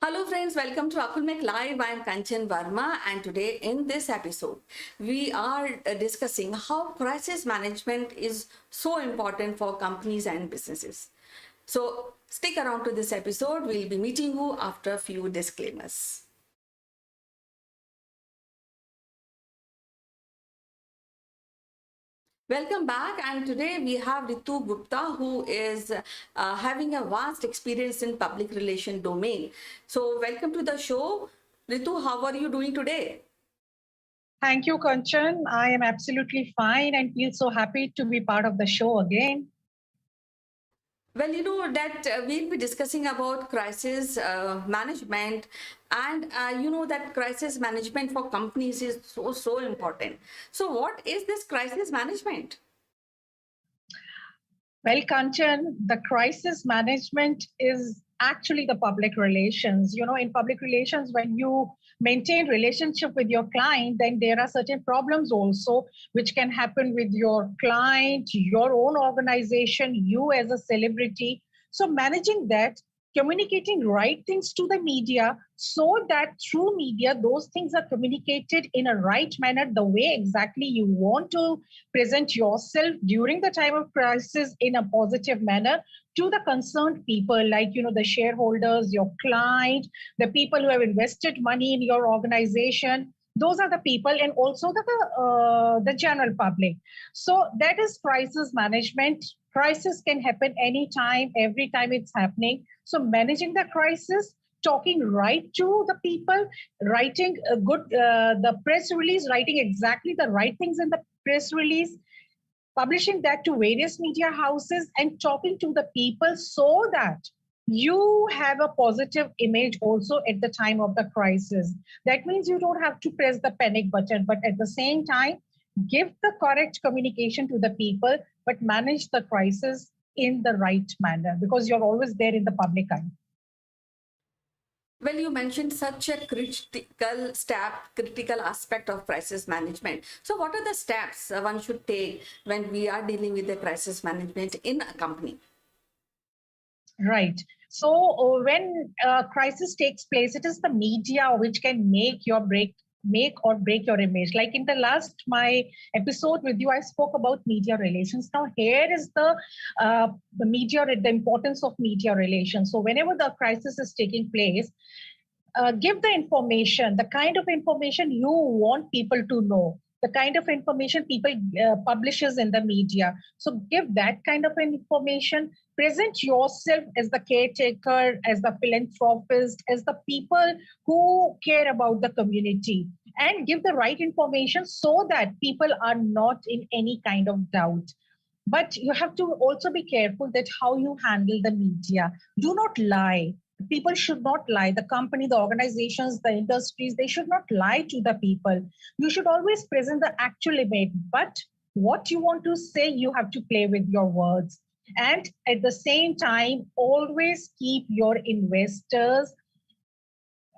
Hello friends, welcome to Akulmek Live. I am Kanchan Verma and today in this episode we are discussing how crisis management is so important for companies and businesses. So stick around to this episode. We'll be meeting you after a few disclaimers. Welcome back, and today we have Ritu Gupta, who is having a vast experience in public relation domain. So welcome to the show. Ritu, how are you doing today? Thank you, Kanchan. I am absolutely fine and feel so happy to be part of the show again. Well, you know that we'll be discussing about crisis management, and you know that crisis management for companies is so important. So, what is this crisis management? Well, Kanchan, the crisis management is actually the public relations. In public relations, when you maintain relationship with your client, then there are certain problems also which can happen with your client, your own organization, you as a celebrity. So managing that, communicating right things to the media so that through media those things are communicated in a right manner, the way exactly you want to present yourself during the time of crisis in a positive manner to the concerned people, like the shareholders, your client, the people who have invested money in your organization. Those are the people, and also the general public. So that is crisis management. Crisis can happen anytime, every time it's happening. So managing the crisis, talking right to the people, writing a good the press release, writing exactly the right things in the press release, publishing that to various media houses, and talking to the people so that you have a positive image also at the time of the crisis. That means you don't have to press the panic button, but at the same time, give the correct communication to the people, but manage the crisis in the right manner because you're always there in the public eye. Well, you mentioned such a critical aspect of crisis management. So, what are the steps one should take when we are dealing with the crisis management in a company? Right. So when a crisis takes place, it is the media which can make or break your image. Like in the last my episode with you, I spoke about media relations. Now here is the media, the importance of media relations. So whenever the crisis is taking place, give the information, the kind of information you want people to know, the kind of information people publishes in the media. So give that kind of information. Present yourself as the caretaker, as the philanthropist, as the people who care about the community, and give the right information so that people are not in any kind of doubt. But you have to also be careful that how you handle the media. Do not lie. People should not lie. The company, the organizations, the industries, they should not lie to the people. You should always present the actual image. But what you want to say, you have to play with your words. And at the same time, always keep your investors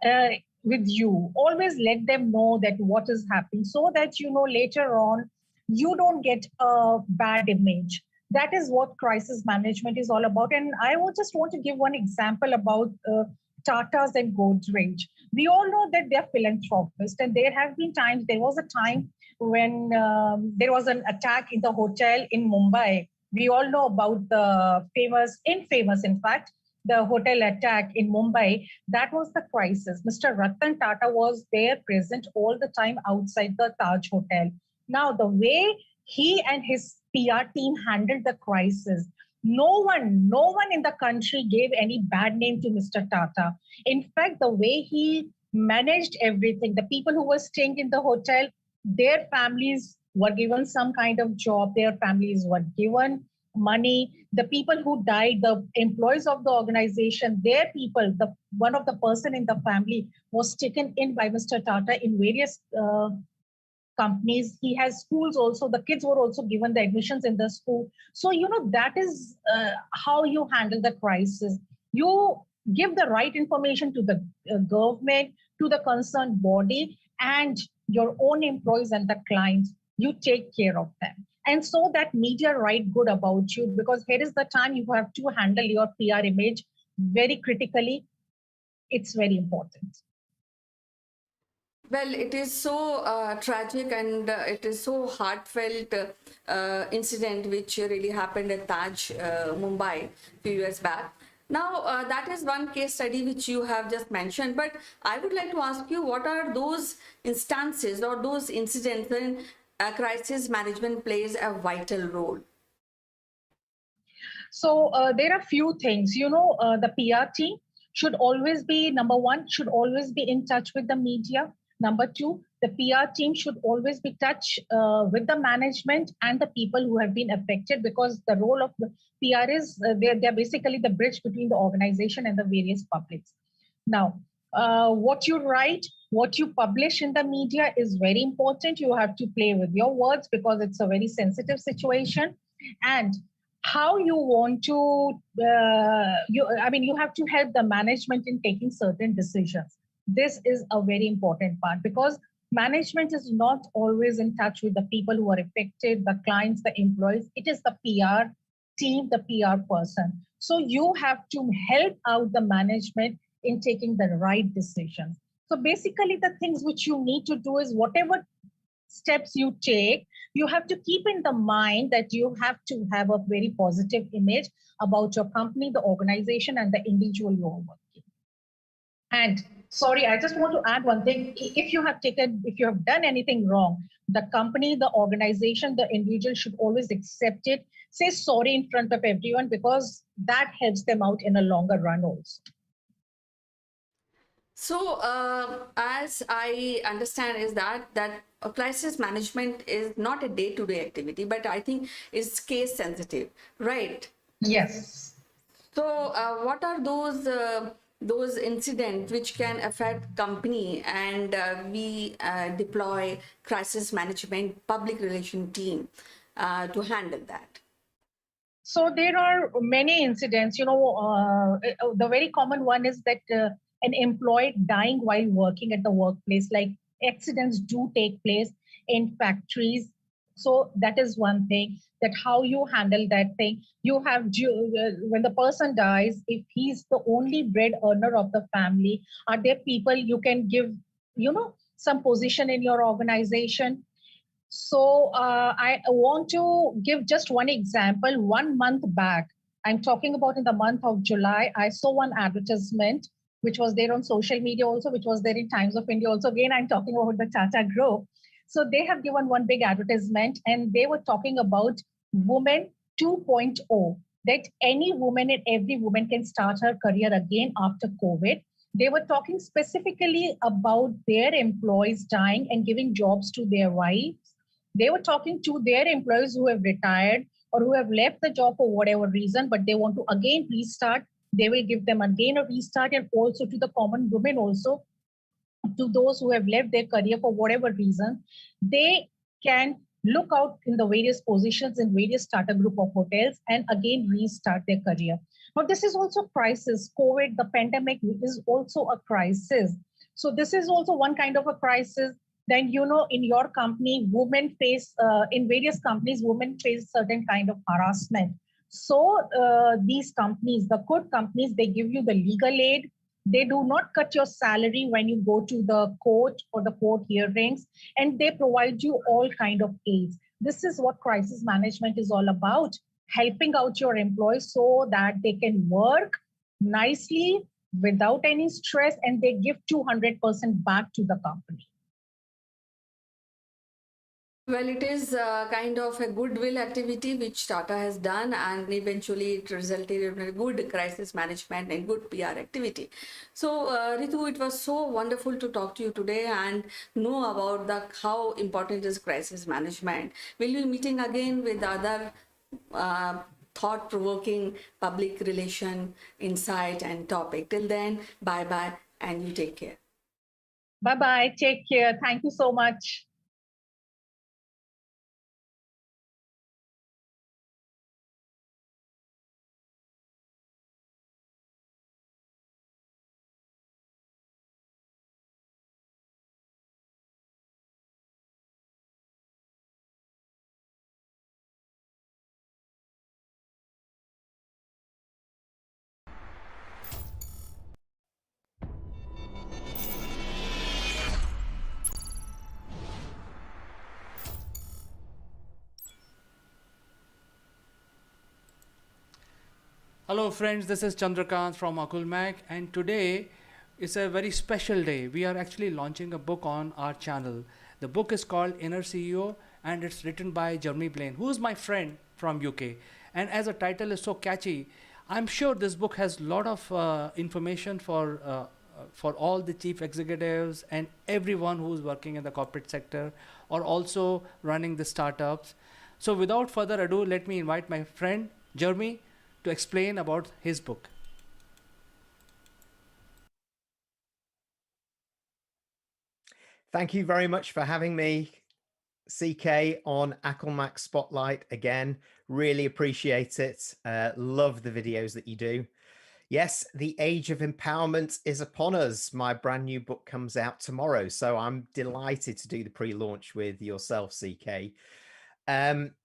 uh, with you. Always let them know that what is happening so that later on you don't get a bad image. That is what crisis management is all about. And I will just want to give one example about Tatas and Godrej. We all know that they're philanthropists, and there was a time when there was an attack in the hotel in Mumbai. We all know about the infamous, in fact, the hotel attack in Mumbai. That was the crisis. Mr. Ratan Tata was there present all the time outside the Taj Hotel. Now, the way he and his PR team handled the crisis, no one in the country gave any bad name to Mr. Tata. In fact, the way he managed everything, the people who were staying in the hotel, their families were given some kind of job, their families were given money. The people who died, the employees of the organization, their people, the one of the person in the family was taken in by Mr. Tata in various companies. He has schools also. The kids were also given the admissions in the school. So that is how you handle the crisis. You give the right information to the government, to the concerned body, and your own employees and the clients. You take care of them, and so that media write good about you, because here is the time you have to handle your PR image very critically. it's very important. Well, it is so tragic and it is so heartfelt incident which really happened at Taj, Mumbai, few years back. Now, that is one case study which you have just mentioned, but I would like to ask you, what are those instances or those incidents when crisis management plays a vital role? So there are few things, the PR team should always be number one, should always be in touch with the media. Number two, the PR team should always be touch with the management and the people who have been affected, because the role of the PR is they're basically the bridge between the organization and the various publics. Now, what you write, what you publish in the media is very important. You have to play with your words because it's a very sensitive situation. And how you want to you have to help the management in taking certain decisions. This is a very important part, because management is not always in touch with the people who are affected, the clients, the employees. It is the PR team, the PR person. So you have to help out the management in taking the right decisions. So basically the things which you need to do is, whatever steps you take, you have to keep in the mind that you have to have a very positive image about your company, the organization, and the individual you are working. And sorry, I just want to add one thing. If you have done anything wrong, the company, the organization, the individual should always accept it. Say sorry in front of everyone, because that helps them out in a longer run also. So, as I understand, is that crisis management is not a day-to-day activity, but I think is case sensitive, right? Yes. So, what are those incidents which can affect company, and we deploy crisis management public relation team to handle that? So there are many incidents. The very common one is that an employee dying while working at the workplace, like accidents do take place in factories. So that is one thing, that how you handle that thing. When the person dies, if he's the only bread earner of the family, are there people you can give, some position in your organization? So I want to give just one example. 1 month back, I'm talking about in the month of July, I saw one advertisement which was there on social media also, which was there in Times of India also. Again, I'm talking about the Tata Group. So they have given one big advertisement, and they were talking about Women 2.0, that any woman and every woman can start her career again after COVID. They were talking specifically about their employees dying and giving jobs to their wives. They were talking to their employees who have retired or who have left the job for whatever reason, but they want to again restart. They will give them again a restart, and also to the common women also, to those who have left their career for whatever reason, they can look out in the various positions in various startup group of hotels and again restart their career. Now, this is also crisis. COVID, the pandemic is also a crisis. So this is also one kind of a crisis. Then, in your company, women face, in various companies, women face certain kind of harassment. So these companies, the good companies, they give you the legal aid. They do not cut your salary when you go to the court or the court hearings, and they provide you all kind of aids. This is what crisis management is all about, helping out your employees so that they can work nicely without any stress, and they give 200% back to the company. Well, it is kind of a goodwill activity which Tata has done, and eventually it resulted in a good crisis management and good PR activity. So, Ritu, it was so wonderful to talk to you today and know about how important is crisis management. We'll be meeting again with other thought-provoking public relation insight and topic. Till then, bye-bye, and you take care. Bye-bye. Take care. Thank you so much. Hello, friends. This is Chandrakant from Akulmak, and today is a very special day. We are actually launching a book on our channel. The book is called Inner CEO, and it's written by Jeremy Blaine, who is my friend from UK. And as the title is so catchy, I'm sure this book has a lot of information for all the chief executives and everyone who's working in the corporate sector or also running the startups. So, without further ado, let me invite my friend Jeremy to explain about his book. Thank you very much for having me, CK, on Akulmak Spotlight again. Really appreciate it. Love the videos that you do. Yes, the age of empowerment is upon us. My brand new book comes out tomorrow, so I'm delighted to do the pre-launch with yourself, CK.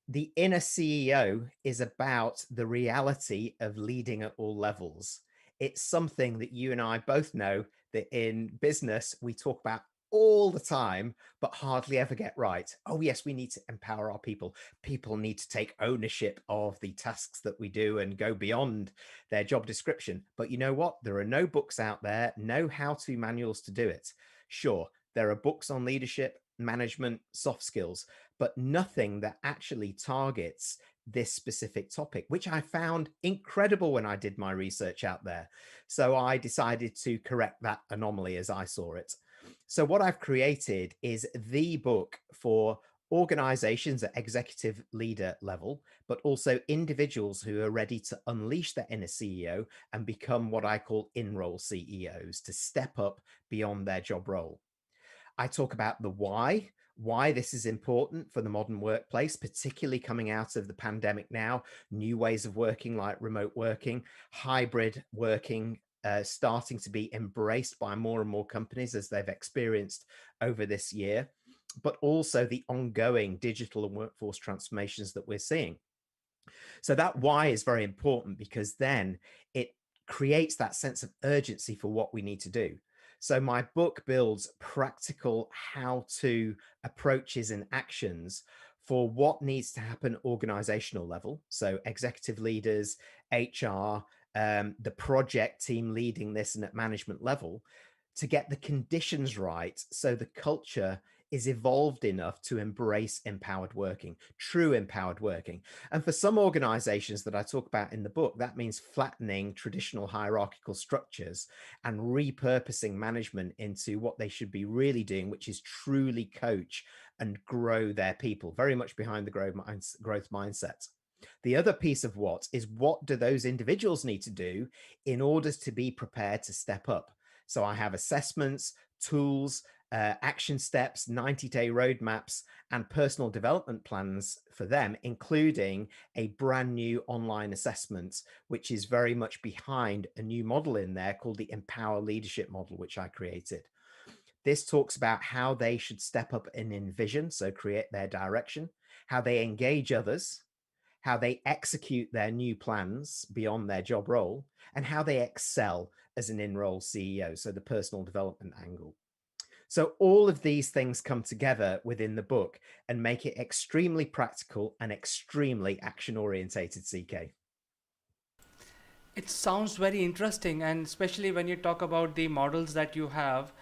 The Inner CEO is about the reality of leading at all levels. It's something that you and I both know that in business we talk about all the time, but hardly ever get right. Oh, yes, we need to empower our people. People need to take ownership of the tasks that we do and go beyond their job description. But you know what? There are no books out there, no how-to manuals to do it. Sure, there are books on leadership, management, soft skills, but nothing that actually targets this specific topic, which I found incredible when I did my research out there. So I decided to correct that anomaly as I saw it. So what I've created is the book for organizations at executive leader level, but also individuals who are ready to unleash their inner CEO and become what I call in-role CEOs, to step up beyond their job role. I talk about the why this is important for the modern workplace, particularly coming out of the pandemic now, new ways of working like remote working, hybrid working, starting to be embraced by more and more companies as they've experienced over this year, but also the ongoing digital and workforce transformations that we're seeing. So that why is very important because then it creates that sense of urgency for what we need to do. So my book builds practical how-to approaches and actions for what needs to happen organizational level. So executive leaders, HR, the project team leading this and at management level to get the conditions right so the culture is evolved enough to embrace empowered working, true empowered working. And for some organizations that I talk about in the book, that means flattening traditional hierarchical structures and repurposing management into what they should be really doing, which is truly coach and grow their people, very much behind the growth mindset. The other piece of what do those individuals need to do in order to be prepared to step up? So I have assessments, tools, action steps, 90-day roadmaps, and personal development plans for them, including a brand new online assessment, which is very much behind a new model in there called the Empower Leadership model, which I created. This talks about how they should step up and envision, so create their direction, how they engage others, how they execute their new plans beyond their job role, and how they excel as an in-role CEO, so the personal development angle. So all of these things come together within the book and make it extremely practical and extremely action-orientated, CK. It sounds very interesting, and especially when you talk about the models that you have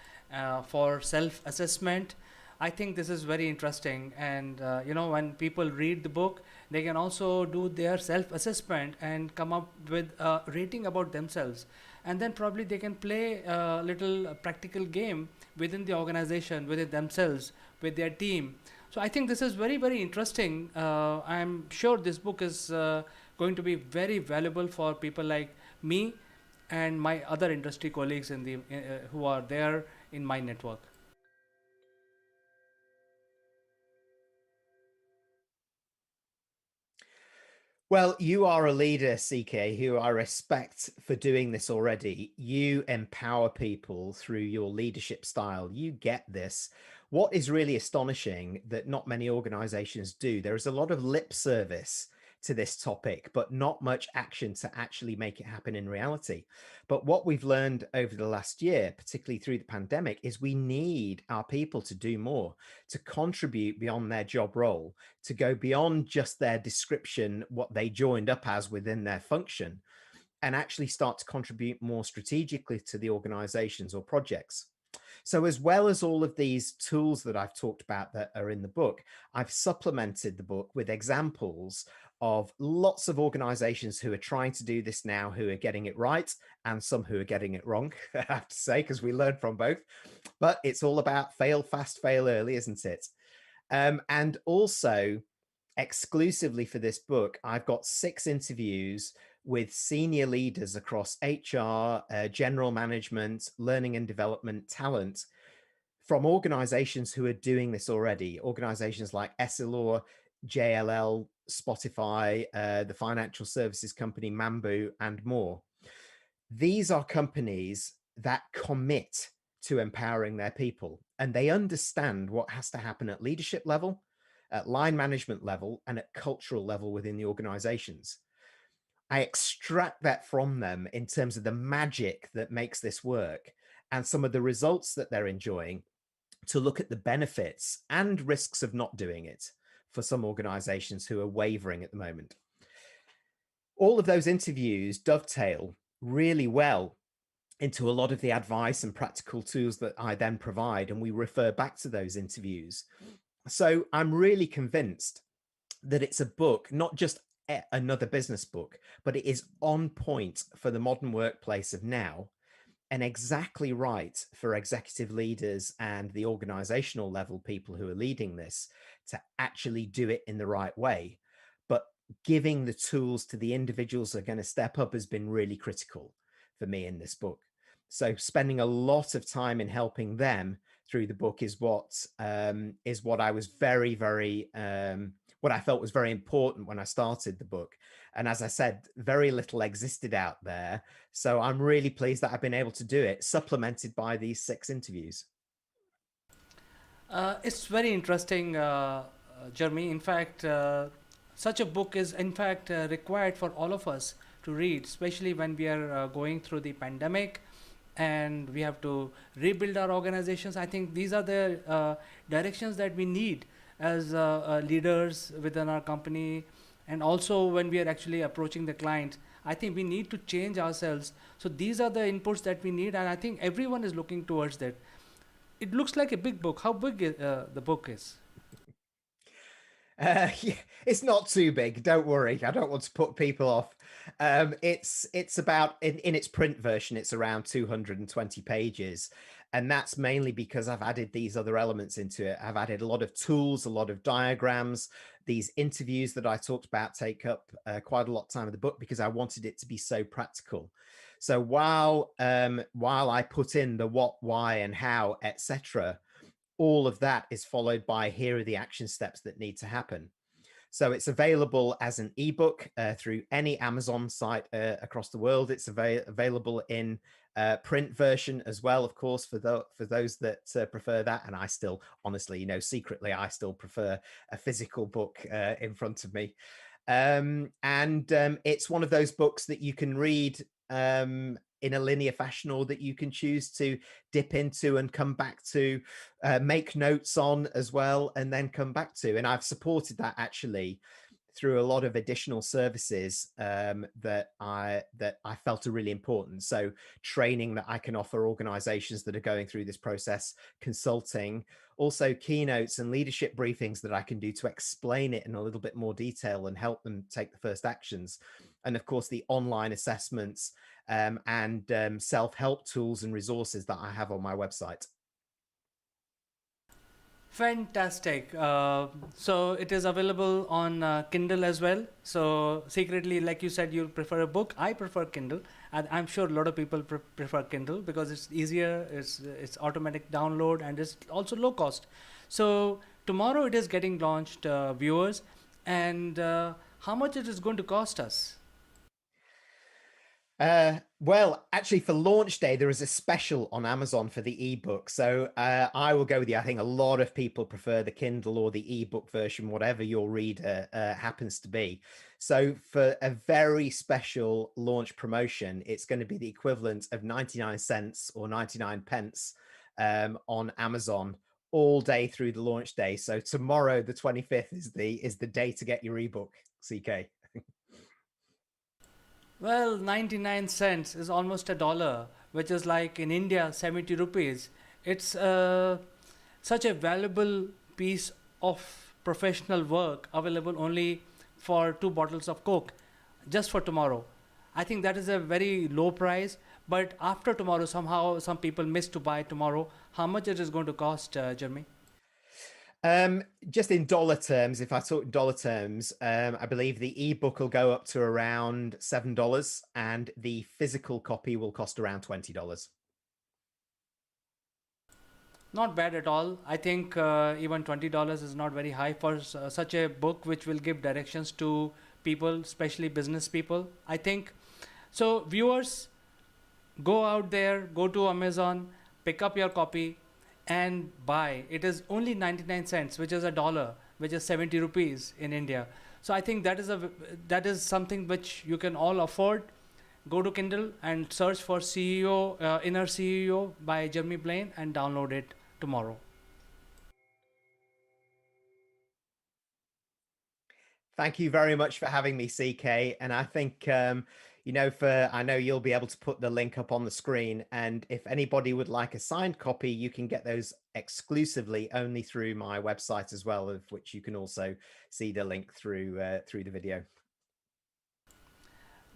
for self-assessment. I think this is very interesting, and when people read the book, they can also do their self-assessment and come up with a rating about themselves, and then probably they can play a little practical game within the organization, within themselves, with their team. So I think this is very, very interesting. I'm sure this book is going to be very valuable for people like me and my other industry colleagues in the who are there in my network. Well, you are a leader, CK, who I respect for doing this already. You empower people through your leadership style. You get this. What is really astonishing that not many organizations do, there is a lot of lip service to this topic, but not much action to actually make it happen in reality. But what we've learned over the last year, particularly through the pandemic, is we need our people to do more, to contribute beyond their job role, to go beyond just their description, what they joined up as within their function, and actually start to contribute more strategically to the organizations or projects. So as well as all of these tools that I've talked about that are in the book, I've supplemented the book with examples of lots of organizations who are trying to do this now, who are getting it right, and some who are getting it wrong, I have to say, because we learn from both. But it's all about fail fast, fail early, isn't it? And also, exclusively for this book, I've got 6 interviews with senior leaders across HR, general management, learning and development, talent, from organizations who are doing this already. Organizations like Essilor, JLL, Spotify, the financial services company Mambu, and more. These are companies that commit to empowering their people, and they understand what has to happen at leadership level, at line management level, and at cultural level within the organizations. I extract that from them in terms of the magic that makes this work and some of the results that they're enjoying, to look at the benefits and risks of not doing it for some organizations who are wavering at the moment. All of those interviews dovetail really well into a lot of the advice and practical tools that I then provide, and we refer back to those interviews. So I'm really convinced that it's a book, not just another business book, but it is on point for the modern workplace of now, and exactly right for executive leaders and the organizational level people who are leading this to actually do it in the right way. But giving the tools to the individuals that are going to step up has been really critical for me in this book. So spending a lot of time in helping them through the book is what I was very what I felt was very important when I started the book. And as I said, very little existed out there. So I'm really pleased that I've been able to do it, supplemented by these 6 interviews. It's very interesting, Jeremy. In fact, such a book is in fact required for all of us to read, especially when we are going through the pandemic and we have to rebuild our organizations. I think these are the directions that we need as leaders within our company, and also when we are actually approaching the client. I think we need to change ourselves. So these are the inputs that we need, and I think everyone is looking towards that. It looks like a big book. How big the book is? Yeah, it's not too big. Don't worry. I don't want to put people off. It's about in its print version, it's around 220 pages. And that's mainly because I've added these other elements into it. I've added a lot of tools, a lot of diagrams. These interviews that I talked about take up quite a lot of time of the book because I wanted it to be so practical. So while I put in the what, why, and how, etc., all of that is followed by here are the action steps that need to happen. So it's available as an ebook through any Amazon site across the world. It's available in print version as well, of course, for those that prefer that. And I still, honestly, secretly, I still prefer a physical book in front of me. And it's one of those books that you can read in a linear fashion, or that you can choose to dip into and come back to, make notes on as well, and then come back to. And I've supported that actually through a lot of additional services that I felt are really important. So training that I can offer organizations that are going through this process, consulting, also keynotes and leadership briefings that I can do to explain it in a little bit more detail and help them take the first actions. And of course, the online assessments and self-help tools and resources that I have on my website. Fantastic. So it is available on Kindle as well. So secretly, like you said, you prefer a book. I prefer Kindle, and I'm sure a lot of people prefer Kindle because it's easier, it's automatic download, and it's also low cost. So tomorrow it is getting launched, viewers, and how much it is going to cost us? Well, actually, for launch day, there is a special on Amazon for the ebook. So I will go with you. I think a lot of people prefer the Kindle or the ebook version, whatever your reader happens to be. So for a very special launch promotion, it's going to be the equivalent of 99 cents or 99 pence on Amazon all day through the launch day. So tomorrow, the 25th, is the day to get your ebook, CK. Well, 99 cents is almost a dollar, which is like in India 70 rupees. It's such a valuable piece of professional work available only for 2 bottles of Coke just for tomorrow. I think that is a very low price, but after tomorrow, somehow some people miss to buy tomorrow. How much it is going to cost, Jeremy? Just in dollar terms, if I talk dollar terms, I believe the ebook will go up to around $7 and the physical copy will cost around $20. Not bad at all. I think even $20 is not very high for such a book which will give directions to people, especially business people. I think so. Viewers, go out there, go to Amazon, pick up your copy, and buy. It is only 99 cents, which is a dollar, which is 70 rupees in India. So I think that is something which you can all afford. Go to Kindle and search for CEO, Inner CEO by Jeremy Blaine and download it tomorrow. Thank you very much for having me, CK. And I think, I know you'll be able to put the link up on the screen. And if anybody would like a signed copy, you can get those exclusively only through my website as well, of which you can also see the link through the video.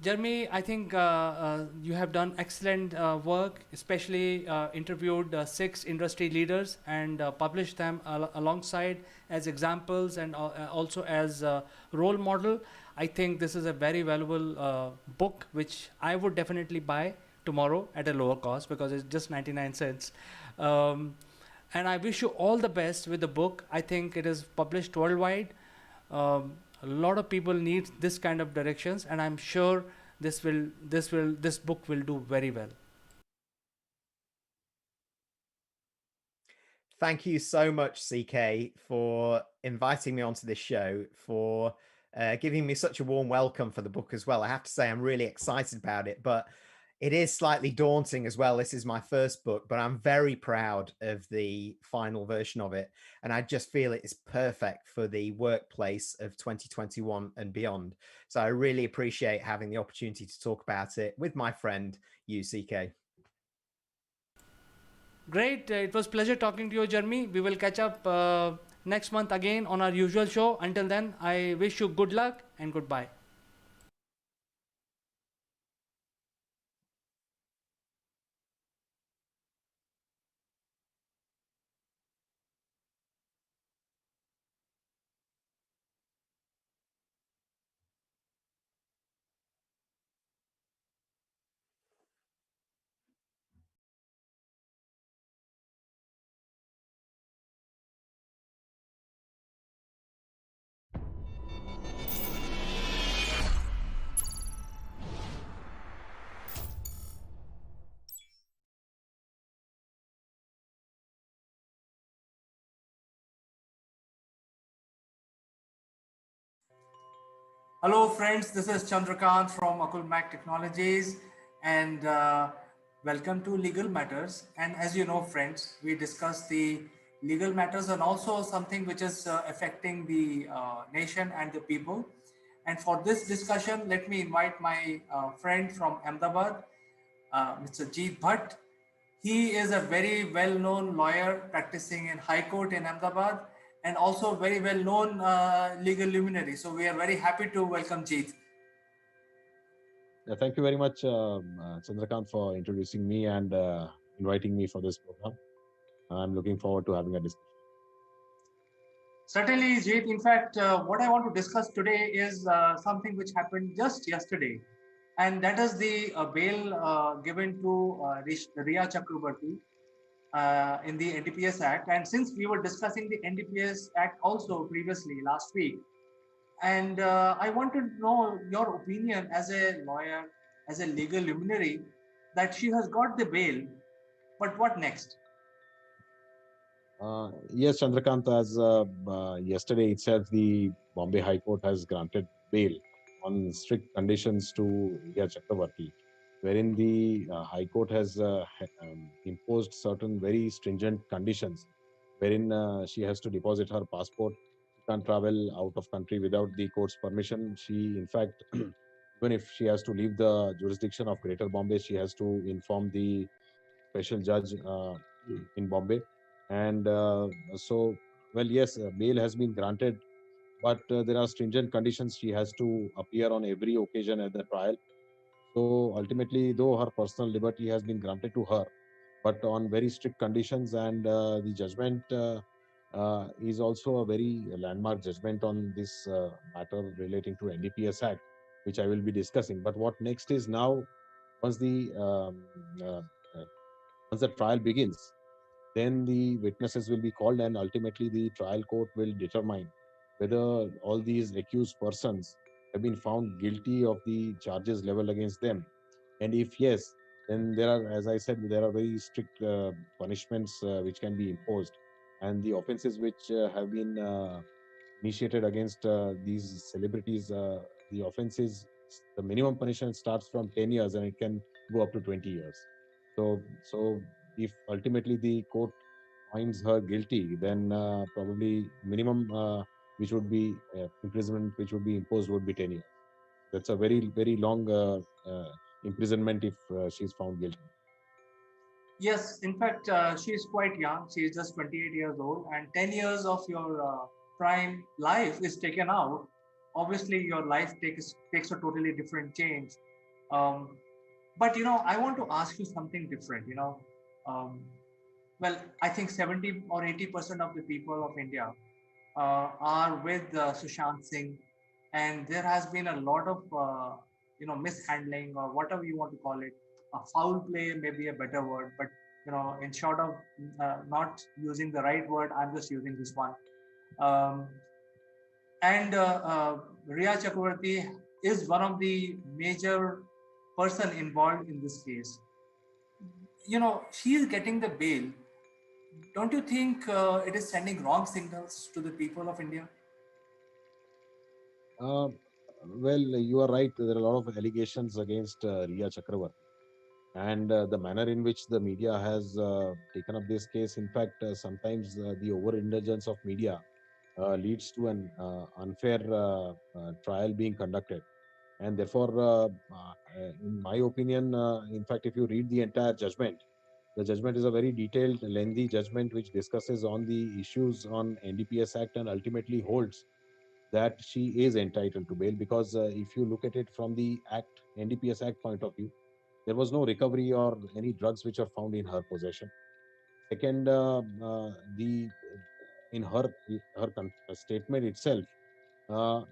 Jeremy, I think you have done excellent work, especially interviewed 6 industry leaders and published them alongside as examples and also as role model. I think this is a very valuable book, which I would definitely buy tomorrow at a lower cost because it's just 99 cents. And I wish you all the best with the book. I think it is published worldwide. A lot of people need this kind of directions, and I'm sure this book will do very well. Thank you so much, CK, for inviting me onto this show, for giving me such a warm welcome for the book as well. I have to say, I'm really excited about it, but it is slightly daunting as well. This is my first book, but I'm very proud of the final version of it. And I just feel it is perfect for the workplace of 2021 and beyond. So I really appreciate having the opportunity to talk about it with my friend, CK. Great. It was pleasure talking to you, Jeremy. We will catch up next month again on our usual show. Until then, I wish you good luck and goodbye. Hello, friends. This is Chandrakant from Oceanic Technologies, and welcome to Legal Matters. And as you know, friends, we discuss the legal matters and also something which is affecting the nation and the people. And for this discussion, let me invite my friend from Ahmedabad, Mr. Jeet Bhatt. He is a very well-known lawyer practicing in High Court in Ahmedabad and also very well-known legal luminary. So we are very happy to welcome Jeet. Thank you very much, Chandrakant, for introducing me and inviting me for this program. I'm looking forward to having a discussion. Certainly, Jeet. In fact, what I want to discuss today is something which happened just yesterday, and that is the bail given to Riya Chakrabarti in the NDPS Act. And since we were discussing the NDPS Act also previously last week, and I want to know your opinion as a lawyer, as a legal luminary, that she has got the bail, but what next? Yes, Chandrakant, as yesterday itself, the Bombay High Court has granted bail on strict conditions to Riya Chakrabarti, wherein the High Court has imposed certain very stringent conditions, wherein she has to deposit her passport. She can't travel out of country without the court's permission. She, in fact, Even if she has to leave the jurisdiction of Greater Bombay, she has to inform the special judge in Bombay. And so, well, yes, bail has been granted, but there are stringent conditions. She has to appear on every occasion at the trial. So ultimately, though her personal liberty has been granted to her, but on very strict conditions, and the judgment is also a very landmark judgment on this matter relating to NDPS Act, which I will be discussing. But what next is now, once the uh, once the trial begins, then the witnesses will be called, and ultimately the trial court will determine whether all these accused persons have been found guilty of the charges leveled against them. And if yes, then there are, as I said, there are very strict punishments which can be imposed. And the offenses which have been initiated against these celebrities, the offenses, the minimum punishment starts from 10 years and it can go up to 20 years. So if ultimately the court finds her guilty, then probably minimum which would be imprisonment which would be imposed would be 10 years. That's a very long imprisonment if she's found guilty. Yes, in fact, she is quite young. She is just 28 years old, and 10 years of your prime life is taken out. Obviously, your life takes a totally different change. Um, but I want to ask you something different. Um, well, I think 70 or 80% of the people of India are with Sushant Singh, and there has been a lot of mishandling or whatever you want to call it. A foul play may be a better word, but in short of not using the right word, I'm just using this one. Um, and Riya Chakravarti is one of the major person involved in this case. She is getting the bail. Don't you think it is sending wrong signals to the people of India? Uh, well, you are right. There are a lot of allegations against Riya Chakravarti. And the manner in which the media has taken up this case, in fact, sometimes the overindulgence of media leads to an unfair trial being conducted. And therefore, in my opinion, in fact, if you read the entire judgment, the judgment is a very detailed, lengthy judgment which discusses on the issues on NDPS Act and ultimately holds that she is entitled to bail, because if you look at it from the Act, NDPS Act point of view, there was no recovery or any drugs which are found in her possession. Second, the in her statement itself, uh,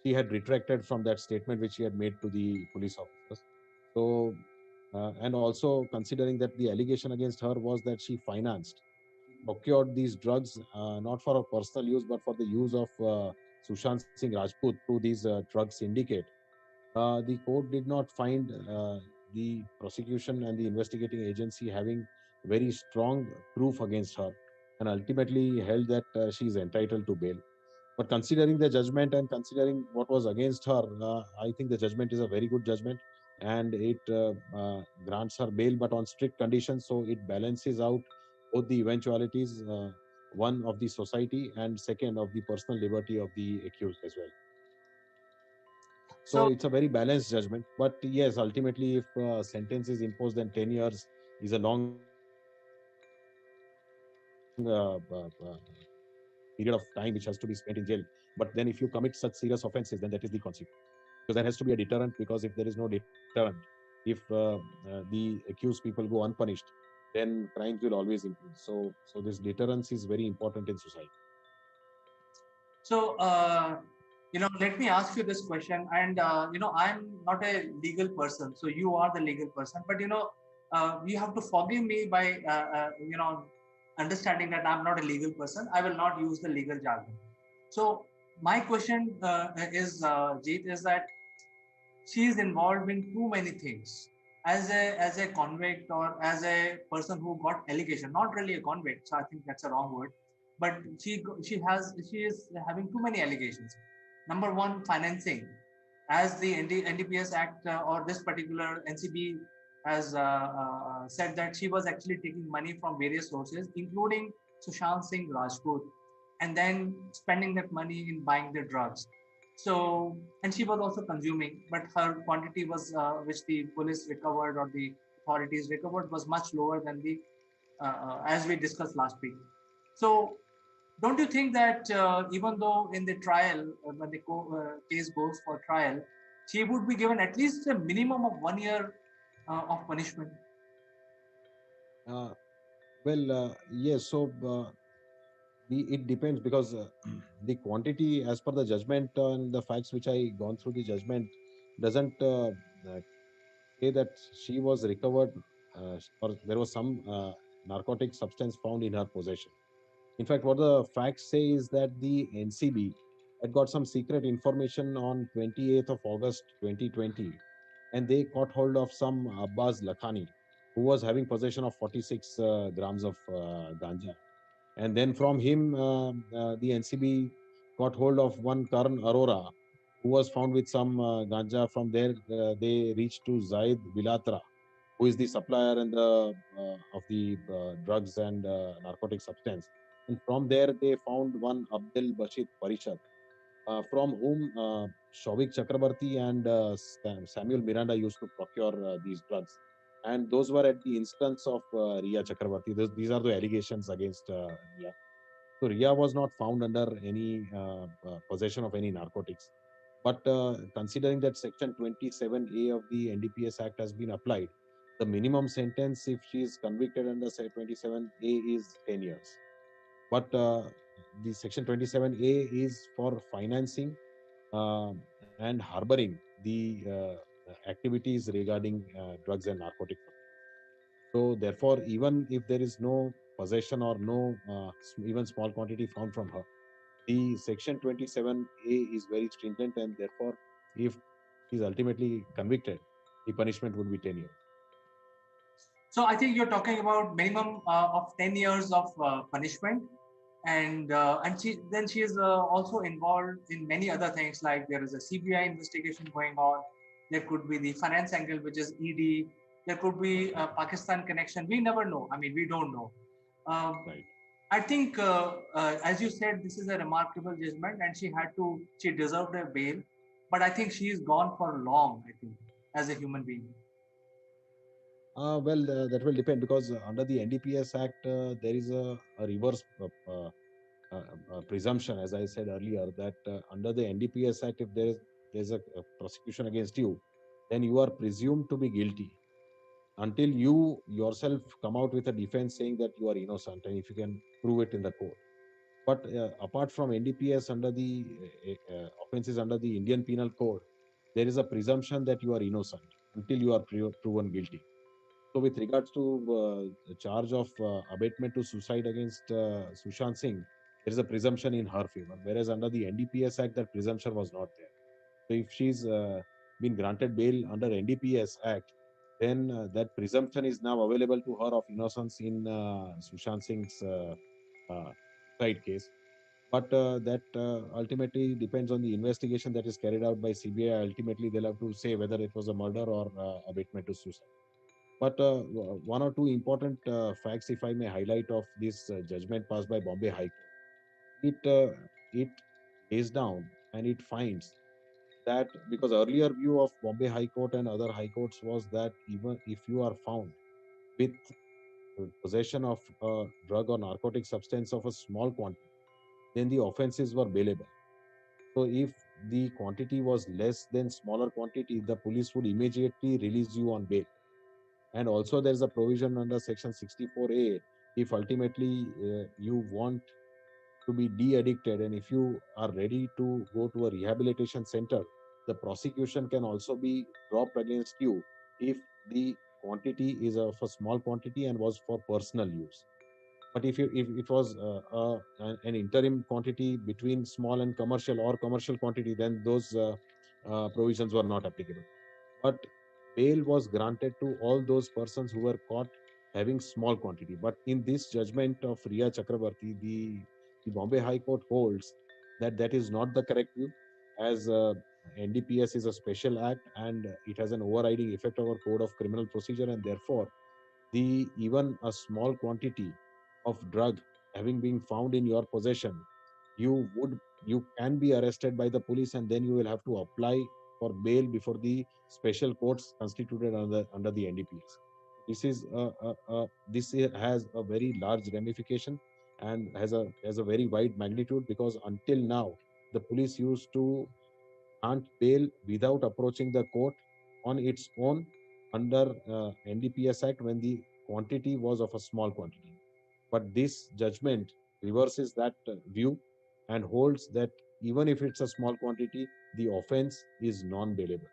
she had retracted from that statement which she had made to the police officers. So, and also considering that the allegation against her was that she financed, she procured these drugs not for her personal use but for the use of Sushant Singh Rajput through these drug syndicate. The court did not find the prosecution and the investigating agency having very strong proof against her, and ultimately held that she is entitled to bail. But considering the judgment and considering what was against her, I think the judgment is a very good judgment, and it grants her bail, but on strict conditions. So it balances out both the eventualities, one of the society, and second of the personal liberty of the accused as well. So So, it's a very balanced judgment. But yes, ultimately, if sentence is imposed, then 10 years is a long period of time which has to be spent in jail. But then if you commit such serious offenses, then that is the consequence. Because there has to be a deterrent, because if there is no deterrent, if the accused people go unpunished, then crimes will always increase. So this deterrence is very important in society. So, let me ask you this question. And, I'm not a legal person, so you are the legal person. But, you have to forgive me by, understanding that I'm not a legal person. I will not use the legal jargon. So, my question Jeet, is that she is involved in too many things as a convict or as a person who got allegation, not really a convict, so I think that's a wrong word, but she is having too many allegations. Number one, financing, as the NDPS Act or this particular NCB has said that she was actually taking money from various sources, including Sushant Singh Rajput, and then spending that money in buying the drugs. So, and she was also consuming, but her quantity was which the police recovered or the authorities recovered was much lower than the as we discussed last week. So don't you think that even though in the trial, when the case goes for trial, she would be given at least a minimum of 1 year of punishment? Uh, yes. So it depends because the quantity, as per the judgment and the facts which I gone through, the judgment doesn't say that she was recovered or there was some narcotic substance found in her possession. In fact, what the facts say is that the NCB had got some secret information on 28th of August 2020, and they caught hold of some Abbas Lakhani, who was having possession of 46 grams of ganja. And then from him, the NCB got hold of one Karan Arora, who was found with some ganja. From there, they reached to Zaid Vilatra, who is the supplier and the of the drugs and narcotic substance. And from there, they found one Abdul Bashir Parishad, from whom Shovik Chakrabarti and Samuel Miranda used to procure these drugs. And those were at the instance of Ria Chakrabarti. These are the allegations against Ria. So Ria was not found under any possession of any narcotics. But considering that Section 27A of the NDPS Act has been applied, the minimum sentence, if she is convicted under say 27A, is 10 years. But the Section 27A is for financing and harboring the activities regarding drugs and narcotics. So therefore, even if there is no possession or no even small quantity found from her, the Section 27A is very stringent, and therefore, if she is ultimately convicted, the punishment would be 10 years. So I think you're talking about minimum of 10 years of punishment, and she is also involved in many other things, like there is a CBI investigation going on. There could be the finance angle, which is ED. There could be a Pakistan connection. We never know. I mean, we don't know. Um, Right. I think, as you said, this is a remarkable judgment, and she deserved a bail. But I think she is gone for long. I think, as a human being. That will depend because under the NDPS Act, there is a reverse presumption, as I said earlier, that under the NDPS Act, if there's a prosecution against you, then you are presumed to be guilty until you yourself come out with a defense saying that you are innocent, and if you can prove it in the court. But apart from NDPS, under the offenses under the Indian Penal Code, there is a presumption that you are innocent until you are proven guilty. So, with regards to the charge of abatement to suicide against Sushant Singh, there is a presumption in her favor, whereas under the NDPS Act, that presumption was not there. So, if she's been granted bail under NDPS Act, then that presumption is now available to her of innocence in Sushant Singh's suicide case. But that ultimately depends on the investigation that is carried out by CBI. Ultimately, they'll have to say whether it was a murder or abatement to suicide. But one or two important facts, if I may highlight, of this judgment passed by Bombay High Court, it lays down and it finds that because earlier view of Bombay High Court and other high courts was that even if you are found with possession of a drug or narcotic substance of a small quantity, then the offenses were bailable. So if the quantity was less than smaller quantity, the police would immediately release you on bail. And also there is a provision under Section 64A. If ultimately you want to be de-addicted and if you are ready to go to a rehabilitation center, the prosecution can also be dropped against you if the quantity is of a small quantity and was for personal use. But if it was an interim quantity between small and commercial or commercial quantity, then those provisions were not applicable. But bail was granted to all those persons who were caught having small quantity. But in this judgment of Ria Chakrabarti, the Bombay High Court holds that that is not the correct view, as NDPS is a special act and it has an overriding effect over Code of Criminal Procedure, and therefore the even a small quantity of drug having been found in your possession, you would you can be arrested by the police, and then you will have to apply for bail before the special courts constituted under the NDPS. This is has a very large ramification and has a very wide magnitude, because until now the police used to grant bail without approaching the court on its own under NDPS Act when the quantity was of a small quantity. But this judgment reverses that view and holds that even if it's a small quantity, the offense is non-bailable.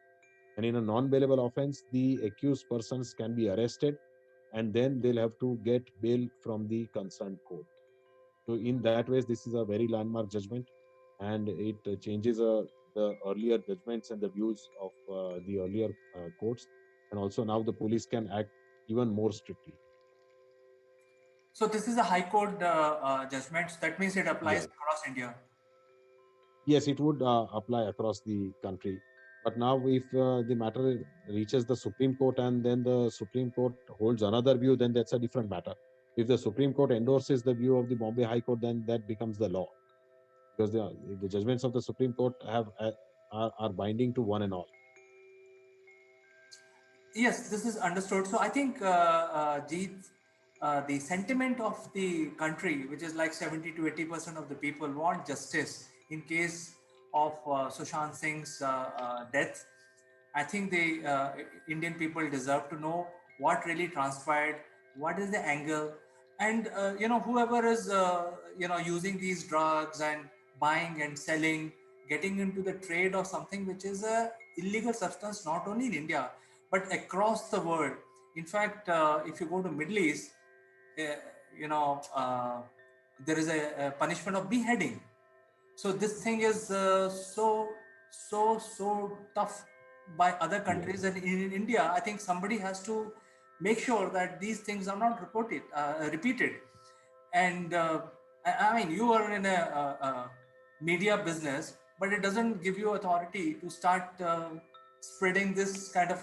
And in a non-bailable offense, the accused persons can be arrested, and then they'll have to get bail from the concerned court. So in that way, this is a very landmark judgment, and it changes the earlier judgments and the views of the earlier courts. And also now the police can act even more strictly. So this is a High Court judgment. That means it applies Yes. across India. Yes, it would apply across the country. But now, if the matter reaches the Supreme Court and then the Supreme Court holds another view, then that's a different matter. If the Supreme Court endorses the view of the Bombay High Court, then that becomes the law, because the judgments of the Supreme Court are binding to one and all. Yes, this is understood. So I think, Jeet, the sentiment of the country, which is like 70 to 80% of the people want justice in case of Sushant Singh's death. I think the Indian people deserve to know what really transpired, what is the angle, and whoever is using these drugs and buying and selling, getting into the trade of something which is a illegal substance, not only in India but across the world. In fact, if you go to Middle East, uh, you know, there is a punishment of beheading. So this thing is so tough by other countries, Yes. and in India, I think somebody has to make sure that these things are not repeated. And I mean, you are in a media business, but it doesn't give you authority to start spreading this kind of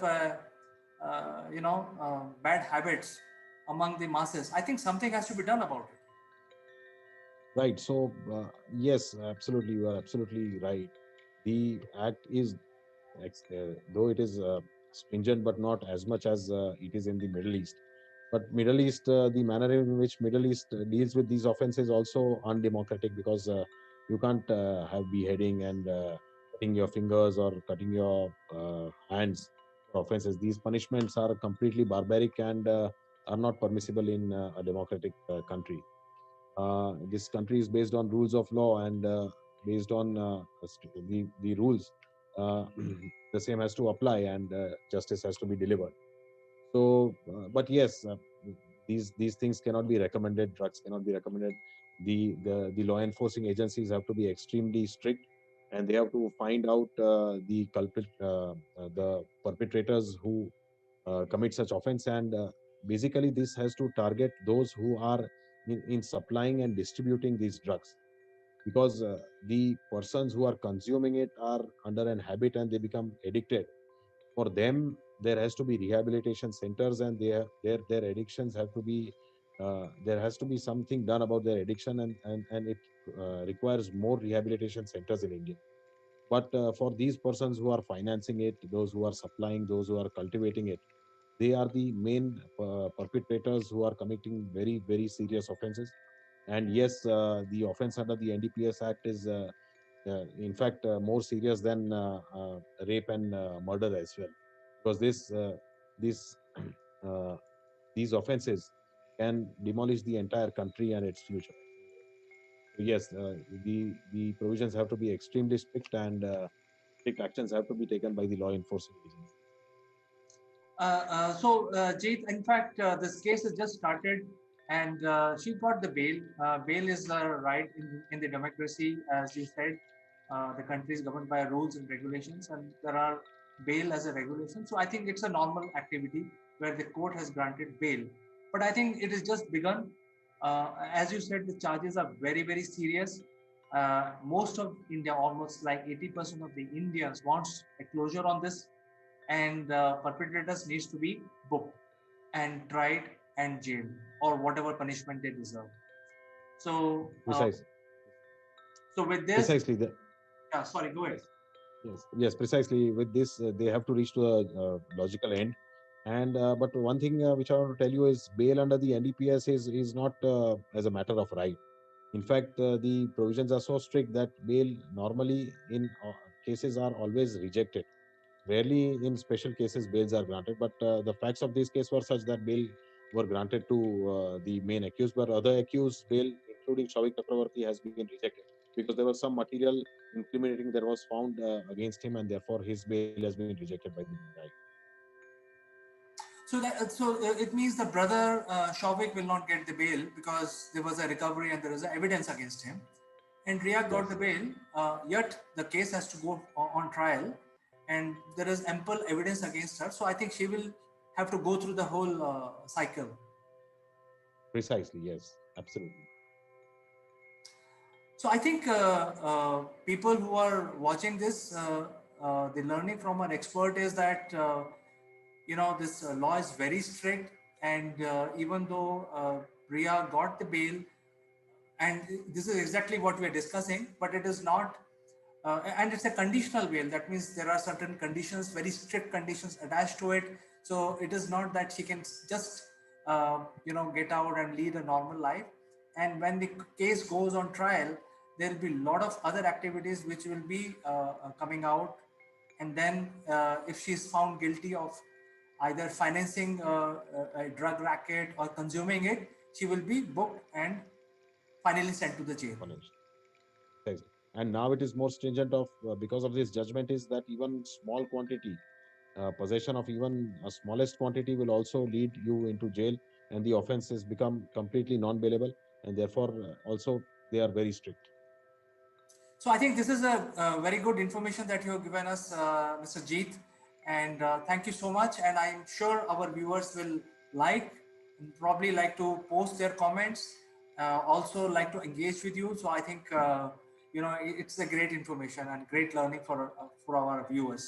bad habits among the masses. I think something has to be done about it. Right. So, yes, absolutely. You are absolutely right. The act is, though it is stringent, but not as much as it is in the Middle East. But Middle East, the manner in which Middle East deals with these offenses also undemocratic, because you can't have beheading and cutting your fingers or cutting your hands for offenses. These punishments are completely barbaric and are not permissible in a democratic country. This country is based on rules of law, and based on the rules, uh, the same has to apply, and justice has to be delivered. So, but yes, these things cannot be recommended. Drugs cannot be recommended. The law enforcing agencies have to be extremely strict, and they have to find out the culprit, the perpetrators who commit such offense, and basically this has to target those who are in supplying and distributing these drugs, because the persons who are consuming it are under an habit and they become addicted. For them, there has to be rehabilitation centers, and their addictions have to be there has to be something done about their addiction, and it requires more rehabilitation centers in India. But for these persons who are financing it, those who are supplying, those who are cultivating it, they are the main perpetrators who are committing very, very serious offenses. And yes, the offense under the NDPS Act is, in fact, more serious than rape and murder as well, because this uh, these offenses can demolish the entire country and its future. So yes, the provisions have to be extremely strict, and strict actions have to be taken by the law enforcing agencies. Jeet, in fact, this case has just started, and she got the bail. Bail is a right in the democracy, as you said. The country is governed by rules and regulations, and there are bail as a regulation. So I think it's a normal activity where the court has granted bail. But I think it has just begun. As you said, the charges are very, very serious. Most of India, almost like 80% of the Indians, wants a closure on this, and perpetrators needs to be booked and tried and jailed, or whatever punishment they deserve. So, Precise. So with this, Precisely. yeah, sorry, go ahead. Yes, precisely. With this, they have to reach to a logical end. And but one thing which I want to tell you is bail under the NDPS is not as a matter of right. In fact, the provisions are so strict that bail normally in cases are always rejected. Rarely in special cases bails are granted, but the facts of this case were such that bail were granted to the main accused, but other accused bail, including Shavik Chakravarti, has been rejected because there was some material incriminating that was found against him, and therefore his bail has been rejected by the guy. So it means the brother Shavik will not get the bail because there was a recovery and there is evidence against him. And Ria got Yes. the bail, yet the case has to go on trial, and there is ample evidence against her. So I think she will have to go through the whole cycle. Precisely, yes, absolutely. So I think people who are watching this, the learning from an expert is that this law is very strict, and even though Ria got the bail, and this is exactly what we are discussing, but it is not, and it's a conditional bail. That means there are certain conditions, very strict conditions attached to it. So it is not that she can just get out and lead a normal life. And when the case goes on trial, there will be a lot of other activities which will be coming out. And then if she is found guilty of either financing a drug racket or consuming it, she will be booked and finally sent to the jail. Punished. Precisely. And now it is more stringent of because of this judgment is that even small quantity possession of even a smallest quantity will also lead you into jail, and the offense has become completely non-bailable, and therefore also they are very strict. So I think this is a very good information that you have given us, Mr. Jeet, and thank you so much. And I'm sure our viewers will like and probably like to post their comments, also like to engage with you. So I think it's a great information and great learning for our viewers.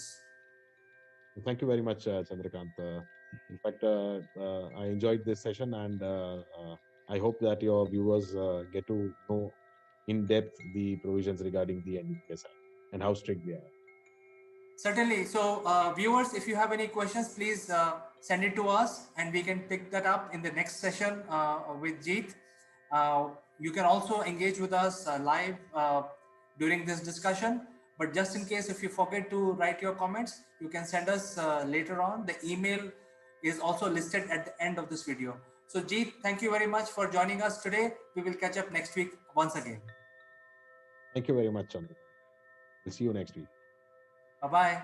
Thank you very much, Chandrakant. In fact, I enjoyed this session, and I hope that your viewers get to know in depth the provisions regarding the NDPS Act and how strict they are. Certainly. So, viewers, if you have any questions, please send it to us and we can pick that up in the next session with Jeet. You can also engage with us live during this discussion. But just in case, if you forget to write your comments, you can send us later on. The email is also listed at the end of this video. So, Jeet, thank you very much for joining us today. We will catch up next week once again. Thank you very much, Chandrakant. We'll see you next week. Bye-bye.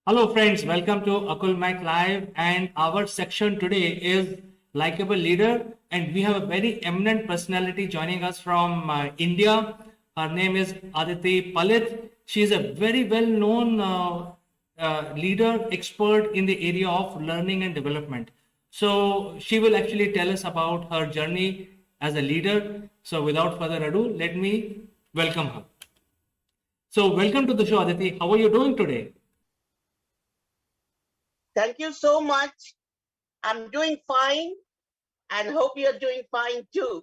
Hello friends, welcome to Akul Mac Live, and our section today is Likeable Leader, and we have a very eminent personality joining us from India. Her name is Aditi Palit. She is a very well-known leader, expert in the area of learning and development. So she will actually tell us about her journey as a leader. So without further ado, let me welcome her. So welcome to the show, Aditi. How are you doing today? Thank you so much. I'm doing fine and hope you're doing fine too.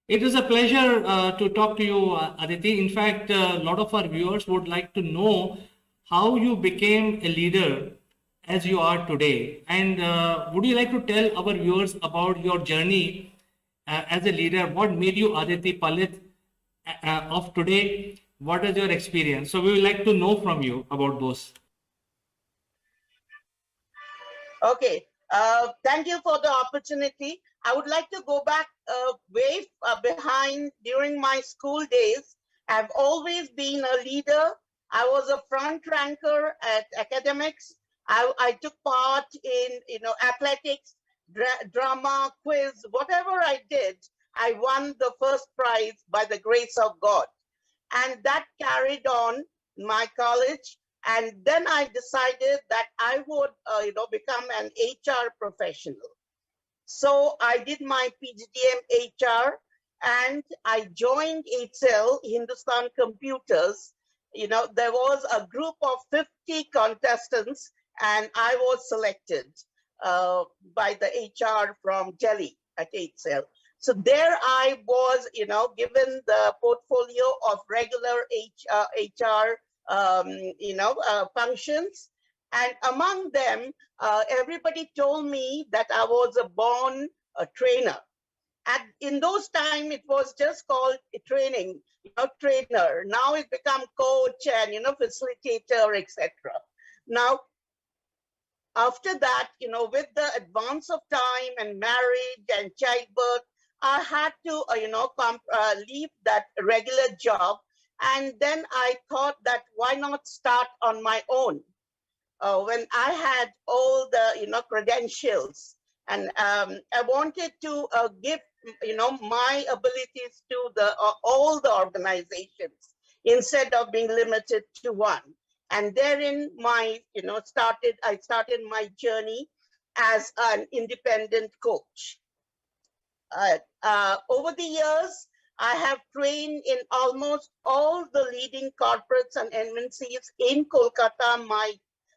It is a pleasure to talk to you, Aditi. In fact, a lot of our viewers would like to know how you became a leader as you are today. And would you like to tell our viewers about your journey as a leader? What made you Aditi Palit of today? What is your experience? So we would like to know from you about those. Okay. Thank you for the opportunity. I would like to go back way behind during my school days. I've always been a leader. I was a front ranker at academics. I took part in athletics, drama, quiz, whatever I did. I won the first prize by the grace of God, and that carried on my college. And then I decided that I would become an HR professional. So I did my PGDM HR, and I joined HL Hindustan Computers. There was a group of 50 contestants, and I was selected by the HR from Delhi at HL. So there I was, given the portfolio of regular HR, functions. And among them, everybody told me that I was a born trainer. In those times, it was just called a training, trainer. Now it's become coach and, facilitator, etc. Now, after that, with the advance of time and marriage and childbirth, I had to, leave that regular job. And then I thought that why not start on my own? When I had all the, credentials, and I wanted to give, my abilities to all the organizations instead of being limited to one. And therein, I started my journey as an independent coach. Over the years, I have trained in almost all the leading corporates and MNCs in Kolkata, my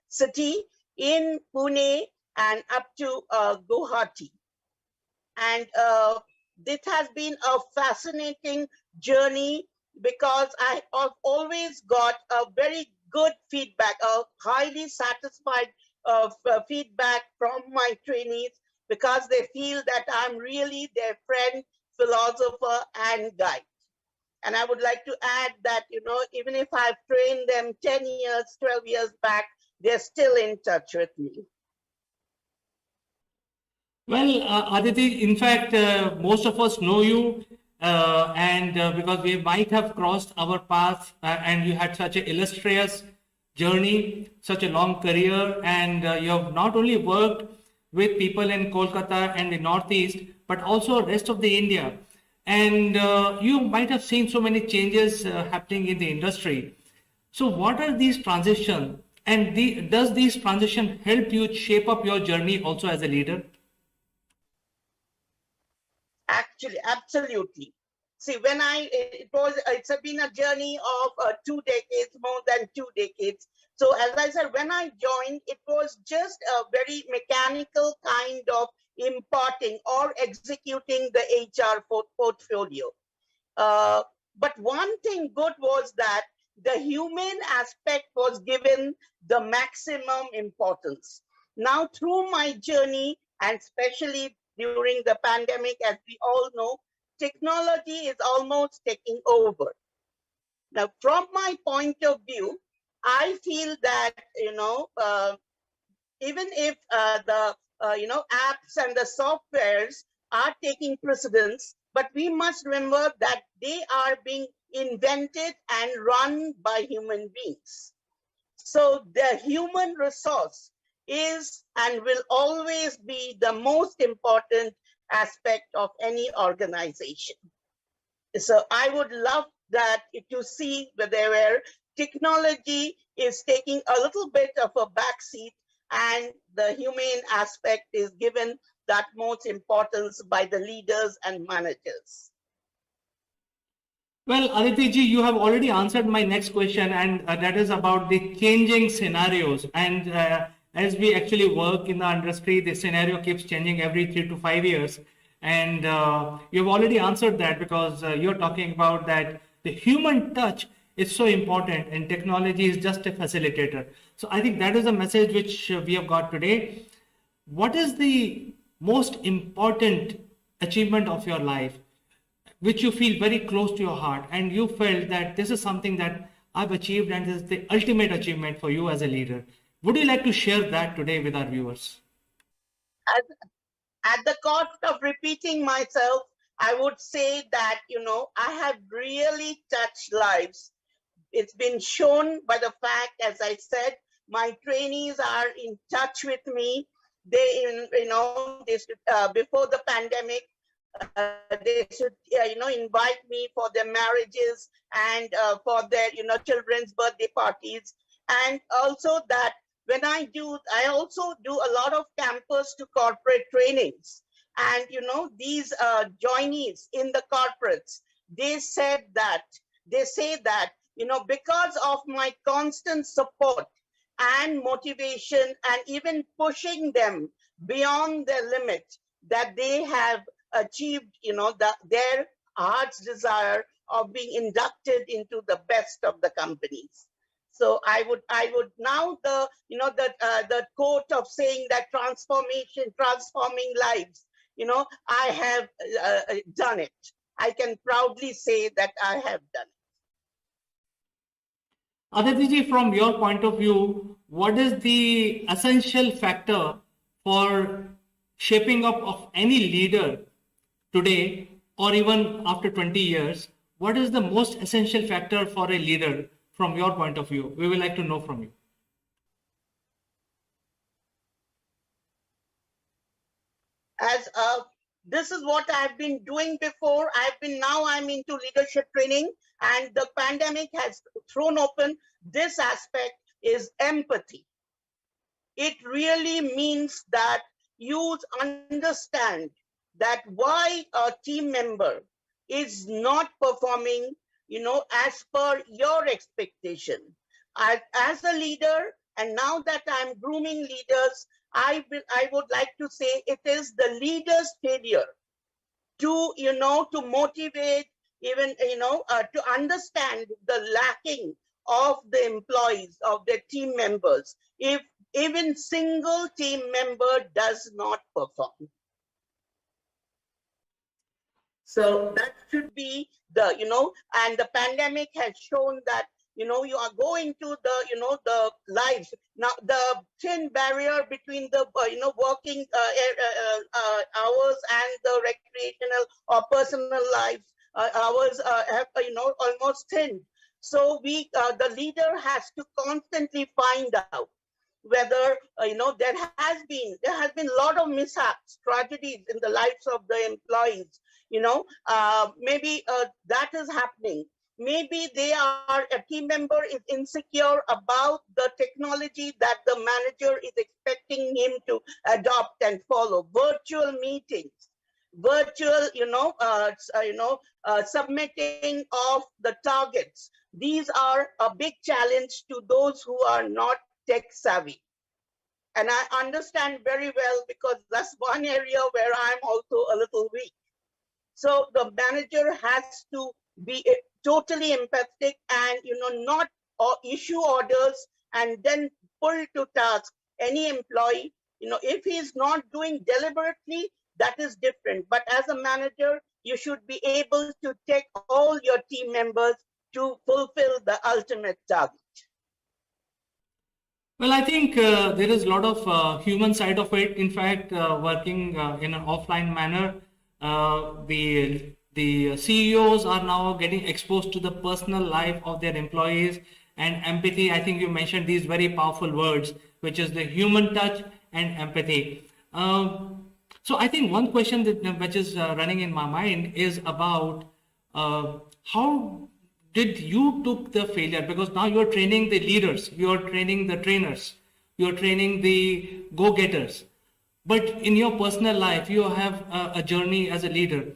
city, in Pune, and up to Guwahati. And this has been a fascinating journey because I have always got a very good feedback, a highly satisfied feedback from my trainees, because they feel that I'm really their friend, philosopher, and guide. And I would like to add that, even if I've trained them 10 years, 12 years back, they're still in touch with me. Well, Aditi, in fact, most of us know you, and because we might have crossed our paths, and you had such an illustrious journey, such a long career, and you have not only worked with people in Kolkata and the Northeast, but also rest of the India. And you might have seen so many changes happening in the industry. So what are these transitions? And does these transitions help you shape up your journey also as a leader? Actually, absolutely. See, it's been a journey of 2 decades, more than 2 decades. So as I said, when I joined, it was just a very mechanical kind of imparting or executing the HR portfolio. But one thing good was that the human aspect was given the maximum importance. Now, through my journey, and especially during the pandemic, as we all know, technology is almost taking over. Now, from my point of view, I feel that, even if the apps and the softwares are taking precedence, but we must remember that they are being invented and run by human beings. So the human resource is and will always be the most important aspect of any organization. So I would love that to see where technology is taking a little bit of a backseat and the humane aspect is given that most importance by the leaders and managers. Well, Aditi ji, you have already answered my next question, and that is about the changing scenarios. And as we actually work in the industry, the scenario keeps changing every 3 to 5 years. And you've already answered that, because you're talking about that the human touch is so important and technology is just a facilitator. So I think that is a message which we have got today. What is the most important achievement of your life, which you feel very close to your heart, and you felt that this is something that I've achieved and this is the ultimate achievement for you as a leader? Would you like to share that today with our viewers? At, at the cost of repeating myself, I would say that, I have really touched lives. It's been shown by the fact, as I said, my trainees are in touch with me. Before the pandemic, they should, invite me for their marriages and for their, children's birthday parties. And also that I also do a lot of campus to corporate trainings. And, these joinees in the corporates, they say that, because of my constant support and motivation and even pushing them beyond their limit, that they have achieved, their heart's desire of being inducted into the best of the companies. So I would now the quote of saying that transforming lives, I have done it. I can proudly say that I have done it. Aditi, from your point of view, what is the essential factor for shaping up of any leader today or even after 20 years? What is the most essential factor for a leader from your point of view? We would like to know from you. As this is what I've been doing before. I'm into leadership training, and the pandemic has thrown open this aspect is empathy. It really means that you understand that why a team member is not performing, as per your expectation. As a leader, and now that I'm grooming leaders, I would like to say it is the leader's failure to, to motivate, even, to understand the lacking of the employees, of their team members, if even single team member does not perform. So that should be the, and the pandemic has shown that, you are going to the, the lives. Now, the thin barrier between the, working hours and the recreational or personal lives hours have, almost thinned. So the leader has to constantly find out whether, there has been a lot of mishaps, tragedies in the lives of the employees. Maybe that is happening. Maybe a team member is insecure about the technology that the manager is expecting him to adopt and follow. Virtual meetings, virtual, submitting of the targets. These are a big challenge to those who are not tech savvy. And I understand very well, because that's one area where I'm also a little weak. So the manager has to be totally empathetic and, not issue orders and then pull to task any employee. If he's not doing deliberately, that is different. But as a manager, you should be able to take all your team members to fulfill the ultimate target. Well, I think there is a lot of human side of it. In fact, working in an offline manner, the CEOs are now getting exposed to the personal life of their employees, and empathy. I think you mentioned these very powerful words, which is the human touch and empathy. So I think one question which is running in my mind is about how did you took the failure, because now you're training the leaders, you're training the trainers, you're training the go-getters, but in your personal life you have a journey as a leader.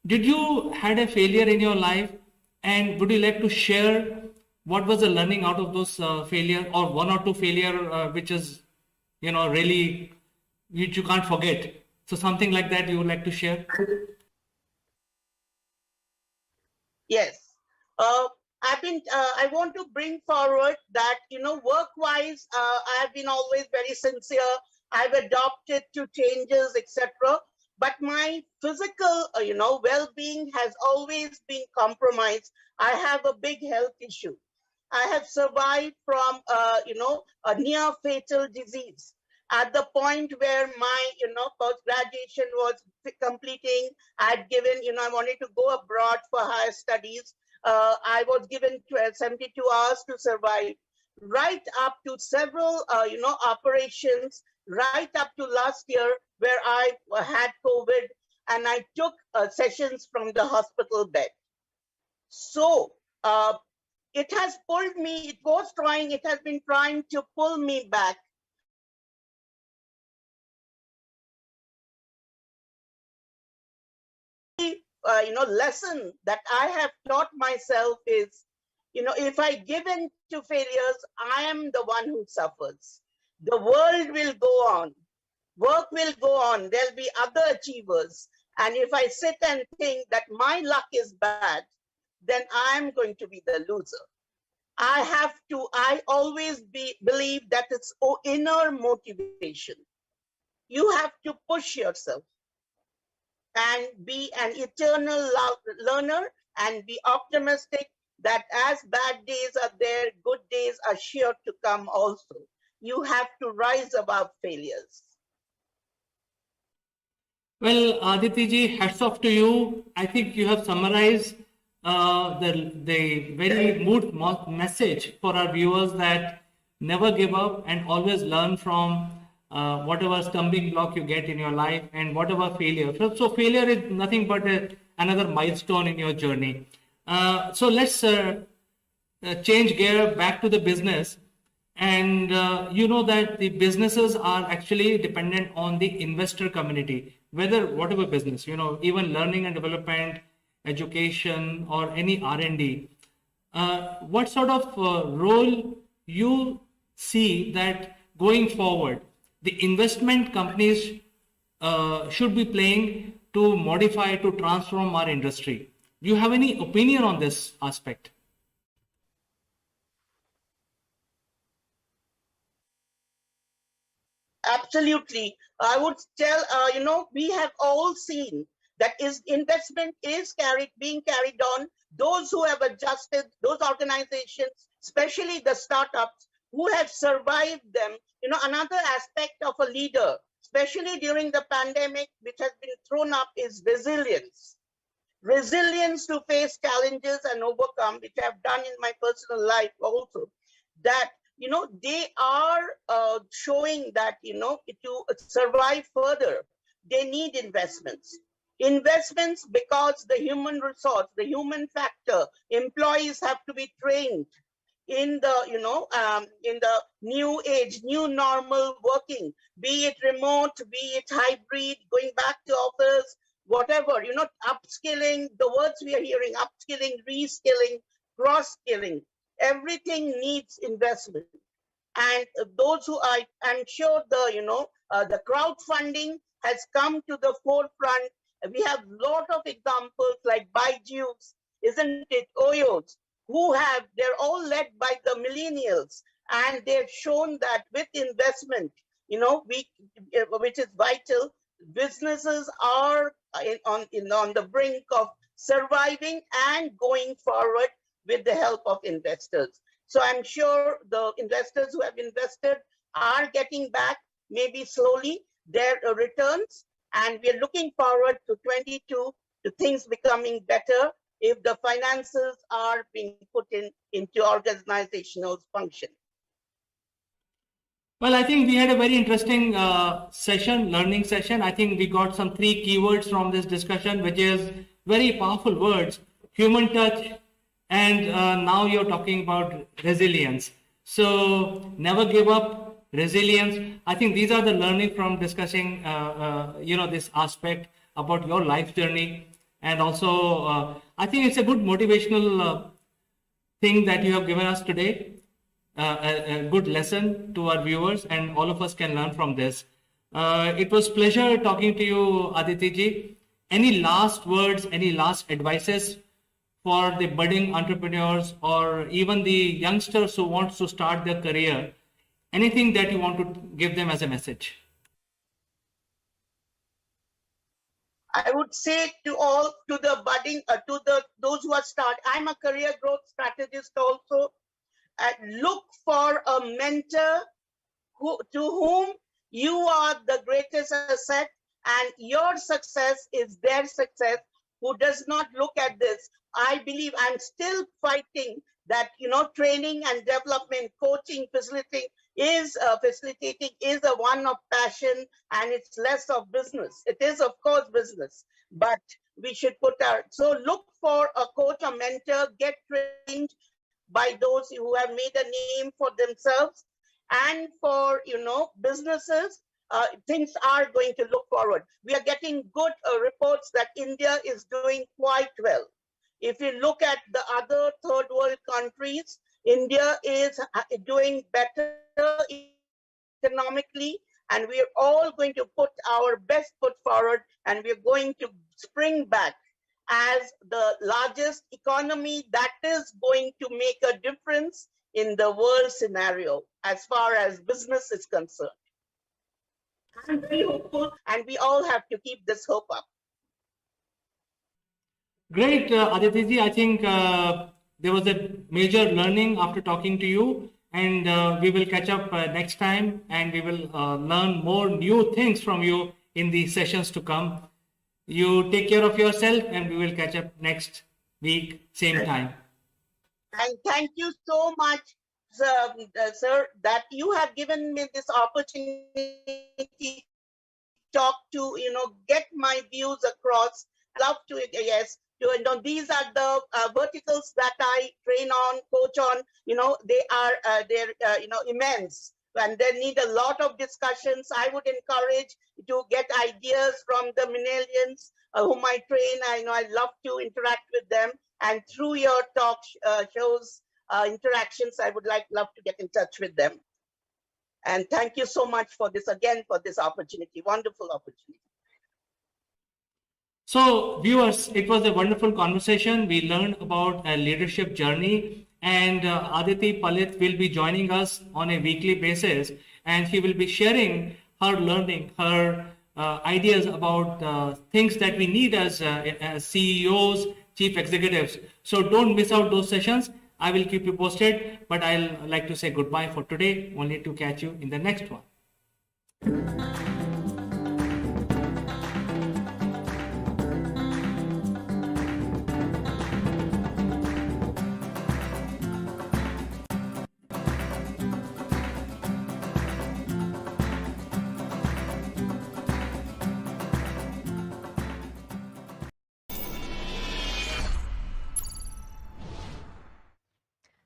Did you had a failure in your life, and would you like to share what was the learning out of those failure, or one or two failure which is really which you can't forget? So something like that you would like to share? Yes. I want to bring forward that, work-wise, I've been always very sincere. I've adopted to changes, etc. But my physical, well-being has always been compromised. I have a big health issue. I have survived from, a near fatal disease. at the point where my, post-graduation was completing. I'd given, I wanted to go abroad for higher studies. I was given 72 hours to survive, right up to several, operations, right up to last year where I had COVID and I took sessions from the hospital bed. So it has pulled me, it has been trying to pull me back. Lesson that I have taught myself is, if I give in to failures, I am the one who suffers. The world will go on, work will go on, there'll be other achievers. And if I sit and think that my luck is bad, then I'm going to be the loser. I always believe that it's inner motivation. You have to push yourself and be an eternal learner and be optimistic that as bad days are there, good days are sure to come also. You have to rise above failures. Well, Aditi ji, hats off to you. I think you have summarized the very mood message for our viewers that never give up and always learn from whatever stumbling block you get in your life and whatever failure. So failure is nothing but another milestone in your journey. So let's change gear back to the business. And you know that the businesses are actually dependent on the investor community, whatever business, even learning and development, education, or any R&D. What sort of role you see that going forward the investment companies should be playing to modify, to transform our industry? Do you have any opinion on this aspect? Absolutely. I would tell, we have all seen that investment is being carried on. Those who have adjusted, those organizations, especially the startups who have survived them. Another aspect of a leader, especially during the pandemic, which has been thrown up, is resilience. Resilience to face challenges and overcome, which I've done in my personal life also. That they are showing that to survive further, they need investments. Investments because the human resource, the human factor, employees have to be trained in the in the new age, new normal working, be it remote, be it hybrid, going back to office, whatever, upskilling, the words we are hearing, upskilling, reskilling, cross-skilling, everything needs investment. And those who I'm sure the crowdfunding has come to the forefront. We have a lot of examples like Byju's, isn't it, Oyos, they're all led by the millennials, and they've shown that with investment, which is vital, businesses are on the brink of surviving and going forward with the help of investors. So I'm sure the investors who have invested are getting back, maybe slowly, their returns. And we're looking forward to 22 to things becoming better if the finances are being put into organizational function. Well, I think we had a very interesting learning session. I think we got some 3 keywords from this discussion, which is very powerful words: human touch, and now you're talking about resilience. So never give up, resilience. I think these are the learning from discussing, this aspect about your life journey. And also, I think it's a good motivational thing that you have given us today. A good lesson to our viewers, and all of us can learn from this. It was pleasure talking to you, Aditi ji. Any last words, any last advices for the budding entrepreneurs or even the youngsters who want to start their career? Anything that you want to give them as a message? I would say to the budding, those who are I'm a career growth strategist also. Look for a mentor to whom You are the greatest asset, and your success is their success. Who does not look at this? I believe I'm still fighting that, training and development, coaching, facilitating is a one of passion, and it's less of business. It is, of course, business, but we should so look for a coach or mentor, get trained by those who have made a name for themselves. And for, businesses, things are going to look forward. We are getting good reports that India is doing quite well. If you look at the other third world countries, India is doing better economically, and we are all going to put our best foot forward, and we're going to spring back as the largest economy that is going to make a difference in the world scenario as far as business is concerned. I'm very hopeful, and we all have to keep this hope up. Great, Aditiji. I think there was a major learning after talking to you, and we will catch up next time, and we will learn more new things from you in the sessions to come. You take care of yourself, and we will catch up next week, same time. And thank you so much, sir, that you have given me this opportunity talk to, get my views across. Love to, yes. These are the verticals that I train on, coach on. They are immense, and they need a lot of discussions. I would encourage to get ideas from the millennials whom I train. I love to interact with them, and through your talk shows, interactions, I would love to get in touch with them. And thank you so much for this opportunity, wonderful opportunity. So viewers, it was a wonderful conversation. We learned about a leadership journey, and Aditi Palit will be joining us on a weekly basis, and he will be sharing her learning, her ideas about things that we need as CEOs, chief executives. So don't miss out those sessions. I will keep you posted, but I'll like to say goodbye for today, only to catch you in the next one.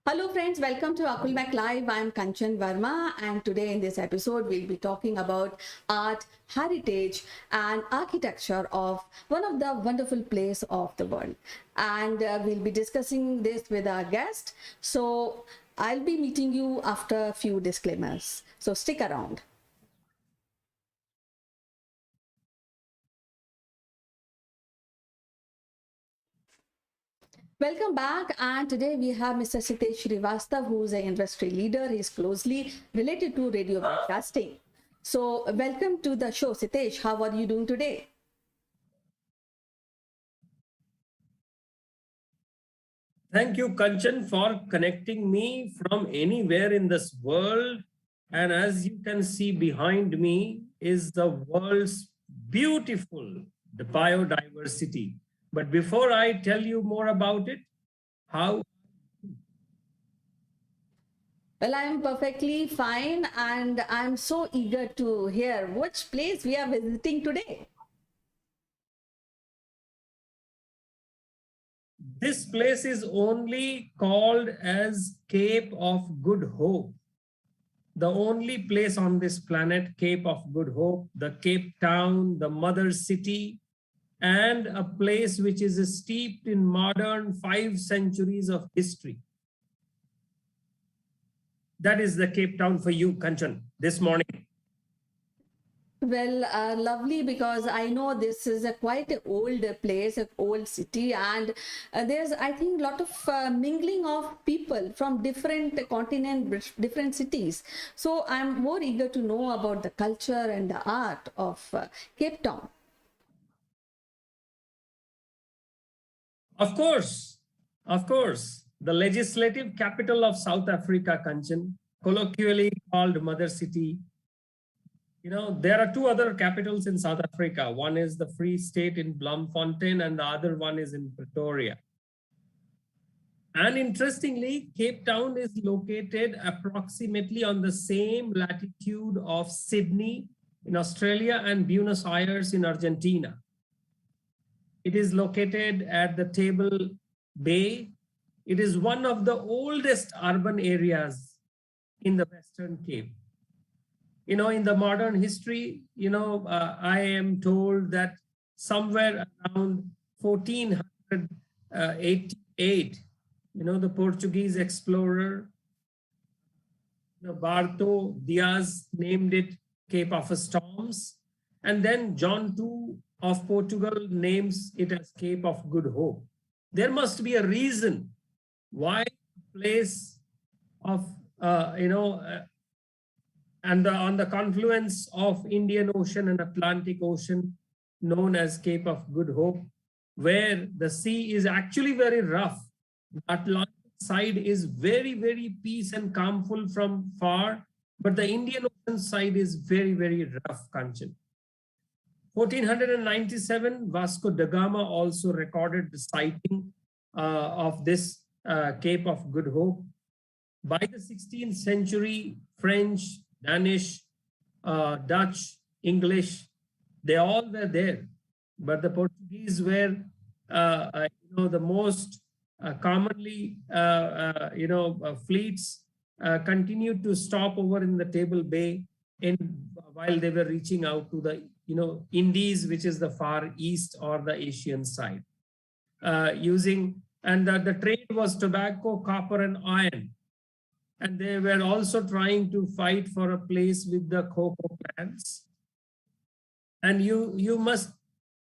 Hello friends, welcome to Akulmek Live. I'm Kanchan Verma, and today in this episode we'll be talking about art, heritage and architecture of one of the wonderful places of the world. And we'll be discussing this with our guest. So I'll be meeting you after a few disclaimers. So stick around. Welcome back, and today we have Mr. Sitesh Srivastav, who is an industry leader. He is closely related to radio broadcasting. So welcome to the show, Sitesh. How are you doing today? Thank you, Kanchan, for connecting me from anywhere in this world. And as you can see behind me is the world's beautiful biodiversity. But before I tell you more about it, how? Well, I'm perfectly fine, and I'm so eager to hear which place we are visiting today. This place is only called as Cape of Good Hope. The only place on this planet, Cape of Good Hope, the Cape Town, the mother city, and a place which is steeped in modern 5 centuries of history. That is the Cape Town for you, Kanchan, this morning. Well, lovely, because I know this is a quite an old place, an old city, and there's, I think, a lot of mingling of people from different continents, different cities. So I'm more eager to know about the culture and the art of Cape Town. Of course, the legislative capital of South Africa, Kanchan, colloquially called Mother City, there are two other capitals in South Africa. One is the Free State in Bloemfontein, and the other one is in Pretoria. And interestingly, Cape Town is located approximately on the same latitude of Sydney in Australia and Buenos Aires in Argentina. It is located at the Table Bay. It is one of the oldest urban areas in the Western Cape. In the modern history, I am told that somewhere around 1488, the Portuguese explorer, Barto Diaz named it Cape of Storms. And then John II of Portugal names it as Cape of Good Hope. There must be a reason why a place of, and on the confluence of Indian Ocean and Atlantic Ocean, known as Cape of Good Hope, where the sea is actually very rough. The Atlantic side is very, very peace and calmful from far, but the Indian Ocean side is very, very rough, Kanchan. 1497, Vasco da Gama also recorded the sighting of this Cape of Good Hope. By the 16th century, French, Danish, Dutch, English, they all were there. But the Portuguese were, the most commonly, fleets continued to stop over in the Table Bay while they were reaching out to the, Indies, which is the far east or the Asian side. And the trade was tobacco, copper, and iron. And they were also trying to fight for a place with the cocoa plants. And you must,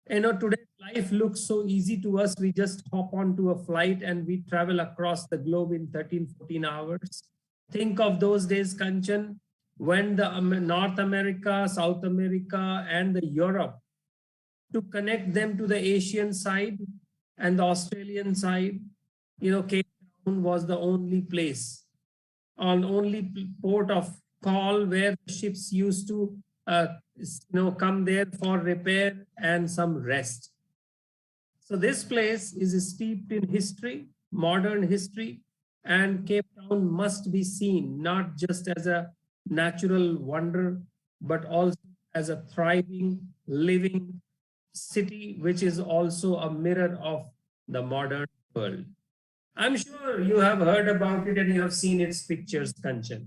today life looks so easy to us. We just hop onto a flight and we travel across the globe in 13, 14 hours. Think of those days, Kanchan, when the North America, South America, and the Europe, to connect them to the Asian side and the Australian side, Cape Town was the only place, only port of call where ships used to come there for repair and some rest. So this place is steeped in history, modern history, and Cape Town must be seen not just as a natural wonder, but also as a thriving, living city, which is also a mirror of the modern world. I'm sure you have heard about it and you have seen its pictures, Kanchan.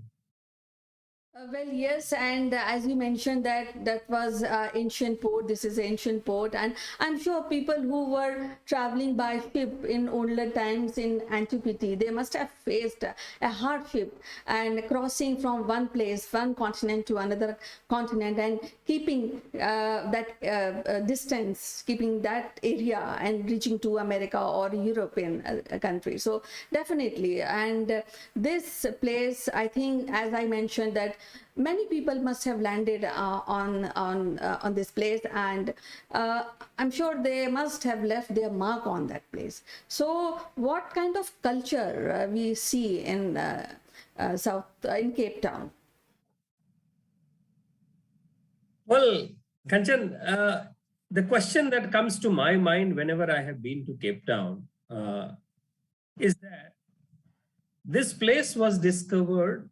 Well, yes, and as you mentioned that was ancient port. This is ancient port, and I'm sure people who were traveling by ship in older times in antiquity, they must have faced a hardship and crossing from one place, one continent to another continent, and keeping that distance, keeping that area, and reaching to America or European country. So definitely, and this place, I think, as I mentioned, that many people must have landed on this place, and I'm sure they must have left their mark on that place. So what kind of culture we see in in Cape Town? Well, Kanchan, the question that comes to my mind whenever I have been to Cape Town is that this place was discovered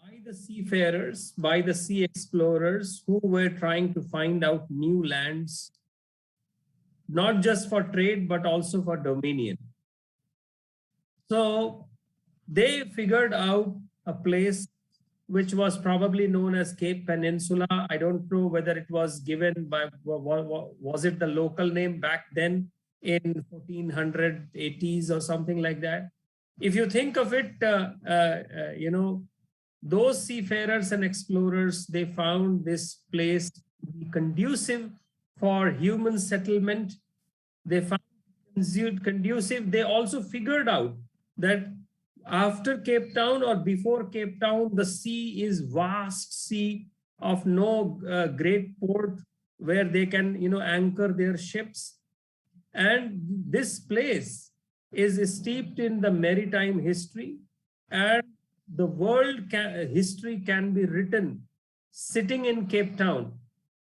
by the seafarers, by the sea explorers who were trying to find out new lands, not just for trade, but also for dominion. So they figured out a place which was probably known as Cape Peninsula. I don't know whether it was given by, was it the local name back then in 1480s or something like that? If you think of it, those seafarers and explorers, they found this place to be conducive for human settlement. They found it conducive. They also figured out that after Cape Town or before Cape Town, the sea is vast sea of no great port where they can, anchor their ships. And this place is steeped in the maritime history, and the world history can be written sitting in Cape Town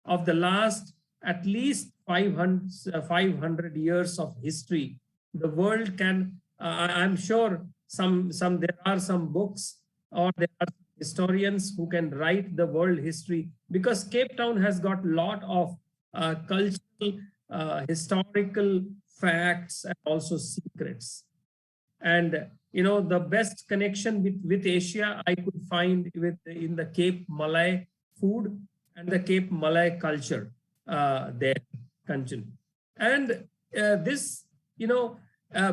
of the last at least 500 years of history. The world can, I'm sure there are some books or there are historians who can write the world history, because Cape Town has got a lot of cultural, historical facts and also secrets. And the best connection with Asia I could find in the Cape Malay food and the Cape Malay culture there, Kanchan. And this,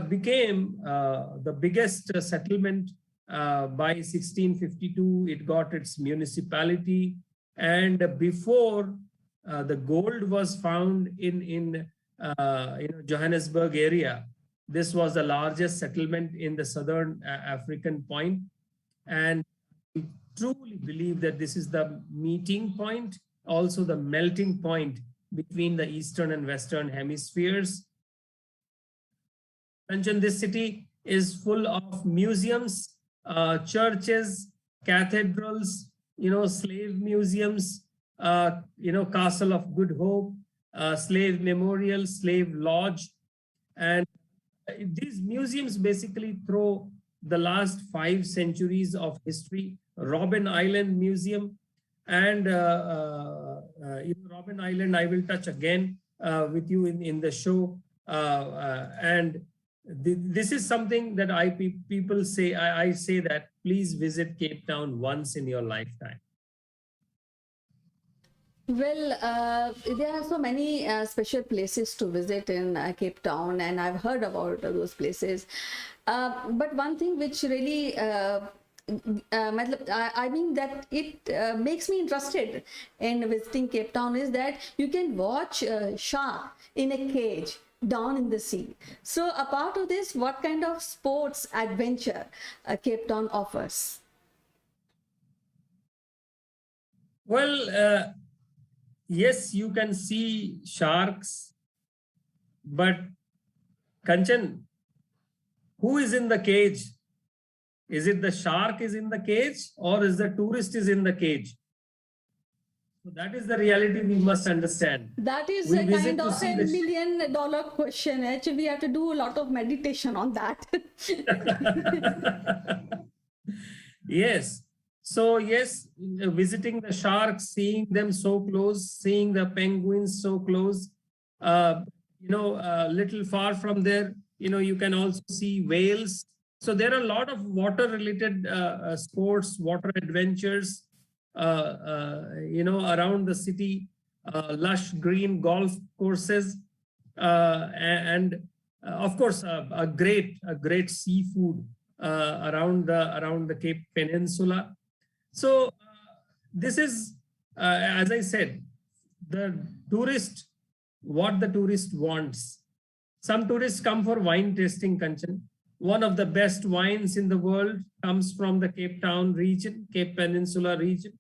became the biggest settlement by 1652. It got its municipality, and before the gold was found in Johannesburg area, this was the largest settlement in the southern African point. And we truly believe that this is the meeting point, also the melting point between the eastern and western hemispheres. Kanchan, this city is full of museums, churches, cathedrals, slave museums, Castle of Good Hope, slave memorial, slave lodge. And these museums basically throw the last 5 centuries of history. Robben Island Museum, and Robben Island I will touch again with you in the show. And this is something that people say, I say that please visit Cape Town once in your lifetime. Well, there are so many special places to visit in Cape Town, and I've heard about those places. But one thing which really, I mean that it makes me interested in visiting Cape Town is that you can watch a shark in a cage down in the sea. So a part of this, what kind of sports adventure Cape Town offers? Well, yes, you can see sharks, but Kanchan, who is in the cage? Is it the shark is in the cage, or is the tourist is in the cage? So that is the reality we must understand. That is a kind of $1 million question. Actually, we have to do a lot of meditation on that. Yes. So yes, visiting the sharks, seeing them so close, seeing the penguins so close, little far from there, you can also see whales. So there are a lot of water-related sports, water adventures, around the city, lush green golf courses, and of course a great seafood around the Cape Peninsula. So this is, as I said, what the tourist wants. Some tourists come for wine tasting, Kanchan. One of the best wines in the world comes from the Cape Town region, Cape Peninsula region.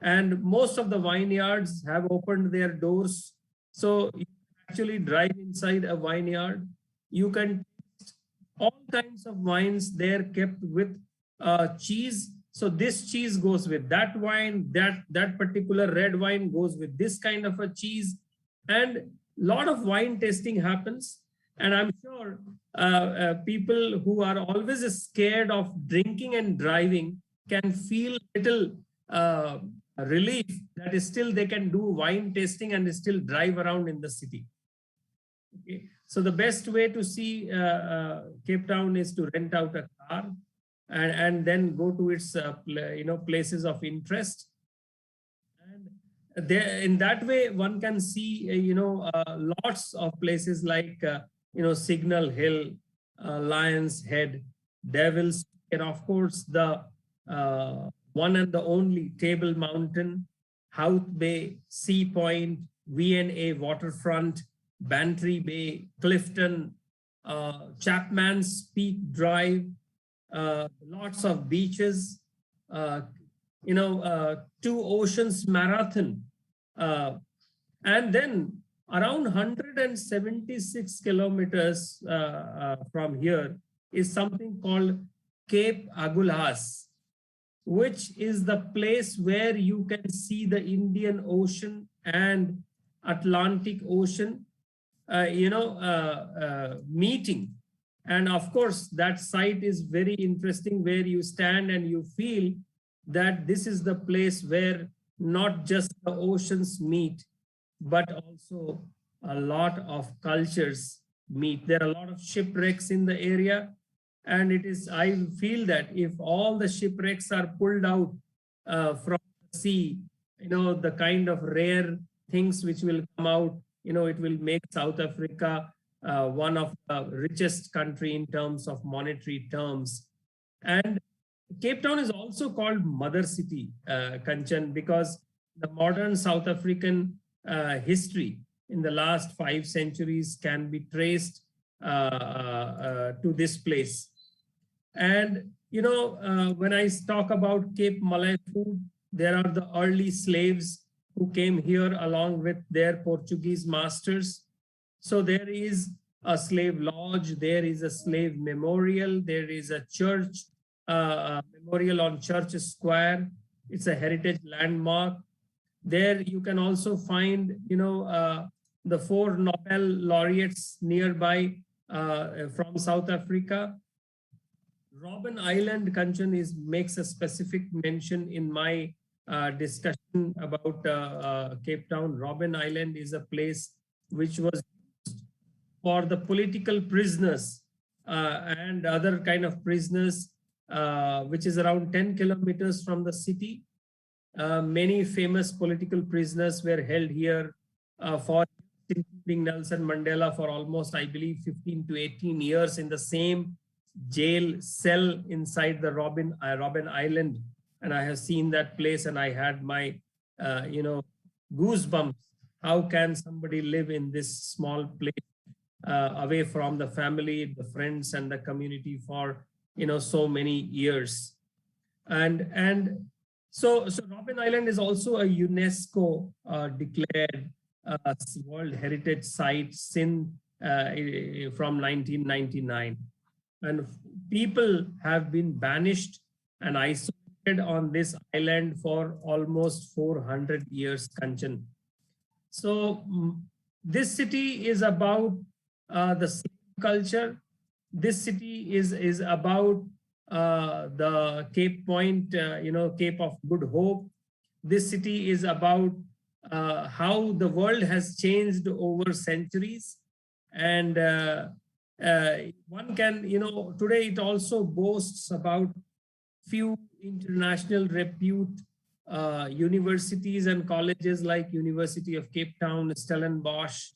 And most of the vineyards have opened their doors. So you actually drive inside a vineyard. You can taste all kinds of wines there kept with cheese. So this cheese goes with that wine, that particular red wine goes with this kind of a cheese. And a lot of wine tasting happens. And I'm sure people who are always scared of drinking and driving can feel a little relief that is still they can do wine tasting and still drive around in the city. Okay. So the best way to see Cape Town is to rent out a car and then go to its places of interest. And there, in that way, one can see lots of places like Signal Hill, Lion's Head, Devil's, and of course the one and the only Table Mountain, Howth Bay, Sea Point, V&A Waterfront, Bantry Bay, Clifton, Chapman's Peak Drive, lots of beaches, Two Oceans Marathon, and then around 176 kilometers from here is something called Cape Agulhas, which is the place where you can see the Indian Ocean and Atlantic Ocean, meeting. And of course, that site is very interesting, where you stand and you feel that this is the place where not just the oceans meet, but also a lot of cultures meet. There are a lot of shipwrecks in the area. And it is, I feel that if all the shipwrecks are pulled out from the sea, the kind of rare things which will come out, it will make South Africa one of the richest country in terms of monetary terms. And Cape Town is also called Mother City, Kanchan, because the modern South African history in the last 5 centuries can be traced to this place. And, when I talk about Cape Malay food, there are the early slaves who came here along with their Portuguese masters. So there is a slave lodge, there is a slave memorial, there is a church, memorial on Church Square. It's a heritage landmark. There you can also find, the 4 Nobel laureates nearby from South Africa. Robben Island, Kanchan, makes a specific mention in my discussion about Cape Town. Robben Island is a place which was used for the political prisoners and other kind of prisoners, which is around 10 kilometers from the city. Many famous political prisoners were held here for, including Nelson Mandela, for almost, I believe, 15 to 18 years in the same jail cell inside the Robben Island. And I have seen that place and I had my, goosebumps. How can somebody live in this small place away from the family, the friends and the community for, so many years? And so Robben Island is also a UNESCO declared World Heritage Site from 1999. And people have been banished and isolated on this island for almost 400 years, Kanchan. So this city is about the slave culture. This city is about the Cape Point, Cape of Good Hope. This city is about how the world has changed over centuries. And one can, today it also boasts about few international repute universities and colleges like University of Cape Town, Stellenbosch,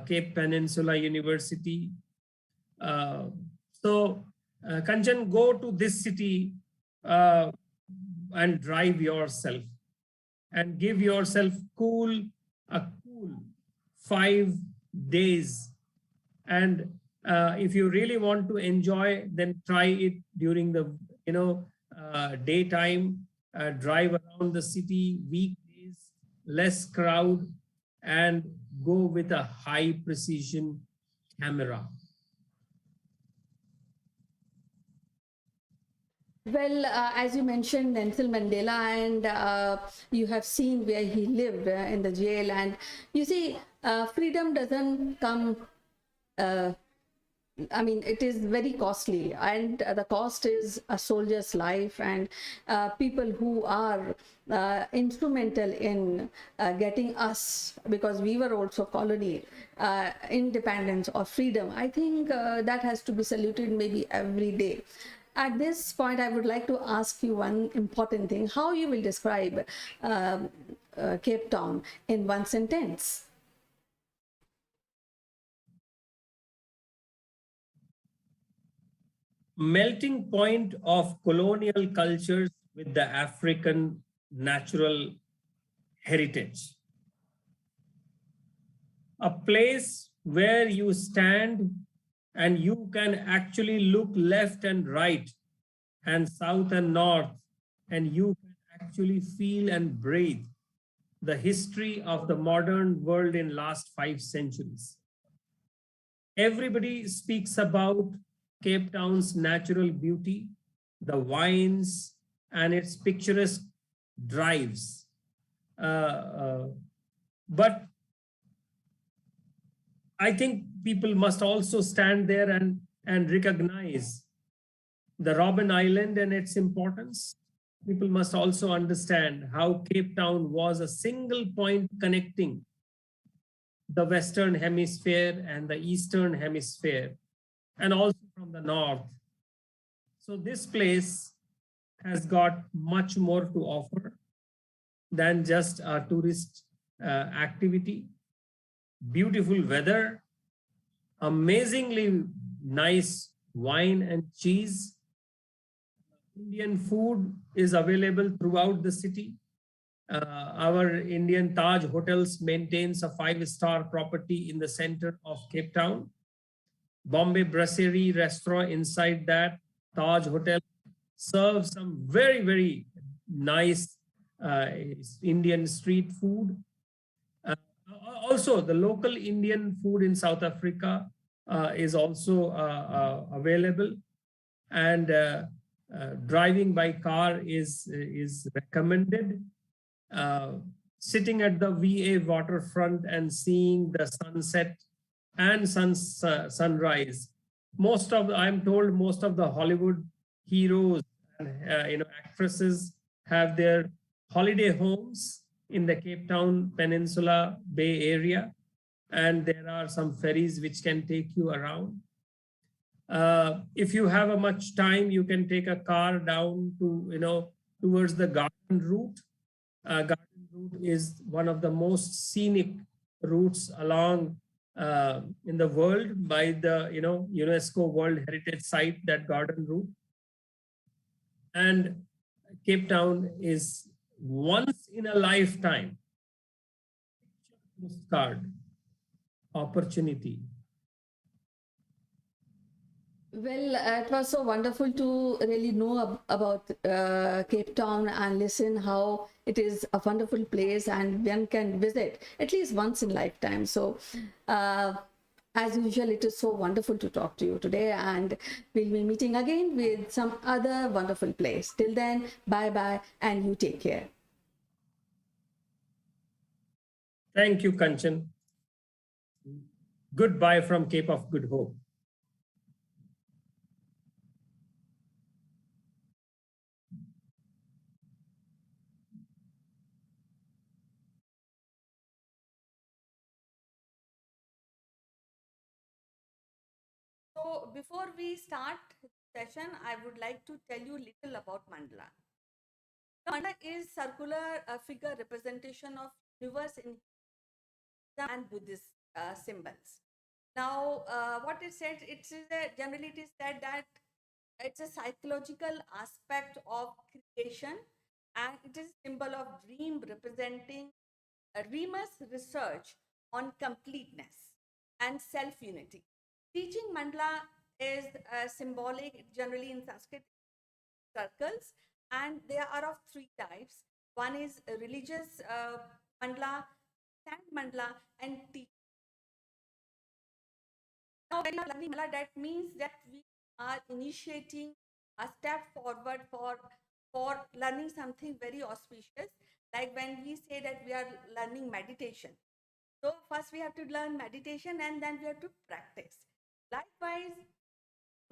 Cape Peninsula University. Kanchan, go to this city and drive yourself and give yourself a cool 5 days. And if you really want to enjoy, then try it during the daytime. Drive around the city weekdays, less crowd, and go with a high precision camera. Well, as you mentioned, Nelson Mandela, and you have seen where he lived in the jail. And you see, freedom doesn't come, it is very costly, and the cost is a soldier's life, and people who are instrumental in getting us, because we were also colony, independence or freedom. I think that has to be saluted maybe every day. At this point, I would like to ask you one important thing: how you will describe Cape Town in one sentence? Melting point of colonial cultures with the African natural heritage. A place where you stand and you can actually look left and right and south and north, and you can actually feel and breathe the history of the modern world in last 5 centuries. Everybody speaks about Cape Town's natural beauty, the wines and its picturesque drives. But I think people must also stand there and recognize the Robben Island and its importance. People must also understand how Cape Town was a single point connecting the Western Hemisphere and the Eastern Hemisphere, and also from the North. So this place has got much more to offer than just a tourist activity. Beautiful weather, amazingly nice wine and cheese. Indian food is available throughout the city. Our Indian Taj Hotels maintains a 5-star property in the center of Cape Town. Bombay Brasserie restaurant inside that Taj Hotel serves some very, very nice Indian street food. Also, the local Indian food in South Africa is also available, and driving by car is recommended. Sitting at the VA waterfront and seeing the sunset and sunrise. I'm told most of the Hollywood heroes and actresses have their holiday homes in the Cape Town Peninsula Bay Area, and there are some ferries which can take you around. If you have a much time, you can take a car down to towards the garden route. Garden route is one of the most scenic routes along in the world by the UNESCO World Heritage Site, that garden route. And Cape Town is once in a lifetime postcard opportunity. Well, it was so wonderful to really know about Cape Town and listen how it is a wonderful place and one can visit at least once in lifetime. So, as usual, it is so wonderful to talk to you today, and we'll be meeting again with some other wonderful place. Till then, bye bye, and you take care. Thank you, Kanchan. Goodbye from Cape of Good Hope. So before we start the session, I would like to tell you little about mandala. The mandala is circular figure representation of universe in Hinduism and Buddhist symbols. Now, what it said, generally it is said that it's a psychological aspect of creation, and it is a symbol of dream representing a dreamer's research on completeness and self-unity. Teaching mandala is symbolic, generally in Sanskrit circles, and there are of three types. One is a religious mandala, sand mandala, and teaching. Now, when you are learning mandala, that means that we are initiating a step forward for learning something very auspicious. Like when we say that we are learning meditation. So first we have to learn meditation and then we have to practice. Likewise,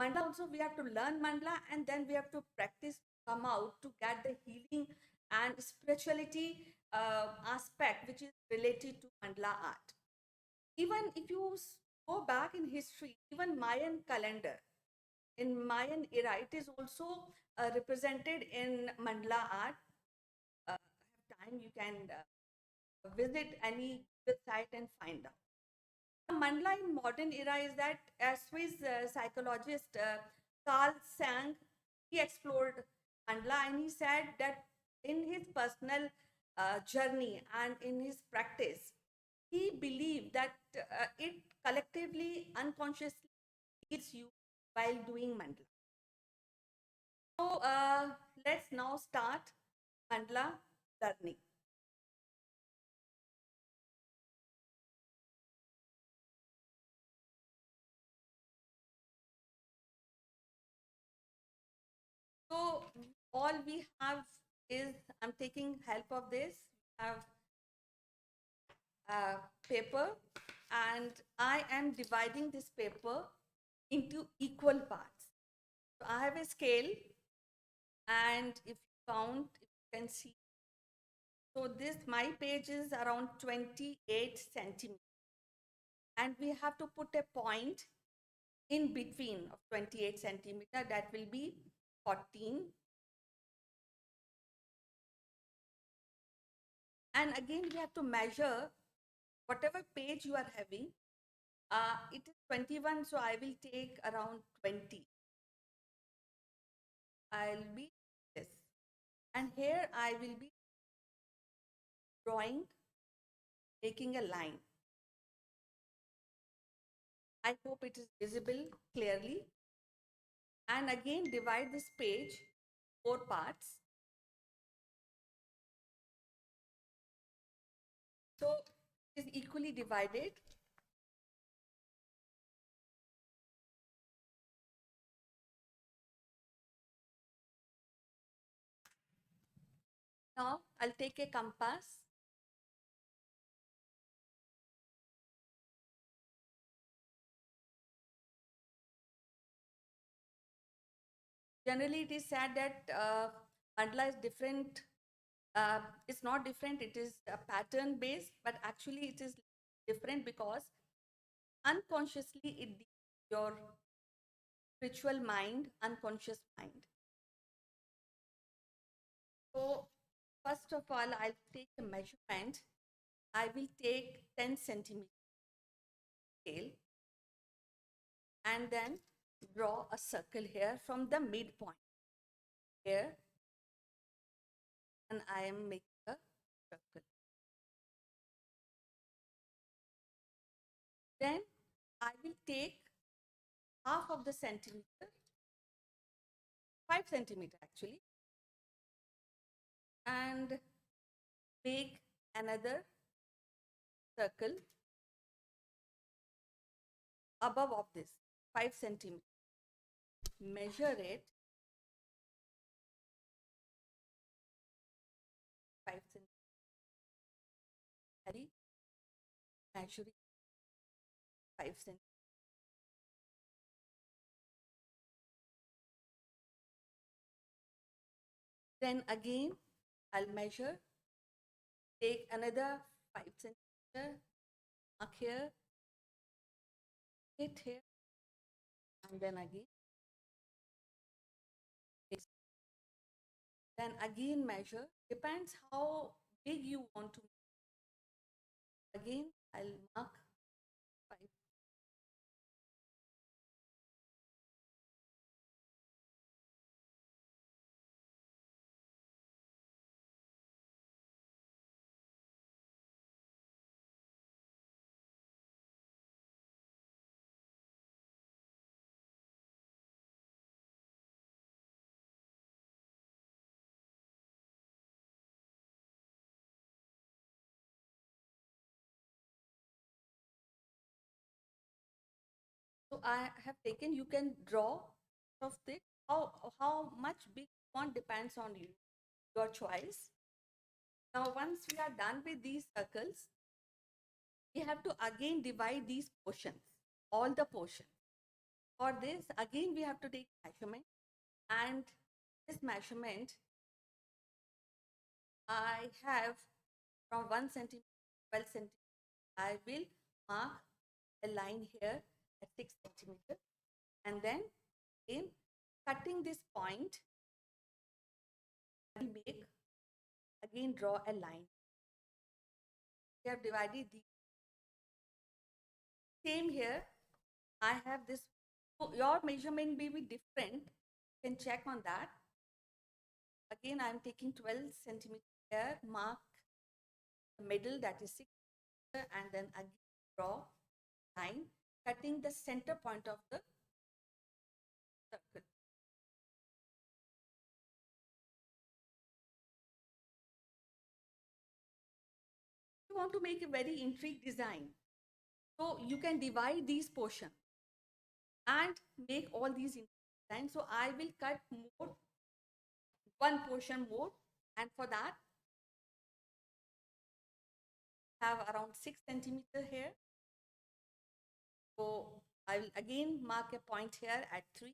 mandala also we have to learn mandala and then we have to practice to come out to get the healing and spirituality aspect which is related to mandala art. Even if you go back in history, even Mayan calendar, in Mayan era, it is also represented in mandala art. Time you can visit any site and find out. The mandala in modern era is that Swiss psychologist Carl Sang, he explored mandala and he said that in his personal journey and in his practice, he believed that it collectively, unconsciously heals you while doing mandala. So let's now start mandala learning. So all we have is, I'm taking help of this, we have paper, and I am dividing this paper into equal parts. So I have a scale, and if you count, if you can see, so this, my page is around 28 centimeters, and we have to put a point in between of 28 centimeter, that will be 14. And again, we have to measure whatever page you are having. It is 21, so I will take around 20. I'll be this. And here I will be drawing, making a line. I hope it is visible clearly. And again, divide this page 4 parts. So it is equally divided. Now I'll take a compass. Generally, it is said that mandala is different. It's not different, it is pattern based, but actually it is different because unconsciously it your spiritual mind, unconscious mind. So first of all, I'll take a measurement. I will take 10 centimeter scale and then draw a circle here from the midpoint here, and I am making a circle. Then I will take half of the centimeter, 5 centimeter actually, and make another circle above of this 5 centimeter. Measure it 5 centimeter. Measuring 5 centimeter. Then again, I'll measure, take another 5 centimeter, mark here, hit here, and then again. Then again measure, depends how big you want to. Again, I'll mark 5. So I have taken, you can draw of this, how much big you want depends on you, your choice. Now once we are done with these circles, we have to again divide these portions, all the portions. For this, again we have to take measurement, and this measurement I have from 1 centimeter to 12 centimeter. I will mark a line here at 6 centimeter, and then in cutting this point, I will make, again draw a line. We have divided the same here. I have this, so your measurement may be different, you can check on that. Again, I am taking 12 centimeter here, mark the middle, that is 6, and then again draw line, cutting the center point of the circle. You want to make a very intrigued design, so you can divide these portions and make all these designs. So I will cut more one portion more, and for that have around 6 centimeters here. So I will again mark a point here at 3,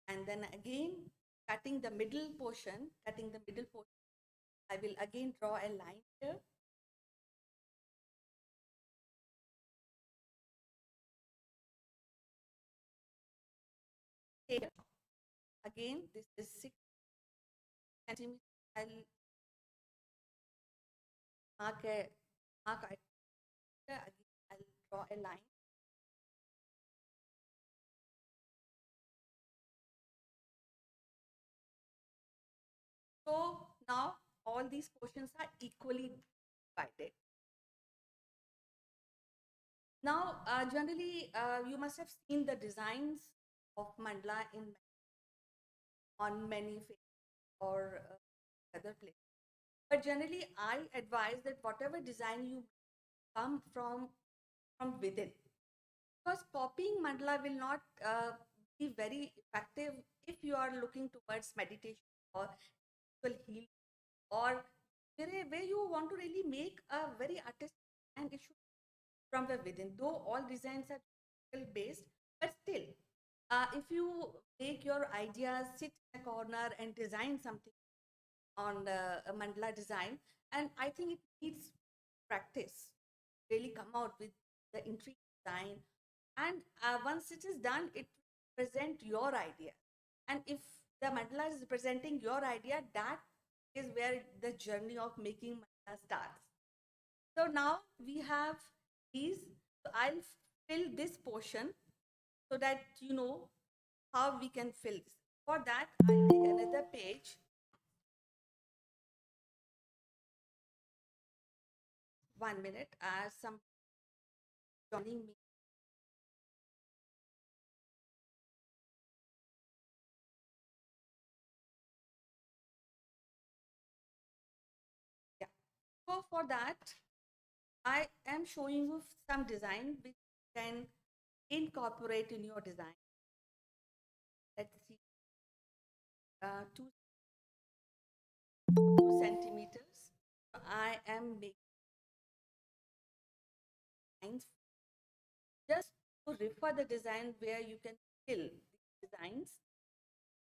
and then again cutting the middle portion, I will again draw a line here. Here again, this is 6 centimeters. I'll mark again, I'll draw a line. So now all these portions are equally divided. Now, generally, you must have seen the designs of mandala on many faces or other places. But generally, I advise that whatever design you come from within, because copying mandala will not be very effective if you are looking towards meditation or spiritual healing, or where you want to really make a very artistic, and it should from the within. Though all designs are based, but still, if you make your ideas, sit in a corner and design something on a mandala design, and I think it needs practice. Really come out with the intricate design, and once it is done, it present your idea. And if the mandala is representing your idea, that is where the journey of making mandala starts. So now we have these. So I'll fill this portion so that you know how we can fill this. For that, I'll take another page. One minute, as some joining me. Yeah. So for that, I am showing you some design which you can incorporate in your design. Let's see, 2 centimeters. I am making lines just to refer the design where you can fill the designs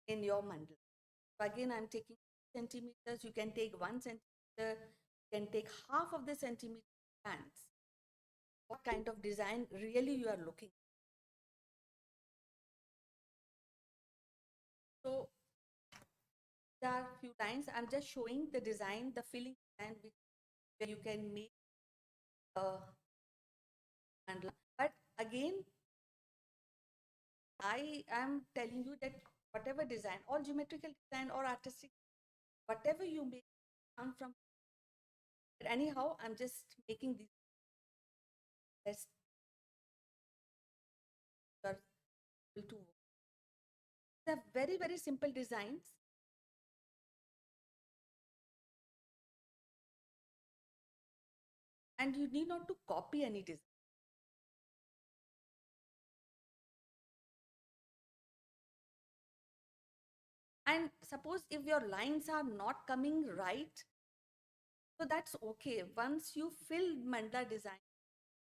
in your mandala. So again, I'm taking centimeters. You can take 1 centimeter. You can take half of the centimeter bands. What kind of design really you are looking? So there are few lines. I'm just showing the design, the filling design, where you can make a mandala. But again, I am telling you that whatever design, or geometrical design or artistic, whatever you make come from. But anyhow, I'm just making these. Let's to. They're very, very simple designs. And you need not to copy any design. And suppose if your lines are not coming right, so that's okay. Once you fill mandala design,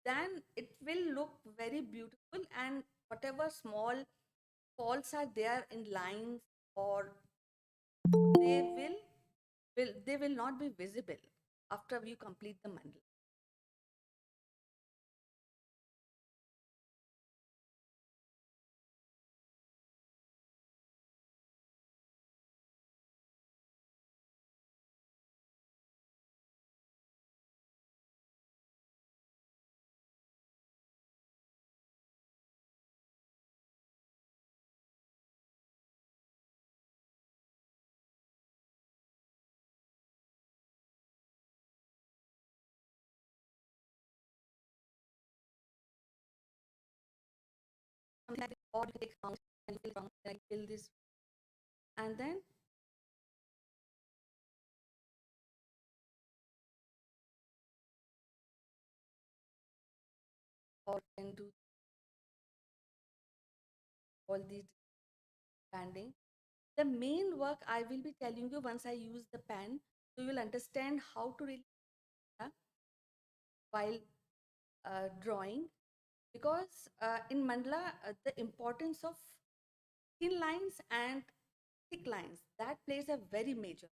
then it will look very beautiful, and whatever small faults are there in lines, or they will not be visible after you complete the mandala. Something like this, or you take count and you fill this, and then or can do all these banding. The main work I will be telling you once I use the pen, so you will understand how to really while drawing, because in mandala the importance of thin lines and thick lines, that plays a very major.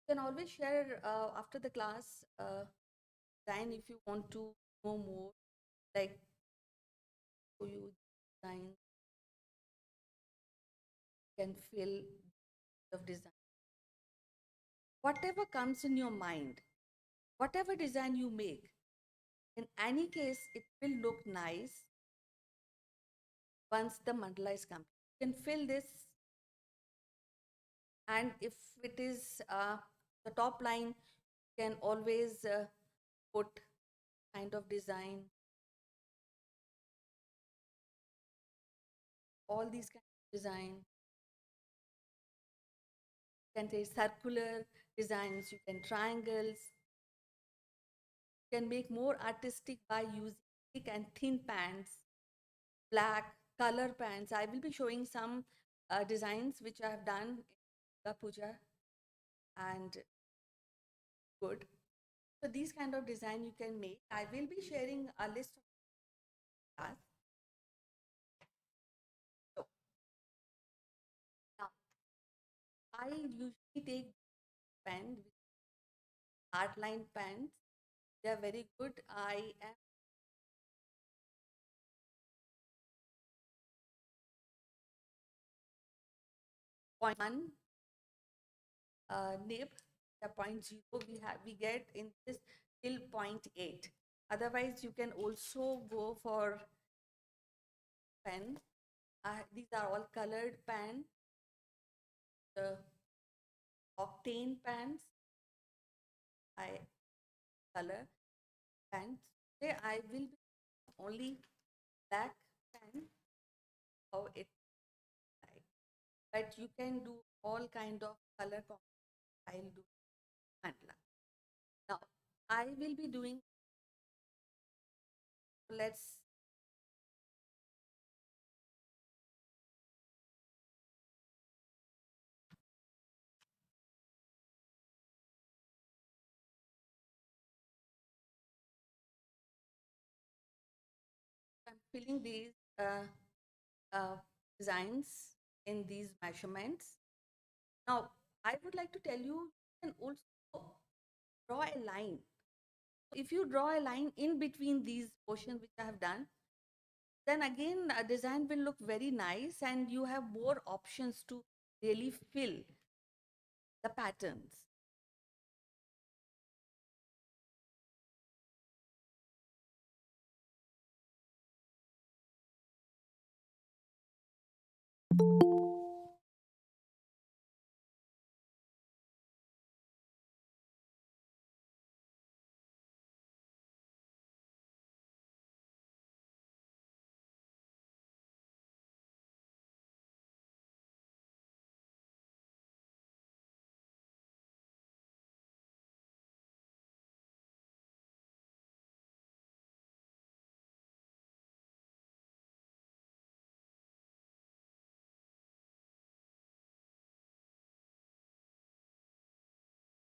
You can always share after the class design if you want to know more, like show you design, can fill of design. Whatever comes in your mind, whatever design you make, in any case, it will look nice once the mandala is complete. You can fill this, and if it is the top line, you can always put kind of design, all these kind of design. You can take circular designs, you can triangles, you can make more artistic by using thick and thin pants, black color pants. I will be showing some designs which I have done in the puja and good. So these kind of design you can make. I will be sharing a list of tasks. So now I usually take pen, art line pens. They are very good. I am point one nib, the 0.0 we get in this till 0.8. Otherwise, you can also go for pen. These are all colored pen, the octane pens. I color pens. Today I will be only black pen. How it like, but you can do all kind of color. I'll do mandala. Now I will be doing. Let's I'm filling these uh, designs in these measurements. Now, I would like to tell you, you can also draw a line. If you draw a line in between these portions which I have done, then again a design will look very nice and you have more options to really fill the patterns.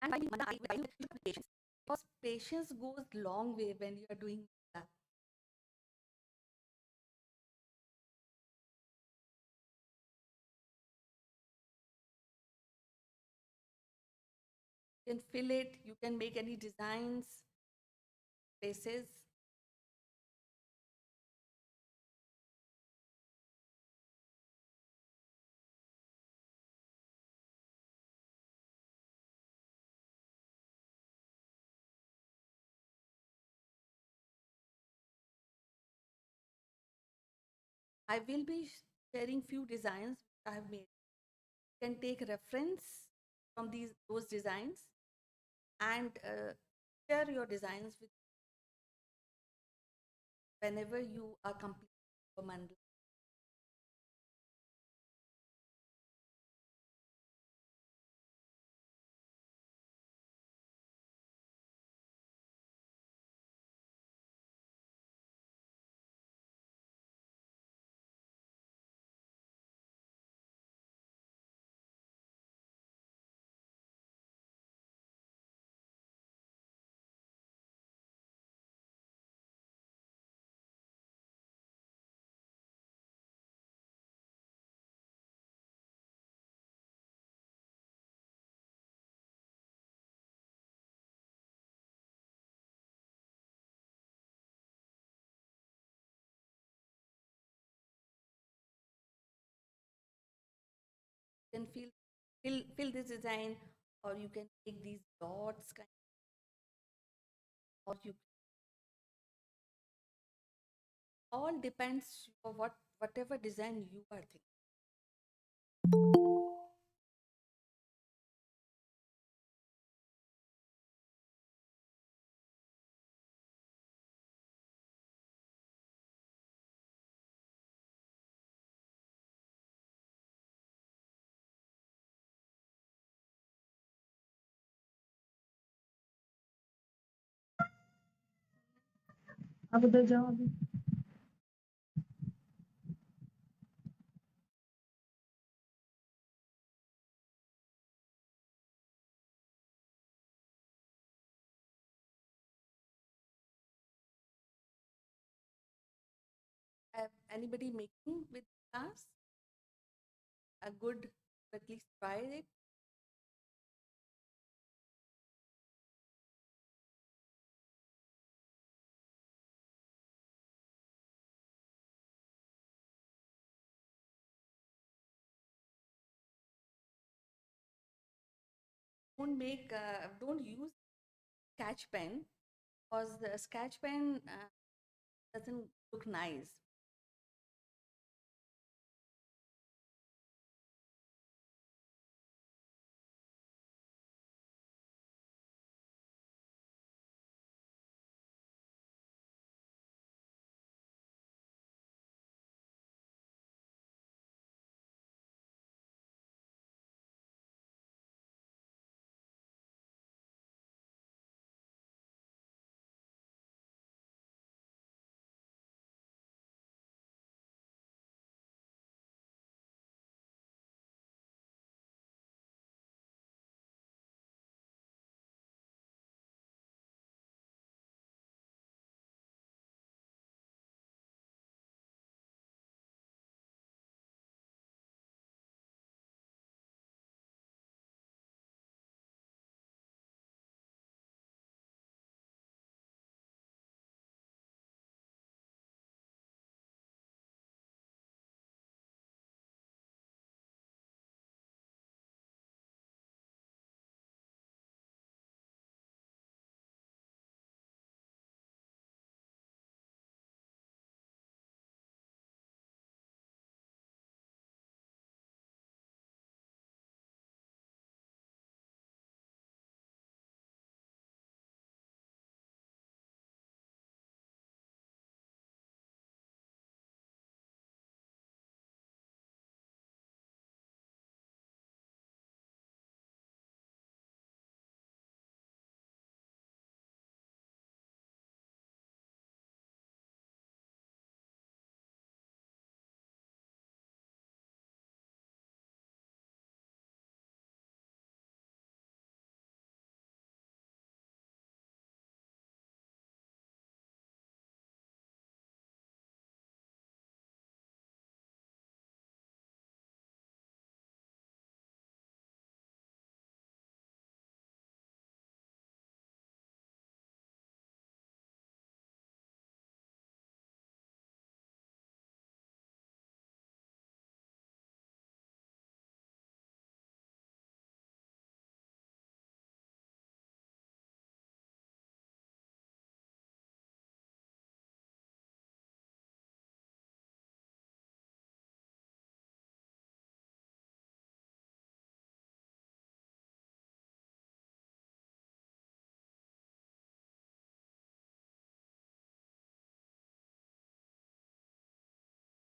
And I with patience, because patience goes long way when you are doing that. You can fill it, you can make any designs, faces. I will be sharing few designs I have made. You can take reference from those designs and share your designs with whenever you are completing your mandala. can fill this design, or you can take these dots kind, or you all depends on whatever design you are thinking. अब उधर जाओ अभी Anybody making with glass? A good, at least try it. Don't use sketch pen, because the sketch pen doesn't look nice.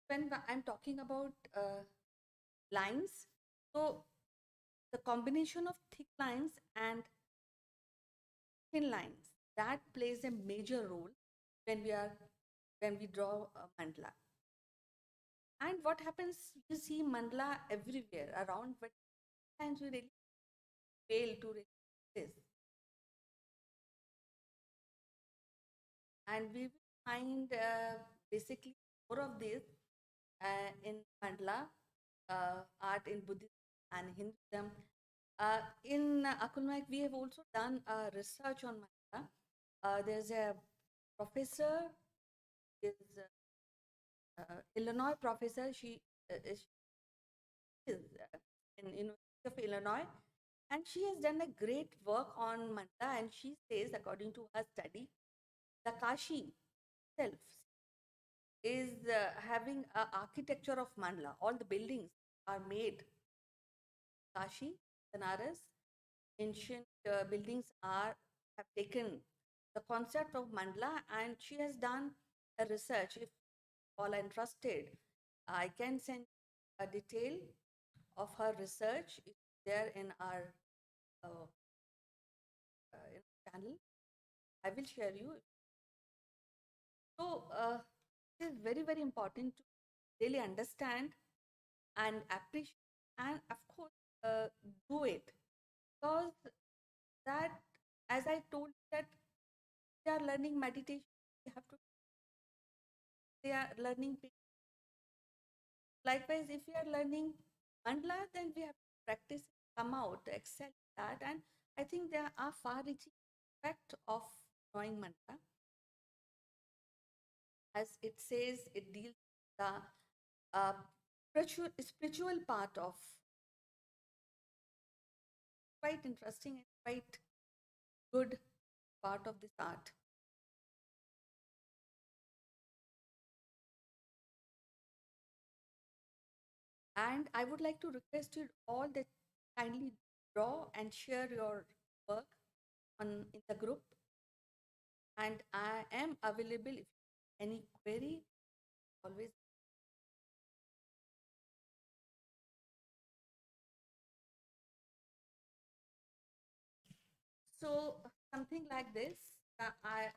When I'm talking about lines, so the combination of thick lines and thin lines, that plays a major role when we draw a mandala. And what happens, you see mandala everywhere around, but sometimes we really fail to really this. And we will find basically more of this in mandala art in Buddhism and Hinduism. In Akulnaik, we have also done research on mandala. There's a professor, is Illinois professor. She is in University of Illinois, and she has done a great work on mandala. And she says, according to her study, the Kashi itself is having an architecture of mandala. All the buildings are made Kashi, Banaras. Ancient buildings have taken the concept of mandala, and she has done a research. If all are interested, I can send a detail of her research. It's there in our uh, channel. I will share you. So it is very, very important to really understand and appreciate, and of course do it, because that, as I told you, that they are learning meditation, they have to, they are learning likewise. If we are learning mandala, then we have to practice, come out, excel at that. And I think there are far-reaching effect of drawing mandala. As it says, it deals with the spiritual part of, quite interesting and quite good part of this art. And I would like to request you all that kindly draw and share your work in the group. And I am available if any query, always. So something like this, I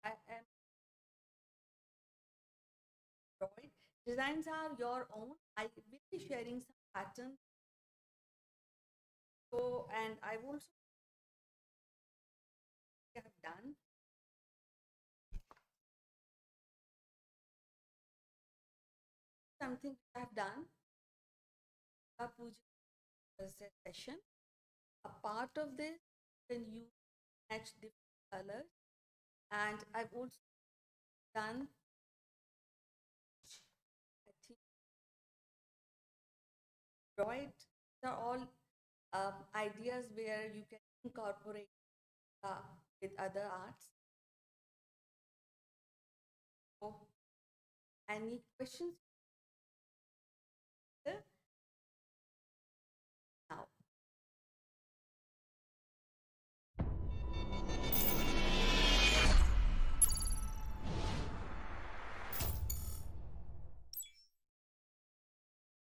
am drawing. Designs are your own. I will be sharing some patterns. So, and I will also have done. Something I have done. A puja session. A part of this, when you match different colors, and I've also done, I think, draw it. These are all ideas where you can incorporate with other arts. So, any questions? Now.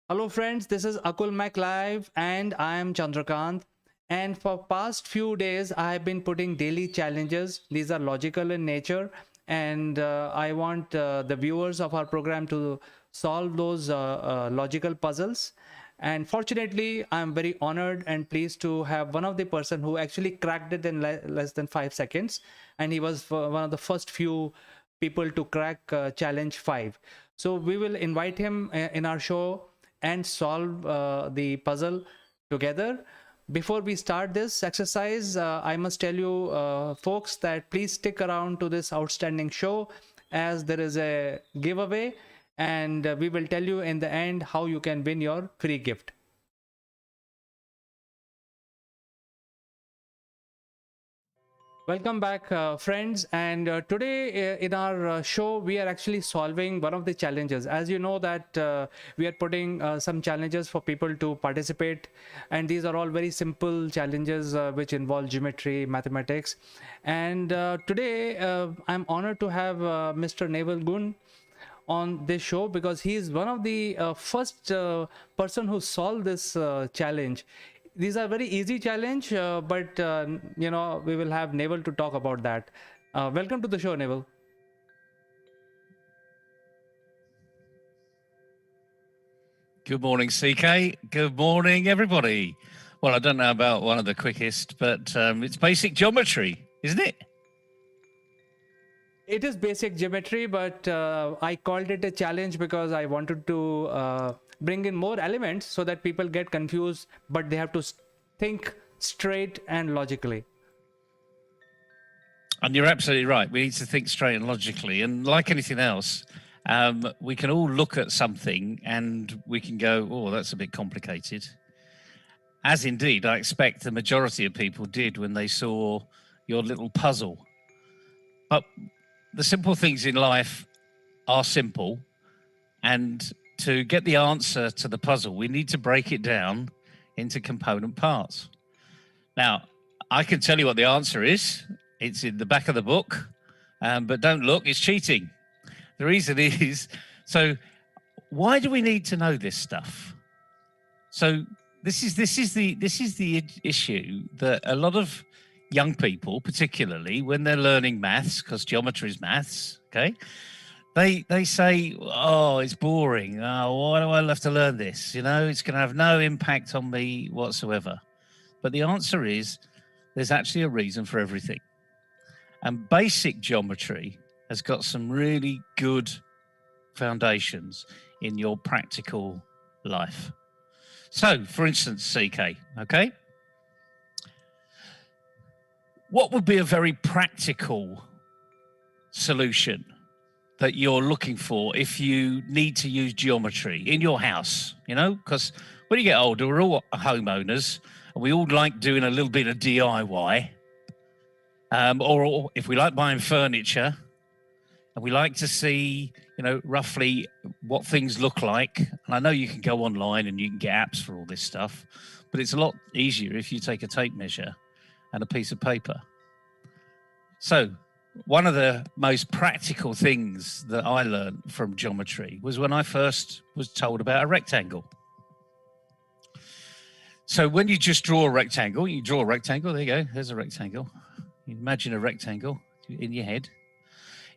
Hello friends, this is Akul Mac Live and I am Chandrakant. And for past few days, I have been putting daily challenges. These are logical in nature, and I want the viewers of our program to solve those logical puzzles. And fortunately, I'm very honored and pleased to have one of the person who actually cracked it in less than 5 seconds. And he was one of the first few people to crack challenge 5. So we will invite him in our show and solve the puzzle together. Before we start this exercise, I must tell you folks that please stick around to this outstanding show, as there is a giveaway, and we will tell you in the end how you can win your free gift. Welcome back, friends. And today in our show, we are actually solving one of the challenges. As you know that we are putting some challenges for people to participate. And these are all very simple challenges which involve geometry, mathematics. And today, I'm honored to have Mr. Naval Gun on this show, because he is one of the first person who solved this challenge. These are very easy challenge, but you know, we will have Naval to talk about that. Welcome to the show, Naval. Good morning, CK. Good morning, everybody. Well, I don't know about one of the quickest, but it's basic geometry, isn't it? It is basic geometry, but I called it a challenge because I wanted to bring in more elements so that people get confused, but they have to think straight and logically. And you're absolutely right. We need to think straight and logically. And like anything else, we can all look at something and we can go, oh, that's a bit complicated. as indeed I expect the majority of people did when they saw your little puzzle. But the simple things in life are simple, and to get the answer to the puzzle, we need to break it down into component parts. Now, I can tell you what the answer is. It's in the back of the book, but don't look, it's cheating. The reason is, so why do we need to know this stuff? So this is the issue that a lot of young people, particularly when they're learning maths, because geometry is maths, okay, they say, oh, it's boring. Oh, why do I have to learn this? You know, it's going to have no impact on me whatsoever. But the answer is, there's actually a reason for everything. And basic geometry has got some really good foundations in your practical life. So, for instance, CK, okay? What would be a very practical solution that you're looking for if you need to use geometry in your house? You know, because when you get older, we're all homeowners, and we all like doing a little bit of DIY. Or if we like buying furniture, and we like to see, you know, roughly what things look like. And I know you can go online and you can get apps for all this stuff, but it's a lot easier if you take a tape measure and a piece of paper. So one of the most practical things that I learned from geometry was when I first was told about a rectangle. So when you just draw a rectangle, you draw a rectangle, there you go, there's a rectangle. You imagine a rectangle in your head.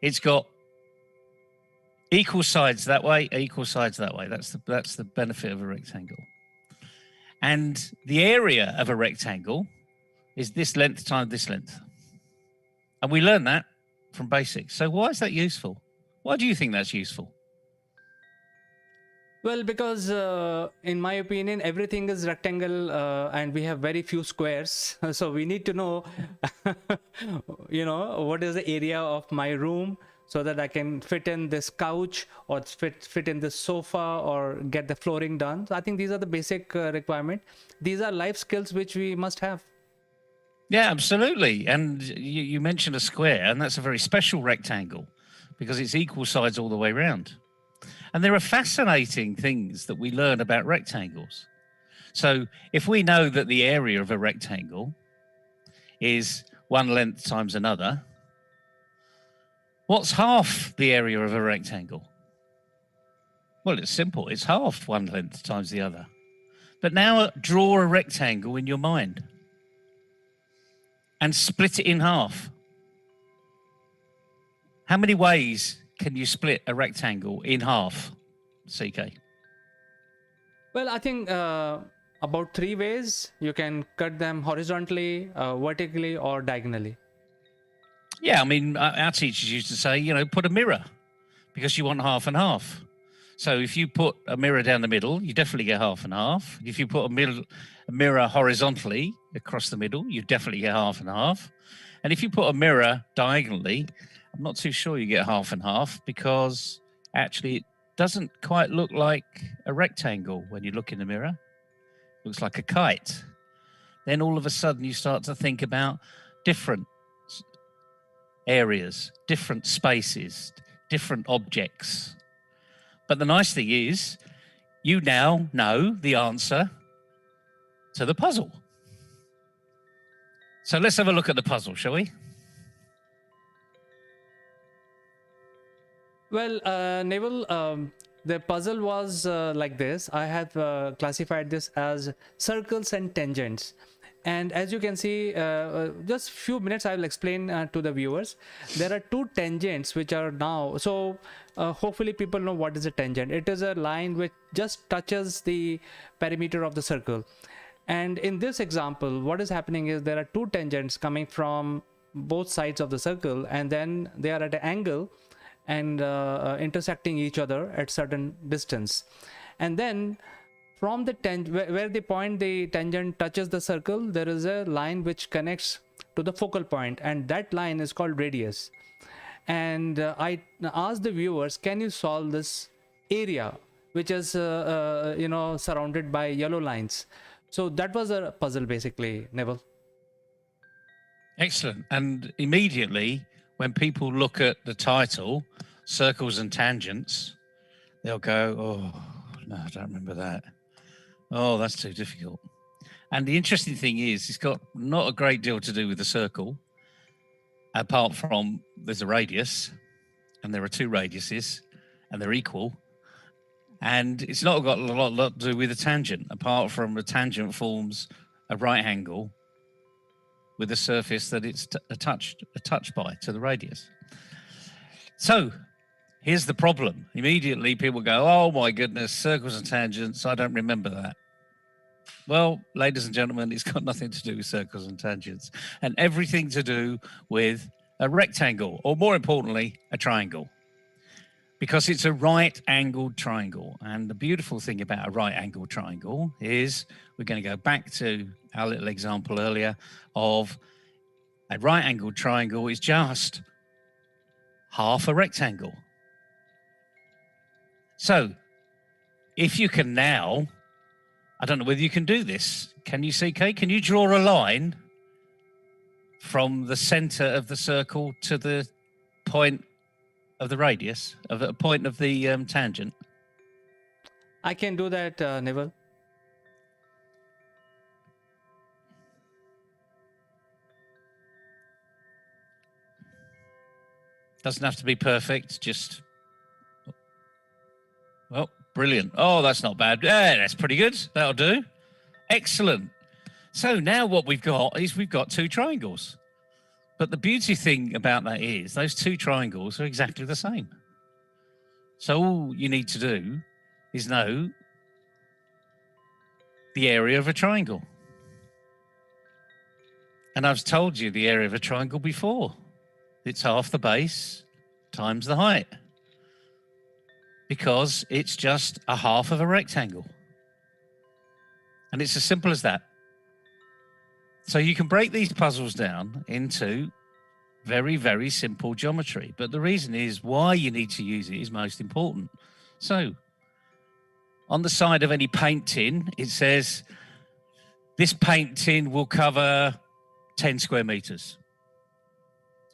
It's got equal sides that way, equal sides that way. That's the benefit of a rectangle. And the area of a rectangle is this length times this length. And we learn that from basics. So why is that useful? Why do you think that's useful? Well, because in my opinion, everything is rectangle and we have very few squares. So we need to know, you know, what is the area of my room so that I can fit in this couch or fit in this sofa or get the flooring done. So I think these are the basic requirement. These are life skills which we must have. Yeah, absolutely. And you mentioned a square, and that's a very special rectangle because it's equal sides all the way around. And there are fascinating things that we learn about rectangles. So if we know that the area of a rectangle is one length times another, what's half the area of a rectangle? Well, it's simple. It's half one length times the other. But now draw a rectangle in your mind and split it in half. How many ways can you split a rectangle in half, CK? Well, I think about 3 ways. You can cut them horizontally, vertically, or diagonally. Yeah, I mean, our teachers used to say, you know, put a mirror because you want half and half. So if you put a mirror down the middle, you definitely get half and half. If you put a mirror horizontally across the middle, you definitely get half and half. And if you put a mirror diagonally, I'm not too sure you get half and half because actually it doesn't quite look like a rectangle when you look in the mirror. It looks like a kite. Then all of a sudden you start to think about different areas, different spaces, different objects. But the nice thing is, you now know the answer to the puzzle. So let's have a look at the puzzle, shall we? Well, Neville, the puzzle was like this. I have classified this as circles and tangents. And as you can see, just few minutes I will explain to the viewers. There are 2 tangents which are now, so hopefully people know what is a tangent. It is a line which just touches the perimeter of the circle. And in this example, what is happening is there are 2 tangents coming from both sides of the circle, and then they are at an angle and intersecting each other at certain distance. And then from the where the point the tangent touches the circle, there is a line which connects to the focal point, and that line is called radius. And I asked the viewers, can you solve this area which is you know, surrounded by yellow lines? So that was a puzzle basically, Neville. Excellent. And immediately, when people look at the title, Circles and Tangents, they'll go, oh, no, I don't remember that. Oh, that's too difficult. And the interesting thing is, it's got not a great deal to do with the circle, apart from there's a radius, and there are two radiuses, and they're equal. And it's not got a lot to do with a tangent, apart from the tangent forms a right angle with a surface that it's attached by to the radius. So here's the problem. Immediately people go, oh my goodness, circles and tangents, I don't remember that. Well, ladies and gentlemen, it's got nothing to do with circles and tangents and everything to do with a rectangle, or more importantly, a triangle. Because it's a right-angled triangle. And the beautiful thing about a right-angled triangle is, we're going to go back to our little example earlier of a right-angled triangle is just half a rectangle. So if you can now, I don't know whether you can do this. Can you see, Kate? Can you draw a line from the center of the circle to the point of the radius, of a point of the tangent? I can do that, Neville. Doesn't have to be perfect, just, well, brilliant. Oh, that's not bad. Yeah, that's pretty good. That'll do. Excellent. So now what we've got is we've got two triangles. But the beauty thing about that is those two triangles are exactly the same. So all you need to do is know the area of a triangle. And I've told you the area of a triangle before. It's half the base times the height, because it's just a half of a rectangle. And it's as simple as that. So you can break these puzzles down into very, very simple geometry. But the reason is why you need to use it is most important. So on the side of any paint tin, it says, this paint tin will cover 10 square meters.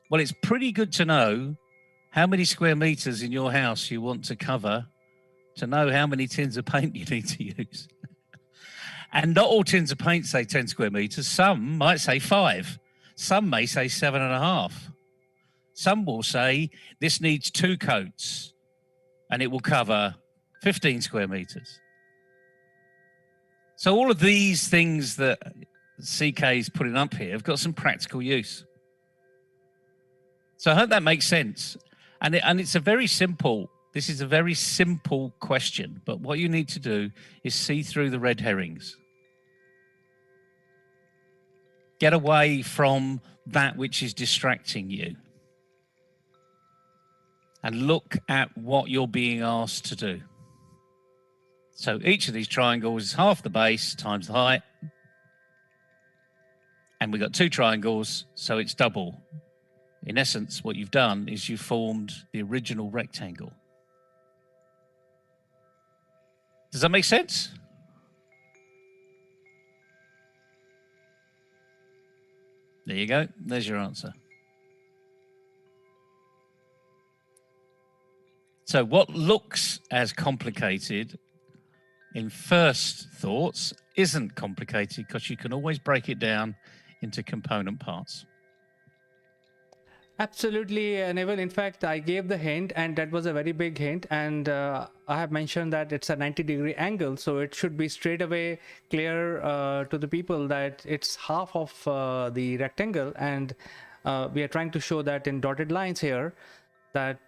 Well, it's pretty good to know how many square meters in your house you want to cover to know how many tins of paint you need to use. And not all tins of paint say 10 square meters. Some might say 5. Some may say 7.5. Some will say this needs 2 coats and it will cover 15 square meters. So all of these things that CK is putting up here have got some practical use. So I hope that makes sense. And it's a very simple, this is a very simple question, but what you need to do is see through the red herrings. Get away from that which is distracting you. And look at what you're being asked to do. So each of these triangles is half the base times the height. And we've got 2 triangles, so it's double. In essence, what you've done is you've formed the original rectangle. Does that make sense? There you go. There's your answer. So what looks as complicated in first thoughts isn't complicated, because you can always break it down into component parts. Absolutely, Neville. In fact, I gave the hint, and that was a very big hint. And I have mentioned that it's a 90-degree angle, so it should be straight away clear to the people that it's half of the rectangle. And we are trying to show that in dotted lines here, that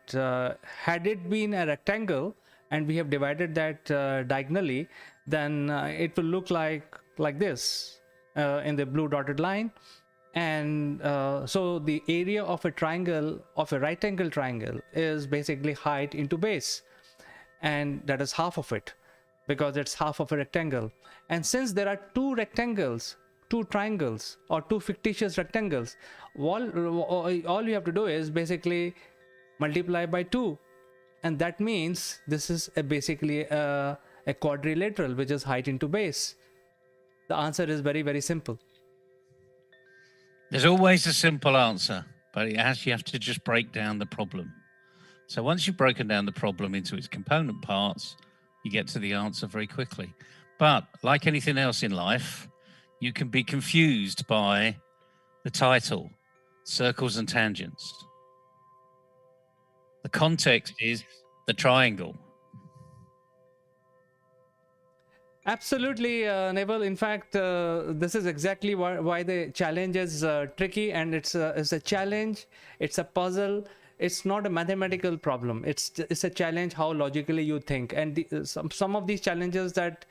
had it been a rectangle and we have divided that diagonally, then it will look like this in the blue dotted line. And so the area of a triangle, of a right angle triangle, is basically height into base, and that is half of it, because it's half of a rectangle. And since there are 2 rectangles, 2 triangles, or 2 fictitious rectangles, all you have to do is basically multiply by 2, and that means this is basically a quadrilateral, which is height into base. the answer is very, very simple. There's always a simple answer, but you have to just break down the problem. So once you've broken down the problem into its component parts, you get to the answer very quickly. But like anything else in life, you can be confused by the title, circles and tangents. The context is the triangle. Absolutely, Neville. In fact, this is exactly why the challenge is tricky, and it's a challenge. It's a puzzle. It's not a mathematical problem. It's a challenge how logically you think. And some of these challenges that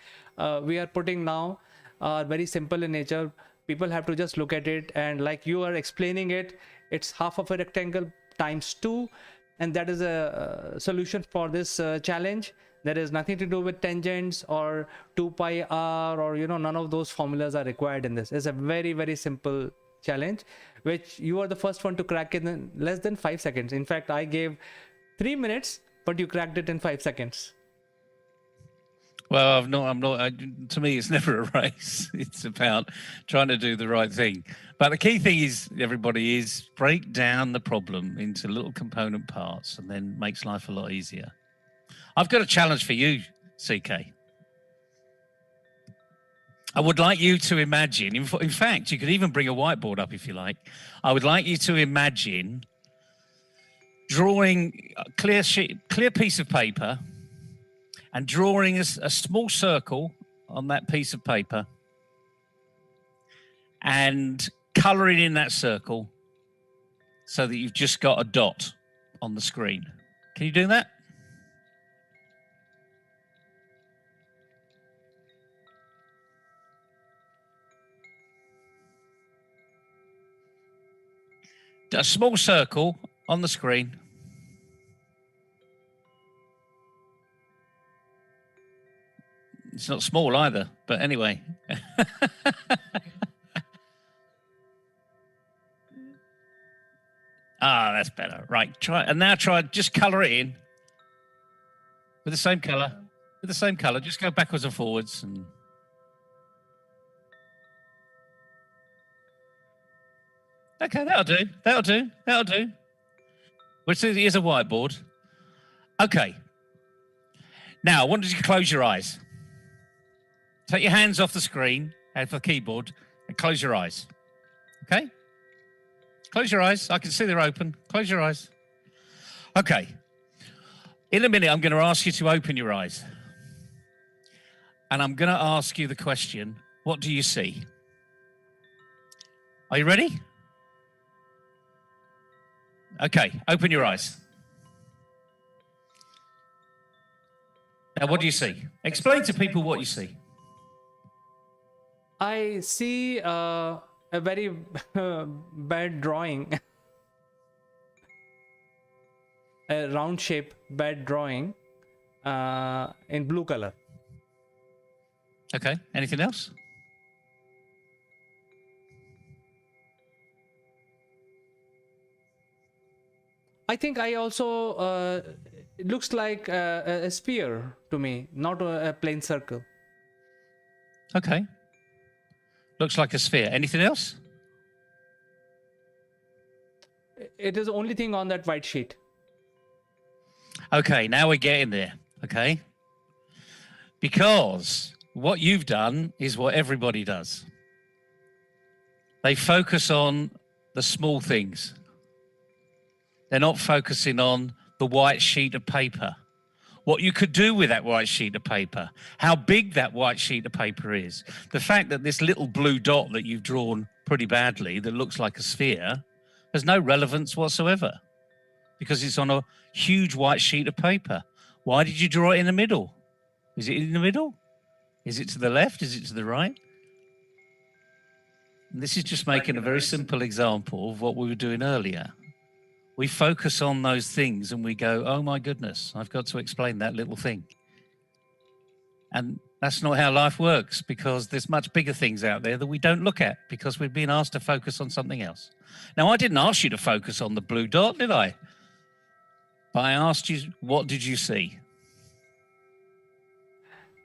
we are putting now are very simple in nature. People have to just look at it, and like you are explaining it, it's half of a rectangle times 2, and that is a solution for this challenge. There is nothing to do with tangents or 2 pi r, or none of those formulas are required in this. It's a very, very simple challenge, which you are the first one to crack in less than 5 seconds. In fact, I gave 3 minutes, but you cracked it in 5 seconds. Well, to me, it's never a race. It's about trying to do the right thing. But the key thing is, everybody, is break down the problem into little component parts, and then makes life a lot easier. I've got a challenge for you, CK. I would like you to imagine, in fact, you could even bring a whiteboard up if you like. I would like you to imagine drawing a clear piece of paper, and drawing a small circle on that piece of paper, and colouring in that circle so that you've just got a dot on the screen. Can you do that? A small circle on the screen. It's not small either, but anyway. That's better. Right, just colour it in with the same colour. With the same colour, just go backwards and forwards. And okay, that'll do. Well, here's a whiteboard. Okay. Now, I want you to close your eyes. Take your hands off the screen, off the keyboard, and close your eyes. Okay? Close your eyes. I can see they're open. Close your eyes. Okay. In a minute, I'm going to ask you to open your eyes. And I'm going to ask you the question, what do you see? Are you ready? Okay, open your eyes. Now, what do you see? Explain to people what you see. I see a very bad drawing, a round shape bad drawing in blue color. Okay, anything else? I think I also, it looks like a sphere to me, not a plain circle. Okay. Looks like a sphere. Anything else? It is the only thing on that white sheet. Okay, now we're getting there. Okay. Because what you've done is what everybody does. They focus on the small things. They're not focusing on the white sheet of paper. What you could do with that white sheet of paper, how big that white sheet of paper is. The fact that this little blue dot that you've drawn pretty badly that looks like a sphere has no relevance whatsoever because it's on a huge white sheet of paper. Why did you draw it in the middle? Is it in the middle? Is it to the left? Is it to the right? And this is just making a very simple example of what we were doing earlier. We focus on those things and we go, oh my goodness, I've got to explain that little thing. And that's not how life works because there's much bigger things out there that we don't look at because we've been asked to focus on something else. Now, I didn't ask you to focus on the blue dot, did I? But I asked you, what did you see?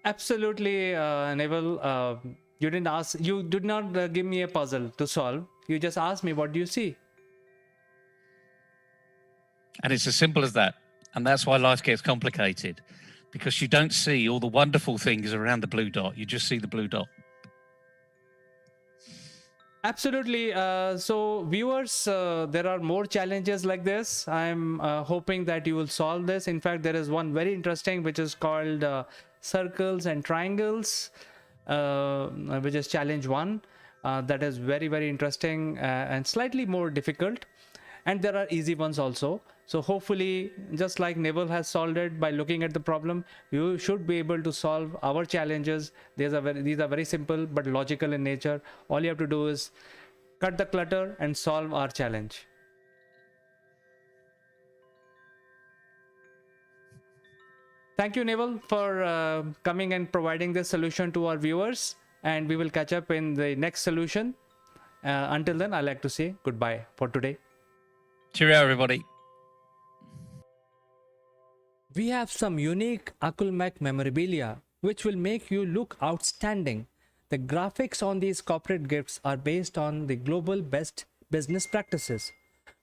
Absolutely, Neville. You didn't ask, you did not give me a puzzle to solve. You just asked me, what do you see? And it's as simple as that. And that's why life gets complicated, because you don't see all the wonderful things around the blue dot. You just see the blue dot. Absolutely. So, viewers, there are more challenges like this. I'm hoping that you will solve this. In fact, there is one very interesting, which is called circles and triangles, which is challenge 1. That is very, very interesting and slightly more difficult. And there are easy ones also. So hopefully, just like Neville has solved it by looking at the problem, you should be able to solve our challenges. These are very simple but logical in nature. All you have to do is cut the clutter and solve our challenge. Thank you, Neville, for coming and providing this solution to our viewers. And we will catch up in the next solution. Until then, I'd like to say goodbye for today. Cheerio, everybody. We have some unique Akulmak memorabilia which will make you look outstanding. The graphics on these corporate gifts are based on the global best business practices.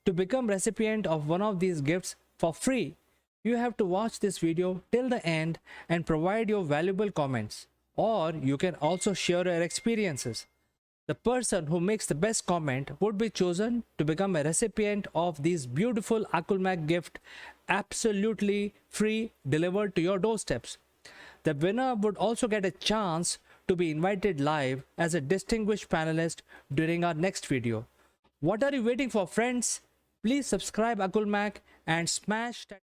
To become recipient of one of these gifts for free, you have to watch this video till the end and provide your valuable comments, or you can also share your experiences. The person who makes the best comment would be chosen to become a recipient of these beautiful Akulmak gift, absolutely free, delivered to your doorsteps. The winner would also get a chance to be invited live as a distinguished panelist during our next video. What are you waiting for, friends? Please subscribe Akulmak and smash that.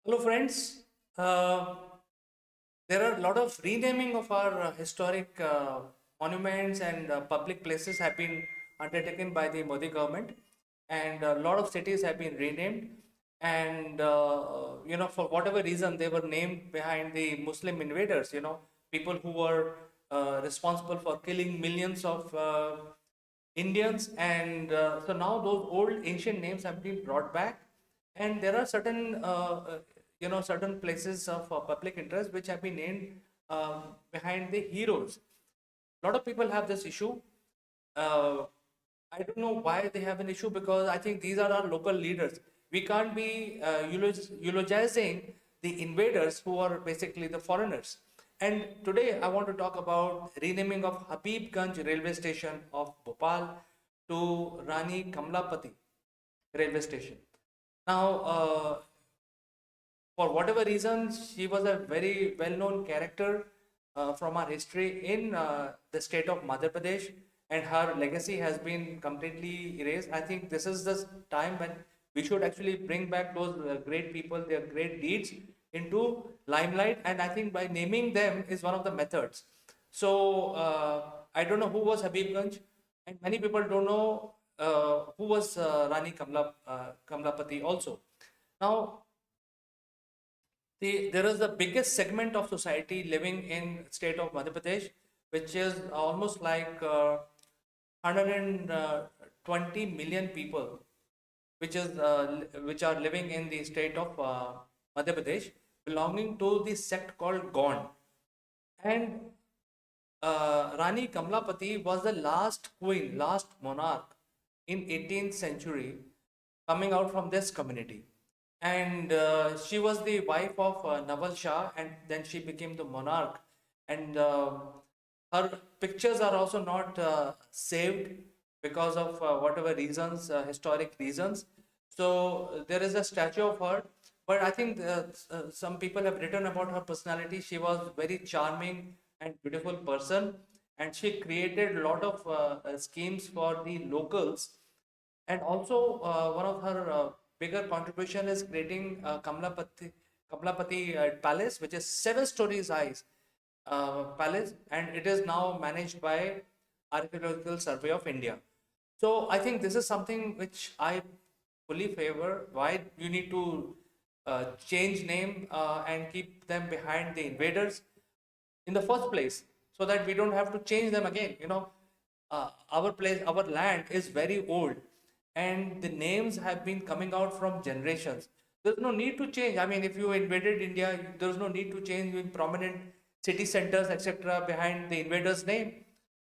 Hello friends, there are a lot of renaming of our historic monuments and public places have been undertaken by the Modi government, and a lot of cities have been renamed, and for whatever reason they were named behind the Muslim invaders, people who were responsible for killing millions of Indians, and so now those old ancient names have been brought back, and there are certain places of public interest which have been named behind the heroes. A lot of people have this issue. I don't know why they have an issue, because I think these are our local leaders. We can't be eulogizing the invaders who are basically the foreigners. And today I want to talk about renaming of Habibganj railway station of Bhopal to Rani Kamlapati railway station. Now, for whatever reasons, she was a very well-known character from our history in the state of Madhya Pradesh, and her legacy has been completely erased. I think this is the time when we should actually bring back those great people, their great deeds into limelight, and I think by naming them is one of the methods. So I don't know who was Habibganj, and many people don't know who was Rani Kamlapati also. Now, there is the biggest segment of society living in state of Madhya Pradesh, which is almost like 120 million people, which are living in the state of Madhya Pradesh, belonging to the sect called Gond. And Rani Kamlapati was the last queen, last monarch in 18th century coming out from this community. And she was the wife of Naval Shah, and then she became the monarch. And her pictures are also not saved because of whatever reasons, historic reasons. So there is a statue of her, but I think some people have written about her personality. She was very charming and beautiful person, and she created a lot of schemes for the locals. And also one of her bigger contribution is creating Kamlapati Palace, which is 7 stories high palace, and it is now managed by Archaeological Survey of India. So I think this is something which I fully favor. Why you need to change name and keep them behind the invaders in the first place, so that we don't have to change them again. Our place, our land is very old, and the names have been coming out from generations. There's no need to change. I mean, if you invaded India, there's no need to change in prominent city centers, etc., behind the invader's name.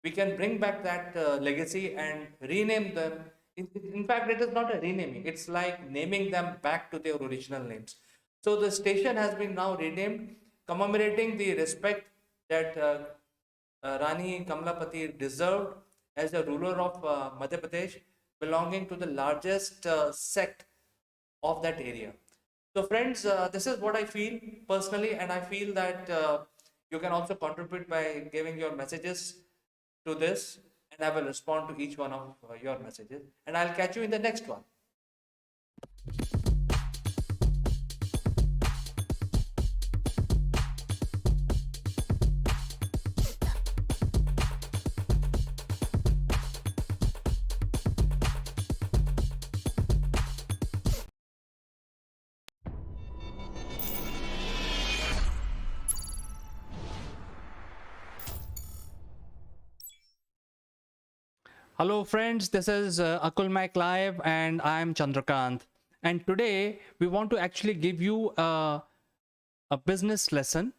We can bring back that legacy and rename them. In fact, it is not a renaming, it's like naming them back to their original names. So the station has been now renamed, commemorating the respect that Rani Kamalapati deserved as the ruler of Madhya Pradesh, belonging to the largest sect of that area. So, friends, this is what I feel personally, and I feel that you can also contribute by giving your messages to this, and I will respond to each one of your messages, and I'll catch you in the next one. Hello friends, this is Akul Mac Live and I am Chandrakant. And today we want to actually give you a business lesson.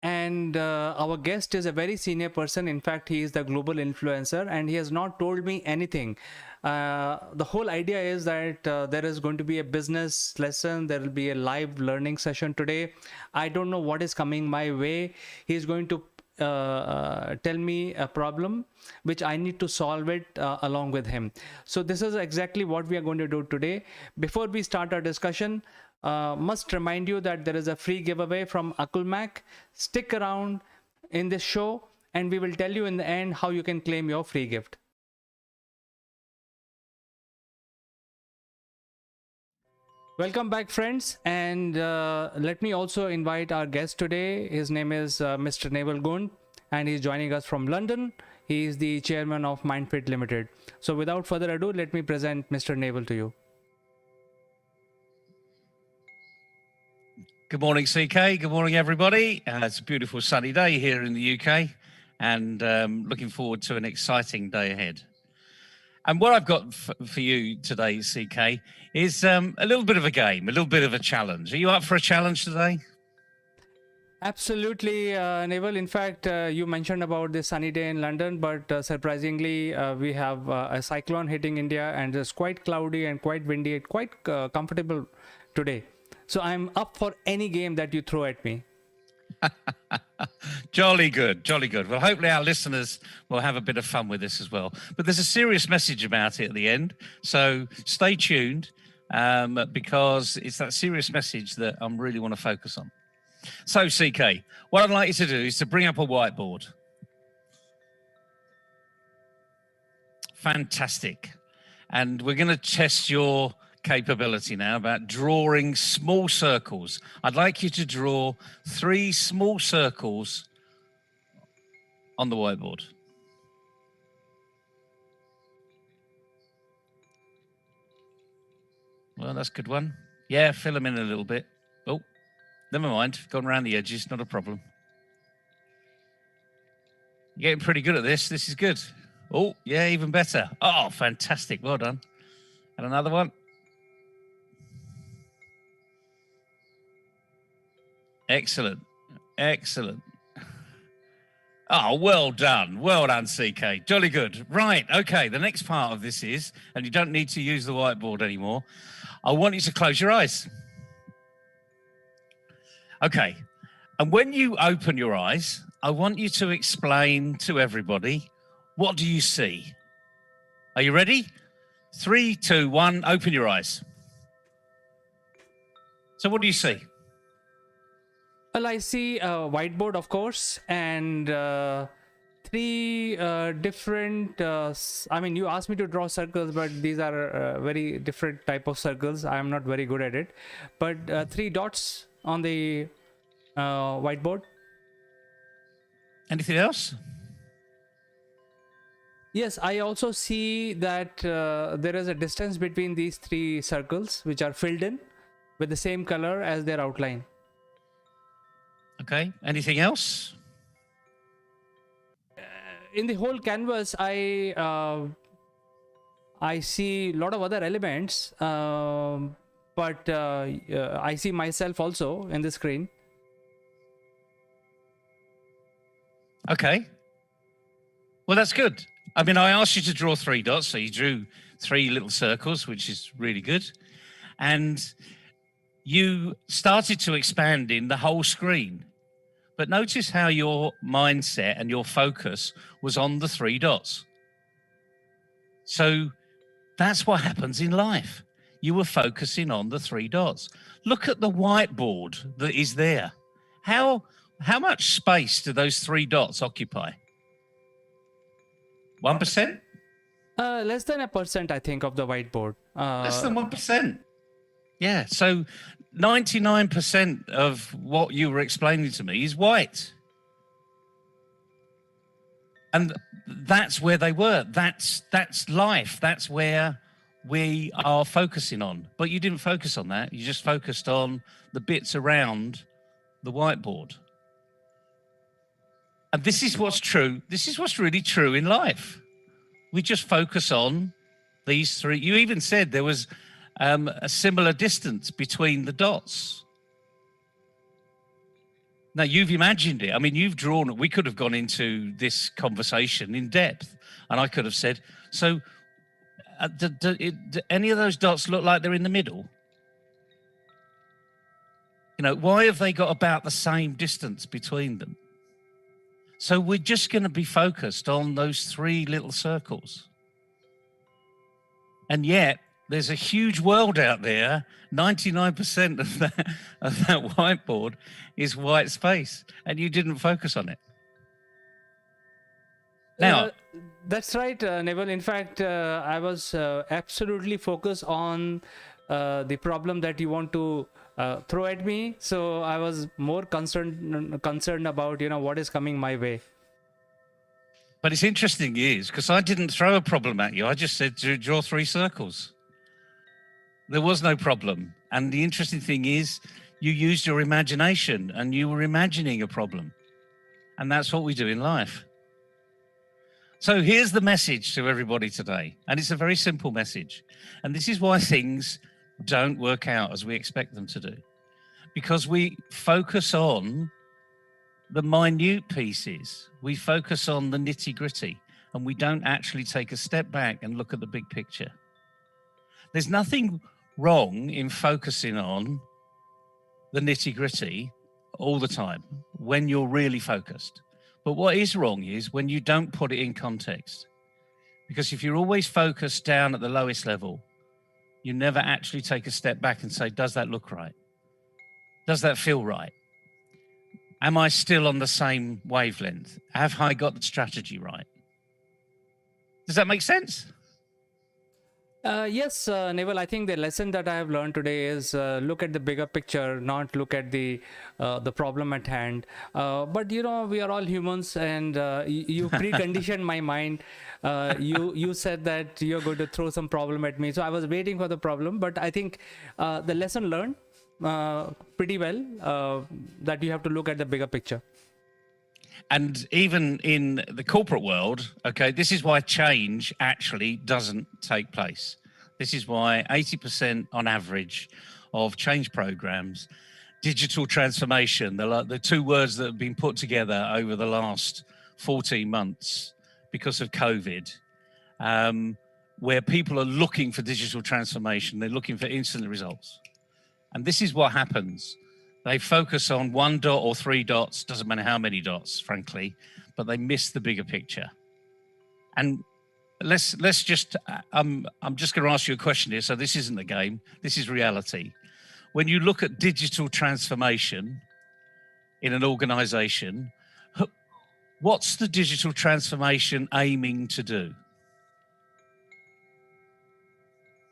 And our guest is a very senior person. In fact, he is the global influencer and he has not told me anything. The whole idea is that there is going to be a business lesson. There will be a live learning session today. I don't know what is coming my way. He's going to tell me a problem which I need to solve it along with him. So this is exactly what we are going to do today. Before we start our discussion, must remind you that there is a free giveaway from Akul Mac. Stick around in this show and we will tell you in the end how you can claim your free gift. Welcome back, friends, and let me also invite our guest today. His name is Mr. Naval Gund, and he's joining us from London. He is the chairman of MindFit Limited. So without further ado, let me present Mr. Naval to you. Good morning, CK. Good morning, everybody. It's a beautiful sunny day here in the UK, and looking forward to an exciting day ahead. And what I've got for you today, CK, is a little bit of a game, a little bit of a challenge. Are you up for a challenge today? Absolutely, Naval. In fact, you mentioned about this sunny day in London, but surprisingly, we have a cyclone hitting India, and it's quite cloudy and quite windy and quite comfortable today. So I'm up for any game that you throw at me. Jolly good, jolly good. Well, hopefully our listeners will have a bit of fun with this as well. But there's a serious message about it at the end, so stay tuned because it's that serious message that I really want to focus on. So, CK, what I'd like you to do is to bring up a whiteboard. Fantastic. And we're going to test your capability now about drawing small circles. I'd like you to draw 3 small circles on the whiteboard. Well, that's a good one. Yeah, fill them in a little bit. Oh, never mind. Gone around the edges, not a problem. You're getting pretty good at this. This is good. Oh, yeah, even better. Oh, fantastic. Well done. And another one. Excellent. Excellent. Oh, well done. Well done, CK. Jolly good. Right. Okay. The next part of this is, and you don't need to use the whiteboard anymore, I want you to close your eyes. Okay. And when you open your eyes, I want you to explain to everybody, what do you see? Are you ready? 3, 2, 1, open your eyes. So what do you see? Well, I see a whiteboard, of course, and 3 different, I mean, you asked me to draw circles, but these are very different type of circles. I am not very good at it. But 3 dots on the whiteboard. Anything else? Yes, I also see that there is a distance between these three circles, which are filled in with the same color as their outline. Okay. Anything else? In the whole canvas, I see a lot of other elements, but I see myself also in the screen. Okay. Well, that's good. I mean, I asked you to draw 3 dots, so you drew 3 little circles, which is really good. And you started to expand in the whole screen. But notice how your mindset and your focus was on the 3 dots. So that's what happens in life. You were focusing on the 3 dots. Look at the whiteboard that is there. How much space do those 3 dots occupy? 1%? Less than 1%, I think, of the whiteboard. Less than 1%. Yeah. So 99% of what you were explaining to me is white. And that's where they were. That's life. That's where we are focusing on. But you didn't focus on that. You just focused on the bits around the whiteboard. And this is what's true. This is what's really true in life. We just focus on these 3. You even said there was a similar distance between the dots. Now, you've imagined it. I mean, you've drawn it. We could have gone into this conversation in depth, and I could have said, so do any of those dots look like they're in the middle? You know, why have they got about the same distance between them? So we're just going to be focused on those 3 little circles. And yet, there's a huge world out there. 99% of that whiteboard is white space, and you didn't focus on it. Now, that's right, Neville. In fact, I was absolutely focused on the problem that you want to throw at me. So I was more concerned about, what is coming my way. but it's interesting is because I didn't throw a problem at you. I just said to draw 3 circles. There was no problem. And the interesting thing is you used your imagination and you were imagining a problem. And that's what we do in life. So here's the message to everybody today. And it's a very simple message. And this is why things don't work out as we expect them to do. Because we focus on the minute pieces. We focus on the nitty-gritty. And we don't actually take a step back and look at the big picture. There's nothing wrong in focusing on the nitty-gritty all the time when you're really focused. But what is wrong is when you don't put it in context. Because if you're always focused down at the lowest level, you never actually take a step back and say, does that look right? Does that feel right? Am I still on the same wavelength? Have I got the strategy right? Does that make sense? Yes, Neville, I think the lesson that I have learned today is look at the bigger picture, not look at the problem at hand. But we are all humans, and you preconditioned my mind. You said that you're going to throw some problem at me, so I was waiting for the problem. But I think the lesson learned pretty well, that you have to look at the bigger picture. And even in the corporate world, okay, this is why change actually doesn't take place. This is why 80% on average of change programs, digital transformation, the 2 words that have been put together over the last 14 months because of COVID, where people are looking for digital transformation, they're looking for instant results. And this is what happens. They focus on 1 dot or 3 dots, doesn't matter how many dots, frankly, but they miss the bigger picture. And let's just, I'm just going to ask you a question here. So this isn't a game, this is reality. When you look at digital transformation in an organization, what's the digital transformation aiming to do?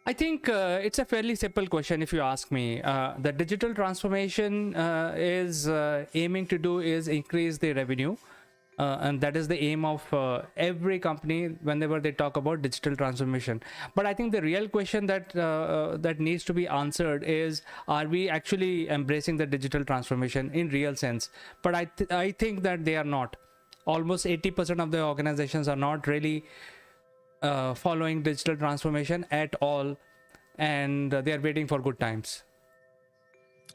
I think it's a fairly simple question if you ask me. The digital transformation is aiming to do is increase the revenue and that is the aim of every company whenever they talk about digital transformation. But I think the real question that needs to be answered is, are we actually embracing the digital transformation in real sense? But I think that they are not. Almost 80% of the organizations are not really following digital transformation at all, and they are waiting for good times.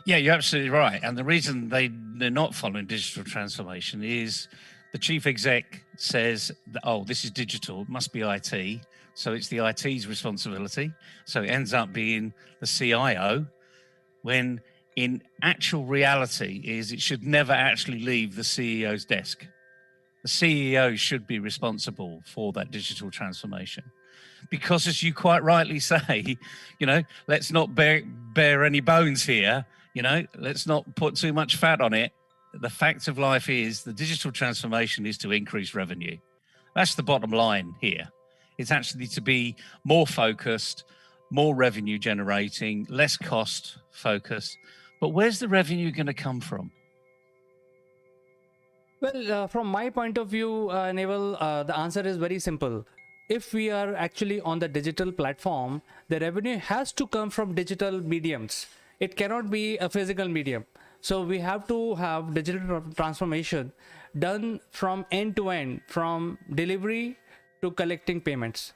Yeah, you're absolutely right. And the reason they're not following digital transformation is the chief exec says, that, oh, this is digital, it must be IT. So it's the IT's responsibility. So it ends up being the CIO, when in actual reality is it should never actually leave the CEO's desk. The CEO should be responsible for that digital transformation. Because as you quite rightly say, let's not bear any bones here. Let's not put too much fat on it. The fact of life is the digital transformation is to increase revenue. That's the bottom line here. It's actually to be more focused, more revenue generating, less cost focused. But where's the revenue going to come from? Well, from my point of view, Naval, the answer is very simple. If we are actually on the digital platform, the revenue has to come from digital mediums. It cannot be a physical medium. So we have to have digital transformation done from end to end, from delivery to collecting payments.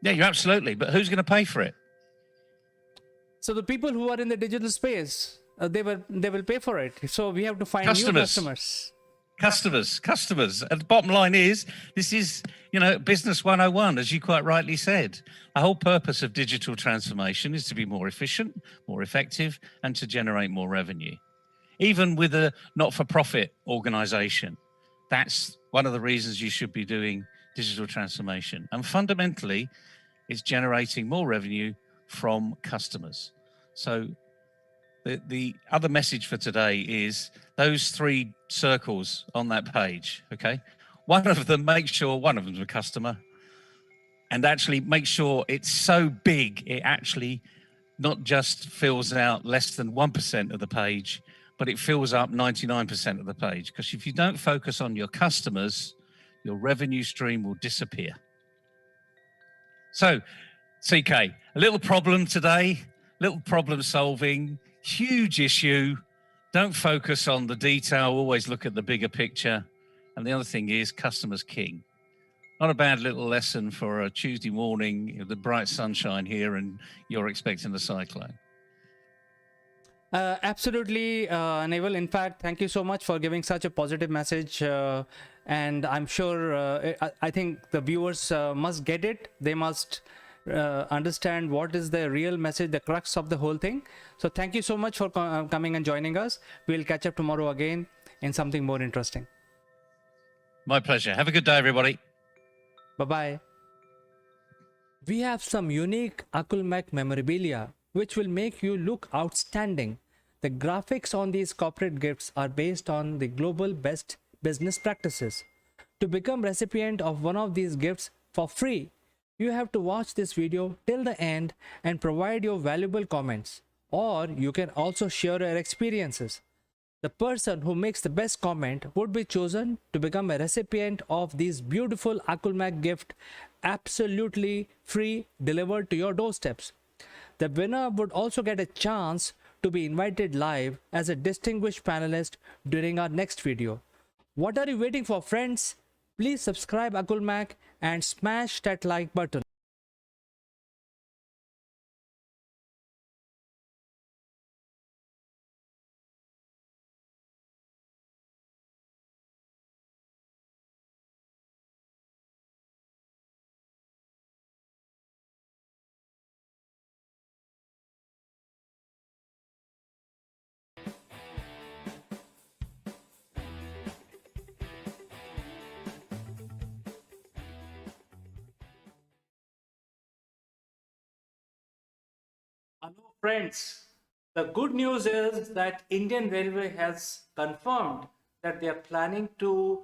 Yeah, you're absolutely. But who's going to pay for it? So the people who are in the digital space, they will pay for it. So we have to find new customers. Customers. And the bottom line is, this is, business 101, as you quite rightly said. The whole purpose of digital transformation is to be more efficient, more effective, and to generate more revenue. Even with a not-for-profit organization, that's one of the reasons you should be doing digital transformation. And fundamentally, it's generating more revenue from customers. So the other message for today is those 3 circles on that page, okay? One of them, make sure one of them's a customer, and actually make sure it's so big, it actually not just fills out less than 1% of the page, but it fills up 99% of the page. Because if you don't focus on your customers, your revenue stream will disappear. So, CK, a little problem today, little problem solving, huge issue. Don't focus on the detail, always look at the bigger picture. And the other thing is, customers king. Not a bad little lesson for a Tuesday morning, the bright sunshine here, and you're expecting the cyclone. Absolutely, Naval. In fact, thank you so much for giving such a positive message. And I'm sure, I think the viewers must get it. They must understand what is the real message, the crux of the whole thing. So thank you so much for coming and joining us. We'll catch up tomorrow again in something more interesting. My pleasure. Have a good day, everybody. Bye-bye. We have some unique Akulmac memorabilia which will make you look outstanding. The graphics on these corporate gifts are based on the global best business practices. To become recipient of one of these gifts for free, you have to watch this video till the end and provide your valuable comments. Or you can also share your experiences. The person who makes the best comment would be chosen to become a recipient of these beautiful Akulmac gift, absolutely free, delivered to your doorsteps. The winner would also get a chance to be invited live as a distinguished panelist during our next video. What are you waiting for, friends? Please subscribe Akulmac and smash that like button. Hello friends, the good news is that Indian Railway has confirmed that they are planning to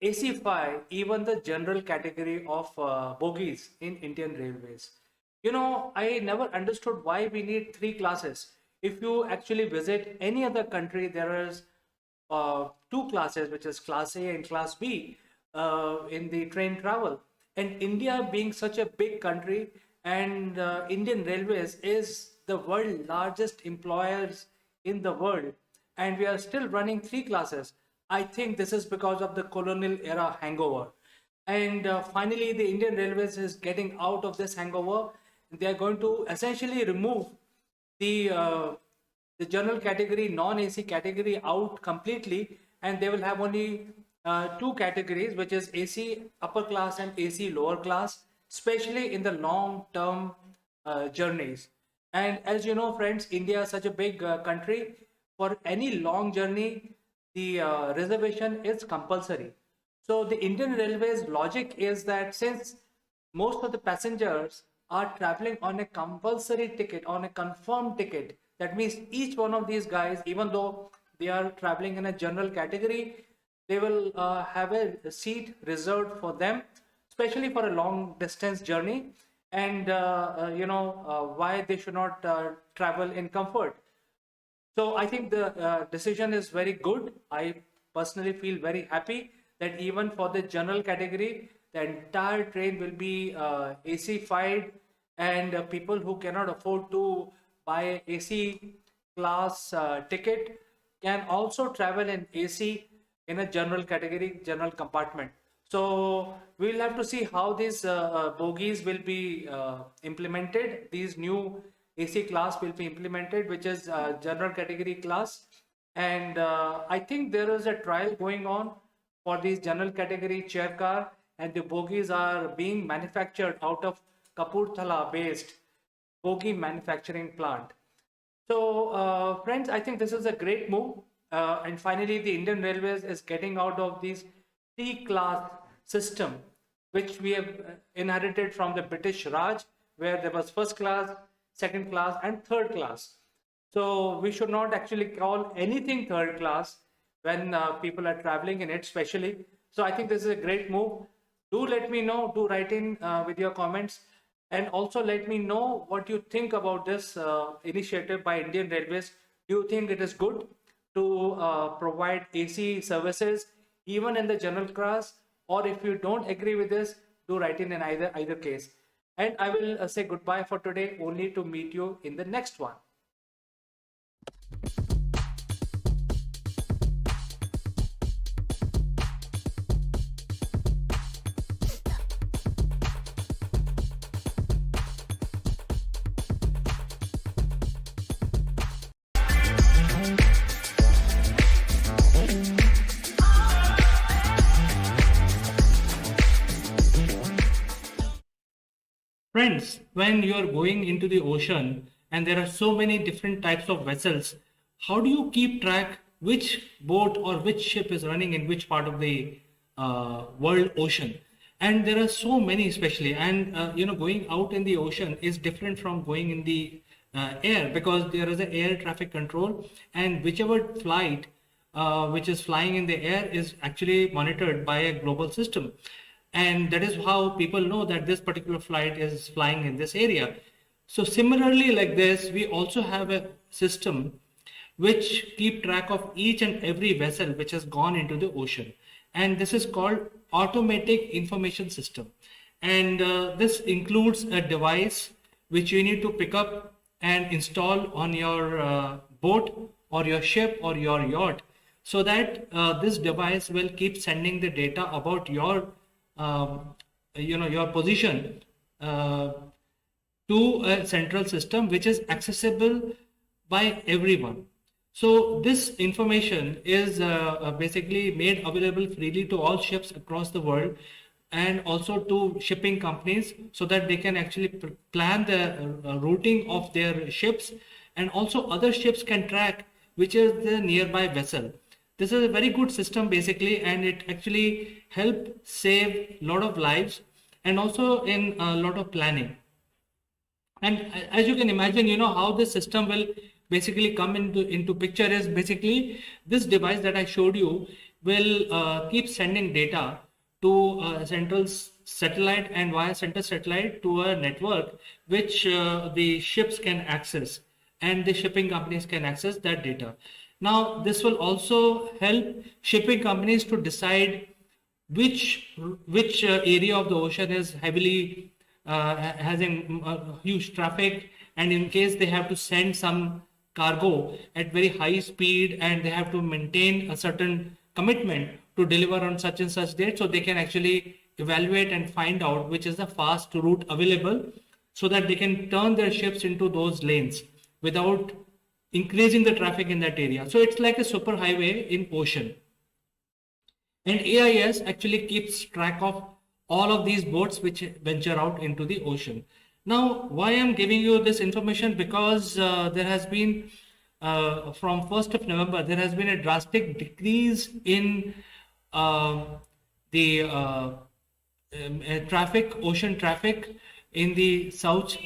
ACify even the general category of bogies in Indian Railways. I never understood why we need 3 classes. If you actually visit any other country, there is two classes, which is Class A and Class B, in the train travel. And India being such a big country, and Indian Railways is the world largest employers in the world, and we are still running three classes. I think this is because of the colonial era hangover. And finally, the Indian Railways is getting out of this hangover. They are going to essentially remove the uh, the general category, non-AC category out completely, and they will have only two categories, which is AC upper class and AC lower class, especially in the long-term journeys. And as you know, friends, India is such a big country. For any long journey, the reservation is compulsory. So the Indian Railways logic is that since most of the passengers are traveling on a compulsory ticket, on a confirmed ticket, that means each one of these guys, even though they are traveling in a general category, they will have a seat reserved for them, especially for a long distance journey. And why they should not travel in comfort. So I think the decision is very good. I personally feel very happy that even for the general category, the entire train will be AC-fied, and people who cannot afford to buy AC class ticket can also travel in AC in a general category, general compartment. So we'll have to see how these bogies will be implemented. These new AC class will be implemented, which is general category class. And I think there is a trial going on for these general category chair car, and the bogies are being manufactured out of Kapurthala based bogie manufacturing plant. So, friends, I think this is a great move. And finally, the Indian Railways is getting out of this T-class system, which we have inherited from the British Raj, where there was first class, second class, and third class. So we should not actually call anything third class when people are traveling in it, especially. So I think this is a great move. Do let me know, do write in with your comments, and also let me know what you think about this initiative by Indian Railways. Do you think it is good to provide AC services even in the general class? Or if you don't agree with this, do write in either case. And I will say goodbye for today, only to meet you in the next one. Friends, when you are going into the ocean and there are so many different types of vessels, how do you keep track which boat or which ship is running in which part of the world ocean? And there are so many, especially, and going out in the ocean is different from going in the air, because there is an air traffic control, and whichever flight which is flying in the air is actually monitored by a global system. And that is how people know that this particular flight is flying in this area. So similarly, like this, we also have a system which keep track of each and every vessel which has gone into the ocean. And this is called automatic information system. And this includes a device which you need to pick up and install on your boat or your ship or your yacht, so that this device will keep sending the data about your your position to a central system which is accessible by everyone. So this information is basically made available freely to all ships across the world, and also to shipping companies, so that they can actually plan the routing of their ships, and also other ships can track which is the nearby vessel. This is a very good system basically, and it actually help save a lot of lives, and also in a lot of planning. And as you can imagine, how this system will basically come into picture is basically this device that I showed you will keep sending data to a central satellite, and via central satellite to a network which the ships can access, and the shipping companies can access that data. Now, this will also help shipping companies to decide which area of the ocean is heavily has a huge traffic, and in case they have to send some cargo at very high speed and they have to maintain a certain commitment to deliver on such and such date, so they can actually evaluate and find out which is the fast route available, so that they can turn their ships into those lanes without increasing the traffic in that area. So it's like a super highway in ocean. And AIS actually keeps track of all of these boats which venture out into the ocean. Now, why I'm giving you this information? Because there has been, from 1st of November, there has been a drastic decrease in the traffic, ocean traffic in the South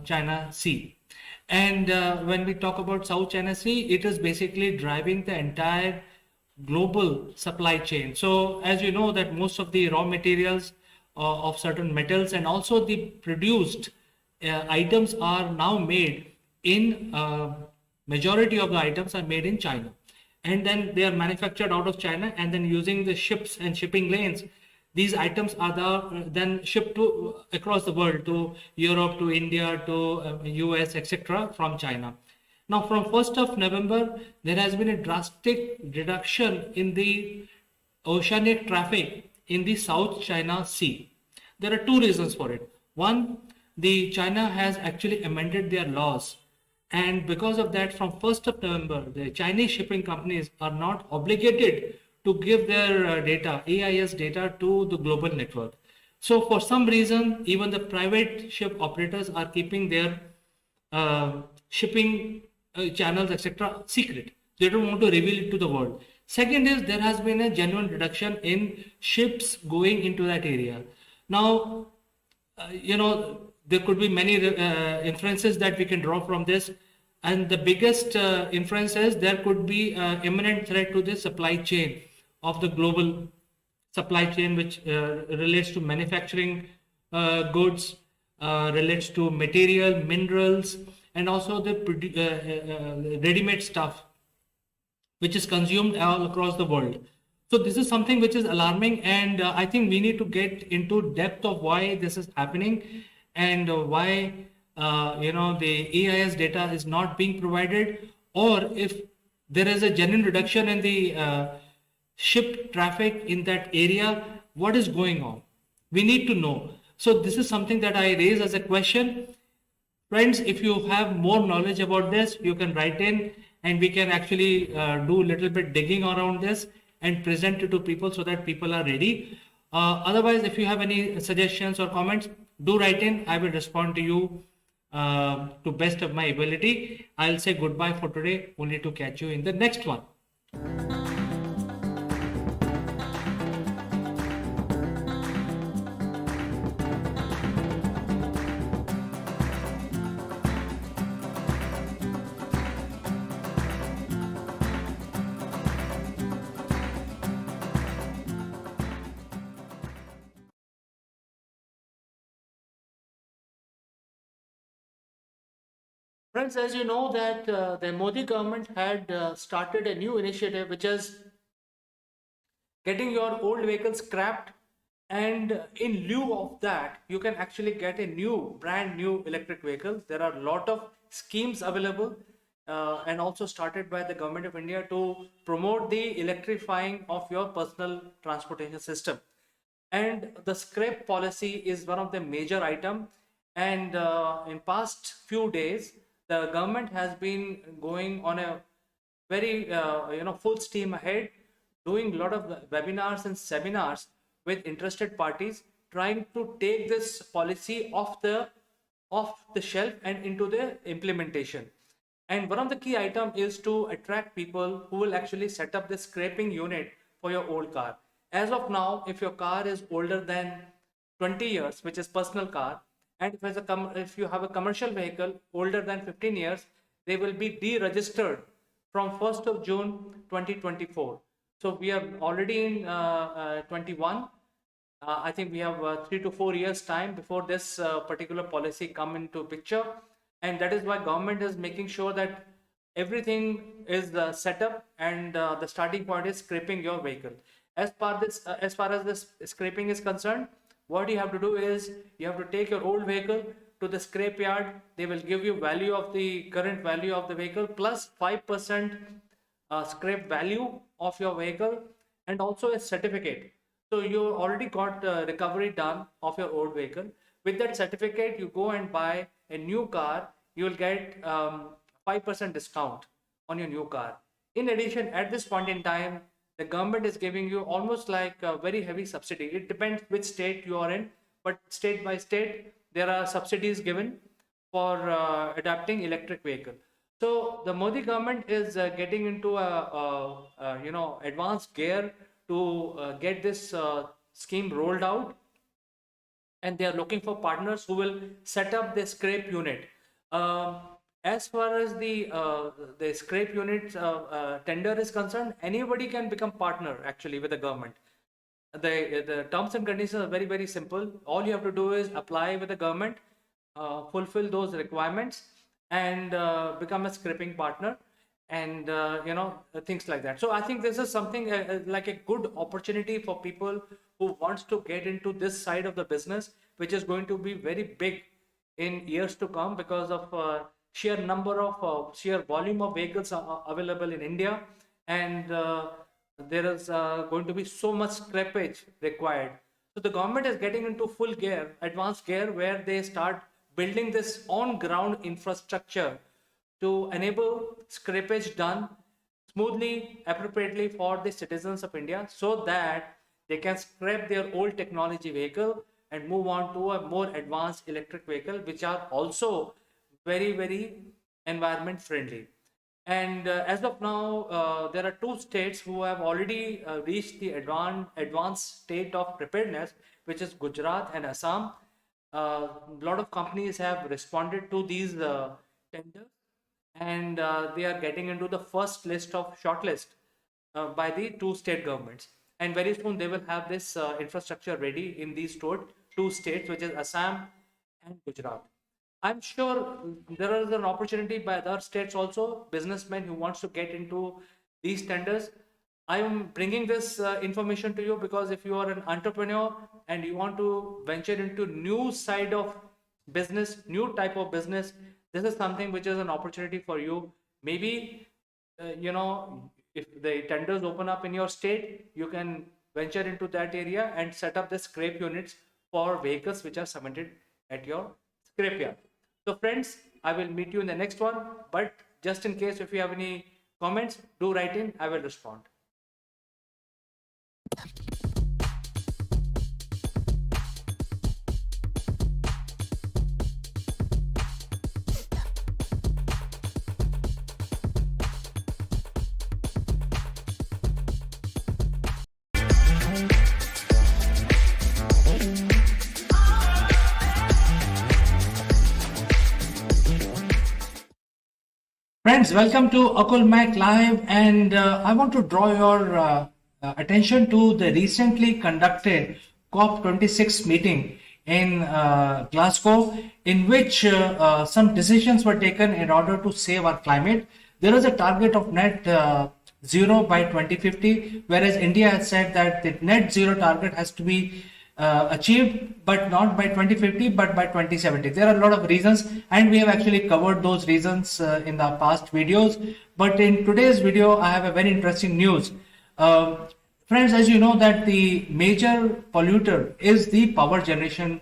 China Sea. And when we talk about South China Sea, it is basically driving the entire global supply chain. So as you know that most of the raw materials of certain metals and also the produced items are now made in majority of the items are made in China, and then they are manufactured out of China, and then using the ships and shipping lanes, these items are then shipped to across the world, to Europe, to India, to US, etc. from China. Now, from 1st of November, there has been a drastic reduction in the oceanic traffic in the South China Sea. There are two reasons for it. One, the China has actually amended their laws, and because of that, from 1st of November, the Chinese shipping companies are not obligated to give their data, AIS data, to the global network. So for some reason, even the private ship operators are keeping their shipping channels, etc., secret. They don't want to reveal it to the world. Second is there has been a genuine reduction in ships going into that area. Now, there could be many inferences that we can draw from this. And the biggest inference is there could be imminent threat to the supply chain of the global supply chain, which relates to manufacturing goods, relates to material, minerals, and also the ready-made stuff, which is consumed all across the world. So this is something which is alarming, and I think we need to get into depth of why this is happening and why the AIS data is not being provided, or if there is a genuine reduction in the ship traffic in that area, what is going on? We need to know. So this is something that I raise as a question. Friends, if you have more knowledge about this, you can write in and we can actually do a little bit digging around this and present it to people so that people are ready. Otherwise, if you have any suggestions or comments, do write in. I will respond to you to best of my ability. I'll say goodbye for today, only to catch you in the next one. Friends, as you know that the Modi government had started a new initiative, which is getting your old vehicles scrapped, and in lieu of that, you can actually get a brand new electric vehicle. There are a lot of schemes available and also started by the government of India to promote the electrifying of your personal transportation system. And the scrap policy is one of the major item. And in past few days, the government has been going on a very full steam ahead, doing a lot of webinars and seminars with interested parties, trying to take this policy off the shelf and into the implementation. And one of the key item is to attract people who will actually set up the scraping unit for your old car. As of now, if your car is older than 20 years, which is personal car, and if you have a commercial vehicle older than 15 years, they will be deregistered from 1st of June 2024. So we are already in 21. I think we have 3 to 4 years time before this particular policy come into picture, and that is why government is making sure that everything is set up, and the starting point is scraping your vehicle. As far as this scraping is concerned, what you have to do is you have to take your old vehicle to the scrape yard. They will give you value of the current value of the vehicle plus 5% scrap value of your vehicle, and also a certificate. So you already got recovery done of your old vehicle. With that certificate, you go and buy a new car. You will get 5% discount on your new car. In addition, at this point in time, the government is giving you almost like a very heavy subsidy. It depends which state you are in, but state by state, there are subsidies given for adapting electric vehicle. So the Modi government is getting into a advanced gear to get this scheme rolled out, and they are looking for partners who will set up the scrape unit. As far as the scrape unit tender is concerned, anybody can become partner actually with the government. The terms and conditions are very, very simple. All you have to do is apply with the government, fulfill those requirements, and become a scraping partner, and things like that. So I think this is something like a good opportunity for people who wants to get into this side of the business, which is going to be very big in years to come because of sheer number of sheer volume of vehicles are available in India, and there is going to be so much scrappage required. So the government is getting into full gear, advanced gear, where they start building this on-ground infrastructure to enable scrappage done smoothly, appropriately for the citizens of India, so that they can scrap their old technology vehicle and move on to a more advanced electric vehicle, which are also very, very environment friendly. And as of now, there are two states who have already reached the advanced state of preparedness, which is Gujarat and Assam. A lot of companies have responded to these tenders, and they are getting into the first list of shortlist by the two state governments. And very soon they will have this infrastructure ready in these two states, which is Assam and Gujarat. I'm sure there is an opportunity by other states also, businessmen who wants to get into these tenders. I am bringing this information to you because if you are an entrepreneur and you want to venture into new side of business, new type of business, this is something which is an opportunity for you. Maybe, if the tenders open up in your state, you can venture into that area and set up the scrape units for vehicles which are submitted at your scrapyard. So friends, I will meet you in the next one, but just in case if you have any comments, do write in, I will respond. Friends, welcome to Akul Mac Live, and I want to draw your attention to the recently conducted COP26 meeting in Glasgow, in which some decisions were taken in order to save our climate. There is a target of net zero by 2050, whereas India has said that the net zero target has to be achieved, but not by 2050, but by 2070. There are a lot of reasons, and we have actually covered those reasons in the past videos. But in today's video, I have a very interesting news. Friends, as you know that the major polluter is the power generation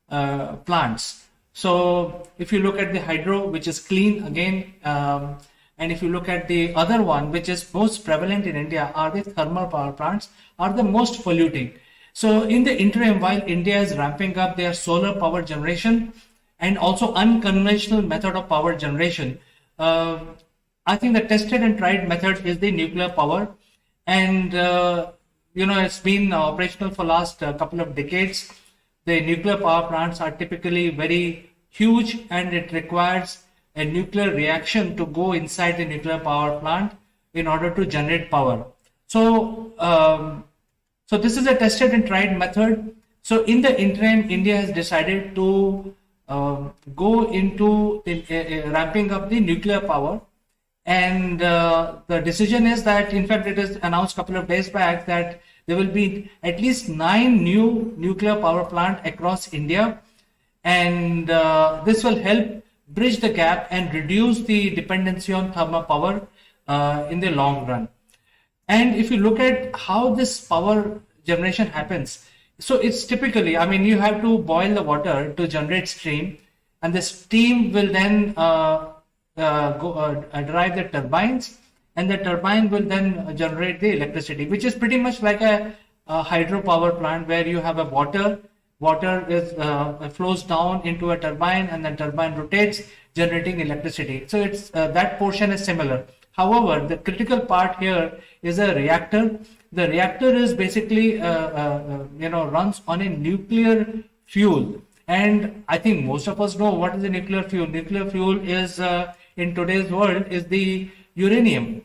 plants. So if you look at the hydro, which is clean again, and if you look at the other one, which is most prevalent in India, are the thermal power plants, are the most polluting. So in the interim, while India is ramping up their solar power generation and also unconventional method of power generation, I think the tested and tried method is the nuclear power. And, it's been operational for last couple of decades. The nuclear power plants are typically very huge, and it requires a nuclear reaction to go inside the nuclear power plant in order to generate power. So this is a tested and tried method. So in the interim, India has decided to go into the, ramping up the nuclear power. And the decision is that, in fact, it is announced a couple of days back that there will be at least 9 new nuclear power plants across India, and this will help bridge the gap and reduce the dependency on thermal power in the long run. And if you look at how this power generation happens, so it's typically, I mean, you have to boil the water to generate steam, and the steam will then drive the turbines, and the turbine will then generate the electricity, which is pretty much like a hydropower plant where you have a water is flows down into a turbine, and the turbine rotates, generating electricity. So it's that portion is similar. However, the critical part here is a reactor. The reactor is basically runs on a nuclear fuel, and I think most of us know what is a nuclear fuel. Nuclear fuel is in today's world is the uranium,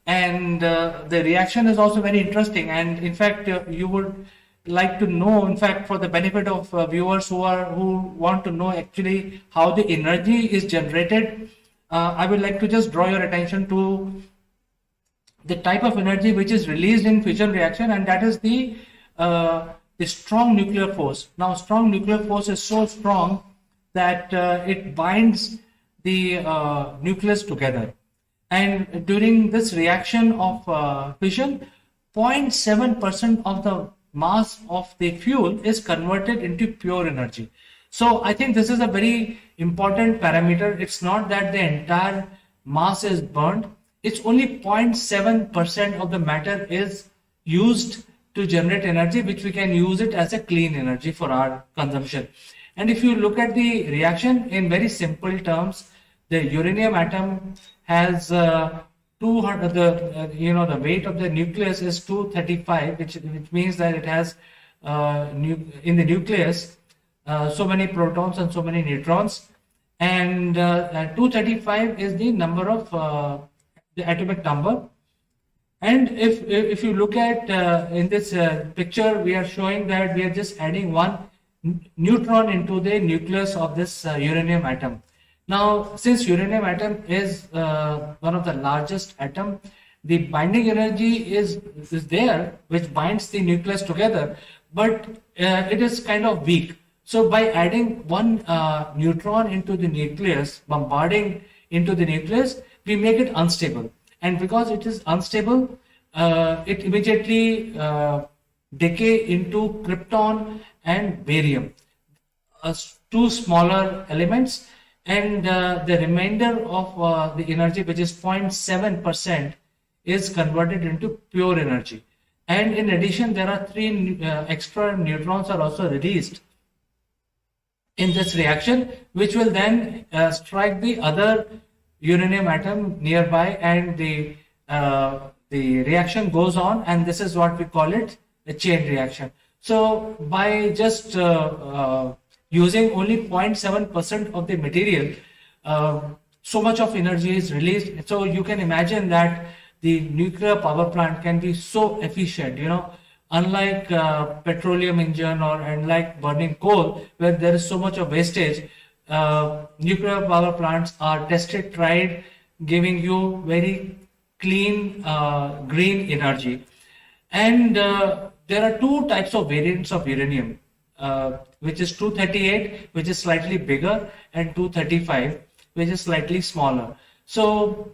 and the reaction is also very interesting. And in fact, you would like to know, in fact, for the benefit of viewers who want to know actually how the energy is generated, I would like to just draw your attention to the type of energy which is released in fission reaction, and that is the strong nuclear force. Now, strong nuclear force is so strong that it binds the nucleus together, and during this reaction of fission, 0.7% of the mass of the fuel is converted into pure energy. So I think this is a very important parameter. It's not that the entire mass is burned. It's only 0.7% of the matter is used to generate energy, which we can use it as a clean energy for our consumption. And if you look at the reaction in very simple terms, the uranium atom has 200, the weight of the nucleus is 235, which means that it has in the nucleus so many protons and so many neutrons, and 235 is the number of the atomic number. And if you look at in this picture, we are showing that we are just adding one neutron into the nucleus of this uranium atom. Now, since uranium atom is one of the largest atom, the binding energy is there, which binds the nucleus together, but it is kind of weak. So by adding one neutron into the nucleus, bombarding into the nucleus, we make it unstable. And because it is unstable, it immediately decay into krypton and barium, two smaller elements, and the remainder of the energy, which is 0.7%, is converted into pure energy. And in addition, there are 3 extra neutrons are also released in this reaction, which will then strike the other uranium atom nearby, and the reaction goes on, and this is what we call it a chain reaction. So by just using only 0.7% of the material, so much of energy is released. So you can imagine that the nuclear power plant can be so efficient, unlike petroleum engine or unlike burning coal, where there is so much of wastage. Nuclear power plants are tested, tried, giving you very clean green energy. And there are 2 types of variants of uranium, which is 238, which is slightly bigger, and 235, which is slightly smaller. So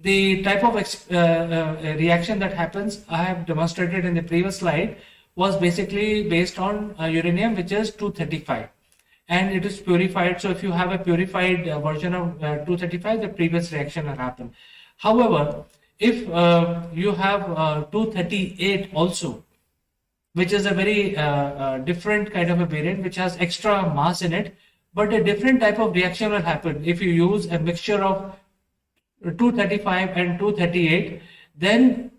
the type of reaction that happens, I have demonstrated in the previous slide, was basically based on uranium, which is 235, and it is purified. So if you have a purified version of 235, the previous reaction will happen. However, if you have 238 also, which is a very different kind of a variant, which has extra mass in it, but a different type of reaction will happen. If you use a mixture of 235 and 238, then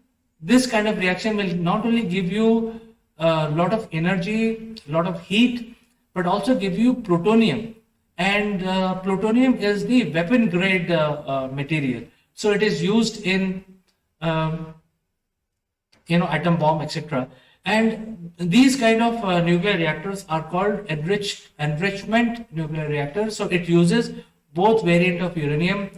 this kind of reaction will not only give you a lot of energy, a lot of heat, but also give you plutonium. And plutonium is the weapon grade material. So it is used in atom bomb, etc. And these kind of nuclear reactors are called enrichment nuclear reactors. So it uses both variant of uranium,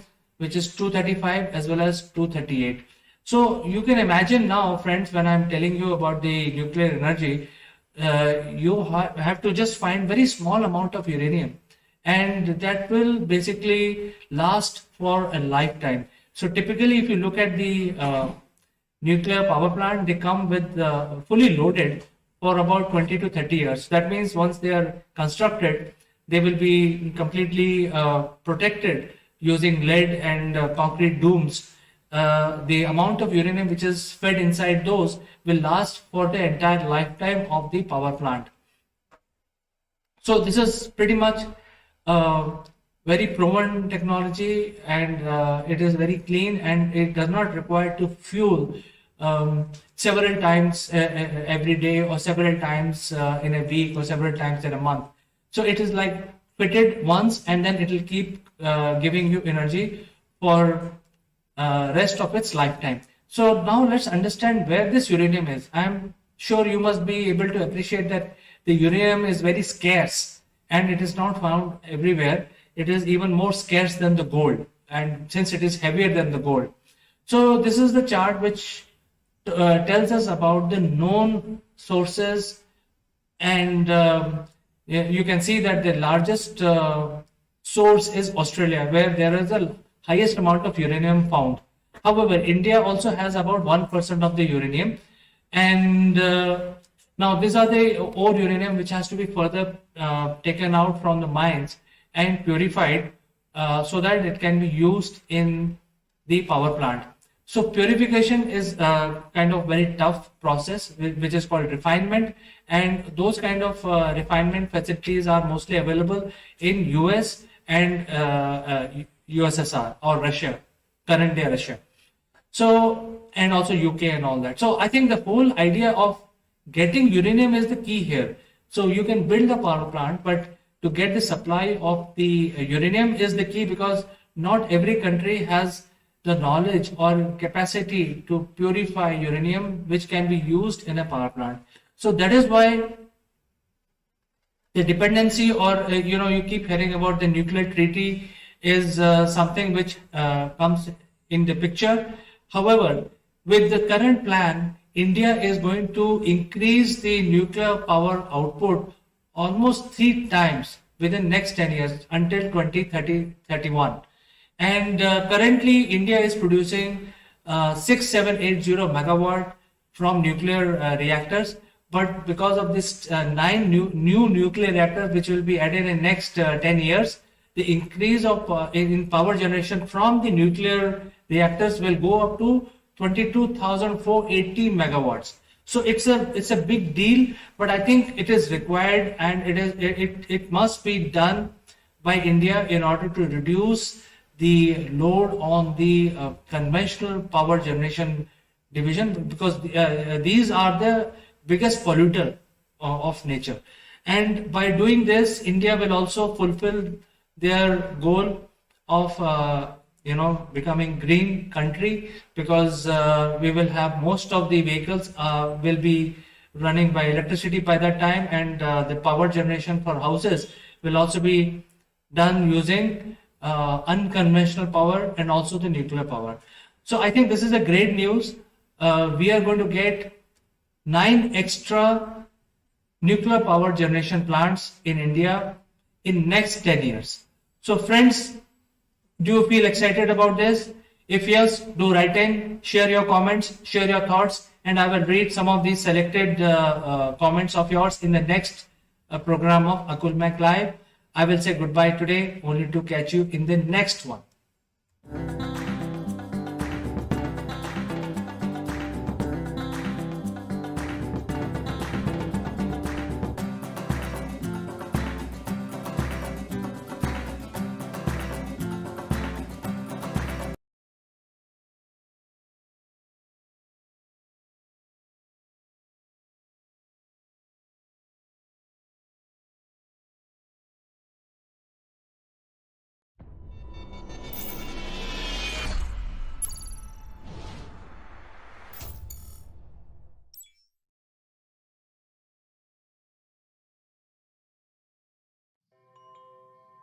which is 235 as well as 238. So you can imagine now, friends, when I'm telling you about the nuclear energy, you have to just find very small amount of uranium, and that will basically last for a lifetime. So typically, if you look at the nuclear power plant, they come with fully loaded for about 20 to 30 years. That means once they are constructed, they will be completely protected using lead and concrete dooms. The amount of uranium which is fed inside those will last for the entire lifetime of the power plant. So this is pretty much very proven technology, and it is very clean, and it does not require to fuel several times every day, or several times in a week, or several times in a month. So it is like fitted once, and then it will keep giving you energy for rest of its lifetime. So now let's understand where this uranium is. I'm sure you must be able to appreciate that the uranium is very scarce, and it is not found everywhere. It is even more scarce than the gold, and since it is heavier than the gold. So this is the chart which tells us about the known sources, and you can see that the largest source is Australia, where there is the highest amount of uranium found. However, India also has about 1% of the uranium, and now these are the ore uranium which has to be further taken out from the mines and purified so that it can be used in the power plant. So purification is kind of very tough process, which is called refinement, and those kind of refinement facilities are mostly available in US and USSR or Russia, current day Russia. So, and also UK and all that. So I think the whole idea of getting uranium is the key here. So you can build a power plant, but to get the supply of the uranium is the key, because not every country has the knowledge or capacity to purify uranium which can be used in a power plant. So that is why the dependency, or you keep hearing about the nuclear treaty, is something which comes in the picture. However, with the current plan, India is going to increase the nuclear power output almost 3 times within next 10 years until 2031. And currently, India is producing 6780 megawatt from nuclear reactors. But because of this 9 new nuclear reactors which will be added in next 10 years, the increase of in power generation from the nuclear reactors will go up to 22,480 megawatts. So it's a big deal, but I think it is required, and it must be done by India in order to reduce the load on the conventional power generation division, because these are the biggest polluter of nature. And by doing this, India will also fulfill their goal of becoming green country, because we will have most of the vehicles will be running by electricity by that time, and the power generation for houses will also be done using unconventional power and also the nuclear power. So I think this is a great news. We are going to get 9 extra nuclear power generation plants in India in next 10 years. So friends, do you feel excited about this? If yes, do write in, share your comments, share your thoughts, and I will read some of these selected comments of yours in the next program of Akul Mac Live. I will say goodbye today, only to catch you in the next one.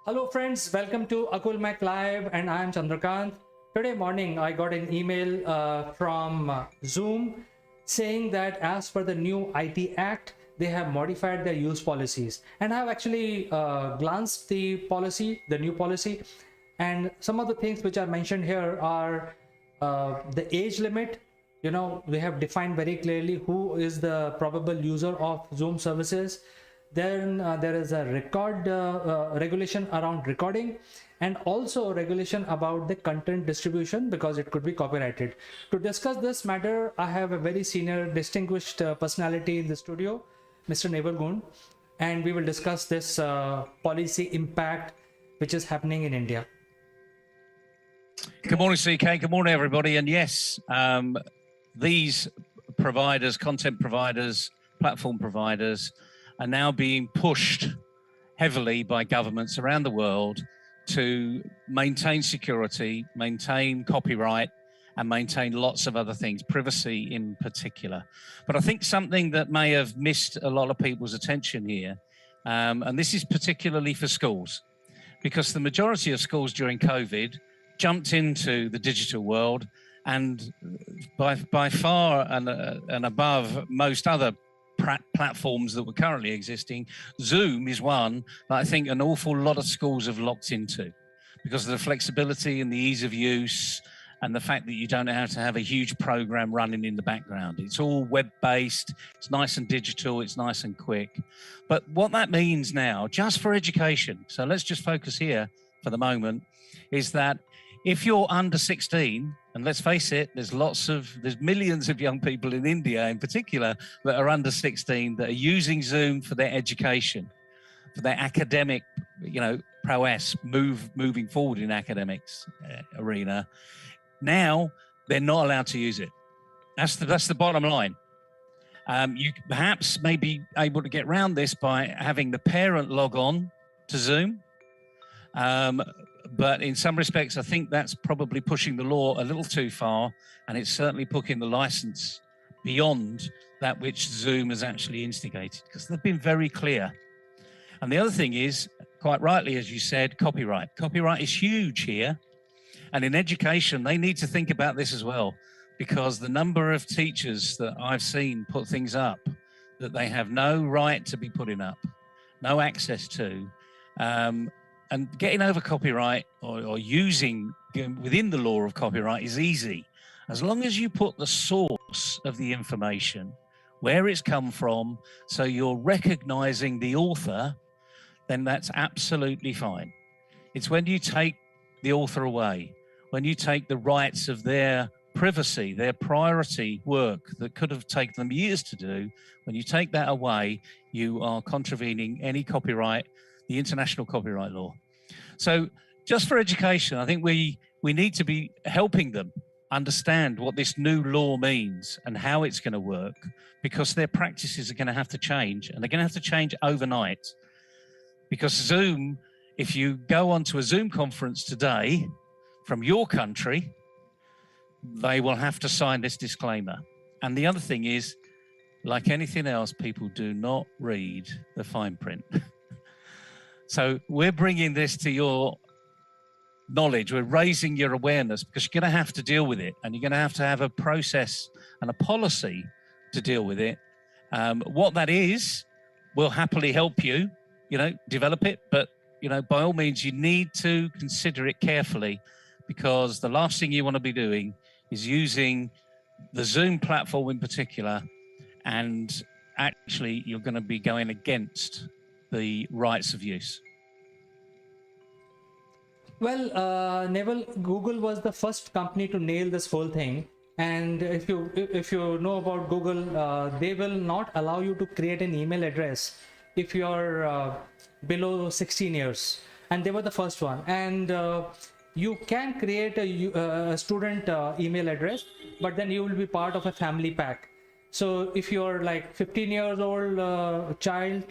Hello friends, welcome to Akul Mac Live, and I am Chandrakant. Today morning, I got an email from Zoom saying that as per the new IT Act, they have modified their use policies. And I've actually glanced the policy, the new policy, and some of the things which are mentioned here are the age limit. You know, we have defined very clearly who is the probable user of Zoom services. Then there is a record regulation around recording, and also regulation about the content distribution because it could be copyrighted. To discuss this matter, I have a very senior distinguished personality in the studio, Mr. Naval Goon, and we will discuss this policy impact which is happening in India. Good morning, CK. Good morning, everybody. And yes, these providers, content providers, platform providers, are now being pushed heavily by governments around the world to maintain security, maintain copyright, and maintain lots of other things, privacy in particular. But I think something that may have missed a lot of people's attention here, and this is particularly for schools, because the majority of schools during COVID jumped into the digital world, and by far and above most other platforms that were currently existing, Zoom is one that I think an awful lot of schools have locked into because of the flexibility and the ease of use and the fact that you don't have to have a huge program running in the background. It's all web-based, it's nice and digital, it's nice and quick. But what that means now, just for education, so let's just focus here for the moment, is that if you're under 16, and let's face it, there's millions of young people in India in particular that are under 16 that are using Zoom for their education, for their academic, prowess, moving forward in academics arena. Now they're not allowed to use it. That's the bottom line. You perhaps may be able to get around this by having the parent log on to Zoom. But in some respects, I think that's probably pushing the law a little too far, and it's certainly putting the license beyond that which Zoom has actually instigated, because they've been very clear. And the other thing is, quite rightly, as you said, copyright. Copyright is huge here. And in education, they need to think about this as well, because the number of teachers that I've seen put things up that they have no right to be putting up, no access to, and getting over copyright or using within the law of copyright is easy. As long as you put the source of the information, where it's come from, so you're recognizing the author, then that's absolutely fine. It's when you take the author away, when you take the rights of their privacy, their priority work that could have taken them years to do, when you take that away, you are contravening any copyright, the international copyright law. So just for education, I think we need to be helping them understand what this new law means and how it's going to work, because their practices are going to have to change, and they're going to have to change overnight. Because Zoom, if you go onto a Zoom conference today from your country, they will have to sign this disclaimer. And the other thing is, like anything else, people do not read the fine print. So we're bringing this to your knowledge. We're raising your awareness, because you're going to have to deal with it, and you're going to have a process and a policy to deal with it. What that is, we'll happily help you, develop it. But, by all means, you need to consider it carefully, because the last thing you want to be doing is using the Zoom platform in particular, and actually you're going to be going against the rights of use. Well, Neville, Google was the first company to nail this whole thing. And if you know about Google, they will not allow you to create an email address if you're below 16 years. And they were the first one. And you can create a student email address, but then you will be part of a family pack. So if you're like 15 years old child,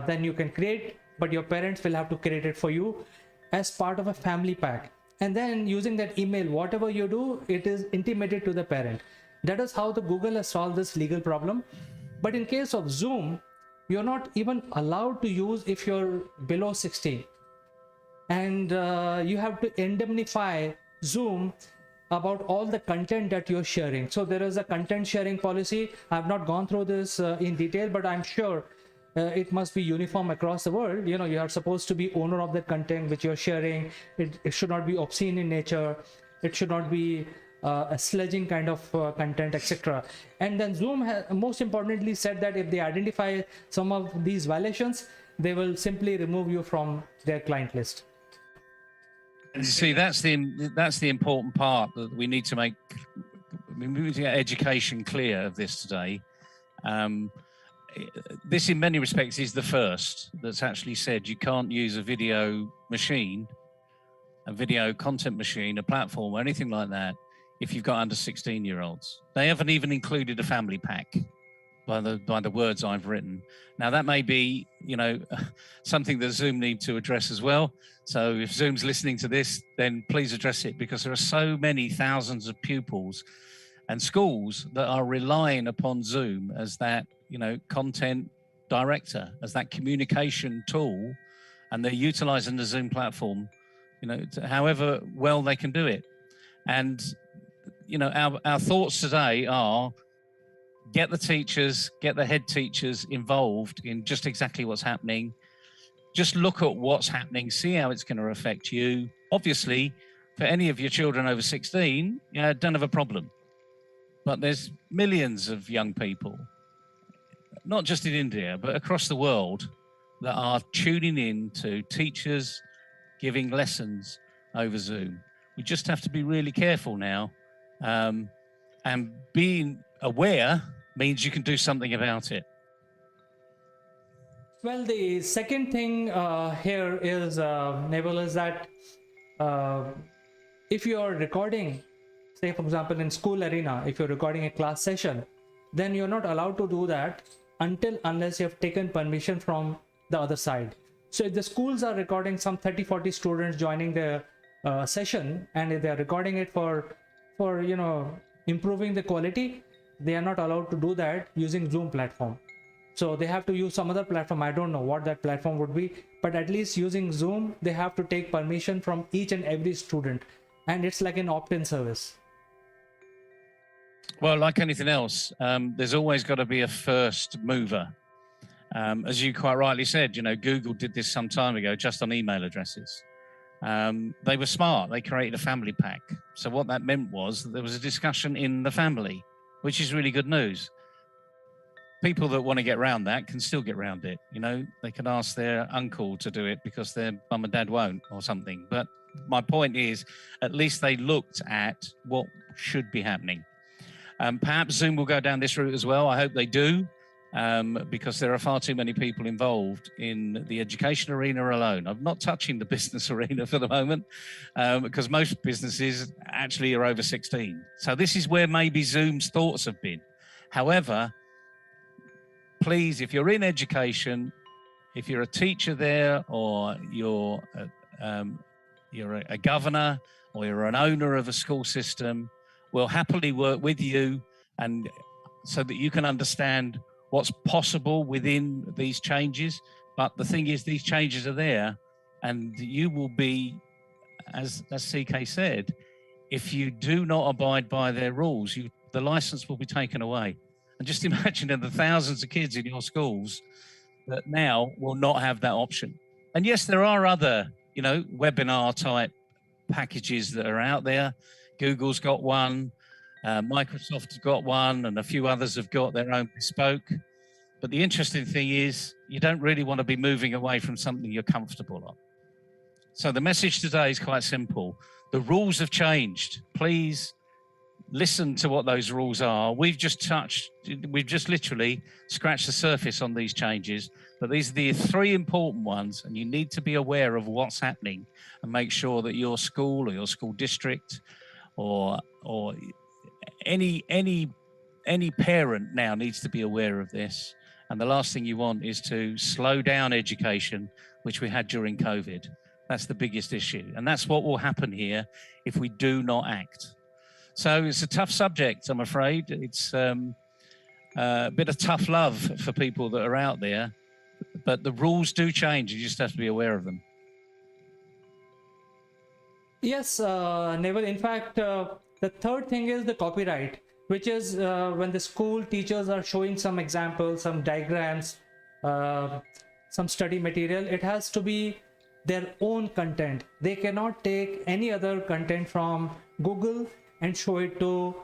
then you can create, but your parents will have to create it for you as part of a family pack. And then using that email, whatever you do, it is intimated to the parent. That is how the Google has solved this legal problem. But in case of Zoom, you're not even allowed to use if you're below 16. And you have to indemnify Zoom about all the content that you're sharing. So there is a content sharing policy. I've not gone through this in detail, but I'm sure it must be uniform across the world. You know, you are supposed to be owner of the content which you're sharing. It should not be obscene in nature. It should not be a sledging kind of content, etc. And then Zoom has most importantly said that if they identify some of these violations, they will simply remove you from their client list. And you see, that's the important part that we need to make. We need to get education clear of this today. This, in many respects, is the first that's actually said you can't use a video machine, a video content machine, a platform, or anything like that if you've got under 16-year-olds. They haven't even included a family pack by the words I've written. Now, that may be, you know, something that Zoom need to address as well. So if Zoom's listening to this, then please address it, because there are so many thousands of pupils and schools that are relying upon Zoom as that, you know, content director, as that communication tool, and they're utilizing the Zoom platform, you know, however well they can do it. And, you know, our thoughts today are, get the teachers, get the head teachers involved in just exactly what's happening. Just look at what's happening, see how it's going to affect you. Obviously, for any of your children over 16, don't have a problem. But there's millions of young people, not just in India, but across the world, that are tuning in to teachers giving lessons over Zoom. We just have to be really careful now. And being aware means you can do something about it. Well, the second thing here is, Neville, is that if you are recording, say for example in school arena, if you're recording a class session, then you're not allowed to do that unless you have taken permission from the other side. So if the schools are recording some 30-40 students joining the session, and if they're recording it for you know, improving the quality, they are not allowed to do that using Zoom platform. So they have to use some other platform. I don't know what that platform would be, but at least using Zoom, they have to take permission from each and every student, and it's like an opt-in service. Well, like anything else, there's always got to be a first mover. As you quite rightly said, you know, Google did this some time ago just on email addresses. They were smart. They created a family pack. So what that meant was that there was a discussion in the family, which is really good news. People that want to get around that can still get around it. You know, they can ask their uncle to do it because their mum and dad won't, or something. But my point is, at least they looked at what should be happening. Perhaps Zoom will go down this route as well. I hope they do, because there are far too many people involved in the education arena alone. I'm not touching the business arena for the moment, because most businesses actually are over 16. So this is where maybe Zoom's thoughts have been. However, please, if you're in education, if you're a teacher there, or you're a governor, or you're an owner of a school system, we'll happily work with you, and so that you can understand what's possible within these changes. But the thing is, these changes are there, and you will be, as CK said, if you do not abide by their rules, the license will be taken away. And just imagine the thousands of kids in your schools that now will not have that option. And yes, there are other, you know, webinar type packages that are out there. Google's got one, Microsoft's got one, and a few others have got their own bespoke. But the interesting thing is, you don't really want to be moving away from something you're comfortable on. So the message today is quite simple. The rules have changed. Please listen to what those rules are. We've just literally scratched the surface on these changes, but these are the three important ones, and you need to be aware of what's happening and make sure that your school or your school district or any parent now needs to be aware of this. And the last thing you want is to slow down education, which we had during COVID. That's the biggest issue. And that's what will happen here if we do not act. So it's a tough subject, I'm afraid. It's a bit of tough love for people that are out there, but the rules do change. You just have to be aware of them. Yes, Neville. In fact, the third thing is the copyright, which is when the school teachers are showing some examples, some diagrams, uh, some study material, it has to be their own content. They cannot take any other content from Google and show it to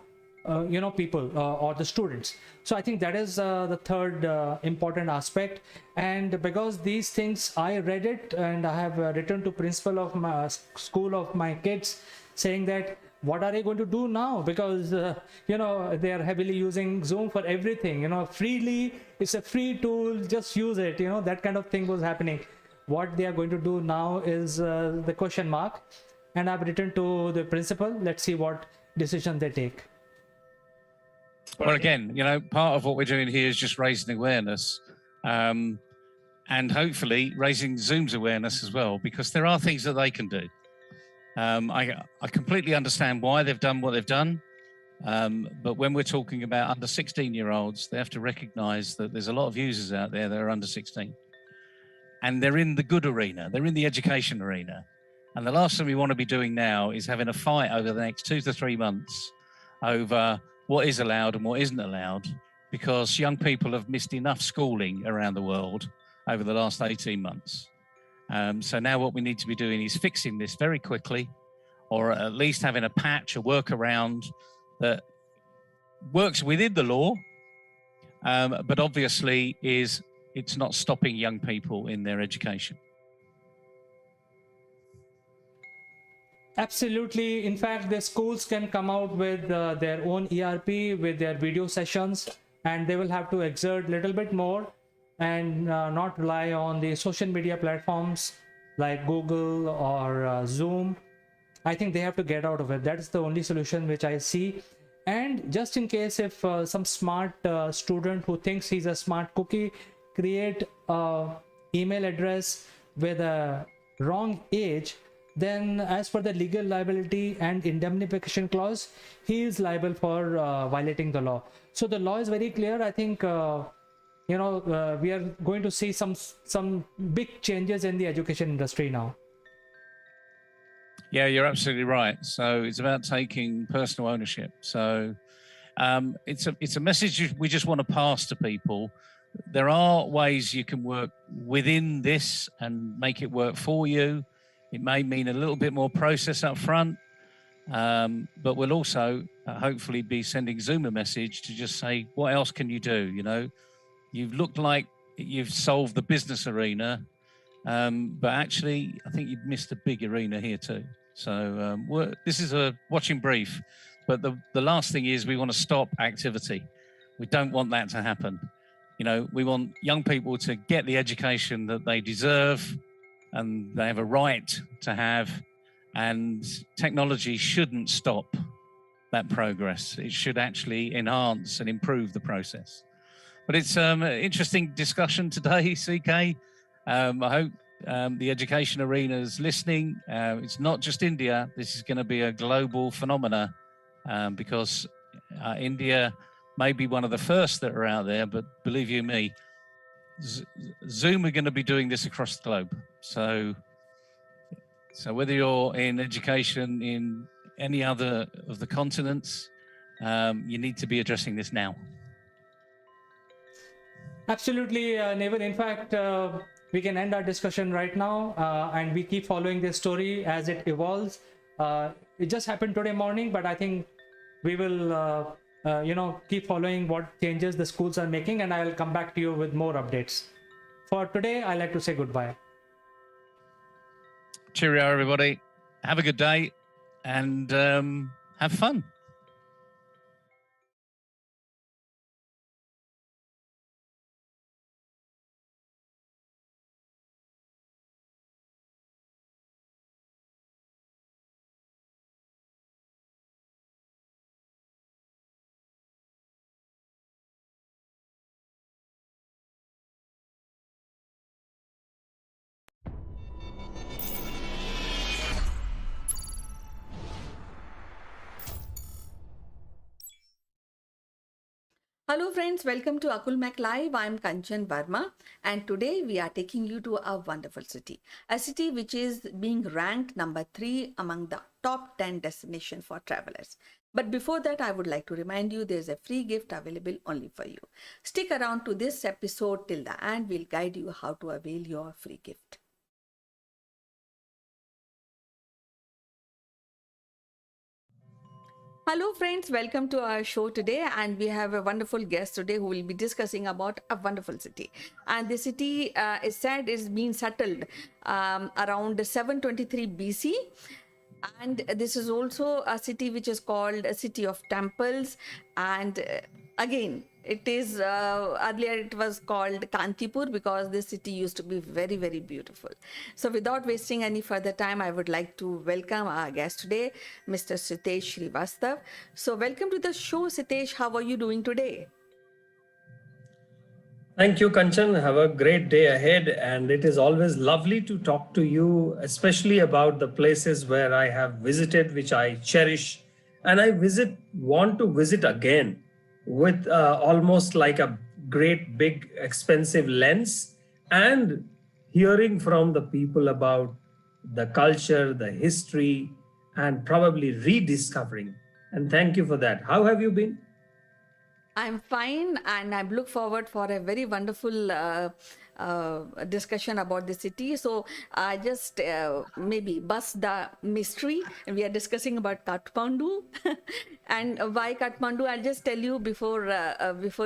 people or the students. So I think that is the third important aspect. And because these things, I read it and I have written to principal of my school of my kids saying that what are they going to do now, because they are heavily using Zoom for everything, freely. It's a free tool, just use it, that kind of thing was happening. What they are going to do now is the question mark. And I've written to the principal. Let's see what decision they take. Well, again, part of what we're doing here is just raising awareness, and hopefully raising Zoom's awareness as well, because there are things that they can do. I completely understand why they've done what they've done, but when we're talking about under 16-year-olds, they have to recognise that there's a lot of users out there that are under 16, and they're in the good arena, they're in the education arena, and the last thing we want to be doing now is having a fight over the next 2 to 3 months over what is allowed and what isn't allowed, because young people have missed enough schooling around the world over the last 18 months. So now what we need to be doing is fixing this very quickly, or at least having a patch, a workaround that works within the law, but obviously it's not stopping young people in their education. Absolutely. In fact, the schools can come out with their own ERP, with their video sessions, and they will have to exert a little bit more and not rely on the social media platforms like Google or Zoom. I think they have to get out of it. That's the only solution which I see. And just in case if some smart student who thinks he's a smart cookie create a email address with a wrong age, then as per the legal liability and indemnification clause, he is liable for violating the law. So the law is very clear. I think we are going to see some big changes in the education industry now. Yeah, you're absolutely right. So it's about taking personal ownership. So it's a message we just want to pass to people. There are ways you can work within this and make it work for you. It may mean a little bit more process up front, but we'll also hopefully be sending Zoom a message to just say, what else can you do? You've looked like you've solved the business arena, but actually, I think you've missed a big arena here too. So this is a watching brief, but the last thing is we want to stop activity. We don't want that to happen. We want young people to get the education that they deserve and they have a right to have, and technology shouldn't stop that progress. It should actually enhance and improve the process. But it's an interesting discussion today, CK. I hope the education arena is listening. It's not just India. This is going to be a global phenomena because India may be one of the first that are out there, but believe you me, Zoom are going to be doing this across the globe. So whether you're in education in any other of the continents, you need to be addressing this now. Absolutely, Neville. In fact, we can end our discussion right now, and we keep following this story as it evolves. It just happened today morning, but I think we will keep following what changes the schools are making, and I will come back to you with more updates. For today, I like to say goodbye. Cheerio, everybody. Have a good day and have fun. Hello friends, welcome to Akulmek Live. I'm Kanchan Verma and today we are taking you to a wonderful city. A city which is being ranked number 3 among the top 10 destinations for travelers. But before that, I would like to remind you there's a free gift available only for you. Stick around to this episode till the end. We'll guide you how to avail your free gift. Hello friends, welcome to our show today and we have a wonderful guest today who will be discussing about a wonderful city. And the city is said is being settled around 723 BC. And this is also a city which is called a city of temples. And again, it is earlier it was called Kantipur because this city used to be very, very beautiful. So without wasting any further time, I would like to welcome our guest today, Mr. Sitesh Srivastav. So welcome to the show, Sitesh. How are you doing today? Thank you, Kanchan. Have a great day ahead. And it is always lovely to talk to you, especially about the places where I have visited, which I cherish. And I want to visit again with almost like a great, big, expensive lens and hearing from the people about the culture, the history, and probably rediscovering. And thank you for that. How have you been? I'm fine and I look forward for a very wonderful discussion about the city. So I just maybe bust the mystery. We are discussing about Kathmandu and why Kathmandu. I'll just tell you before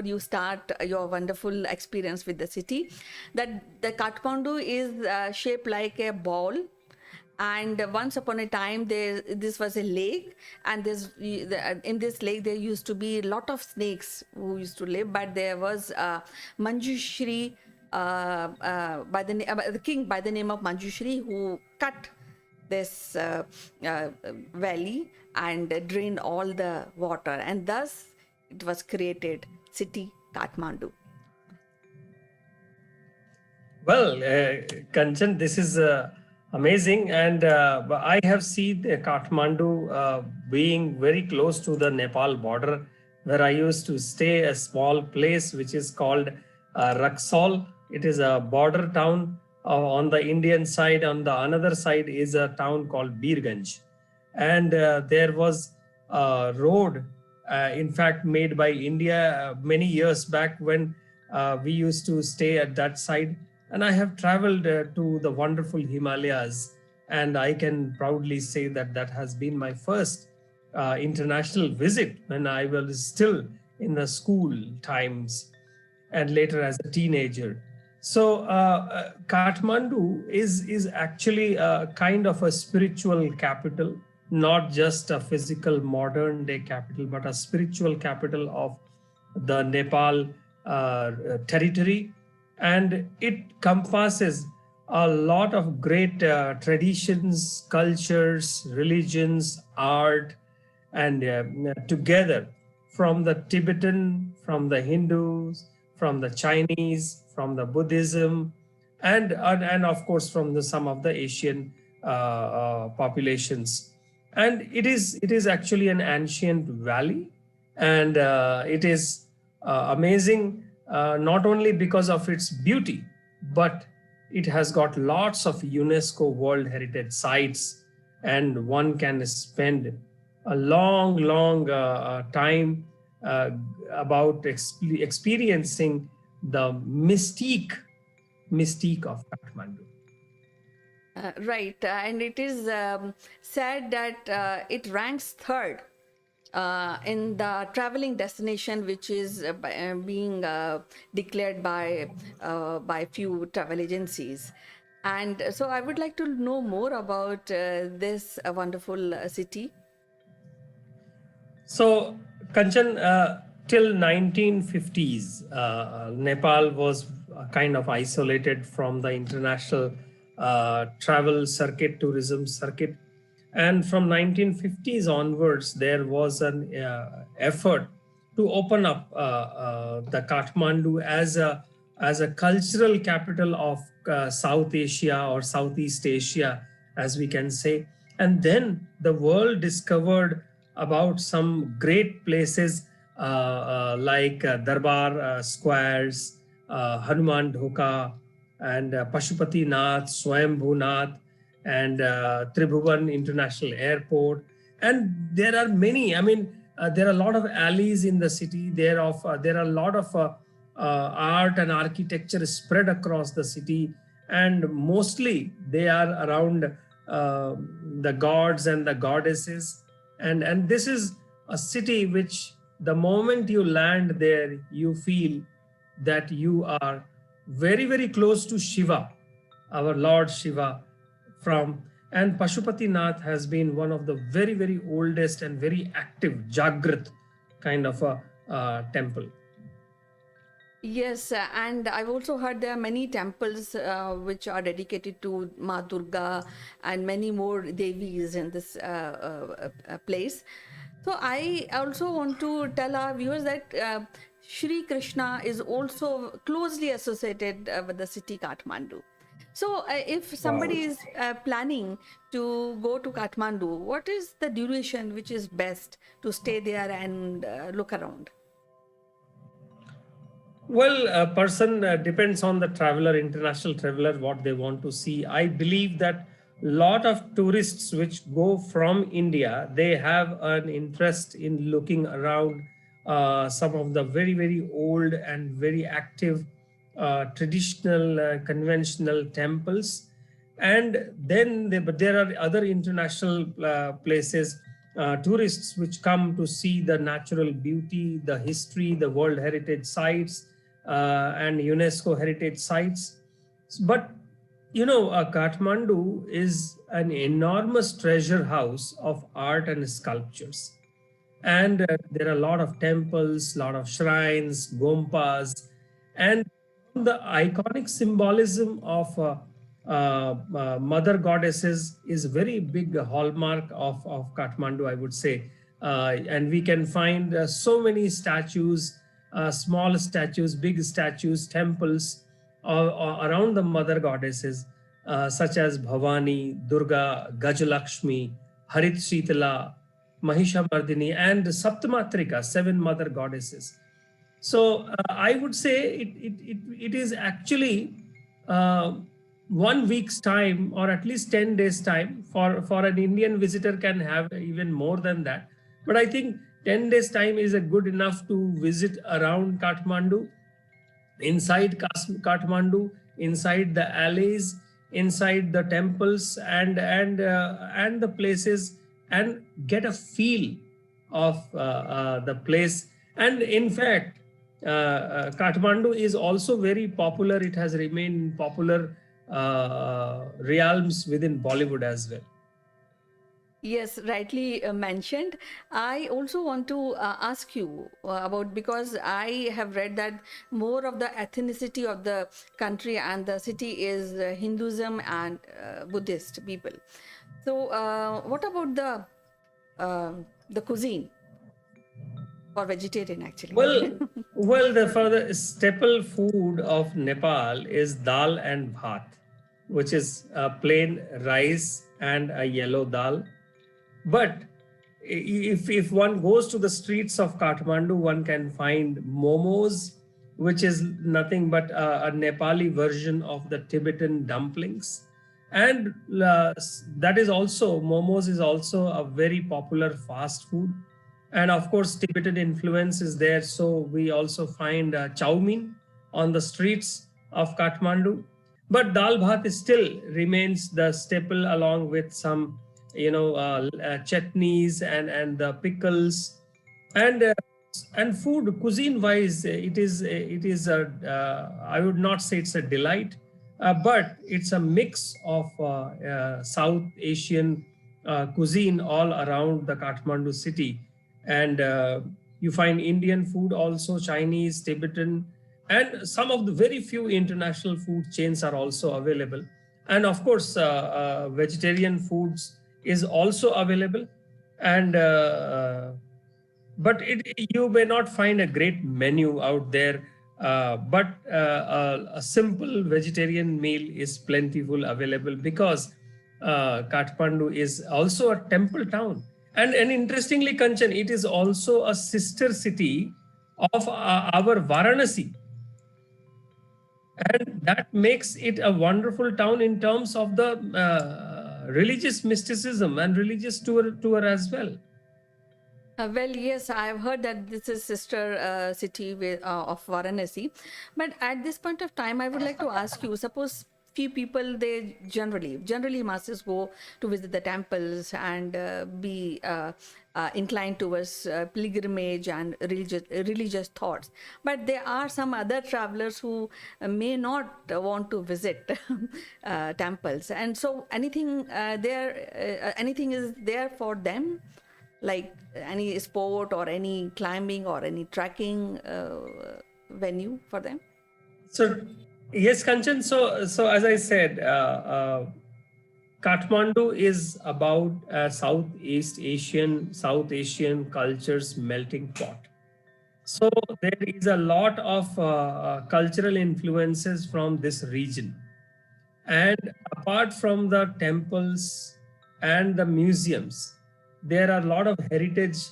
you start your wonderful experience with the city that the Kathmandu is shaped like a ball. And once upon a time, this was a lake, and in this lake there used to be a lot of snakes who used to live. But there was Manjushri, by the king by the name of Manjushri, who cut this valley and drained all the water, and thus it was created city Kathmandu. Well, Kanchan, this is amazing. And I have seen Kathmandu being very close to the Nepal border, where I used to stay a small place which is called Raxaul. It is a border town on the Indian side. On the another side is a town called Birganj. And there was a road, in fact, made by India many years back when we used to stay at that side. And I have traveled to the wonderful Himalayas, and I can proudly say that that has been my first international visit when I was still in the school times and later as a teenager. So Kathmandu is actually a kind of a spiritual capital, not just a physical modern day capital, but a spiritual capital of the Nepal territory. And it compasses a lot of great traditions, cultures, religions, art, and together from the Tibetan, from the Hindus, from the Chinese, from the Buddhism, and of course from some of the Asian populations. And it is actually an ancient valley, and it is amazing. Not only because of its beauty, but it has got lots of UNESCO World Heritage Sites, and one can spend a long time about experiencing the mystique of Kathmandu. Right, and it is said that it ranks third in the traveling destination, which is being declared by few travel agencies. And so I would like to know more about this wonderful city. So, Kanchan, till 1950s, Nepal was kind of isolated from the international travel circuit, tourism circuit. And from 1950s onwards, there was an effort to open up the Kathmandu as a cultural capital of South Asia or Southeast Asia, as we can say. And then the world discovered about some great places like Darbar squares, Hanuman Dhoka, and Pashupati Nath, Swayambhu Nath, and Tribhuvan International Airport. And there are many, I mean, there are a lot of alleys in the city. There are a lot of art and architecture spread across the city. And mostly they are around the gods and the goddesses. And this is a city which the moment you land there, you feel that you are very, very close to Shiva, our Lord Shiva. And Pashupati Nath has been one of the very, very oldest and very active Jagrat kind of a temple. Yes, and I've also heard there are many temples which are dedicated to Ma Durga and many more Devis in this place. So I also want to tell our viewers that Shri Krishna is also closely associated with the city Kathmandu. So if somebody is planning to go to Kathmandu, what is the duration which is best to stay there and look around? Well, a person depends on the traveler, international traveler, what they want to see. I believe that lot of tourists which go from India, they have an interest in looking around some of the very, very old and very active traditional, conventional temples. And then but there are other international places, tourists which come to see the natural beauty, the history, the World Heritage Sites, and UNESCO heritage sites. But you know, Kathmandu is an enormous treasure house of art and sculptures. And there are a lot of temples, a lot of shrines, gompas, and the iconic symbolism of mother goddesses is very big hallmark of Kathmandu, I would say. And we can find so many statues, small statues, big statues, temples around the mother goddesses, such as Bhavani, Durga, Gajalakshmi, Harit Shitala, Mahishamardini, and Saptamatrika, 7 mother goddesses. So I would say it is actually 1 week's time, or at least 10 days time. For an Indian visitor can have even more than that. But I think 10 days time is a good enough to visit around Kathmandu, inside Kathmandu, inside the alleys, inside the temples, and the places, and get a feel of the place. And in fact, Kathmandu is also very popular. It has remained popular realms within Bollywood as well. Yes, rightly mentioned. I also want to ask you about, because I have read that more of the ethnicity of the country and the city is Hinduism and Buddhist people. So, what about the cuisine for vegetarian actually? Well, for the staple food of Nepal is dal and bhat, which is plain rice and a yellow dal. But if one goes to the streets of Kathmandu, one can find momos, which is nothing but a Nepali version of the Tibetan dumplings. And that is also, momos is also a very popular fast food. And of course, Tibetan influence is there. So we also find chow mein on the streets of Kathmandu. But dal bhat still remains the staple, along with some chutneys and the pickles, and food cuisine wise, it is I would not say it's a delight, but it's a mix of South Asian cuisine all around the Kathmandu city. And you find Indian food also, Chinese, Tibetan, and some of the very few international food chains are also available. And of course, vegetarian foods is also available. And but you may not find a great menu out there, but a simple vegetarian meal is plentiful available, because Kathmandu is also a temple town. And interestingly, Kanchan, it is also a sister city of our Varanasi. And that makes it a wonderful town in terms of the religious mysticism and religious tour as well. Well, yes, I've heard that this is sister city of Varanasi. But at this point of time, I would like to ask you, suppose few people, they generally masses go to visit the temples and be inclined towards pilgrimage and religious thoughts. But there are some other travelers who may not want to visit temples. And so anything is there for them? Like any sport or any climbing or any trekking venue for them? So, yes, Kanchan. So as I said, Kathmandu is about South Asian culture's melting pot. So there is a lot of cultural influences from this region. And apart from the temples and the museums, there are a lot of heritage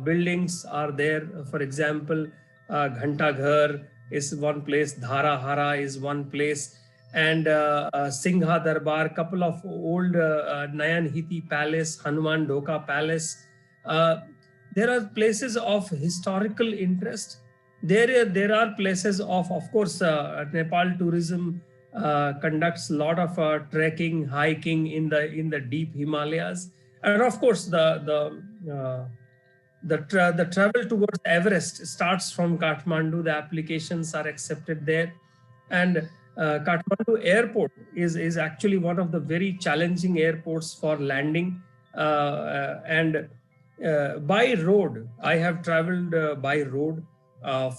buildings are there. For example, Ghanta Ghar is one place, Dhara Hara is one place, and Singha Darbar, couple of old Nayan Hiti Palace, Hanuman Dhoka Palace. There are places of historical interest. There are places of course, Nepal tourism conducts a lot of trekking, hiking in the deep Himalayas, and of course the travel towards Everest starts from Kathmandu. The applications are accepted there, and Kathmandu airport is actually one of the very challenging airports for landing, and by road. I have traveled by road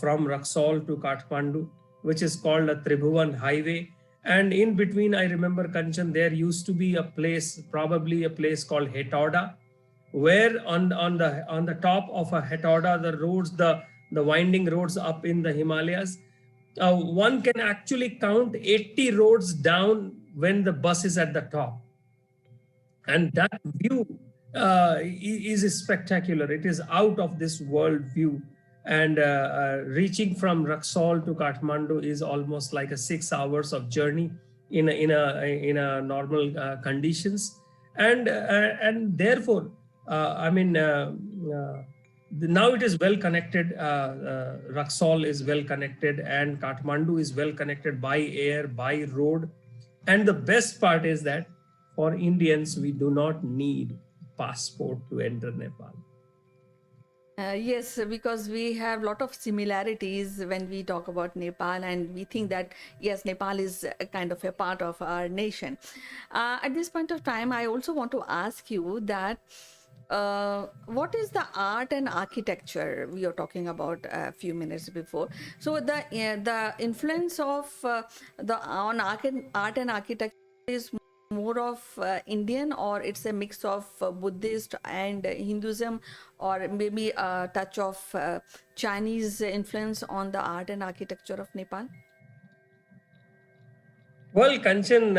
from Raxaul to Kathmandu, which is called a Tribhuvan Highway. And in between, I remember, Kanchan, there used to be a place, probably a place called Hetauda, where on the top of a Hetauda, the roads, the winding roads up in the Himalayas, one can actually count 80 roads down when the bus is at the top. And that view is spectacular. It is out of this world view. And reaching from Raxaul to Kathmandu is almost like a 6 hours of journey in a normal conditions. And therefore, now it is well connected. Raxaul is well connected, and Kathmandu is well connected by air, by road. And the best part is that for Indians, we do not need passport to enter Nepal. Yes, because we have a lot of similarities when we talk about Nepal, and we think that, yes, Nepal is a kind of a part of our nation. At this point of time, I also want to ask you that what is the art and architecture we are talking about a few minutes before? So the influence of on art and architecture is more of Indian, or it's a mix of Buddhist and Hinduism, or maybe a touch of Chinese influence on the art and architecture of Nepal? Well, Kanchan,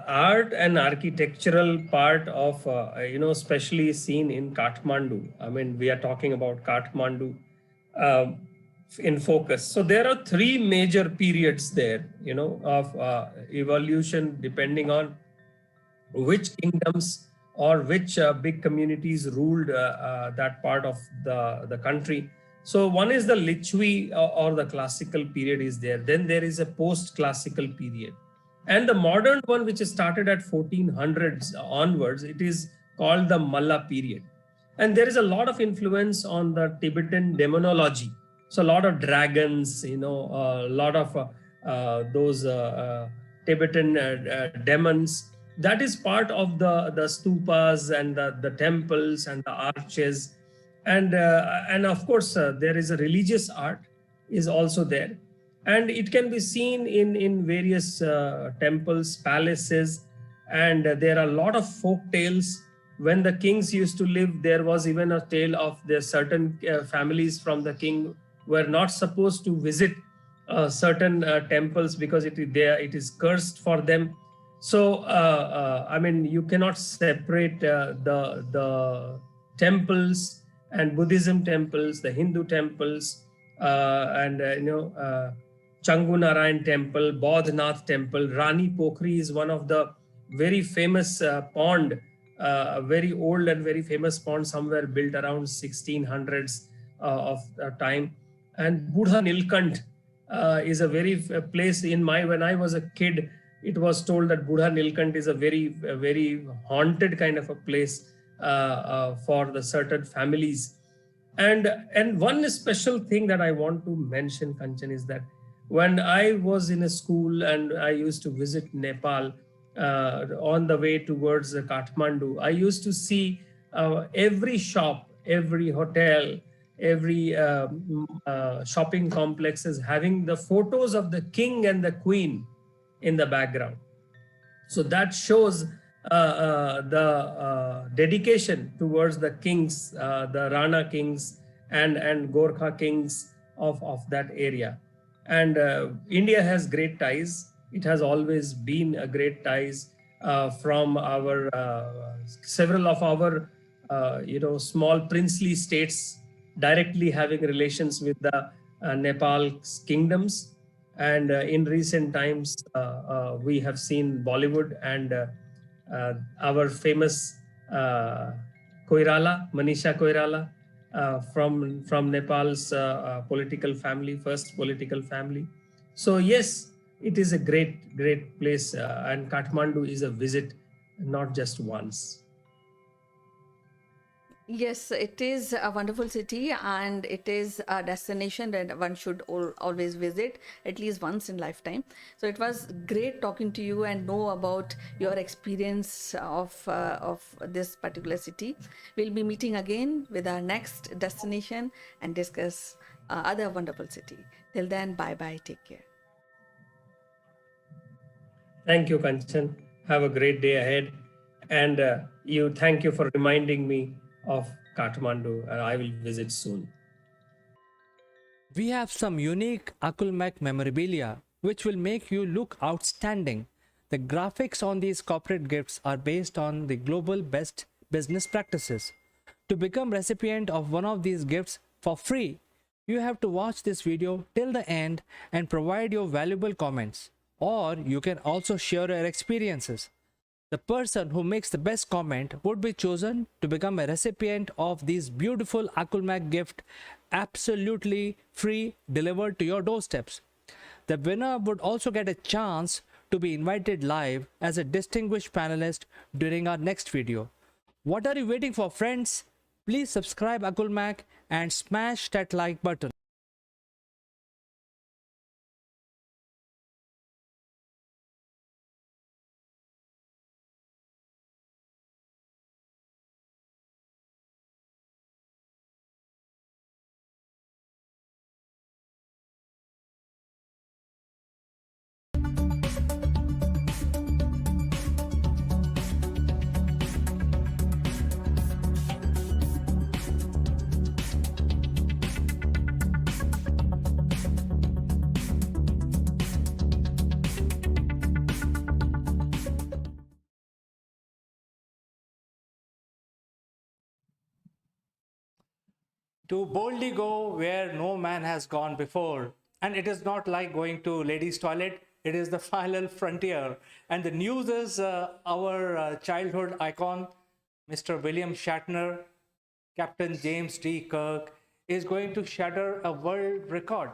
art and architectural part of, especially seen in Kathmandu. I mean, we are talking about Kathmandu in focus. So there are three major periods there, of evolution, depending on which kingdoms or which big communities ruled that part of the country. So one is the Lichwi or the classical period is there. Then there is a post-classical period. And the modern one, which is started at 1400s onwards, it is called the Malla period. And there is a lot of influence on the Tibetan demonology. So a lot of dragons, a lot of those Tibetan demons. That is part of the stupas and the temples and the arches. And of course, there is a religious art is also there. And it can be seen in various temples, palaces. And there are a lot of folk tales. When the kings used to live, there was even a tale of the certain families from the king were not supposed to visit certain temples because it is cursed for them. So, I mean, you cannot separate the temples and Buddhism temples, the Hindu temples, and Changu Narayan Temple, Bodhnath Temple, Rani Pokhri is one of the very famous pond, a very old and very famous pond somewhere built around 1600s of time. And Budha Nilkant is a very place in my, when I was a kid, it was told that Budha Nilkant is a very haunted kind of a place for the certain families. And one special thing that I want to mention, Kanchan, is that when I was in a school and I used to visit Nepal on the way towards Kathmandu, I used to see every shop, every hotel, every shopping complex is having the photos of the king and the queen in the background. So that shows the dedication towards the kings, the Rana kings and Gorkha kings of that area. And India has great ties. It has always been a great ties from our several of our small princely states directly having relations with the Nepal's kingdoms. And in recent times, we have seen Bollywood and our famous Koirala, Manisha Koirala, from Nepal's political family, first political family. So yes, it is a great place, and Kathmandu is a visit, not just once. Yes, it is a wonderful city and it is a destination that one should always visit at least once in lifetime. So it was great talking to you and know about your experience of this particular city. We'll be meeting again with our next destination and discuss other wonderful city. Till then, bye bye. Take care. Thank you, Kanchan. Have a great day ahead. And thank you for reminding me of Kathmandu. I will visit soon. We have some unique Akulmek memorabilia which will make you look outstanding. The graphics on these corporate gifts are based on the global best business practices. To become recipient of one of these gifts for free, you have to watch this video till the end and provide your valuable comments. Or you can also share your experiences. The person who makes the best comment would be chosen to become a recipient of these beautiful Akulmak gift, absolutely free, delivered to your doorsteps. The winner would also get a chance to be invited live as a distinguished panelist during our next video. What are you waiting for, friends? Please subscribe Akulmak and smash that like button. To boldly go where no man has gone before. And it is not like going to ladies' toilet, it is the final frontier. And the news is our childhood icon, Mr. William Shatner, Captain James D. Kirk, is going to shatter a world record.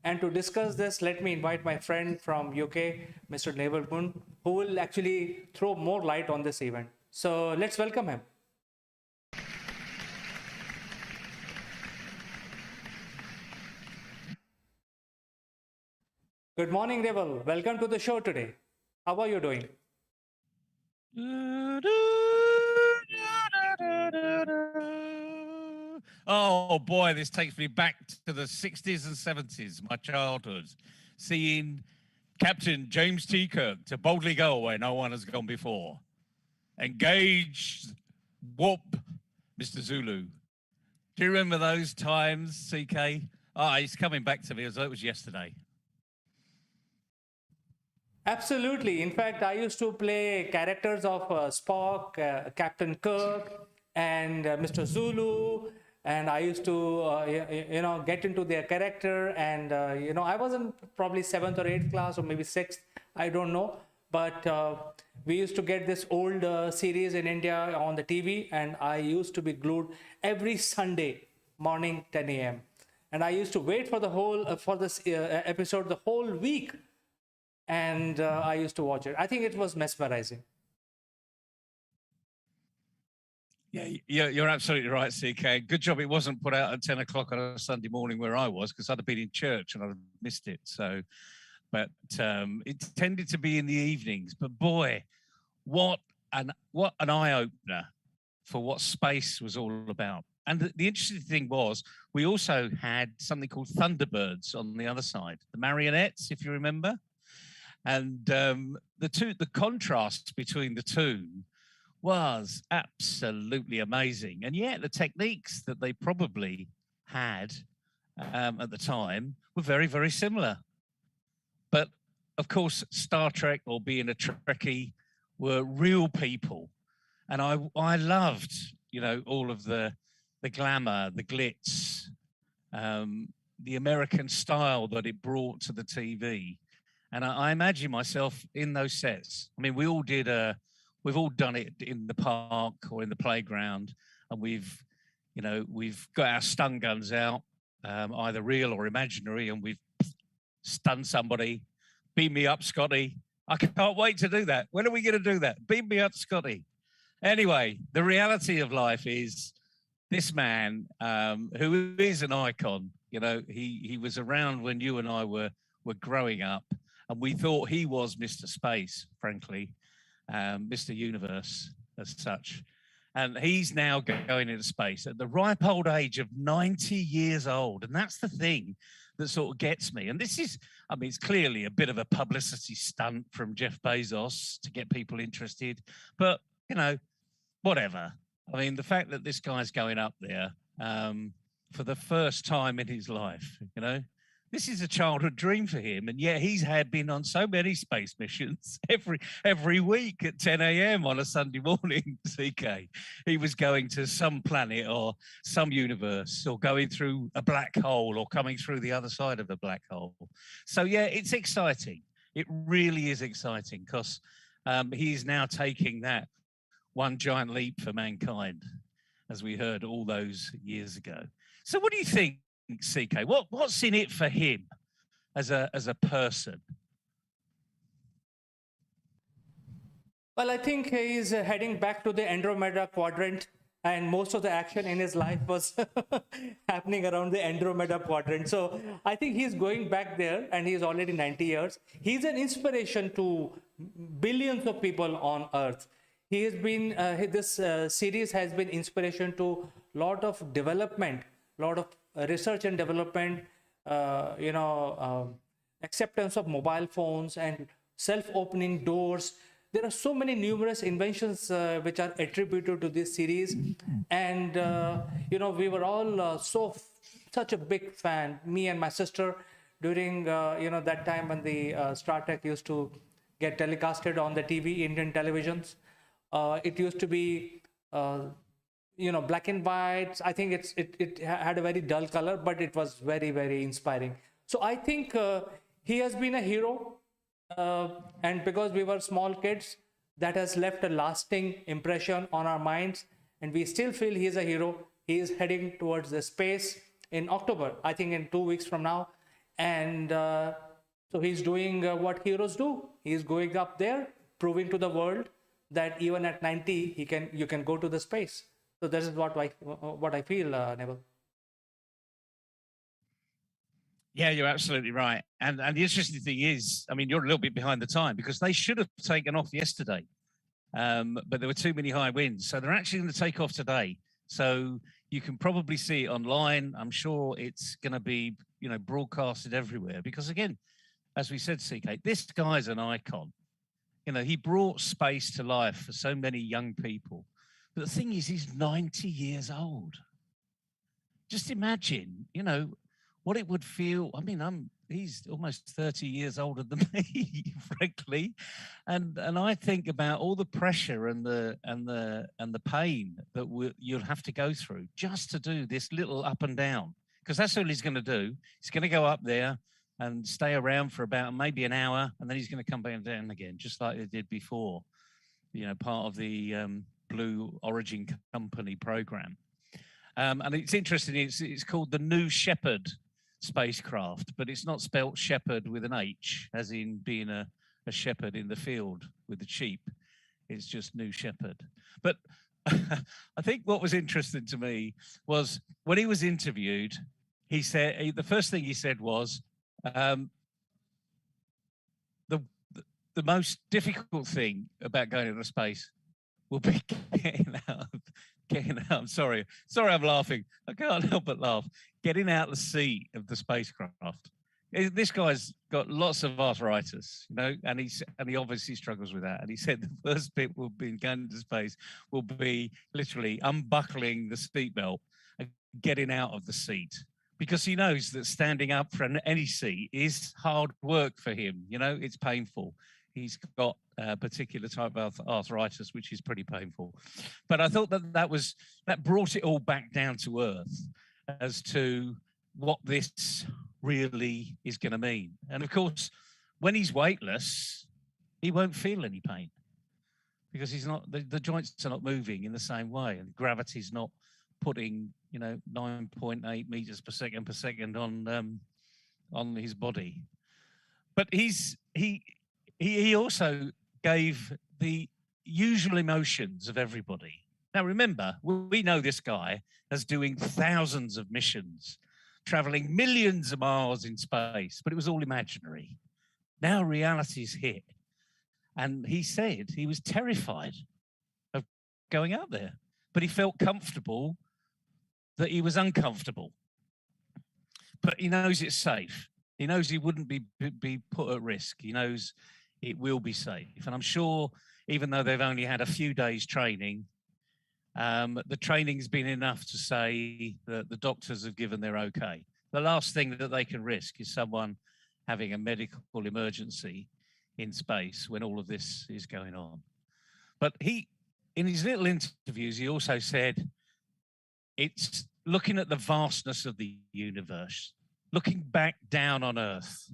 And to discuss this, let me invite my friend from UK, Mr. Neville Moon, who will actually throw more light on this event. So let's welcome him. Good morning, Neville. Welcome to the show today. How are you doing? Oh boy, this takes me back to the 60s and 70s, my childhood, seeing Captain James T. Kirk to boldly go where no one has gone before. Engage, whoop, Mr. Zulu. Do you remember those times, CK? Ah, it's coming back to me as though it was yesterday. Absolutely. In fact, I used to play characters of Spock, Captain Kirk, and Mr. Zulu. And I used to, get into their character. And, I was in probably seventh or eighth class or maybe sixth. I don't know. But we used to get this old series in India on the TV. And I used to be glued every Sunday morning, 10 a.m. And I used to wait for the whole, for this episode the whole week, and I used to watch it. I think it was mesmerizing. Yeah, you're absolutely right, CK. Good job it wasn't put out at 10 o'clock on a Sunday morning where I was, because I'd have been in church and I'd have missed it. So, but it tended to be in the evenings. But boy, what an eye opener for what space was all about. And the interesting thing was, we also had something called Thunderbirds on the other side, the marionettes, if you remember. And the contrast between the two was absolutely amazing. And yet the techniques that they probably had at the time were very, very similar. But of course, Star Trek, or being a Trekkie, were real people. And I loved, all of the glamour, the glitz, the American style that it brought to the TV. And I imagine myself in those sets. I mean, we've all done it in the park or in the playground, and we've got our stun guns out, either real or imaginary, and we've stunned somebody. Beam me up, Scotty. I can't wait to do that. When are we going to do that? Beam me up, Scotty. Anyway, the reality of life is this man, who is an icon, he was around when you and I were growing up. And we thought he was Mr. Space, frankly, Mr. Universe as such. And he's now going into space at the ripe old age of 90 years old. And that's the thing that sort of gets me. And this is, it's clearly a bit of a publicity stunt from Jeff Bezos to get people interested. But, whatever. The fact that this guy's going up there for the first time in his life, this is a childhood dream for him, and yet he's been on so many space missions every week at 10 a.m. on a Sunday morning. CK, he was going to some planet or some universe, or going through a black hole, or coming through the other side of a black hole. So yeah, it's exciting. It really is exciting, because he's now taking that one giant leap for mankind, as we heard all those years ago. So what do you think, CK? What's in it for him as a person? Well, I think he's heading back to the Andromeda quadrant, and most of the action in his life was happening around the Andromeda quadrant. So I think he's going back there, and he's already 90 years. He's an inspiration to billions of people on Earth. He has been, this series has been inspiration to a lot of development, a lot of research and development, acceptance of mobile phones and self-opening doors. There are so many numerous inventions which are attributed to this series. And, we were all such a big fan, me and my sister, during, that time when the Star Trek used to get telecasted on the TV, Indian televisions. It used to be, black and white. I think it had a very dull color, but it was very, very inspiring. So I think he has been a hero. And because we were small kids, that has left a lasting impression on our minds. And we still feel he is a hero. He is heading towards the space in October, I think in 2 weeks from now. And so he's doing what heroes do. He's going up there, proving to the world that even at 90, you can go to the space. So this is what I feel, Neville. Yeah, you're absolutely right. And the interesting thing is, you're a little bit behind the time, because they should have taken off yesterday. But there were too many high winds. So they're actually going to take off today. So you can probably see it online. I'm sure it's going to be, broadcasted everywhere. Because again, as we said, CK, this guy's an icon. He brought space to life for so many young people. But the thing is, he's 90 years old. Just imagine, what it would feel. he's almost 30 years older than me, frankly, and I think about all the pressure and the pain that you'll have to go through just to do this little up and down, because that's all he's going to do. He's going to go up there and stay around for about maybe an hour, and then he's going to come back down again, just like they did before. You know, part of the Blue Origin Company program. And it's interesting, it's called the New Shepard spacecraft, but it's not spelt shepherd with an H, as in being a shepherd in the field with the sheep. It's just New Shepard. But I think what was interesting to me was when he was interviewed, he said, the first thing he said was, the most difficult thing about going into space will be getting out. I'm sorry, I'm laughing. I can't help but laugh. Getting out the seat of the spacecraft. This guy's got lots of arthritis, you know, and he obviously struggles with that. And he said the first bit will be going into space will be literally unbuckling the seatbelt and getting out of the seat, because he knows that standing up for any seat is hard work for him. You know, it's painful. He's got a particular type of arthritis, which is pretty painful. But I thought that brought it all back down to earth as to what this really is going to mean. And of course, when he's weightless, he won't feel any pain because he's not, the joints are not moving in the same way, and gravity's not putting, you know, 9.8 meters per second on his body. But he also gave the usual emotions of everybody. Now, remember, we know this guy as doing thousands of missions, traveling millions of miles in space, but it was all imaginary. Now reality's hit. And he said he was terrified of going out there, but he felt comfortable that he was uncomfortable. But he knows it's safe. He knows he wouldn't be put at risk. He knows it will be safe. And I'm sure, even though they've only had a few days training, the training's been enough to say that the doctors have given their okay. The last thing that they can risk is someone having a medical emergency in space when all of this is going on. But in his little interviews, he also said, it's looking at the vastness of the universe, looking back down on Earth.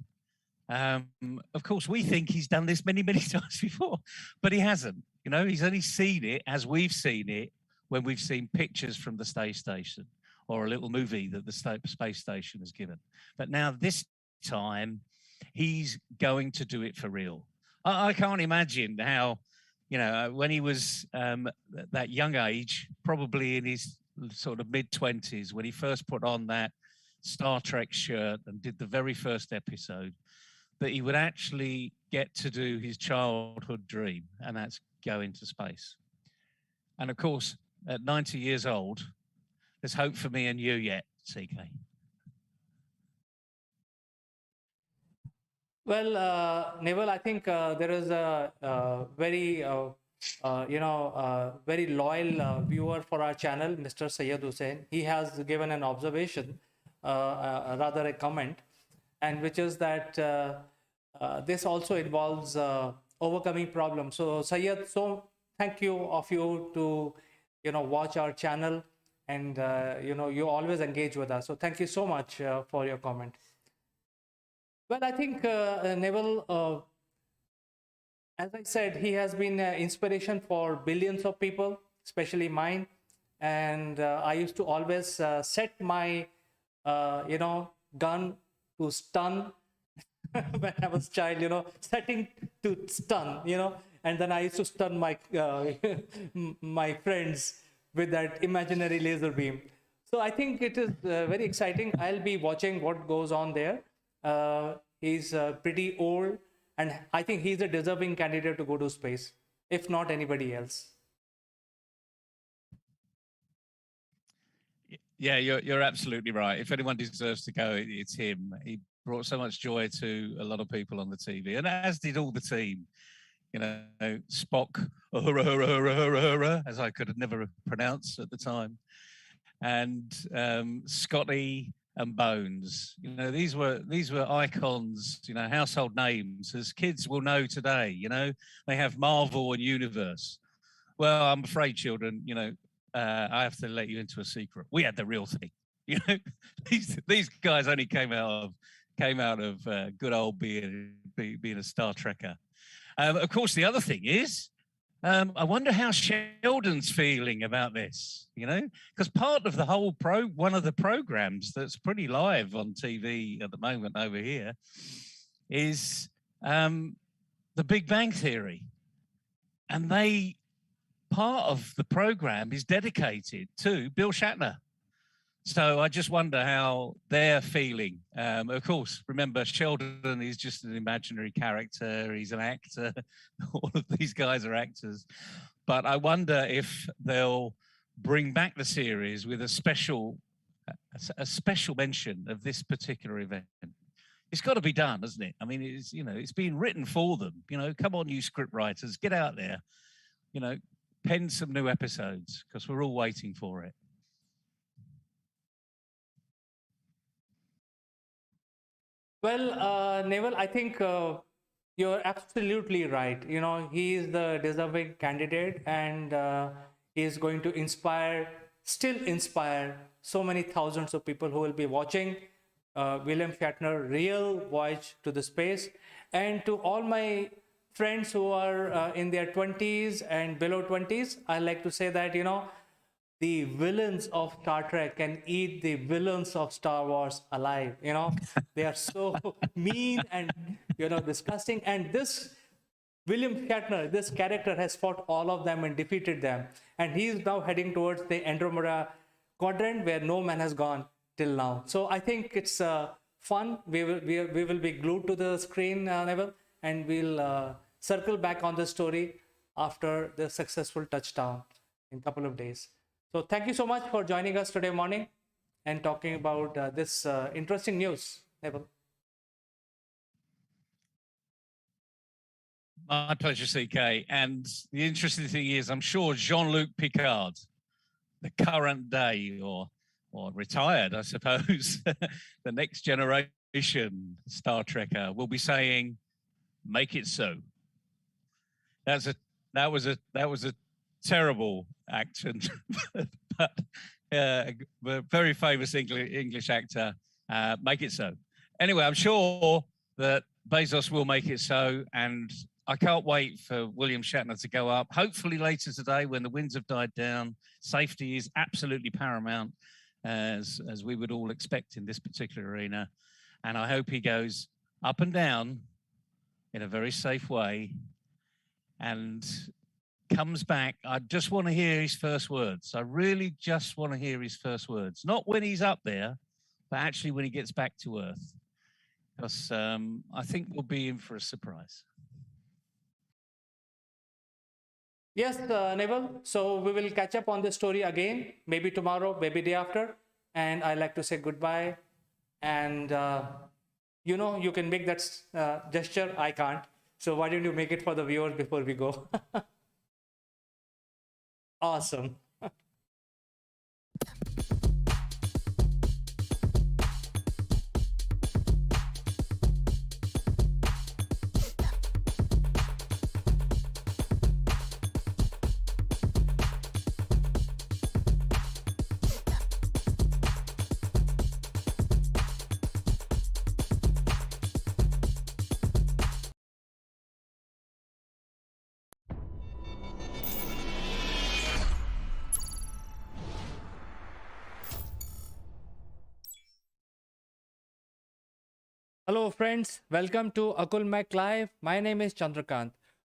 Of course, we think he's done this many, many times before, but he hasn't. You know, he's only seen it as we've seen it when we've seen pictures from the space station or a little movie that the space station has given. But now this time, he's going to do it for real. I can't imagine how, you know, when he was that young age, probably in his sort of mid-20s, when he first put on that Star Trek shirt and did the very first episode, that he would actually get to do his childhood dream, and that's go into space. And of course, at 90 years old, there's hope for me and you yet, CK. Well, Neville, I think there is a very, very loyal viewer for our channel, Mr. Syed Hussain. He has given an observation, rather a comment, and which is that this also involves overcoming problems. So Syed, so thank you to, watch our channel, and, you always engage with us. So thank you so much for your comment. Well, I think Neville, as I said, he has been inspiration for billions of people, especially mine. And I used to always set my, gun to stun when I was child, setting to stun, and then I used to stun my my friends with that imaginary laser beam. So I think it is very exciting. I'll be watching what goes on there. He's pretty old, and I think he's a deserving candidate to go to space, if not anybody else. Yeah, you're absolutely right. If anyone deserves to go, it's him. He brought so much joy to a lot of people on the TV, and as did all the team. Spock, as I could never pronounce at the time, and Scotty, and Bones. You know, these were icons, you know, household names, as kids will know today. You know, they have Marvel and Universe. Well, I'm afraid, children, you know, I have to let you into a secret. We had the real thing. You know, these guys only came out of good old being a Star Trekker. Of course, the other thing is, I wonder how Sheldon's feeling about this, you know, because part of the whole one of the programs that's pretty live on TV at the moment over here is the Big Bang Theory. And part of the program is dedicated to Bill Shatner. So I just wonder how they're feeling. Of course, remember, Sheldon is just an imaginary character. He's an actor. All of these guys are actors. But I wonder if they'll bring back the series with a special mention of this particular event. It's got to be done, hasn't it? I mean, it's being written for them. You know, come on, you script writers, get out there. You know, pen some new episodes because we're all waiting for it. Well, Neville, I think you're absolutely right. You know, he is the deserving candidate, and he is going to still inspire so many thousands of people who will be watching William Shatner real voyage to the space. And to all my friends who are in their 20s and below 20s, I like to say that, you know, the villains of Star Trek can eat the villains of Star Wars alive. You know, they are so mean and, you know, disgusting. And this William Shatner, this character, has fought all of them and defeated them. And he is now heading towards the Andromeda quadrant where no man has gone till now. So I think it's fun. We will be glued to the screen, Neville, and we'll circle back on the story after the successful touchdown in a couple of days. So thank you so much for joining us today morning and talking about this interesting news, Neville. My pleasure, CK. And the interesting thing is, I'm sure Jean-Luc Picard, the current day or retired, I suppose, the next generation Star Trekker will be saying, "Make it so." That was a terrible accent, but a very famous English actor. Make it so. Anyway, I'm sure that Bezos will make it so, and I can't wait for William Shatner to go up. Hopefully later today, when the winds have died down. Safety is absolutely paramount, as we would all expect in this particular arena, and I hope he goes up and down in a very safe way and comes back. I just want to hear his first words. I really just want to hear his first words. Not when he's up there, but actually when he gets back to Earth. Because I think we'll be in for a surprise. Yes, Neville. So we will catch up on this story again, maybe tomorrow, maybe day after. And I like to say goodbye. And, you know, you can make that gesture. I can't. So why don't you make it for the viewers before we go? Awesome. Hello friends, welcome to Akul Mac Live. My name is Chandrakant.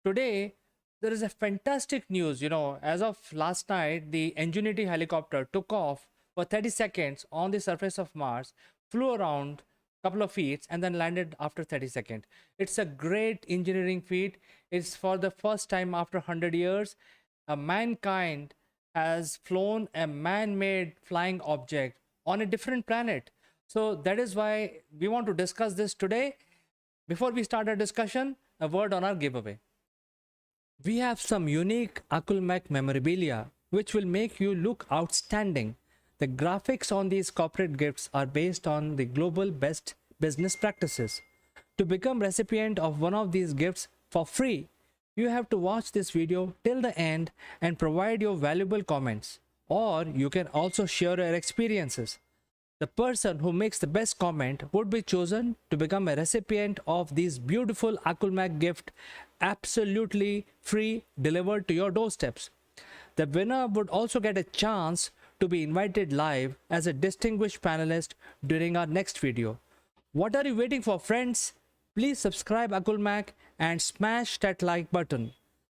Today, there is a fantastic news. You know, as of last night, the Ingenuity helicopter took off for 30 seconds on the surface of Mars, flew around a couple of feet and then landed after 30 seconds. It's a great engineering feat. It's for the first time after 100 years, mankind has flown a man-made flying object on a different planet. So that is why we want to discuss this today. Before we start our discussion, a word on our giveaway. We have some unique Akul Mac memorabilia which will make you look outstanding. The graphics on these corporate gifts are based on the global best business practices. To become recipient of one of these gifts for free, you have to watch this video till the end and provide your valuable comments. Or you can also share your experiences. The person who makes the best comment would be chosen to become a recipient of this beautiful Akulmak gift, absolutely free, delivered to your doorsteps. The winner would also get a chance to be invited live as a distinguished panelist during our next video. What are you waiting for, friends? Please subscribe Akulmak and smash that like button.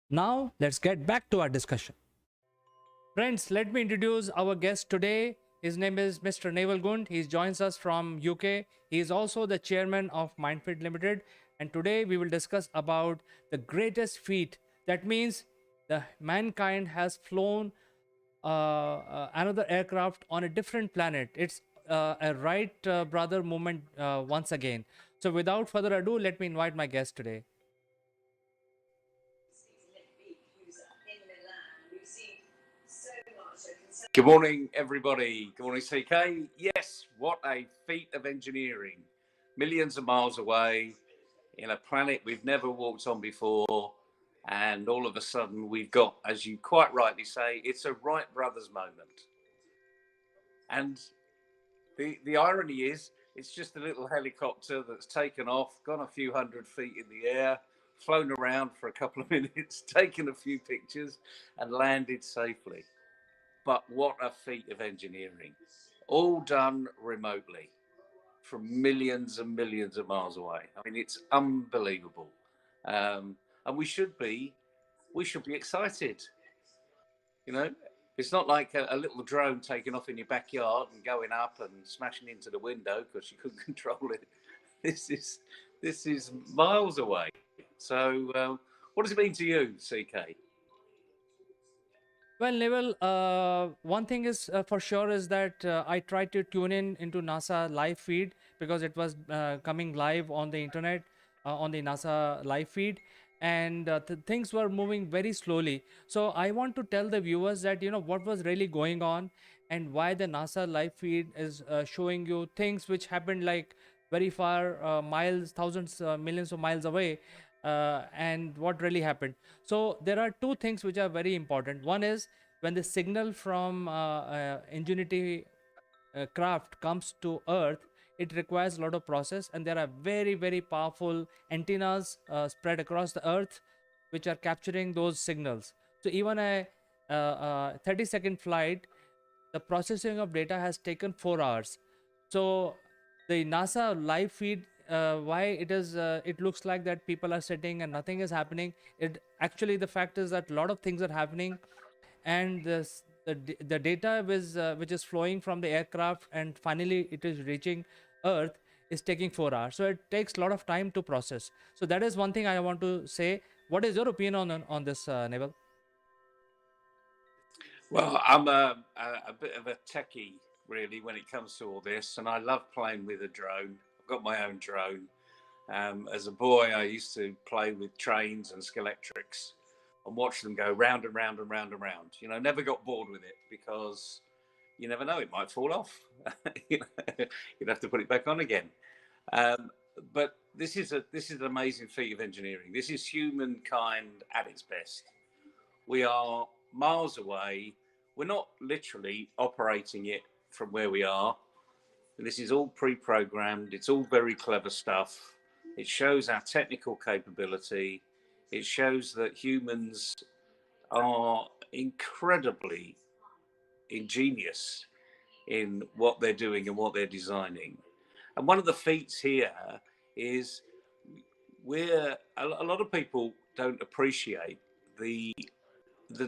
Now let's get back to our discussion. Friends, let me introduce our guest today. His name is Mr. Naval Gund. He joins us from UK. He is also the chairman of Mindfit Limited. And today we will discuss about the greatest feat. That means the mankind has flown another aircraft on a different planet. It's a Wright brother moment once again. So without further ado, let me invite my guest today. Good morning, everybody. Good morning, CK. Yes, what a feat of engineering. Millions of miles away in a planet we've never walked on before. And all of a sudden we've got, as you quite rightly say, it's a Wright brothers moment. And the irony is, it's just a little helicopter that's taken off, gone a few hundred feet in the air, flown around for a couple of minutes, taken a few pictures and landed safely. But what a feat of engineering, all done remotely from millions and millions of miles away. I mean, it's unbelievable. And we should be excited. You know, it's not like a little drone taking off in your backyard and going up and smashing into the window because you couldn't control it. This is miles away. So what does it mean to you, CK? Well, Naval, one thing is for sure is that I tried to tune in into NASA live feed because it was coming live on the internet on the NASA live feed, and things were moving very slowly. So I want to tell the viewers that what was really going on and why the NASA live feed is showing you things which happened like very far miles, thousands, millions of miles away. And what really happened. So there are two things which are very important. One is when the signal from Ingenuity craft comes to Earth, it requires a lot of process, and there are very, very powerful antennas spread across the Earth which are capturing those signals. So even a 30-second flight, the processing of data has taken 4 hours. So the NASA live feed, why it looks like that people are sitting and nothing is happening. It actually, the fact is that a lot of things are happening, and the data which is flowing from the aircraft and finally it is reaching Earth is taking 4 hours. So it takes a lot of time to process. So that is one thing I want to say. What is your opinion on this, Naval? Well, I'm a bit of a techie, really, when it comes to all this, and I love playing with a drone. I've got my own drone. As a boy, I used to play with trains and Skeletrics and watch them go round and round and round and round. You know, never got bored with it because you never know, it might fall off. You'd have to put it back on again. But this is an amazing feat of engineering. This is humankind at its best. We are miles away. We're not literally operating it from where we are. And this is all pre-programmed. It's all very clever stuff. It shows our technical capability. It shows that humans are incredibly ingenious in what they're doing and what they're designing. And one of the feats here is a lot of people don't appreciate the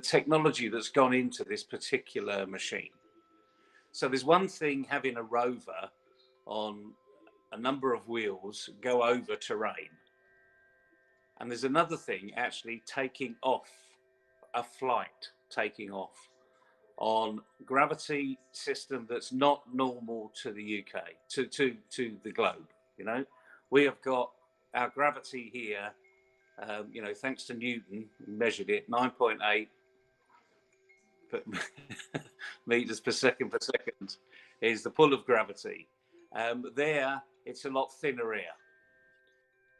technology that's gone into this particular machine. So there's one thing having a rover on a number of wheels go over terrain. And there's another thing actually taking off a flight, taking off on gravity system that's not normal to the UK, to the globe. You know, we have got our gravity here, thanks to Newton, measured it 9.8 meters per second is the pull of gravity. There, it's a lot thinner air.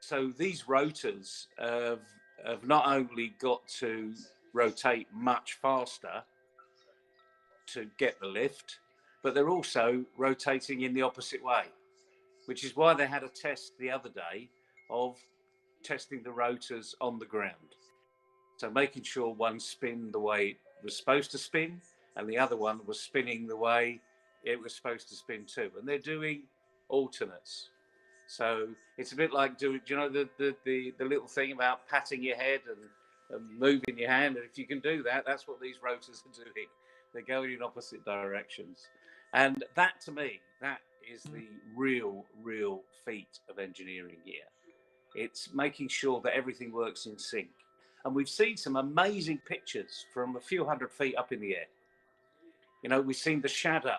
So these rotors have not only got to rotate much faster to get the lift, but they're also rotating in the opposite way, which is why they had a test the other day of testing the rotors on the ground. So making sure one spin the way it was supposed to spin and the other one was spinning the way it was supposed to spin too. And they're doing alternates. So it's a bit like do you know the little thing about patting your head and moving your hand? And if you can do that, that's what these rotors are doing. They're going in opposite directions. And that, to me, that is the real feat of engineering here. It's making sure that everything works in sync. And we've seen some amazing pictures from a few hundred feet up in the air. You know, we've seen the shadow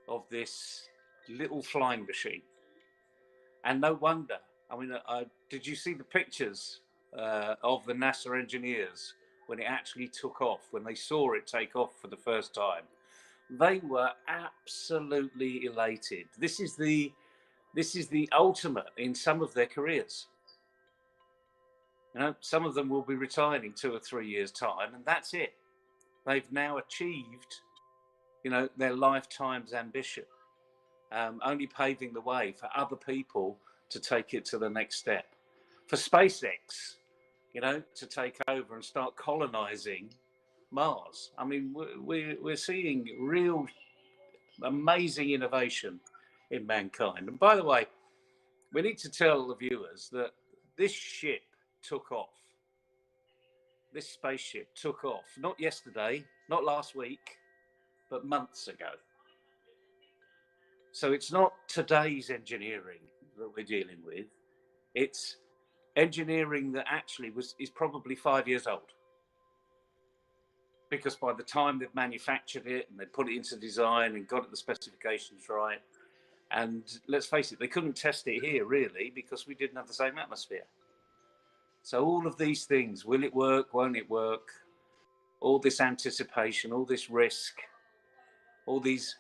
of this little flying machine. And no wonder. I mean, did you see the pictures of the NASA engineers when it actually took off, when they saw it take off for the first time? They were absolutely elated. This is the ultimate in some of their careers. You know, some of them will be retiring in 2 or 3 years' time, and that's it. They've now achieved, you know, their lifetime's ambition, only paving the way for other people to take it to the next step. For SpaceX, you know, to take over and start colonizing Mars. I mean, we're seeing real amazing innovation in mankind. And by the way, we need to tell the viewers that this ship took off. This spaceship took off, not yesterday, not last week, but months ago. So it's not today's engineering that we're dealing with. It's engineering that actually is probably 5 years old. Because by the time they've manufactured it and they put it into design and got the specifications right, and let's face it, they couldn't test it here really because we didn't have the same atmosphere. So all of these things, will it work, won't it work? All this anticipation, all this risk, all these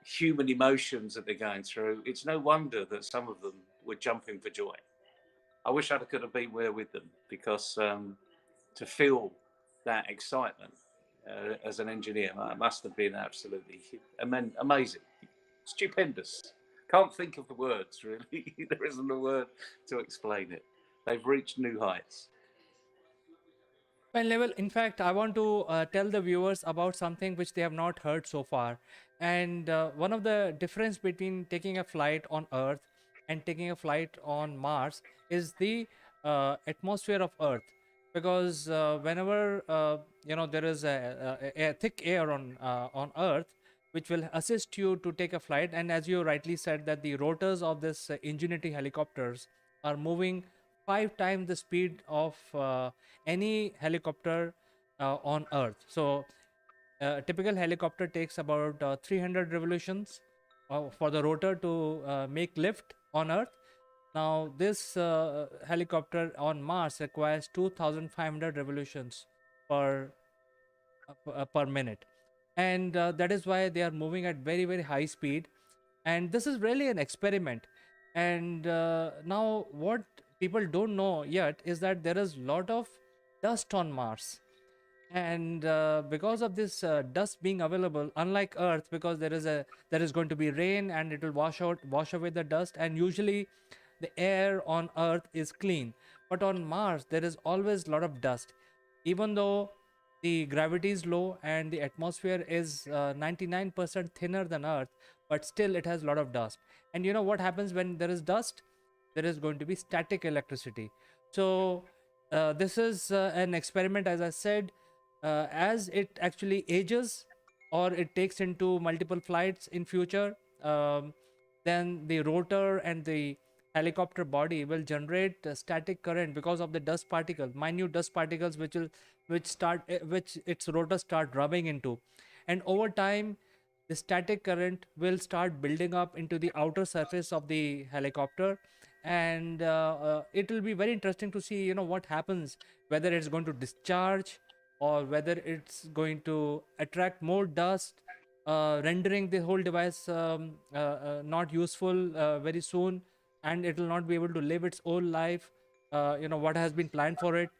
human emotions that they're going through, it's no wonder that some of them were jumping for joy. I wish I could have been there with them because to feel that excitement as an engineer must have been absolutely amazing, stupendous. Can't think of the words really. There isn't a word to explain it. They've reached new heights. Well, Level, in fact, I want to tell the viewers about something which they have not heard so far. And one of the difference between taking a flight on Earth and taking a flight on Mars is the atmosphere of Earth. Because whenever there is a thick air on Earth, which will assist you to take a flight, and as you rightly said, that the rotors of this Ingenuity helicopters are moving 5 times the speed of any helicopter on Earth. So a typical helicopter takes about 300 revolutions for the rotor to make lift on Earth. Now this helicopter on Mars requires 2500 revolutions per minute, and that is why they are moving at very high speed. And this is really an experiment. And now what people don't know yet is that there is lot of dust on Mars. And because of this dust being available, unlike Earth, because there is going to be rain and it will wash away the dust, and usually the air on Earth is clean, but on Mars there is always a lot of dust. Even though the gravity is low and the atmosphere is 99% thinner than Earth, but still it has a lot of dust. And you know what happens when there is dust? There is going to be static electricity. So this is an experiment, as I said. As it actually ages or it takes into multiple flights in future, then the rotor and the helicopter body will generate static current because of the dust particles, minute dust particles, which its rotor start rubbing into. And over time the static current will start building up into the outer surface of the helicopter. And it will be very interesting to see what happens, whether it's going to discharge or whether it's going to attract more dust rendering the whole device not useful very soon, and it will not be able to live its own life, what has been planned for it.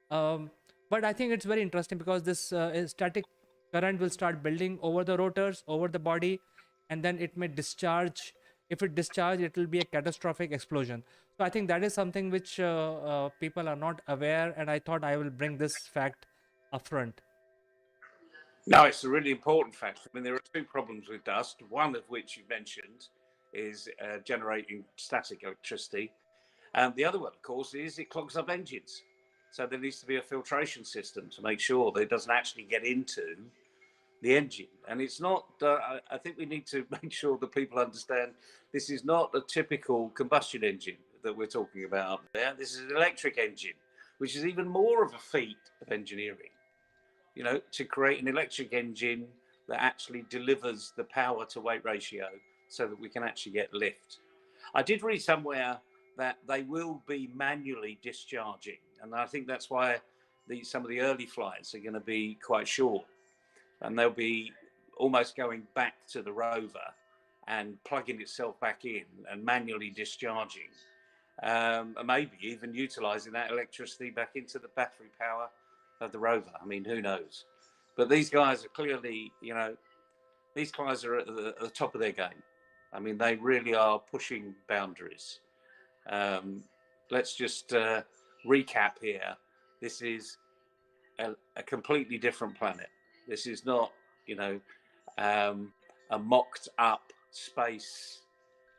But I think it's very interesting because this static current will start building over the rotors, over the body, and then it may discharge. If it discharge, it will be a catastrophic explosion. So I think that is something which people are not aware, and I thought I will bring this fact upfront. No, it's a really important fact. I mean, there are two problems with dust, one of which you mentioned is generating static electricity. And the other one, of course, is it clogs up engines. So there needs to be a filtration system to make sure that it doesn't actually get into the engine. And it's not, I think we need to make sure that people understand this is not a typical combustion engine that we're talking about there. This is an electric engine, which is even more of a feat of engineering, to create an electric engine that actually delivers the power to weight ratio so that we can actually get lift. I did read somewhere that they will be manually discharging, and I think that's why some of the early flights are going to be quite short, and they'll be almost going back to the rover and plugging itself back in and manually discharging, and maybe even utilizing that electricity back into the battery power of the rover. I mean, who knows? But these guys are clearly, these guys are at the top of their game. I mean, they really are pushing boundaries. Let's just recap here. This is a completely different planet. This is not, a mocked up space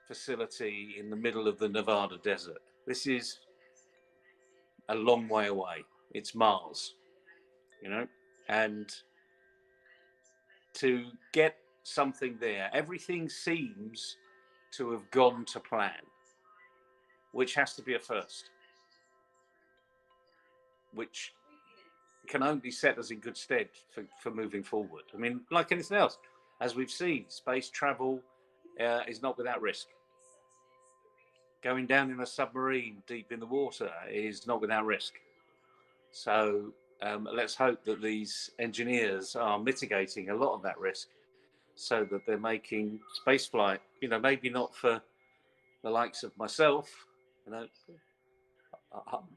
facility in the middle of the Nevada desert. This is a long way away. It's Mars, and to get something there, everything seems to have gone to plan, which has to be a first, which can only set us in good stead for moving forward. I mean, like anything else, as we've seen, space travel is not without risk. Going down in a submarine deep in the water is not without risk. So let's hope that these engineers are mitigating a lot of that risk so that they're making spaceflight, maybe not for the likes of myself,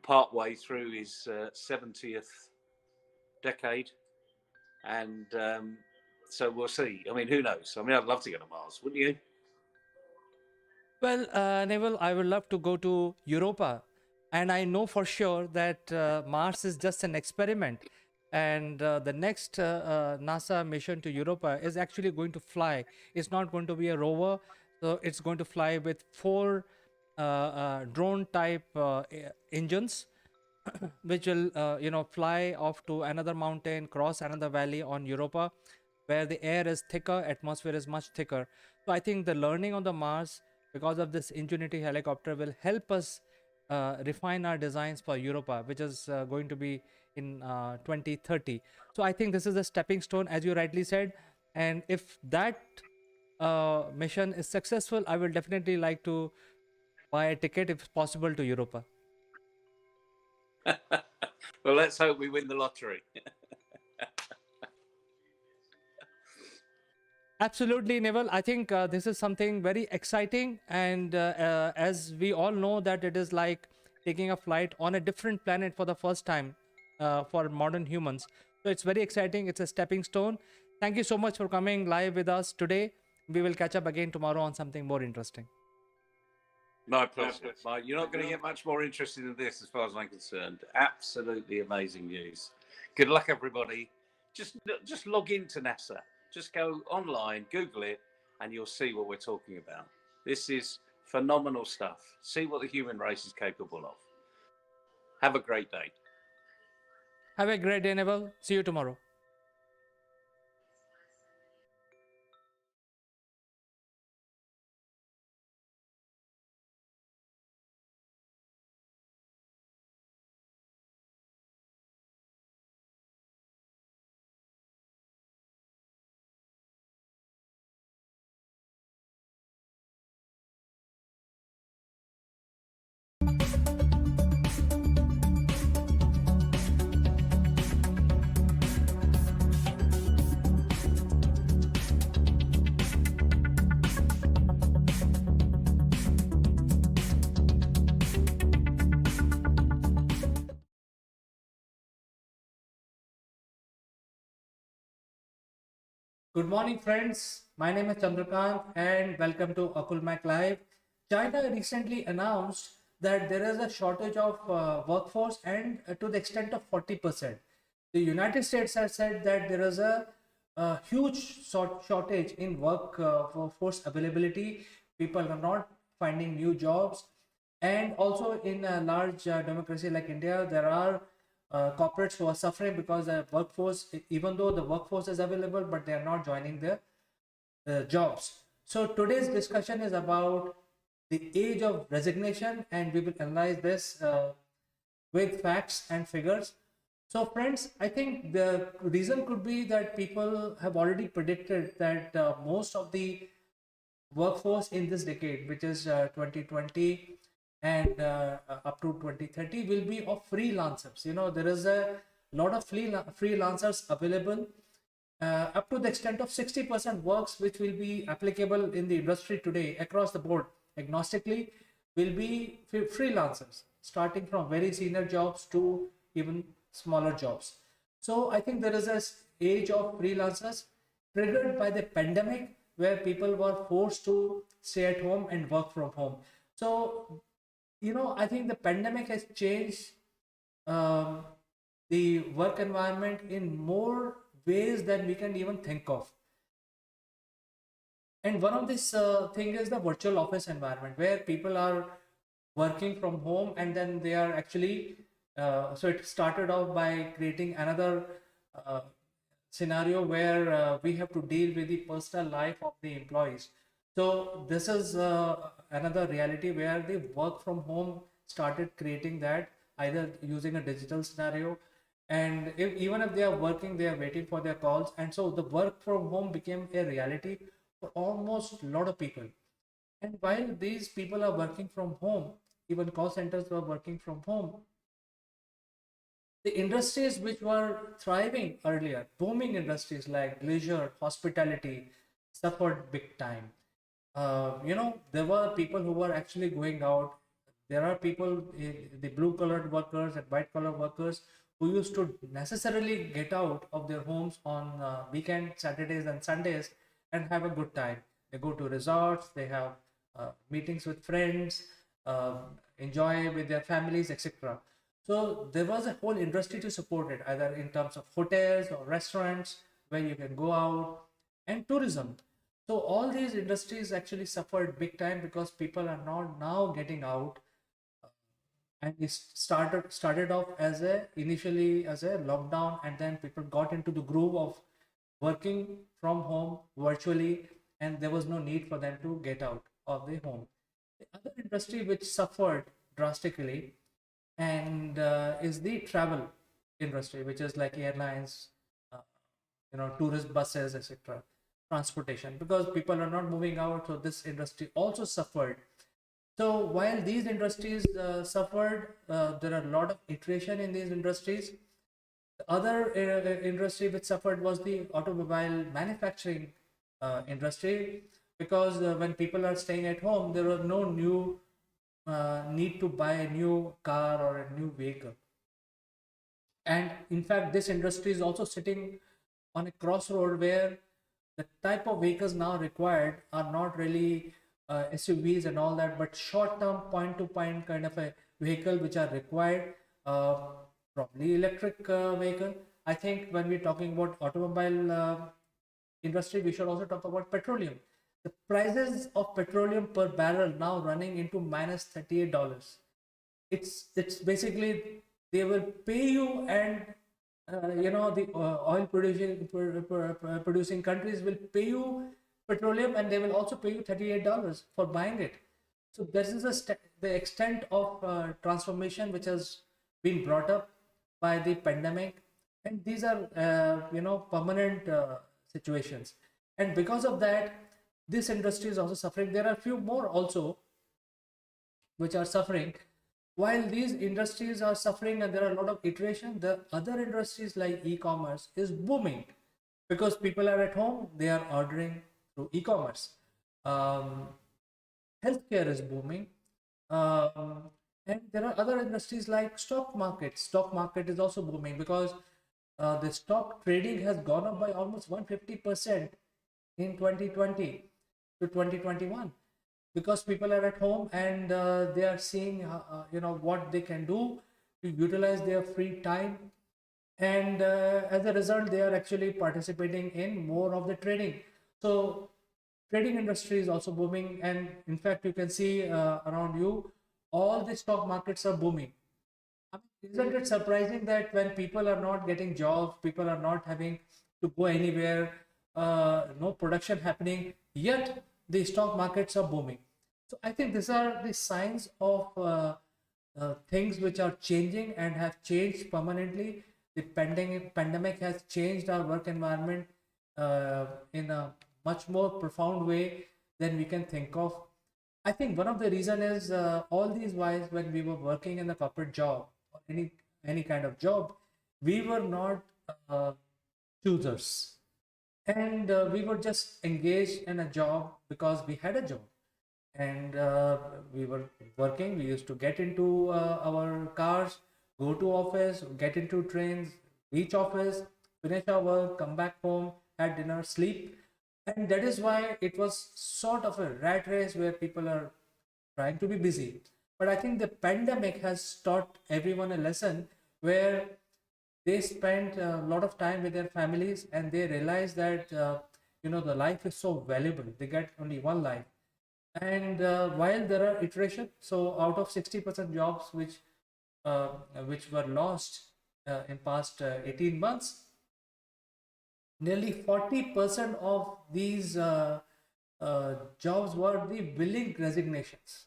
part way through his 70th decade. And so we'll see. I mean, who knows? I mean, I'd love to go to Mars, wouldn't you? Well, Neville, I would love to go to Europa. And I know for sure that Mars is just an experiment. And the next NASA mission to Europa is actually going to fly. It's not going to be a rover. So it's going to fly with 4 drone type engines, which will, fly off to another mountain, cross another valley on Europa, where the air is thicker, atmosphere is much thicker. So I think the learning on the Mars, because of this Ingenuity helicopter, will help us refine our designs for Europa, which is going to be in 2030. So I think this is a stepping stone, as you rightly said. And if that mission is successful, I will definitely like to buy a ticket, if possible, to Europa. Well, let's hope we win the lottery. Absolutely, Neville. I think this is something very exciting, and as we all know that it is like taking a flight on a different planet for the first time for modern humans. So it's very exciting. It's a stepping stone. Thank you so much for coming live with us today. We will catch up again tomorrow on something more interesting. My pleasure. You're not going to get much more interesting than this, as far as I'm concerned. Absolutely amazing news. Good luck, everybody. Just log into NASA. Just go online, Google it, and you'll see what we're talking about. This is phenomenal stuff. See what the human race is capable of. Have a great day. Have a great day, Neville. See you tomorrow. Good morning, friends. My name is Chandrakant, and welcome to Akulmac Live. China recently announced that there is a shortage of workforce, and to the extent of 40%. The United States has said that there is a huge shortage in workforce availability. People are not finding new jobs. And also in a large democracy like India, there are corporates who are suffering because the workforce, even though the workforce is available, but they are not joining the jobs. So today's discussion is about the age of resignation, and we will analyze this with facts and figures. So, friends, I think the reason could be that people have already predicted that most of the workforce in this decade, which is 2020 and up to 2030, will be of freelancers. You know, there is a lot of freelancers available up to the extent of 60% works which will be applicable in the industry today across the board, agnostically, will be freelancers, starting from very senior jobs to even smaller jobs. So I think there is a age of freelancers triggered by the pandemic where people were forced to stay at home and work from home. So, you know, I think the pandemic has changed um, the work environment in more ways than we can even think of. And one of this thing is the virtual office environment where people are working from home, and then they are actually so it started off by creating another uh, scenario where we have to deal with the personal life of the employees. So this is another reality where the work from home started creating that, either using a digital scenario, and even if they are working, they are waiting for their calls, and so the work from home became a reality for almost a lot of people. And while these people are working from home, even call centers were working from home, the industries which were thriving earlier, booming industries like leisure, hospitality, suffered big time. You know, there were people who were actually going out. There are people, the blue colored workers and white collar workers, who used to necessarily get out of their homes on weekend, Saturdays and Sundays, and have a good time. They go to resorts, they have meetings with friends, uh, enjoy with their families, etc. So there was a whole industry to support it, either in terms of hotels or restaurants where you can go out, and tourism. So all these industries actually suffered big time because people are not now getting out, and it started off as a initially as a lockdown, and then people got into the groove of working from home virtually, and there was no need for them to get out of the home. The other industry which suffered drastically and is the travel industry, which is like airlines, uh, you know, tourist buses, etc., transportation, because people are not moving out, so this industry also suffered. So while these industries suffered, there are a lot of iteration in these industries. The other industry which suffered was the automobile manufacturing industry, because when people are staying at home, there was no new need to buy a new car or a new vehicle. And in fact, this industry is also sitting on a crossroad where the type of vehicles now required are not really SUVs and all that, but short-term point-to-point kind of a vehicle which are required, uh, probably electric vehicle. I think when we're talking about automobile industry, we should also talk about petroleum. The prices of petroleum per barrel now running into minus $38. It's basically they will pay you, and you know, the oil producing countries will pay you petroleum, and they will also pay you $38 for buying it. So this is the extent of transformation which has been brought up by the pandemic, and these are you know, permanent situations. And because of that, this industry is also suffering. There are a few more also which are suffering. While these industries are suffering and there are a lot of iteration, the other industries like e-commerce is booming because people are at home, they are ordering through e-commerce. Um, Healthcare is booming. Um, and there are other industries like stock market. Stock market is also booming because the stock trading has gone up by almost 150% in 2020 to 2021, because people are at home and they are seeing what they can do to utilize their free time, and as a result they are actually participating in more of the trading. So trading industry is also booming, and in fact you can see around you all the stock markets are booming. I mean, isn't it surprising that when people are not getting jobs, people are not having to go anywhere, no production happening, yet the stock markets are booming? So I think these are the signs of things which are changing and have changed permanently. The pandemic has changed our work environment in a much more profound way than we can think of. I think one of the reason is all these whiles when we were working in the corporate job or any kind of job, we were not uh, choosers, and we were just engaged in a job because we had a job, and we were working. We used to get into our cars, go to office, get into trains, reach office, finish our work, come back home, had dinner, sleep. And that is why it was sort of a rat race where people are trying to be busy. But I think the pandemic has taught everyone a lesson where they spend a lot of time with their families, and they realize that the life is so valuable. They get only one life. And while there are iterations, so out of 60% jobs uh, which were lost in past 18 months, nearly 40% of these jobs were the willing resignations.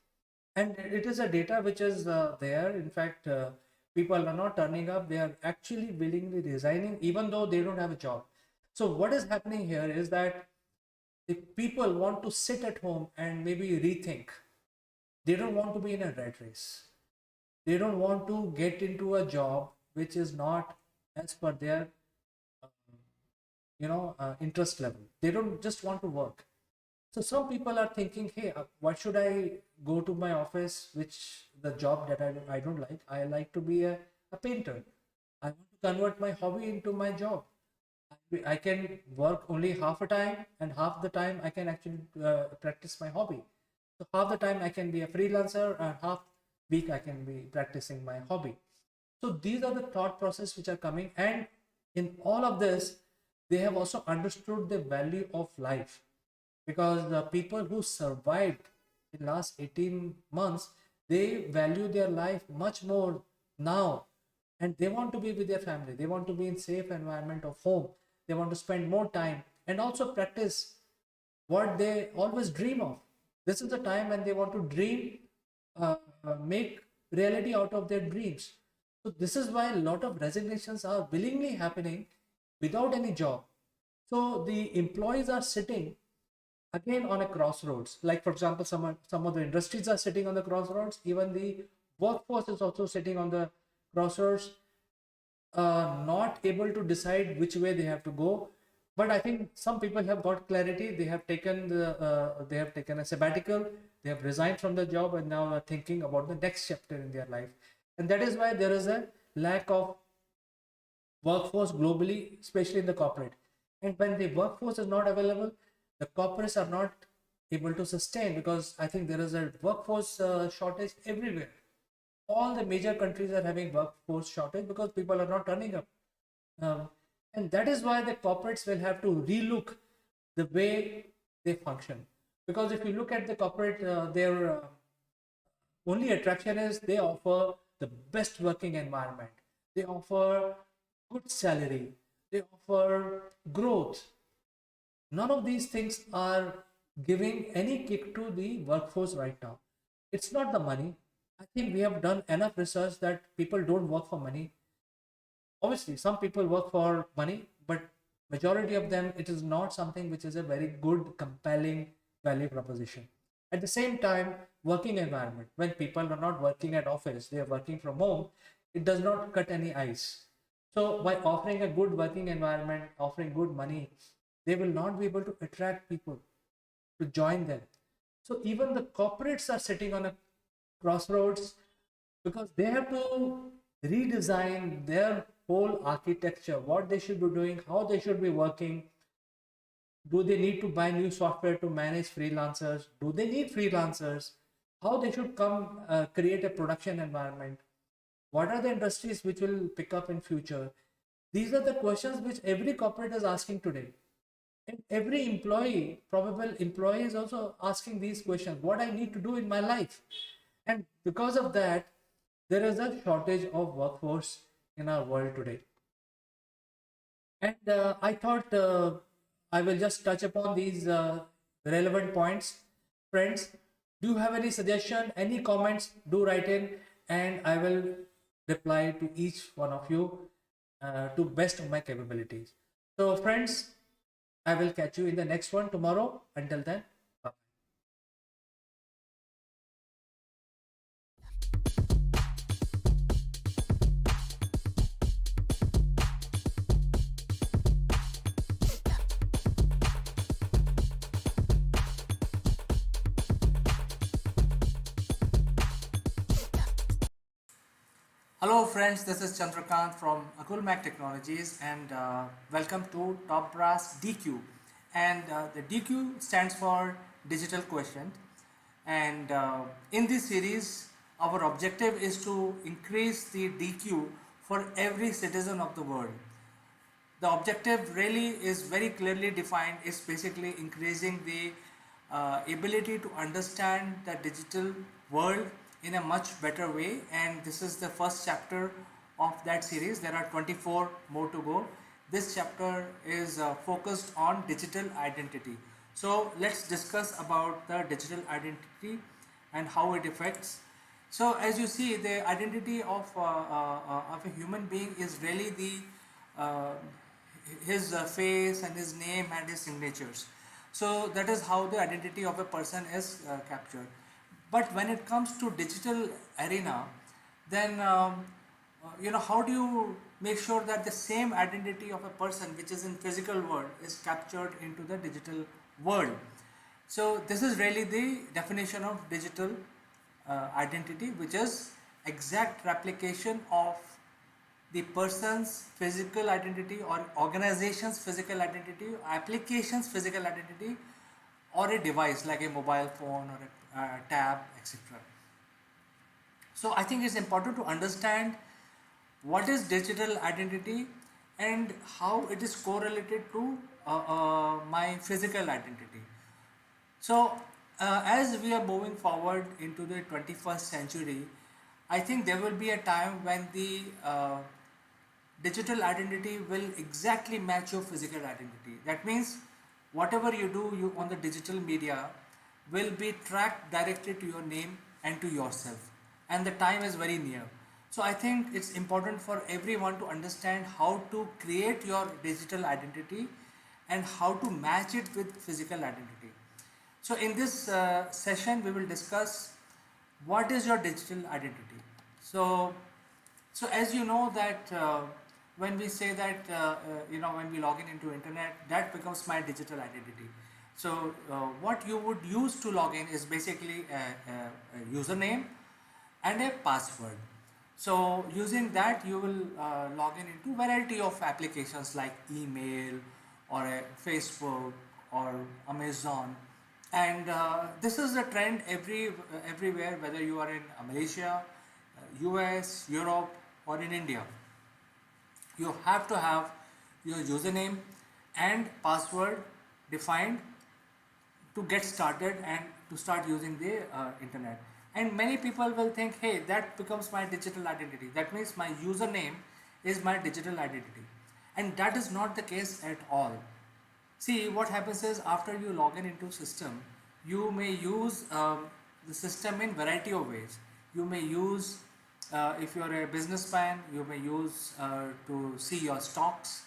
And it is a data which is there. In fact, people are not turning up, they are actually willingly resigning even though they don't have a job. So what is happening here is that the people want to sit at home and maybe rethink. They don't want to be in a rat race. They don't want to get into a job which is not as per their interest level. They don't just want to work. So some people are thinking, hey, why should I go to my office, which the job that I don't like? I like to be a painter. I want to convert my hobby into my job. I can work only half a time, and half the time I can actually practice my hobby. So half the time I can be a freelancer, and half week I can be practicing my hobby. So these are the thought process which are coming, and in all of this, they have also understood the value of life, because the people who survived in last 18 months, they value their life much more now, and they want to be with their family. They want to be in safe environment of home. They want to spend more time and also practice what they always dream of. This is the time when they want to dream, make reality out of their dreams. So this is why a lot of resignations are willingly happening without any job. So the employees are sitting again on a crossroads. Like for example, some of the industries are sitting on the crossroads. Even the workforce is also sitting on the crossroads, not able to decide which way they have to go. But I think some people have got clarity. They have taken a sabbatical. They have resigned from the job and now are thinking about the next chapter in their life. And that is why there is a lack of workforce globally, especially in the corporate. And when the workforce is not available, the corporates are not able to sustain, because I think there is a workforce shortage everywhere. All the major countries are having workforce shortage because people are not turning up. Um, and that is why the corporates will have to relook the way they function. Because if you look at the corporate, their only attraction is they offer the best working environment. They offer good salary. They offer growth. None of these things are giving any kick to the workforce right now. It's not the money. I think we have done enough research that people don't work for money. Obviously, some people work for money, but majority of them, it is not something which is a very good, compelling value proposition. At the same time, working environment, when people are not working at office, they are working from home, it does not cut any ice. So by offering a good working environment, offering good money, they will not be able to attract people to join them. So even the corporates are sitting on a crossroads, because they have to redesign their whole architecture, what they should be doing, how they should be working. Do they need to buy new software to manage freelancers? Do they need freelancers? How they should come create a production environment? What are the industries which will pick up in future? These are the questions which every corporate is asking today. And every employee, probable employee, is also asking these questions: what I need to do in my life? And because of that, there is a shortage of workforce in our world today. And I thought I will just touch upon these relevant points. Friends, do you have any suggestion, any comments? Do write in, and I will reply to each one of you to best of my capabilities. So, friends, I will catch you in the next one tomorrow. Until then, bye. Hello friends, this is Chandrakant from Akulmac Technologies, and welcome to Top Brass DQ. And the DQ stands for Digital Quotient. And in this series, our objective is to increase the DQ for every citizen of the world. The objective really is very clearly defined. It's basically increasing the ability to understand the digital world in a much better way, and this is the first chapter of that series. There are 24 more to go. This chapter is focused on digital identity. So let's discuss about the digital identity and how it affects. So as you see, the identity of a human being is really the uh, his face and his name and his signatures. So that is how the identity of a person is captured. But when it comes to digital arena, then how do you make sure that the same identity of a person which is in physical world is captured into the digital world? So this is really the definition of digital identity, which is exact replication of the person's physical identity or organization's physical identity, application's physical identity, or a device like a mobile phone or a tab, etc. So I think it's important to understand what is digital identity and how it is correlated to my physical identity. So as we are moving forward into the 21st century, I think there will be a time when the digital identity will exactly match your physical identity. That means whatever you do on the digital media will be tracked directly to your name and to yourself, and the time is very near. So I think it's important for everyone to understand how to create your digital identity and how to match it with physical identity. So in this session we will discuss what is your digital identity. So as you know that when we say that when we log in into internet, that becomes my digital identity. So what you would use to log in is basically a username and a password. So using that you will log in into variety of applications like email or a Facebook or Amazon. And this is a trend everywhere, whether you are in Malaysia, US, Europe, or in India. You have to have your username and password defined to get started and to start using the internet. And many people will think, hey, that becomes my digital identity. That means my username is my digital identity. And that is not the case at all. See, what happens is after you log in into system, you may use the system in variety of ways. You may use, if you are a businessman, you may use to see your stocks.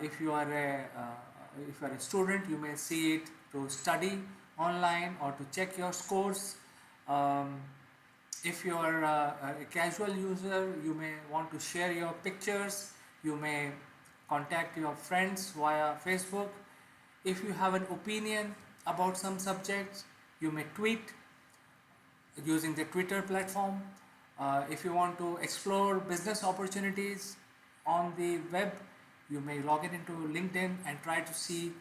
If you are a student, you may see it to study online or to check your scores. If you are a casual user, you may want to share your pictures. You may contact your friends via Facebook. If you have an opinion about some subjects, you may tweet using the Twitter platform. If you want to explore business opportunities on the web, you may log in into LinkedIn and try to see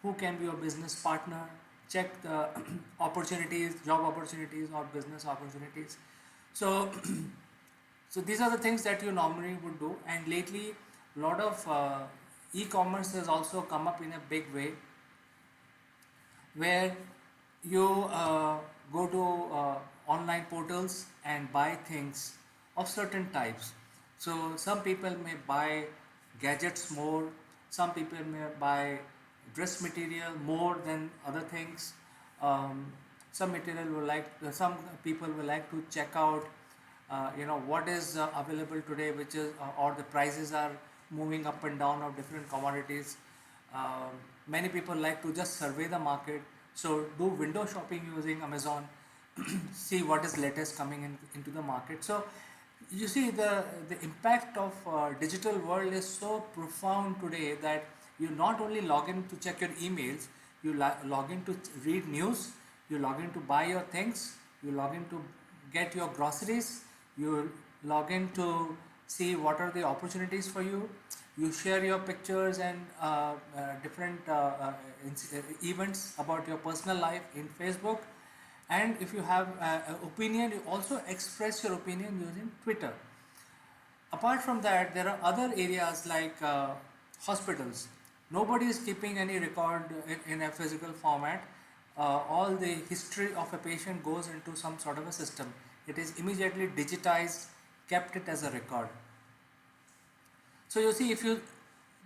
who can be your business partner, check the opportunities, job opportunities or business opportunities. So so these are the things that you normally would do, and lately a lot of e-commerce has also come up in a big way, where you go to online portals and buy things of certain types. So some people may buy gadgets more, some people may buy dress material more than other things. Some material will like, some people will like to check out what is available today, which is or the prices are moving up and down of different commodities. um, Many people like to just survey the market, so do window shopping using Amazon, see what is latest coming into the market. So you see the impact of digital world is so profound today that you not only log in to check your emails, you log in to read news, you log in to buy your things, you log in to get your groceries, you log in to see what are the opportunities for you, you share your pictures and different events about your personal life in Facebook, and if you have an opinion, you also express your opinion using Twitter. Apart from that, there are other areas like hospitals. Nobody is keeping any record in a physical format. All the history of a patient goes into some sort of a system. It is immediately digitized, kept it as a record. So you see, if you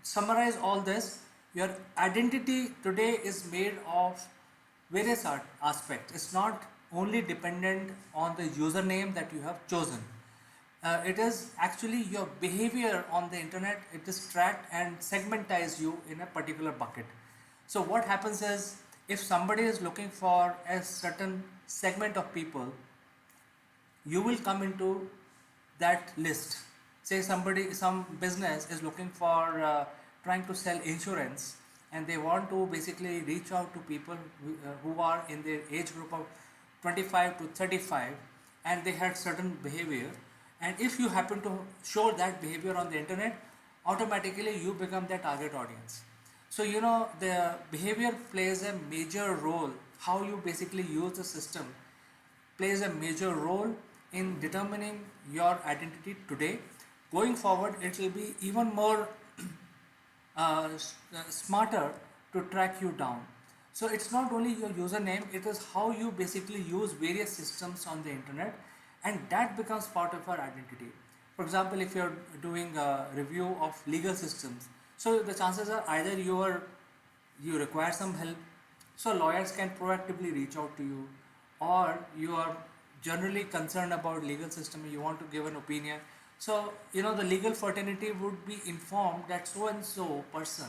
summarize all this, your identity today is made of various aspects. It's not only dependent on the username that you have chosen. It is actually your behavior on the internet. It is tracked and segmentized you in a particular bucket. So what happens is, if somebody is looking for a certain segment of people, you will come into that list. Say some business is looking for trying to sell insurance, and they want to basically reach out to people who are in the age group of 25 to 35, and they had certain behavior, and if you happen to show that behavior on the internet, automatically you become their target audience. So the behavior plays a major role. How you basically use the system plays a major role in determining your identity today. Going forward, it will be even more smarter to track you down. So it's not only your username, it is how you basically use various systems on the internet, and that becomes part of your identity. For example, if you're doing a review of legal systems, so the chances are either you require some help, so lawyers can proactively reach out to you, or you are generally concerned about legal system, you want to give an opinion. So the legal fraternity would be informed that so and so person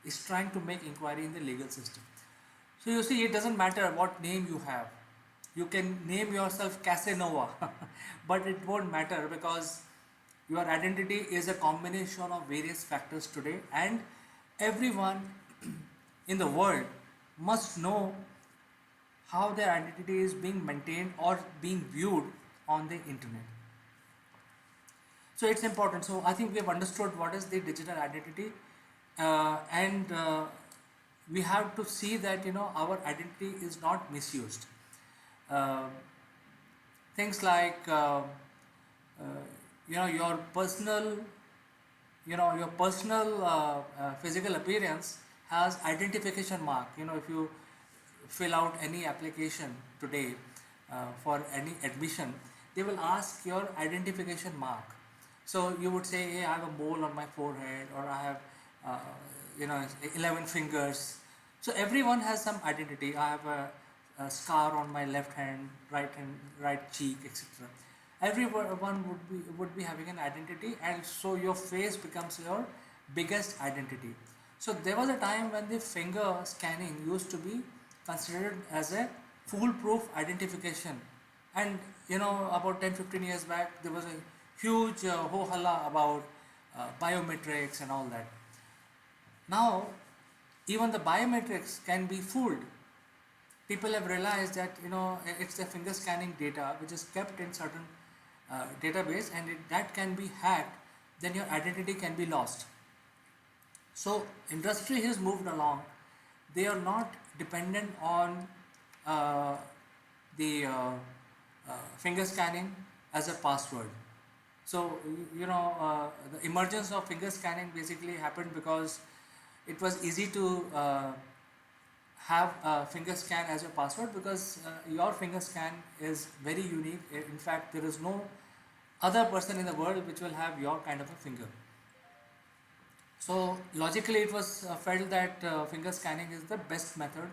is trying to make inquiry in the legal system. So you see, it doesn't matter what name you have. You can name yourself Casanova, but it won't matter, because your identity is a combination of various factors today, and everyone in the world must know how their identity is being maintained or being viewed on the internet. So it's important. So I think we have understood what is the digital identity, and we have to see that our identity is not misused. Uh, Things like your personal physical appearance has identification mark. If you fill out any application today for any admission, they will ask your identification mark. So you would say, hey, I have a mole on my forehead, or I have 11 fingers. So everyone has some identity. I have a scar on my left hand, right cheek, etc. Everyone would be having an identity, and so your face becomes your biggest identity. So there was a time when the finger scanning used to be considered as a foolproof identification, and about 10-15 years back, there was a huge ho-halla about biometrics and all that. Now even the biometrics can be fooled. People have realized that it's the finger scanning data which is kept in certain database, and that can be hacked, then your identity can be lost. So industry has moved along they are not dependent on uh, the finger scanning as a password. So, the emergence of finger scanning basically happened because it was easy to have a finger scan as your password, because your finger scan is very unique. In fact, there is no other person in the world which will have your kind of a finger. So logically it was felt that finger scanning is the best method,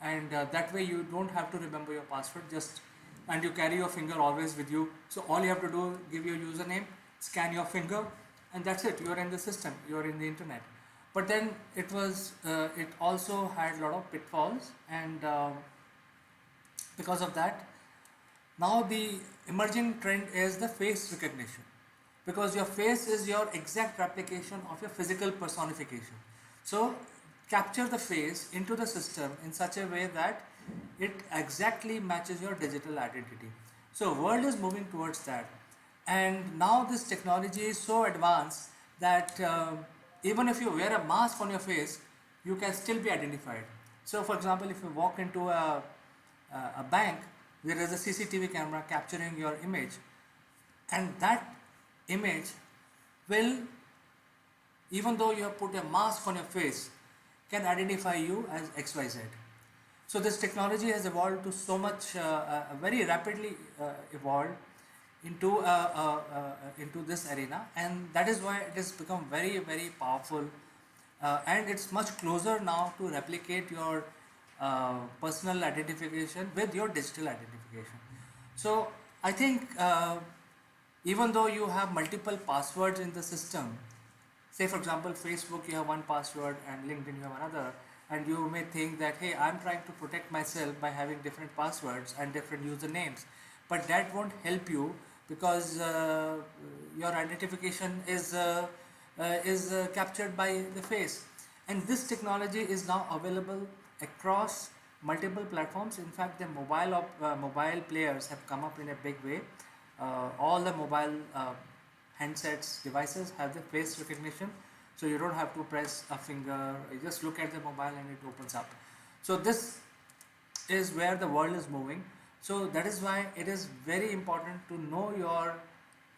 and that way you don't have to remember your password, just, and you carry your finger always with you. So all you have to do, give your username, scan your finger, and that's it. You're in the system, you're in the internet. But then it also had a lot of pitfalls, and because of that, now the emerging trend is the face recognition, because your face is your exact replication of your physical personification. So capture the face into the system in such a way that it exactly matches your digital identity. So world is moving towards that, and now this technology is so advanced that even if you wear a mask on your face, you can still be identified. So for example, if you walk into a bank, there is a CCTV camera capturing your image, and that image will, even though you have put a mask on your face, can identify you as XYZ. So this technology has evolved to so much, very rapidly evolved into this arena, and that is why it has become very, very powerful, and it's much closer now to replicate your personal identification with your digital identification. So I think even though you have multiple passwords in the system, say for example Facebook, you have one password, and LinkedIn, you have another, and you may think that, hey, I'm trying to protect myself by having different passwords and different usernames, but that won't help you, because your identification is captured by the face. And this technology is now available across multiple platforms. In fact, the mobile players have come up in a big way. All the mobile handsets, devices have the face recognition, so you don't have to press a finger, you just look at the mobile and it opens up. So this is where the world is moving. So that is why it is very important to know your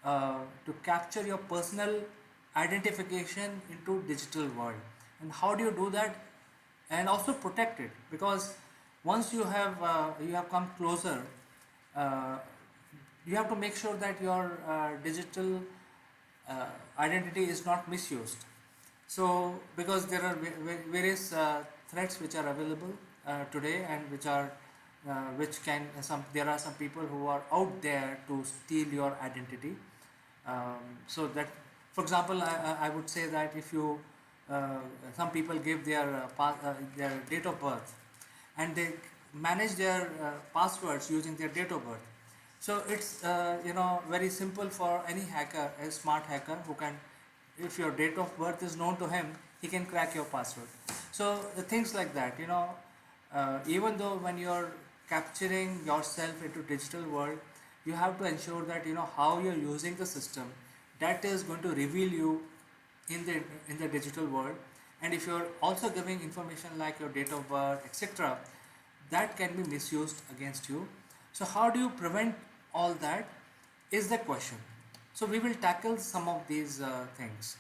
to capture your personal identification into digital world. And how do you do that? And also protect it, because once you have come closer, uh, you have to make sure that your digital identity is not misused. So because there are various threats which are available today, and which can there are some people who are out there to steal your identity. So that, for example, I would say that if you some people give their date of birth, and they manage their passwords using their date of birth. So it's very simple for any hacker, a smart hacker, who can, if your date of birth is known to him, he can crack your password. So things like that, even though when you're capturing yourself into digital world, you have to ensure that how you're using the system, that is going to reveal you in the digital world. And if you're also giving information like your date of birth, etc., that can be misused against you. So how do you prevent all that is the question. So we will tackle some of these things.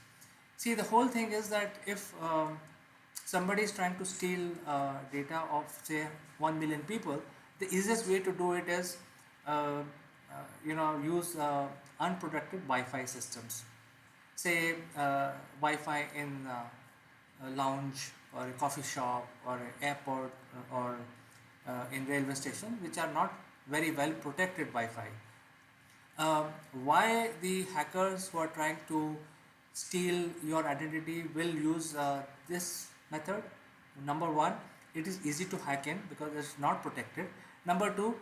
See, the whole thing is that if somebody is trying to steal data of say 1 million people, the easiest way to do it is use unprotected Wi-Fi systems. Say Wi-Fi in a lounge or a coffee shop or an airport or in railway station, which are not very well protected Wi-Fi. Why the hackers who are trying to steal your identity will use this method? Number one, it is easy to hack in because it's not protected. Number two,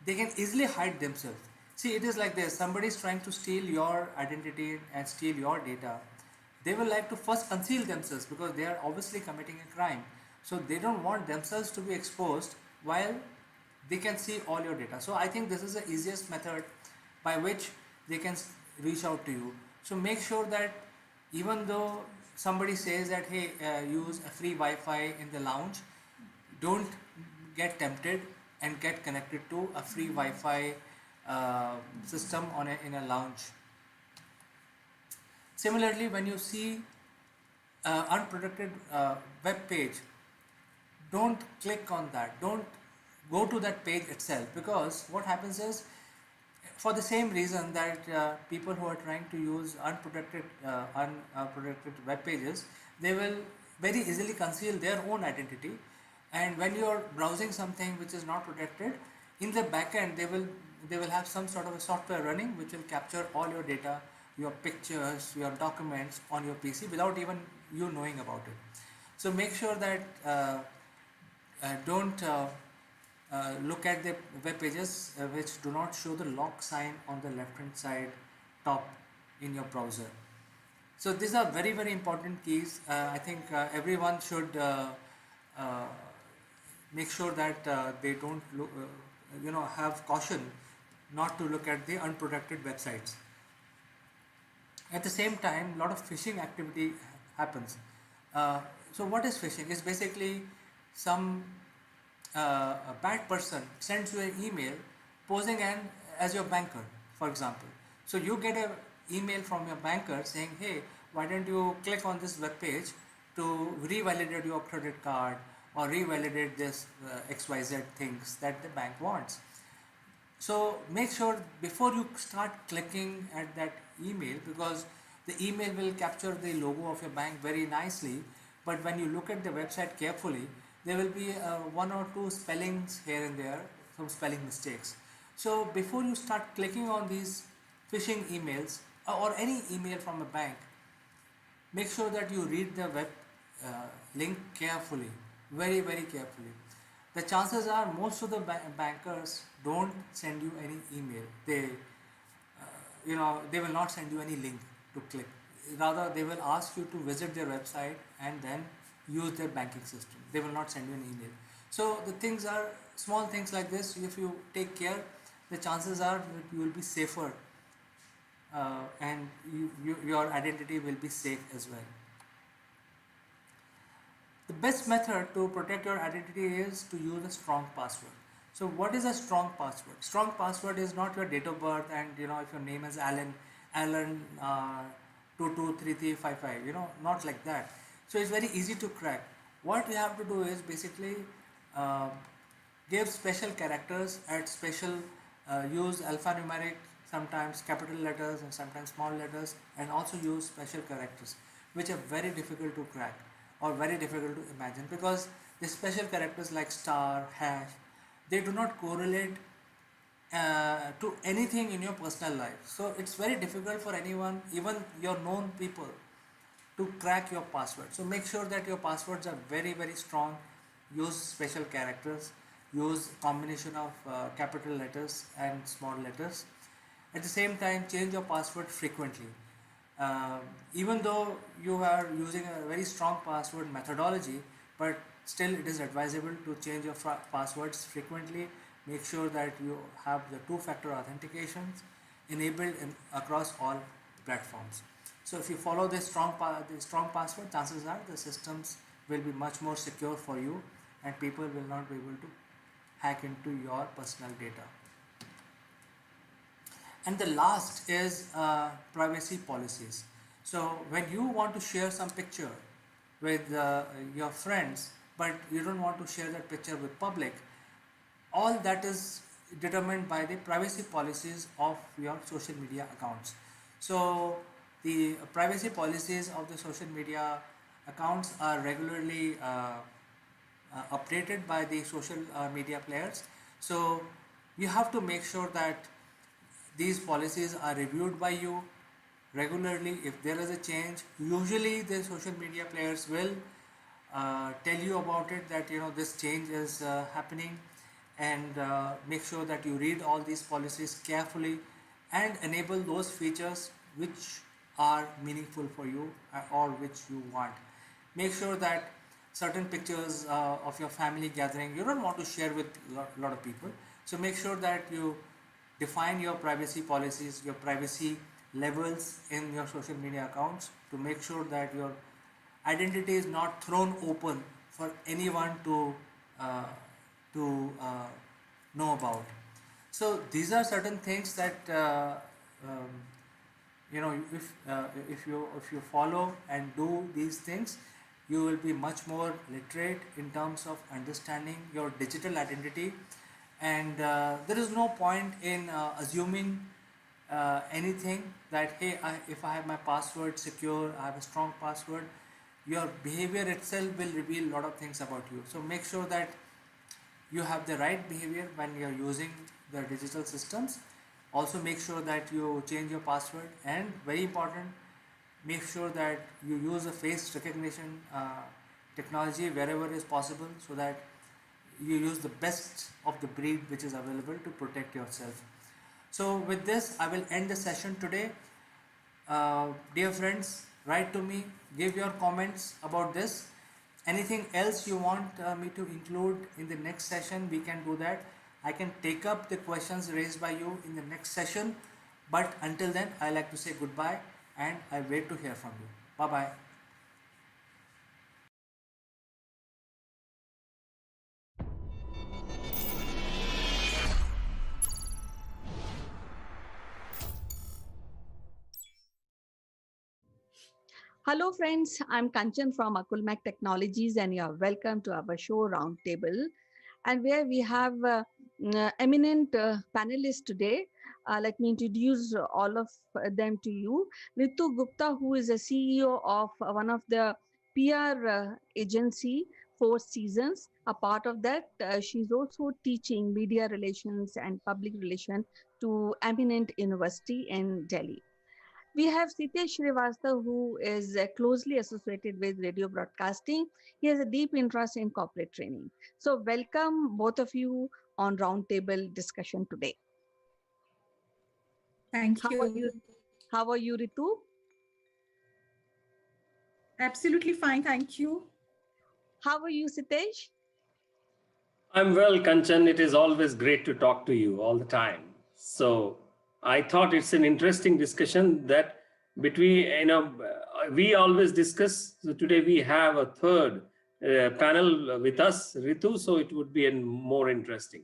they can easily hide themselves. See, it is like this: somebody is trying to steal your identity and steal your data. They will like to first conceal themselves because they are obviously committing a crime. So they don't want themselves to be exposed while they can see all your data. So I think this is the easiest method by which they can reach out to you. So make sure that even though somebody says that, hey, use a free Wi-Fi in the lounge, don't get tempted and get connected to a free Wi-Fi system in a lounge. Similarly, when you see unprotected web page, don't click on that, don't go to that page itself, because what happens is, for the same reason that people who are trying to use unprotected web pages, they will very easily conceal their own identity, and when you are browsing something which is not protected, in the backend they will have some sort of a software running which will capture all your data, your pictures, your documents on your PC without even you knowing about it. So make sure that don't look at the web pages which do not show the lock sign on the left hand side top in your browser. So these are very, very important keys. I think everyone should make sure that they don't look, have caution not to look at the unprotected websites. At the same time, a lot of phishing activity happens. So what is phishing? It's basically some a bad person sends you an email posing as your banker, for example. So you get an email from your banker saying, hey, why don't you click on this web page to revalidate your credit card or revalidate this XYZ things that the bank wants. So make sure before you start clicking at that email, because the email will capture the logo of your bank very nicely, but when you look at the website carefully, there will be one or two spellings here and there, some spelling mistakes. So before you start clicking on these phishing emails or any email from a bank, make sure that you read the web link carefully, very, very carefully. The chances are most of the bankers don't send you any email. They will not send you any link to click. Rather, they will ask you to visit their website and then use their banking system. They will not send you an email. So the things are small things like this. If you take care, the chances are that you will be safer and your identity will be safe as well. The best method to protect your identity is to use a strong password. So what is a strong password? Strong password is not your date of birth and if your name is Alan 223355, not like that. So it's very easy to crack. What you have to do is basically give special characters at special, use alphanumeric, sometimes capital letters and sometimes small letters, and also use special characters which are very difficult to crack or very difficult to imagine, because the special characters like star, hash, they do not correlate to anything in your personal life. So it's very difficult for anyone, even your known people, to crack your password. So make sure that your passwords are very, very strong. Use special characters, use combination of capital letters and small letters. At the same time, change your password frequently. Even though you are using a very strong password methodology, but still it is advisable to change your passwords frequently. Make sure that you have the two-factor authentications enabled across all platforms. So if you follow this strong password, chances are the systems will be much more secure for you and people will not be able to hack into your personal data. And the last is privacy policies. So when you want to share some picture with your friends, but you don't want to share that picture with public, all that is determined by the privacy policies of your social media accounts. So the privacy policies of the social media accounts are regularly updated by the social media players. So you have to make sure that these policies are reviewed by you regularly. If there is a change, usually the social media players will tell you about it, that this change is happening, and make sure that you read all these policies carefully and enable those features which are meaningful for you or which you want. Make sure that certain pictures of your family gathering you don't want to share with a lot of people. So make sure that you define your privacy policies, your privacy levels in your social media accounts, to make sure that your identity is not thrown open for anyone uh, to know about. So these are certain things that um, if you follow and do these things, you will be much more literate in terms of understanding your digital identity, and there is no point in assuming anything that, hey, if I have my password secure, I have a strong password. Your behavior itself will reveal a lot of things about you. So make sure that you have the right behavior when you're using the digital systems. Also make sure that you change your password, and very important, make sure that you use a face recognition technology wherever is possible, so that you use the best of the breed which is available to protect yourself. So with this, I will end the session today. Dear friends, write to me, give your comments about this. Anything else you want me to include in the next session, we can do that. I can take up the questions raised by you in the next session. But until then, I like to say goodbye, and I wait to hear from you. Bye bye. Hello, friends. I'm Kanchan from Akulmac Technologies, and you are welcome to our show Roundtable, and where we have eminent panelists today. Let me introduce all of them to you. Ritu Gupta, who is a CEO of one of the PR agency, Four Seasons. A part of that, she's also teaching media relations and public relations to eminent university in Delhi. We have Sitesh Srivastava, who is closely associated with radio broadcasting. He has a deep interest in corporate training. So, welcome both of you on roundtable discussion today. Thank How are you. you? How are you, Ritu? Absolutely fine. Thank you. How are you, Sitesh? I'm well, Kanchan. It is always great to talk to you all the time. So I thought it's an interesting discussion that between, we always discuss. So today we have a third panel with us, Ritu. So it would be more interesting.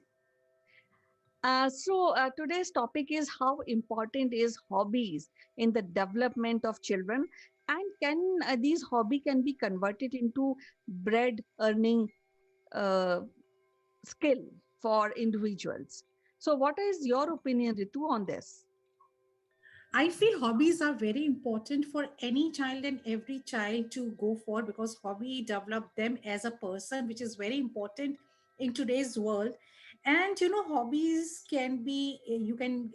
Today's topic is how important is hobbies in the development of children, and can these hobby can be converted into bread earning uh, skill for individuals. So, what is your opinion, Ritu, on this? I feel hobbies are very important for any child and every child to go for, because hobby develop them as a person, which is very important in today's world. And hobbies can be, you can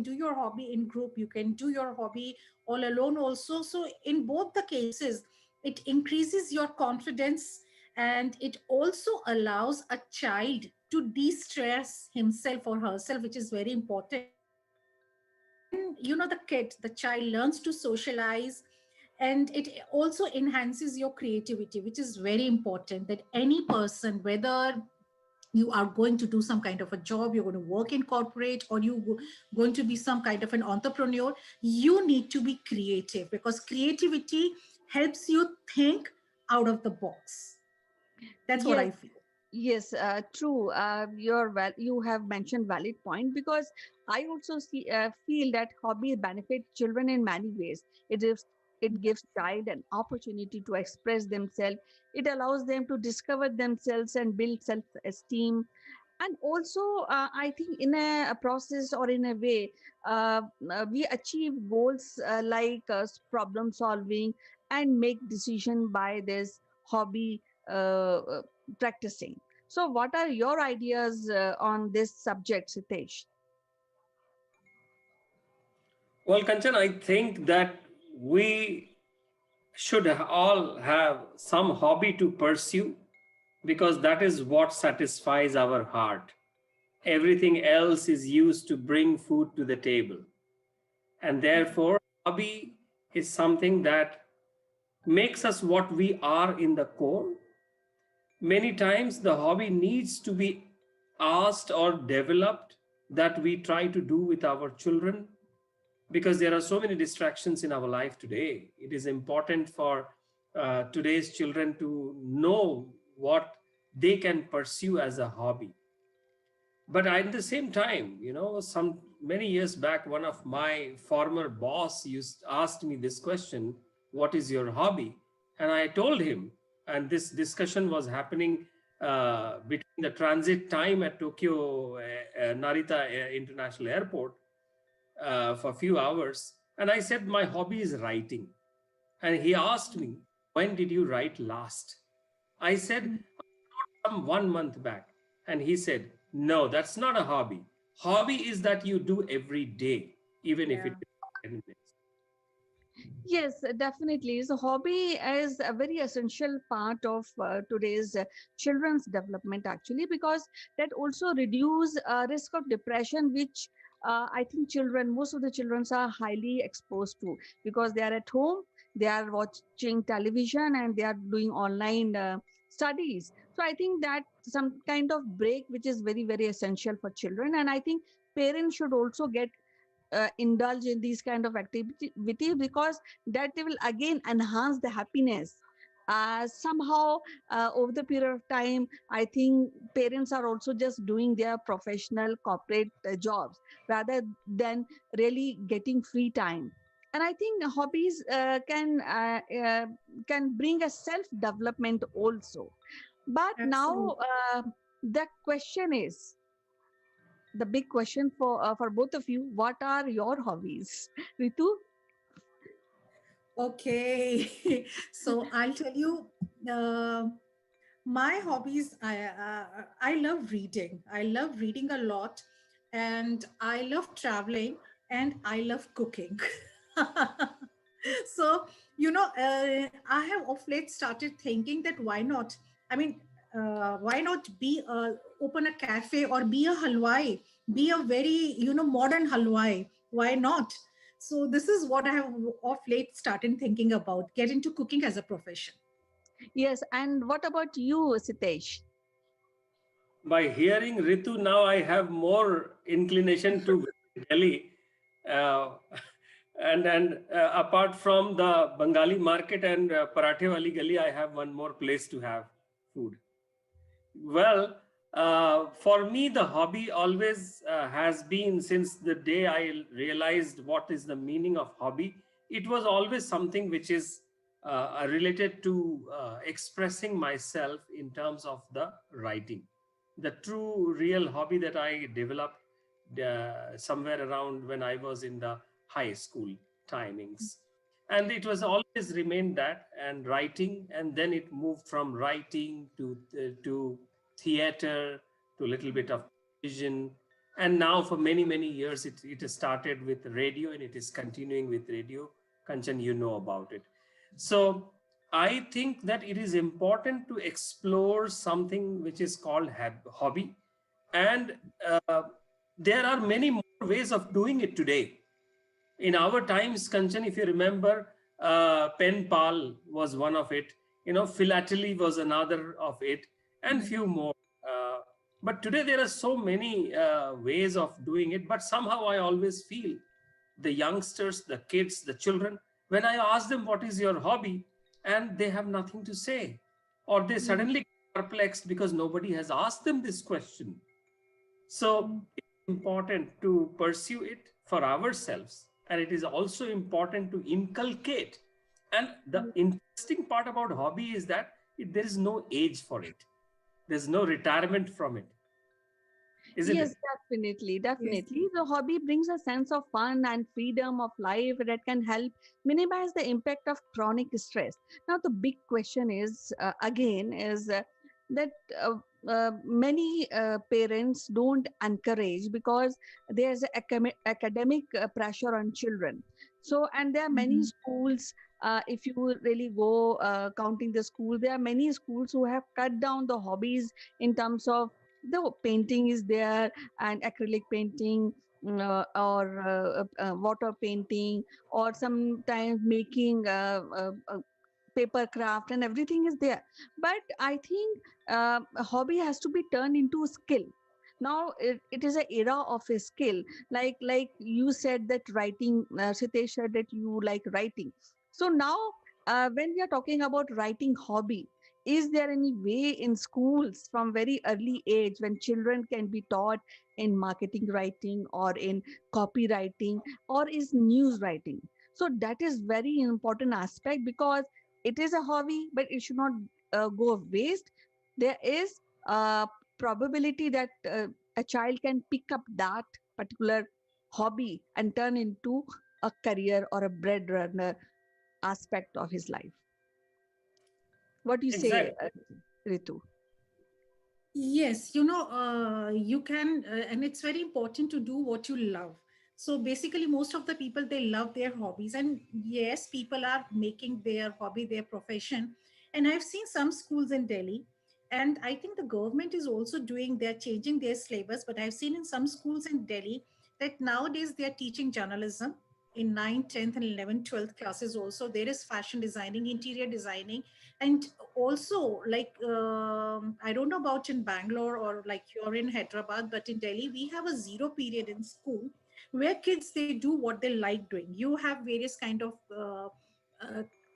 do your hobby in group, you can do your hobby all alone also. So in both the cases, it increases your confidence, and it also allows a child to de-stress himself or herself, which is very important. When the child learns to socialize, and it also enhances your creativity, which is very important, that any person, whether you are going to do some kind of a job, you're going to work in corporate, or going to be some kind of an entrepreneur, you need to be creative, because creativity helps you think out of the box. That's what Yes, I feel. yes, true. You have mentioned valid point, because I also feel that hobby benefit children in many ways. It gives child an opportunity to express themselves. It allows them to discover themselves and build self-esteem. And also, I think in a process, or in a way, we achieve goals like problem solving and make decision by this hobby practicing. So, what are your ideas on this subject, Sitesh? Well, Kanchan, I think that we should all have some hobby to pursue, because that is what satisfies our heart. Everything else is used to bring food to the table. And therefore, hobby is something that makes us what we are in the core. Many times, the hobby needs to be asked or developed, that we try to do with our children, because there are so many distractions in our life today. It is important for today's children to know what they can pursue as a hobby. But at the same time, some many years back, one of my former boss asked me this question: what is your hobby? And I told him, and this discussion was happening between the transit time at Tokyo Narita International Airport for a few hours. And I said my hobby is writing. And he asked me, when did you write last? I said, some 1 month back. And he said, no, that's not a hobby. Hobby is that you do every day, even if Yeah. it is 10 minutes. Yes, definitely. So, hobby is a very essential part of today's children's development, actually, because that also reduce risk of depression, which I think most of the children are highly exposed to because they are at home, they are watching television, and they are doing online studies. So, I think that some kind of break, which is very, very essential for children, and I think parents should also get indulge in these kind of activity because that they will again enhance the happiness somehow over the period of time. I think parents are also just doing their professional corporate jobs rather than really getting free time. And I think hobbies can bring a self development also. But now Absolutely. the question is, the big question for both of you: what are your hobbies? Ritu? Okay. So I'll tell you, uh, my hobbies. I love reading. I love reading a lot, and I love traveling, and I love cooking. So I have of late started thinking that why not? I mean, why not open a cafe or be a halwai, be a very modern halwai? Why not? So this is what I have of late started thinking about: get into cooking as a profession. Yes, and what about you, Sitesh? By hearing Ritu, now I have more inclination to visit Delhi. Uh, and apart from the Bengali market and Parathe Wali Gali, I have one more place to have food. Well, for me, the hobby always has been, since the day I realized what is the meaning of hobby, it was always something which is related to expressing myself in terms of the writing. The true, real hobby that I developed somewhere around when I was in the high school timings. And it was always remained that, and writing, and then it moved from writing to theater, to a little bit of vision, and now for many years it has started with radio, and it is continuing with radio. Kanchan, you know about it. So I think that it is important to explore something which is called hobby, and there are many more ways of doing it today. In our times, Kanchan, if you remember, pen pal was one of it. Philately was another of it, and few more. Uh, but today there are so many ways of doing it. But somehow I always feel the youngsters, the kids, the children, when I ask them what is your hobby, and they have nothing to say, or they suddenly get perplexed because nobody has asked them this question. So it's important to pursue it for ourselves, and it is also important to inculcate. And the interesting part about hobby is that there is no age for it. There's no retirement from it, isn't Yes, it? definitely, Yes. definitely. The hobby brings a sense of fun and freedom of life that can help minimize the impact of chronic stress. Now, the big question is again is that many parents don't encourage because there's academic pressure on children. So, and there are many Mhm. schools. If you really go counting the school, there are many schools who have cut down the hobbies in terms of the painting is there, and acrylic painting, or water painting, or sometimes making paper craft, and everything is there. But I think a hobby has to be turned into a skill. Now it is an era of a skill, like you said that writing, Sitesh said that you like writing. So now when we are talking about writing hobby, is there any way in schools from very early age when children can be taught in marketing writing or in copywriting or is news writing? So that is very important aspect because it is a hobby, but it should not go waste. There is a probability that a child can pick up that particular hobby and turn into a career or a breadwinner aspect of his life. What do you say, Exactly. Ritu? Yes, you can, and it's very important to do what you love. So basically, most of the people, they love their hobbies. And yes, people are making their hobby their profession. And I've seen some schools in Delhi, and I think the government is also doing, they're changing their syllabus. But I've seen in some schools in Delhi that nowadays they're teaching journalism in 9th, 10th, and 11th, 12th classes also. There is fashion designing, interior designing, and also like I don't know about in Bangalore or like you're in Hyderabad, but in Delhi we have a zero period in school where kids, they do what they like doing. You have various kind of uh,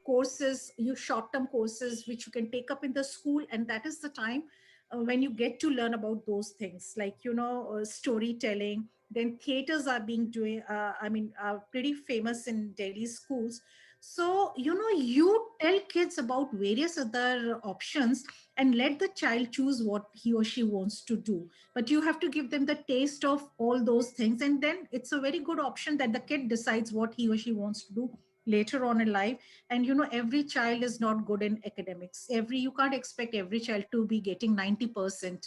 courses, you short term courses which you can take up in the school, and that is the time when you get to learn about those things, like storytelling. Then theaters are being doing pretty famous in Delhi schools. So you tell kids about various other options and let the child choose what he or she wants to do, but you have to give them the taste of all those things, and then it's a very good option that the kid decides what he or she wants to do later on in life. And every child is not good in academics. Every You can't expect every child to be getting 90%,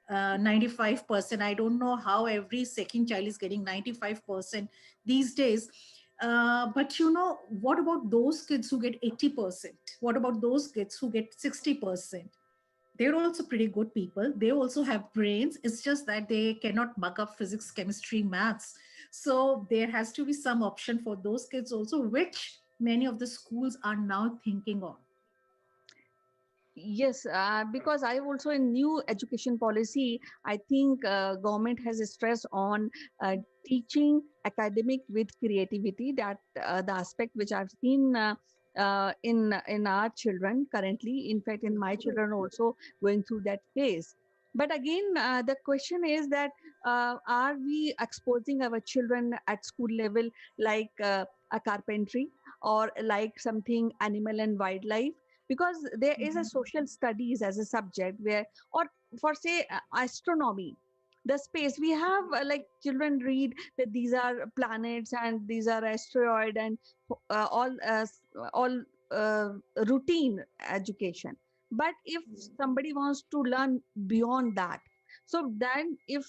95%. I don't know how every second child is getting 95% these days. But what about those kids who get 80%? What about those kids who get 60%? They're also pretty good people. They also have brains. It's just that they cannot buck up physics, chemistry, maths. So there has to be some option for those kids also, which many of the schools are now thinking on. Yes, because I also in new education policy, I think government has a stress on teaching academic with creativity. That the aspect which I've seen in our children currently. In fact, in my children also going through that phase. But again, the question is that are we exposing our children at school level like a carpentry or like something animal and wildlife? Because there is a social studies as a subject where, or for say astronomy, the space we have, like children read that these are planets and these are asteroid and all routine education. But if somebody wants to learn beyond that, so then if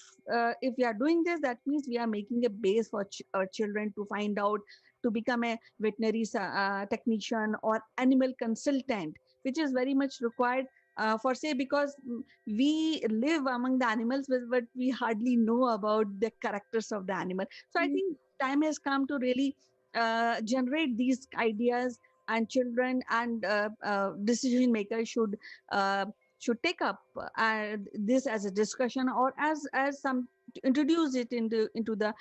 we are doing this, that means we are making a base for our children to find out to become a veterinary technician or animal consultant, which is very much required for say, because we live among the animals, but we hardly know about the characters of the animal. So I think time has come to really generate these ideas, and children and decision makers should take up this as a discussion or as some introduce it into the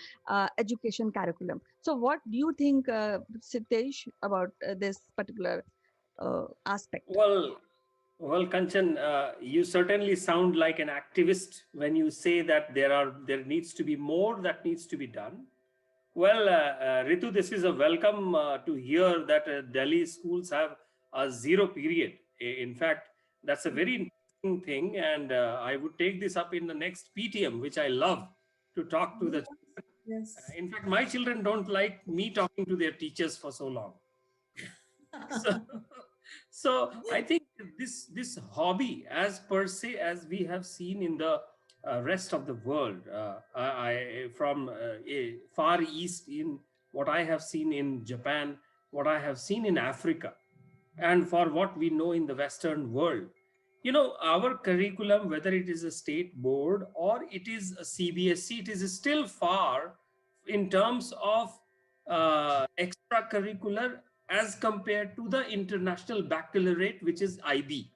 education curriculum. So what do you think, Sitesh, about this particular aspect? Well, well, Kanchan, you certainly sound like an activist when you say that there needs to be more that needs to be done. Well, Ritu, this is a welcome to hear that Delhi schools have a zero period. In fact, that's a very interesting thing, and I would take this up in the next PTM, which I love to talk to the. Yes. In fact, my children don't like me talking to their teachers for so long. So, so I think this hobby, as per se, as we have seen in the rest of the world, from far east, in what I have seen in Japan, what I have seen in Africa, and for what we know in the Western world, our curriculum, whether it is a state board or it is a CBSE, it is still far in terms of extracurricular as compared to the international baccalaureate, which is IB.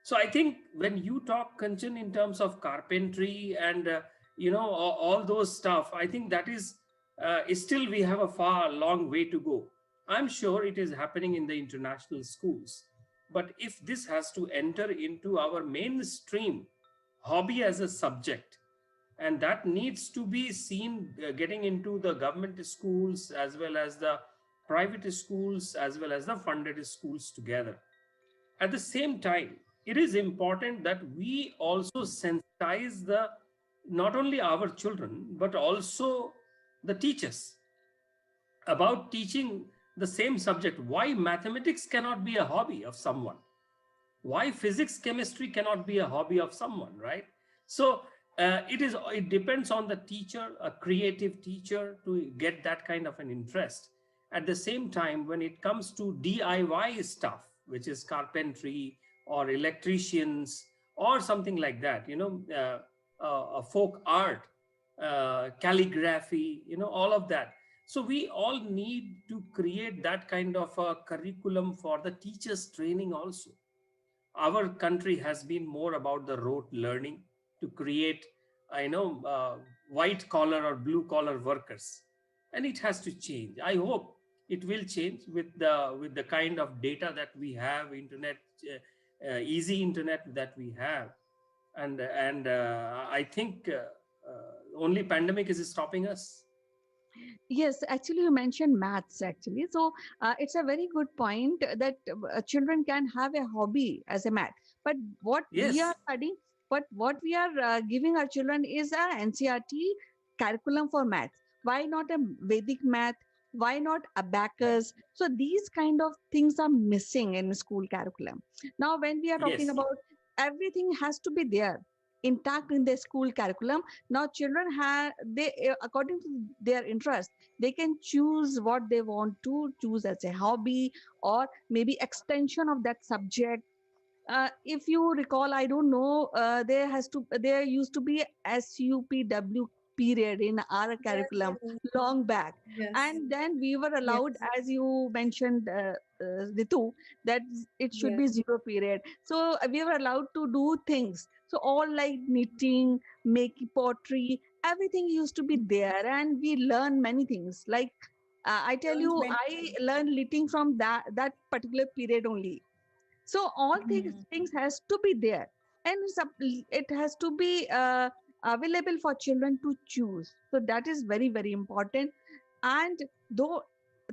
So I think when you talk, Kanchan, in terms of carpentry and all those stuff, I think that is still we have a far long way to go. I'm sure it is happening in the international schools. But if this has to enter into our mainstream hobby as a subject, and that needs to be seen getting into the government schools as well as the private schools as well as the funded schools together. At the same time, it is important that we also sensitize the not only our children but also the teachers about teaching the same subject. Why mathematics cannot be a hobby of someone? Why physics chemistry cannot be a hobby of someone, right? So it depends on the teacher, a creative teacher, to get that kind of an interest. At the same time, when it comes to DIY stuff, which is carpentry or electricians or something like that, folk art, calligraphy, all of that. So we all need to create that kind of a curriculum for the teachers training also. Our country has been more about the rote learning to create, white collar or blue collar workers, and it has to change. I hope it will change with the kind of data that we have, internet, easy internet that we have, and I think only pandemic is stopping us. Yes, actually, you mentioned maths actually. So it's a very good point that children can have a hobby as a math. But what we are Yes, studying, but what we are giving our children is a NCRT curriculum for math. Why not a Vedic math? Why not abacus? So these kind of things are missing in school curriculum. Now, when we are talking yes. about everything has to be there intact in the school curriculum. Now children have they according to their interest they can choose what they want to choose as a hobby or maybe extension of that subject. If you recall, I don't know, there used to be SUPW period in our Yes, curriculum yes, long back, yes, and then we were yes, allowed, as you mentioned, Ritu, that it should yes. be zero period. So we were allowed to do things. So all like knitting, making pottery, everything used to be there, and we learn many things. Like I tell Learned you, many I things. learned knitting from that particular period only. So all Mhm. things has to be there, and it has to be available for children to choose. So that is very very important. And though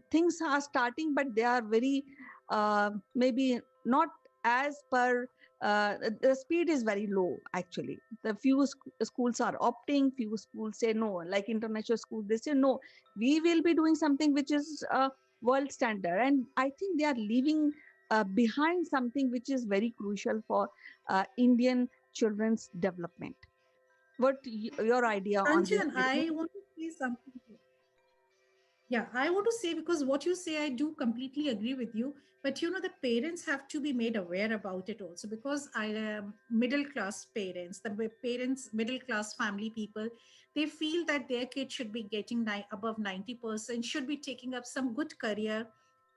things are starting, but they are very maybe not as per the speed is very low actually. The few schools are opting, few schools say no, like international schools they say no, we will be doing something which is world standard, and I think they are leaving behind something which is very crucial for Indian children's development. What your idea on this, Kanchan, Ritu? I want to say something here. Yeah, I want to say, because what you say, I do completely agree with you. But the parents have to be made aware about it also, because I am middle class parents, parents, middle class family people, they feel that their kid should be getting above 90%, should be taking up some good career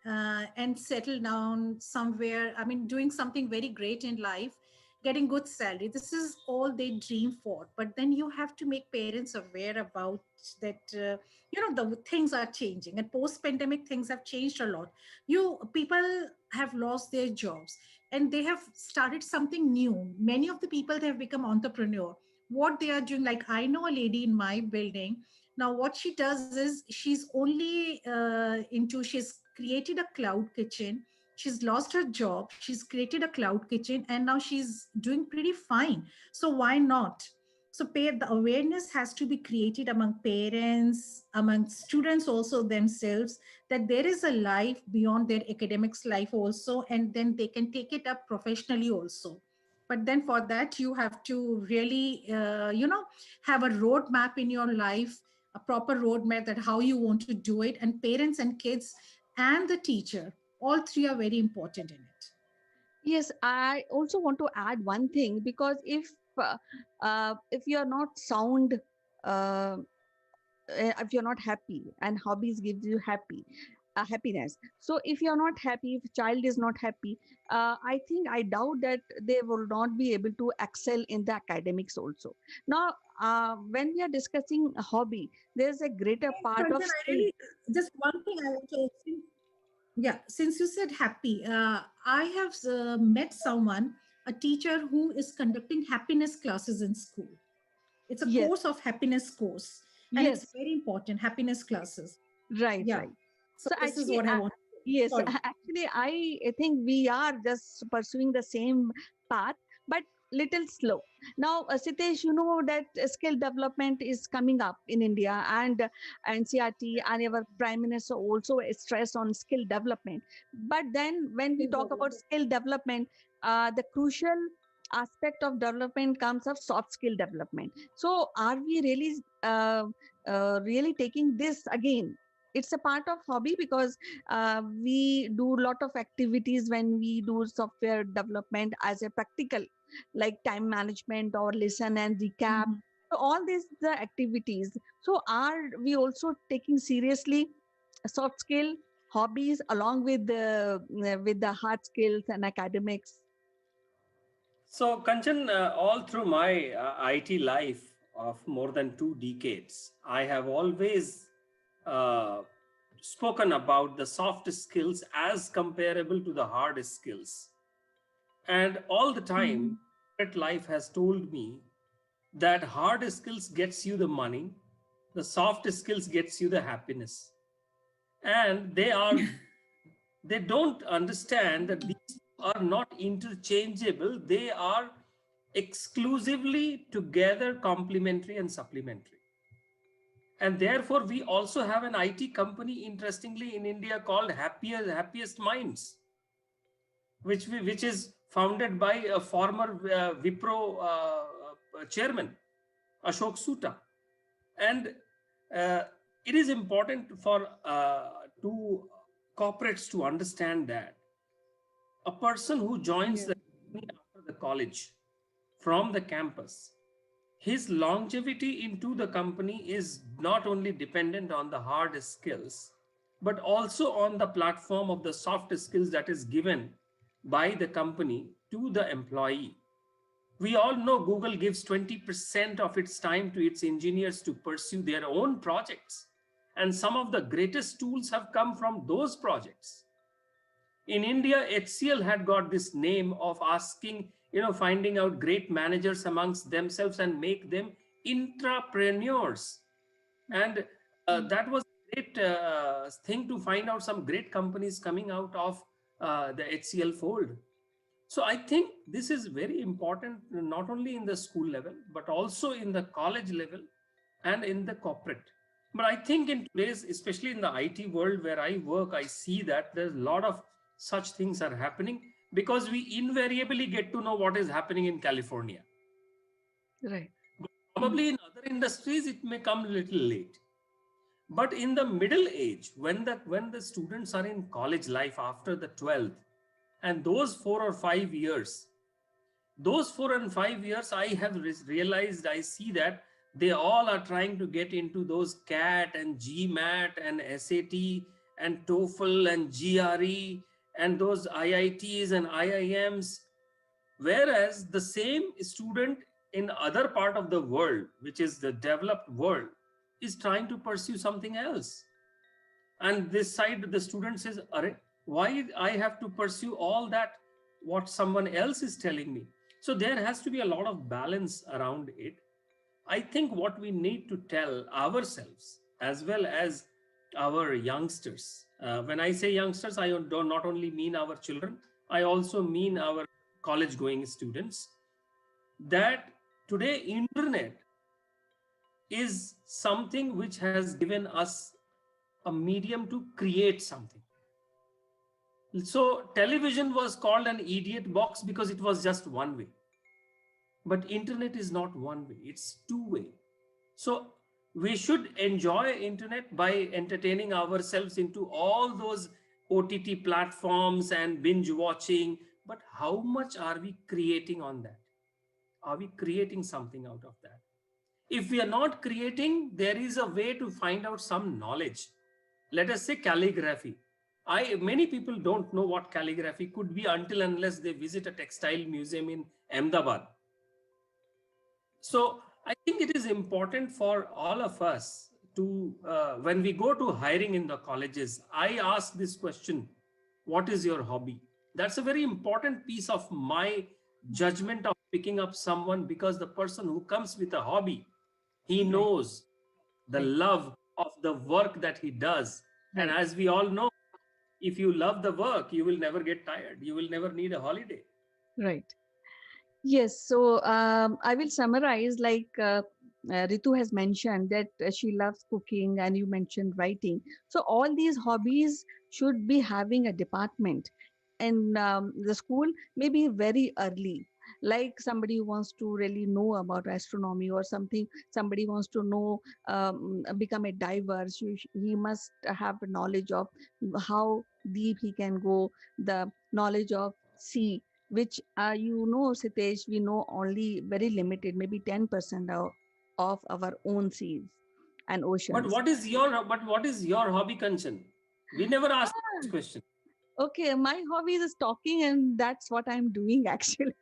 and settle down somewhere. I mean, doing something very great in life, getting good salary. This is all they dream for. But then you have to make parents aware about that. The things are changing, and post pandemic things have changed a lot. People have lost their jobs, and they have started something new. Many of the people, they have become entrepreneur. What they are doing, like I know a lady in my building. Now what she does is, she's created a cloud kitchen. She's lost her job, she's created a cloud kitchen, and now she's doing pretty fine. So why not? So the awareness has to be created among parents, among students also themselves, that there is a life beyond their academics life also, and then they can take it up professionally also. But then for that, you have to really, have a roadmap in your life, a proper roadmap that how you want to do it. And parents and kids and the teacher, all three are very important in it. Yes, I also want to add one thing, because if you are not sound, uh, if you're not happy, and hobbies gives you happiness. So if you're not happy, if child is not happy, I think I doubt that they will not be able to excel in the academics also. Now when we are discussing a hobby, there's a greater part of Kanchan, I skill. really, just one thing I want to say. Yeah, since you said happy, I have met someone, a teacher who is conducting happiness classes in school. It's a Yes, course of happiness course, and it's yes, very important. Happiness classes. right, Yeah. right. So So this is actually, what I want. yes, Sorry. actually, I think we are just pursuing the same path, but little slow. Now, Sitesh, you know that skill development is coming up in India, and NCRT and our Prime Minister also stress on skill development. But then, when we Skill talk about development. skill development, the crucial aspect of development comes of soft skill development. So, are we really taking this again? It's a part of hobby because we do a lot of activities when we do software development as a practical, like time management or listen and recap. Mhm. So all these the activities. So are we also taking seriously soft skill hobbies along with the hard skills and academics? So, Kanchan, all through my IT life of more than 2 decades, I have always uh, spoken about the soft skills as comparable to the hard skills. And all the Mhm. time, corporate life has told me that hard skills gets you the money, the soft skills gets you the happiness. And they don't understand that these are not interchangeable. They are exclusively together complementary and supplementary. And therefore, we also have an IT company, interestingly, in India called Happiest Minds, which is founded by a former Wipro chairman, Ashok Suta. And uh, it is important for to corporates to understand that a person who joins Yeah. the company after the college from the campus, his longevity into the company is not only dependent on the hard skills, but also on the platform of the soft skills that is given by the company to the employee. We all know Google gives 20% of its time to its engineers to pursue their own projects. And some of the greatest tools have come from those projects. In India, HCL had got this name of asking, finding out great managers amongst themselves and make them intrapreneurs. And that was a great thing to find out some great companies coming out of the HCL fold. So I think this is very important, not only in the school level, but also in the college level and in the corporate. But I think in today's, especially in the IT world where I work, I see that there's a lot of such things are happening because we invariably get to know what is happening in California. Right. But probably in other industries, it may come a little late. But in the middle age, when the students are in college life after the 12th, and those 4 or 5 years, those 4 and 5 years, I have realized, I see that they all are trying to get into those CAT and GMAT and SAT and TOEFL and GRE and those IITs and IIMs. Whereas the same student in other part of the world, which is the developed world, is trying to pursue something else. And this side, the student says, why I have to pursue all that, what someone else is telling me? So there has to be a lot of balance around it. I think what we need to tell ourselves as well as our youngsters, when I say youngsters, I do not only mean our children, I also mean our college going students, that today internet is something which has given us a medium to create something. So television was called an idiot box because it was just one way. But internet is not one way, it's two way. So we should enjoy internet by entertaining ourselves into all those OTT platforms and binge watching. But how much are we creating on that? Are we creating something out of that? If we are not creating, there is a way to find out some knowledge. Let us say calligraphy. Many people don't know what calligraphy could be until unless they visit a textile museum in Ahmedabad. So I think it is important for all of us to, when we go to hiring in the colleges, I ask this question: what is your hobby? That's a very important piece of my judgment of picking up someone, because the person who comes with a hobby, he Right. knows the Right. love of the work that he does. And Right. as we all know, if you love the work, you will never get tired. You will never need a holiday. Right. Yes, so I will summarize like Ritu has mentioned that she loves cooking and you mentioned writing. So all these hobbies should be having a department in the school, maybe very early. Like somebody who wants to really know about astronomy or something, somebody wants to know, become a diver, so he must have a knowledge of how deep he can go, the knowledge of sea, which Sitesh, we know only very limited, maybe 10% of our own seas and But oceans. what is your hobby, Kanchan? We never asked this question. Okay, my hobby is talking, and that's what I'm doing actually.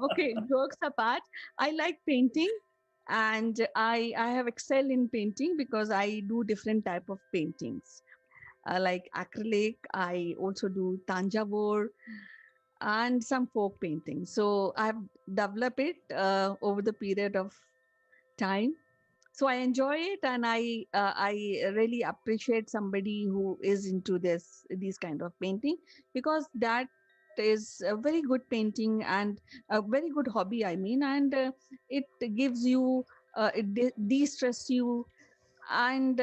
Okay, jokes apart, I like painting, and I have excelled in painting because I do different type of paintings, like acrylic. I also do Tanjavur and some folk painting. So I've developed it over the period of time. So I enjoy it, and I really appreciate somebody who is into these kind of painting, because that is a very good painting and a very good hobby. I mean, and it gives you it de-stress you, and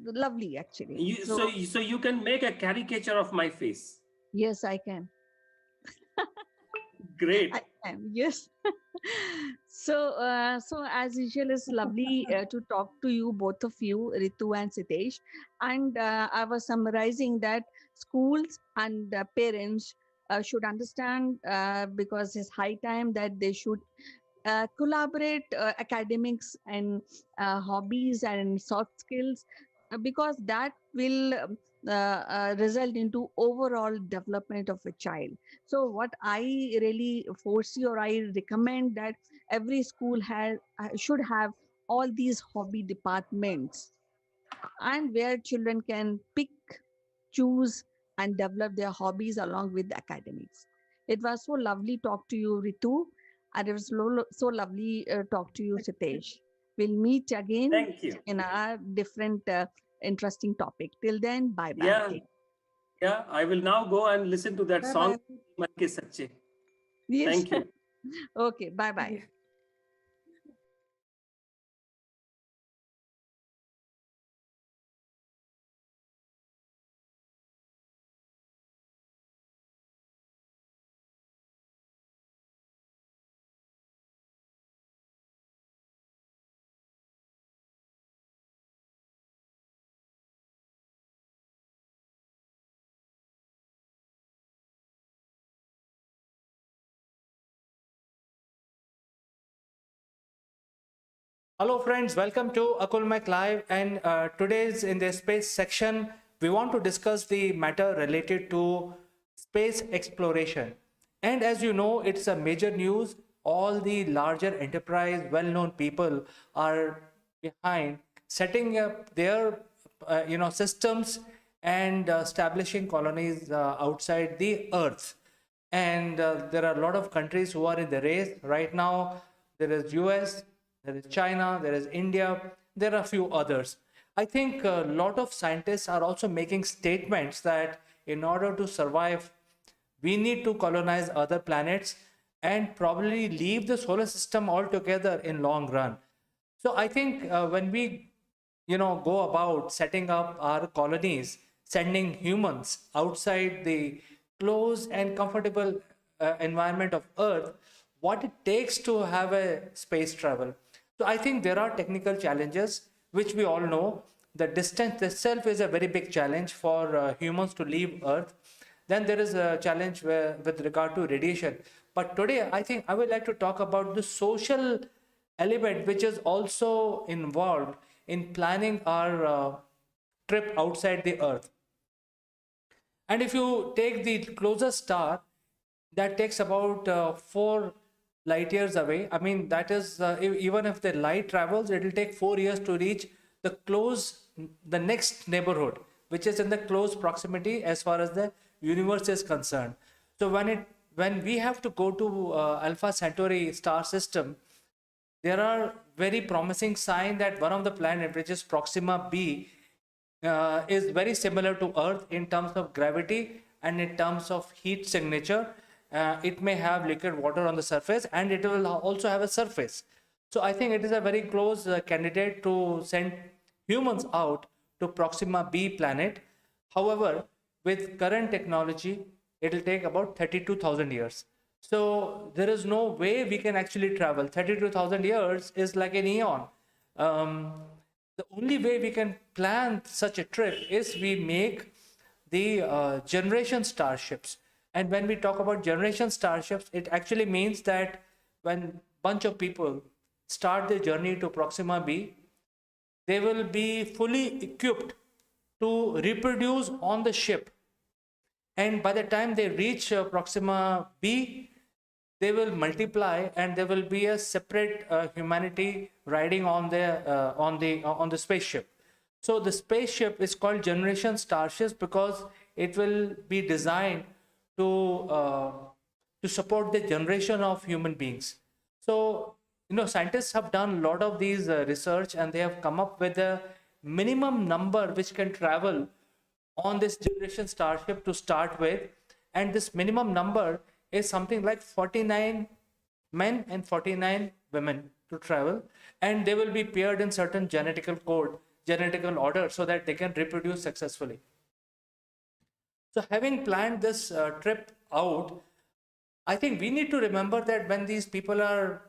lovely actually. You, so, So so you can make a caricature of my face. yes, I can. I Great. am, yes. So as usual, it's lovely to talk to you, both of you, Ritu and Sitesh. And I was summarizing that schools and parents should understand, because it's high time that they should collaborate academics and hobbies and soft skills, because that will result into overall development of a child. So what I really foresee, or I recommend, that every school has should have all these hobby departments, and where children can pick, choose, and develop their hobbies along with the academics. It was so lovely talk to you, Ritu, and it was so lovely talk to you, Sitesh. We'll meet again Thank you. in a different interesting topic. Till then, bye bye. Yeah, yeah. I will now go and listen to that Bye song, bye. "Man Ke Sache." Yes. Thank you. Okay, bye bye. Hello, friends. Welcome to Akulmek Live. And today's in the space section, we want to discuss the matter related to space exploration. And as you know, it's a major news. All the larger enterprise, well-known people are behind setting up their, systems and establishing colonies outside the Earth. And there are a lot of countries who are in the race right now. There is US, there is China, there is India, there are a few others. I think a lot of scientists are also making statements that in order to survive, we need to colonize other planets and probably leave the solar system altogether in long run. So I think when we go about setting up our colonies, sending humans outside the close and comfortable environment of Earth, what it takes to have a space travel. So I think there are technical challenges which we all know. The distance itself is a very big challenge for humans to leave Earth. Then there is a challenge with regard to radiation. But today, I think I would like to talk about the social element which is also involved in planning our trip outside the Earth. And if you take the closest star, that takes about 4 light years away. I mean, that is, even if the light travels, it will take 4 years to reach the next neighborhood. which is in the close proximity as far as the universe is concerned. So when we have to go to Alpha Centauri star system, there are very promising signs that one of the planet, which is Proxima b, is very similar to Earth in terms of gravity and in terms of heat signature. It may have liquid water on the surface, and it will also have a surface. So I think it is a very close candidate to send humans out to Proxima b planet. However, with current technology, it will take about 32,000 years. So there is no way we can actually travel. 32,000 years is like an eon. The only way we can plan such a trip is we make the generation starships. And when we talk about generation starships, it actually means that when bunch of people start their journey to Proxima b, they will be fully equipped to reproduce on the ship. And by the time they reach Proxima b, they will multiply, and there will be a separate humanity riding on the spaceship. So the spaceship is called generation starships because it will be designed to support the generation of human beings. So scientists have done a lot of these research, and they have come up with a minimum number which can travel on this generation starship to start with. And this minimum number is something like 49 men and 49 women to travel, and they will be paired in certain genetical order, so that they can reproduce successfully. So having planned this trip out, I think we need to remember that when these people are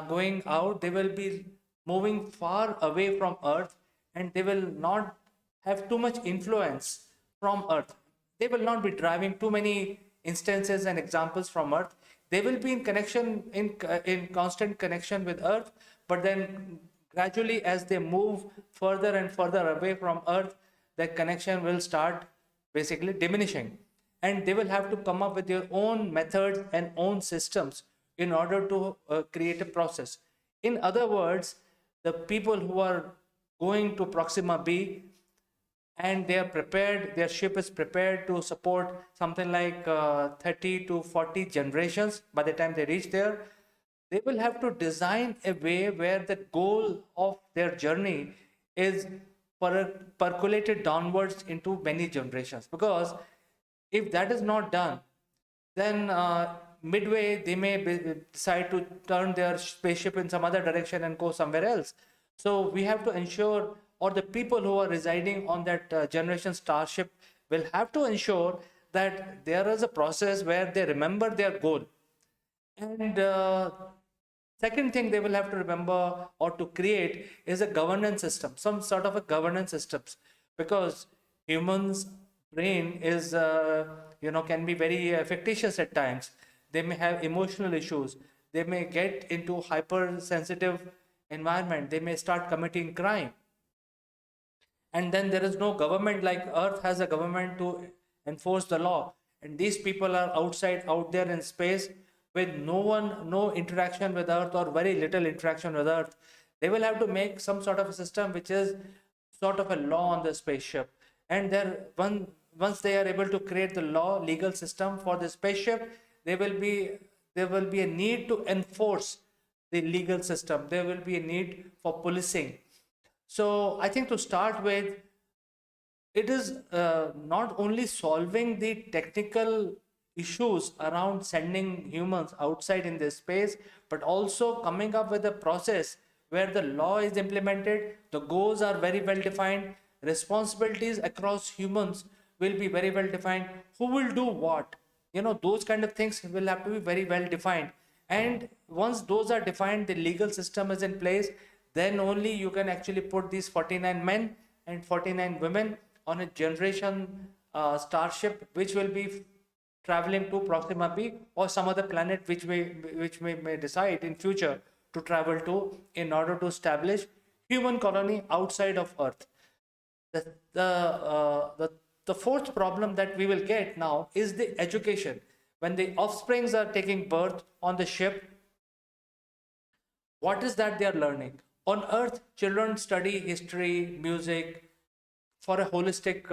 going out, they will be moving far away from Earth, and they will not have too much influence from Earth. They will not be driving too many instances and examples from Earth. They will be in connection, in constant connection with Earth, but then gradually, as they move further and further away from Earth, their connection will start basically diminishing, and they will have to come up with their own methods and own systems in order to create a process. In other words, the people who are going to Proxima b, and they are prepared, their ship is prepared to support something like 30 to 40 generations by the time they reach there, they will have to design a way where the goal of their journey is percolated downwards into many generations. Because if that is not done, then midway they may decide to turn their spaceship in some other direction and go somewhere else. So we have to ensure, or the people who are residing on that generation starship will have to ensure that there is a process where they remember their goal. And second thing they will have to remember or to create is a governance system, some sort of a governance systems, because humans' brain is, can be very fictitious at times. They may have emotional issues. They may get into hypersensitive environment. They may start committing crime. And then there is no government, like Earth has a government to enforce the law. And these people are out there in space with no interaction with Earth, or very little interaction with Earth. They will have to make some sort of a system which is sort of a law on the spaceship. And once they are able to create the legal system for the spaceship, there will be a need to enforce the legal system. There will be a need for policing. So I think to start with, it is not only solving the technical issues around sending humans outside in this space, but also coming up with a process where the law is implemented, the goals are very well defined, responsibilities across humans will be very well defined, who will do what, those kind of things will have to be very well defined. And once those are defined, the legal system is in place, then only you can actually put these 49 men and 49 women on a generation starship, which will be traveling to Proxima b or some other planet which we may decide in future to travel to, in order to establish human colony outside of Earth. The fourth problem that we will get now is the education. When the offsprings are taking birth on the ship, what is that they are learning? On Earth, children study history, music, for a holistic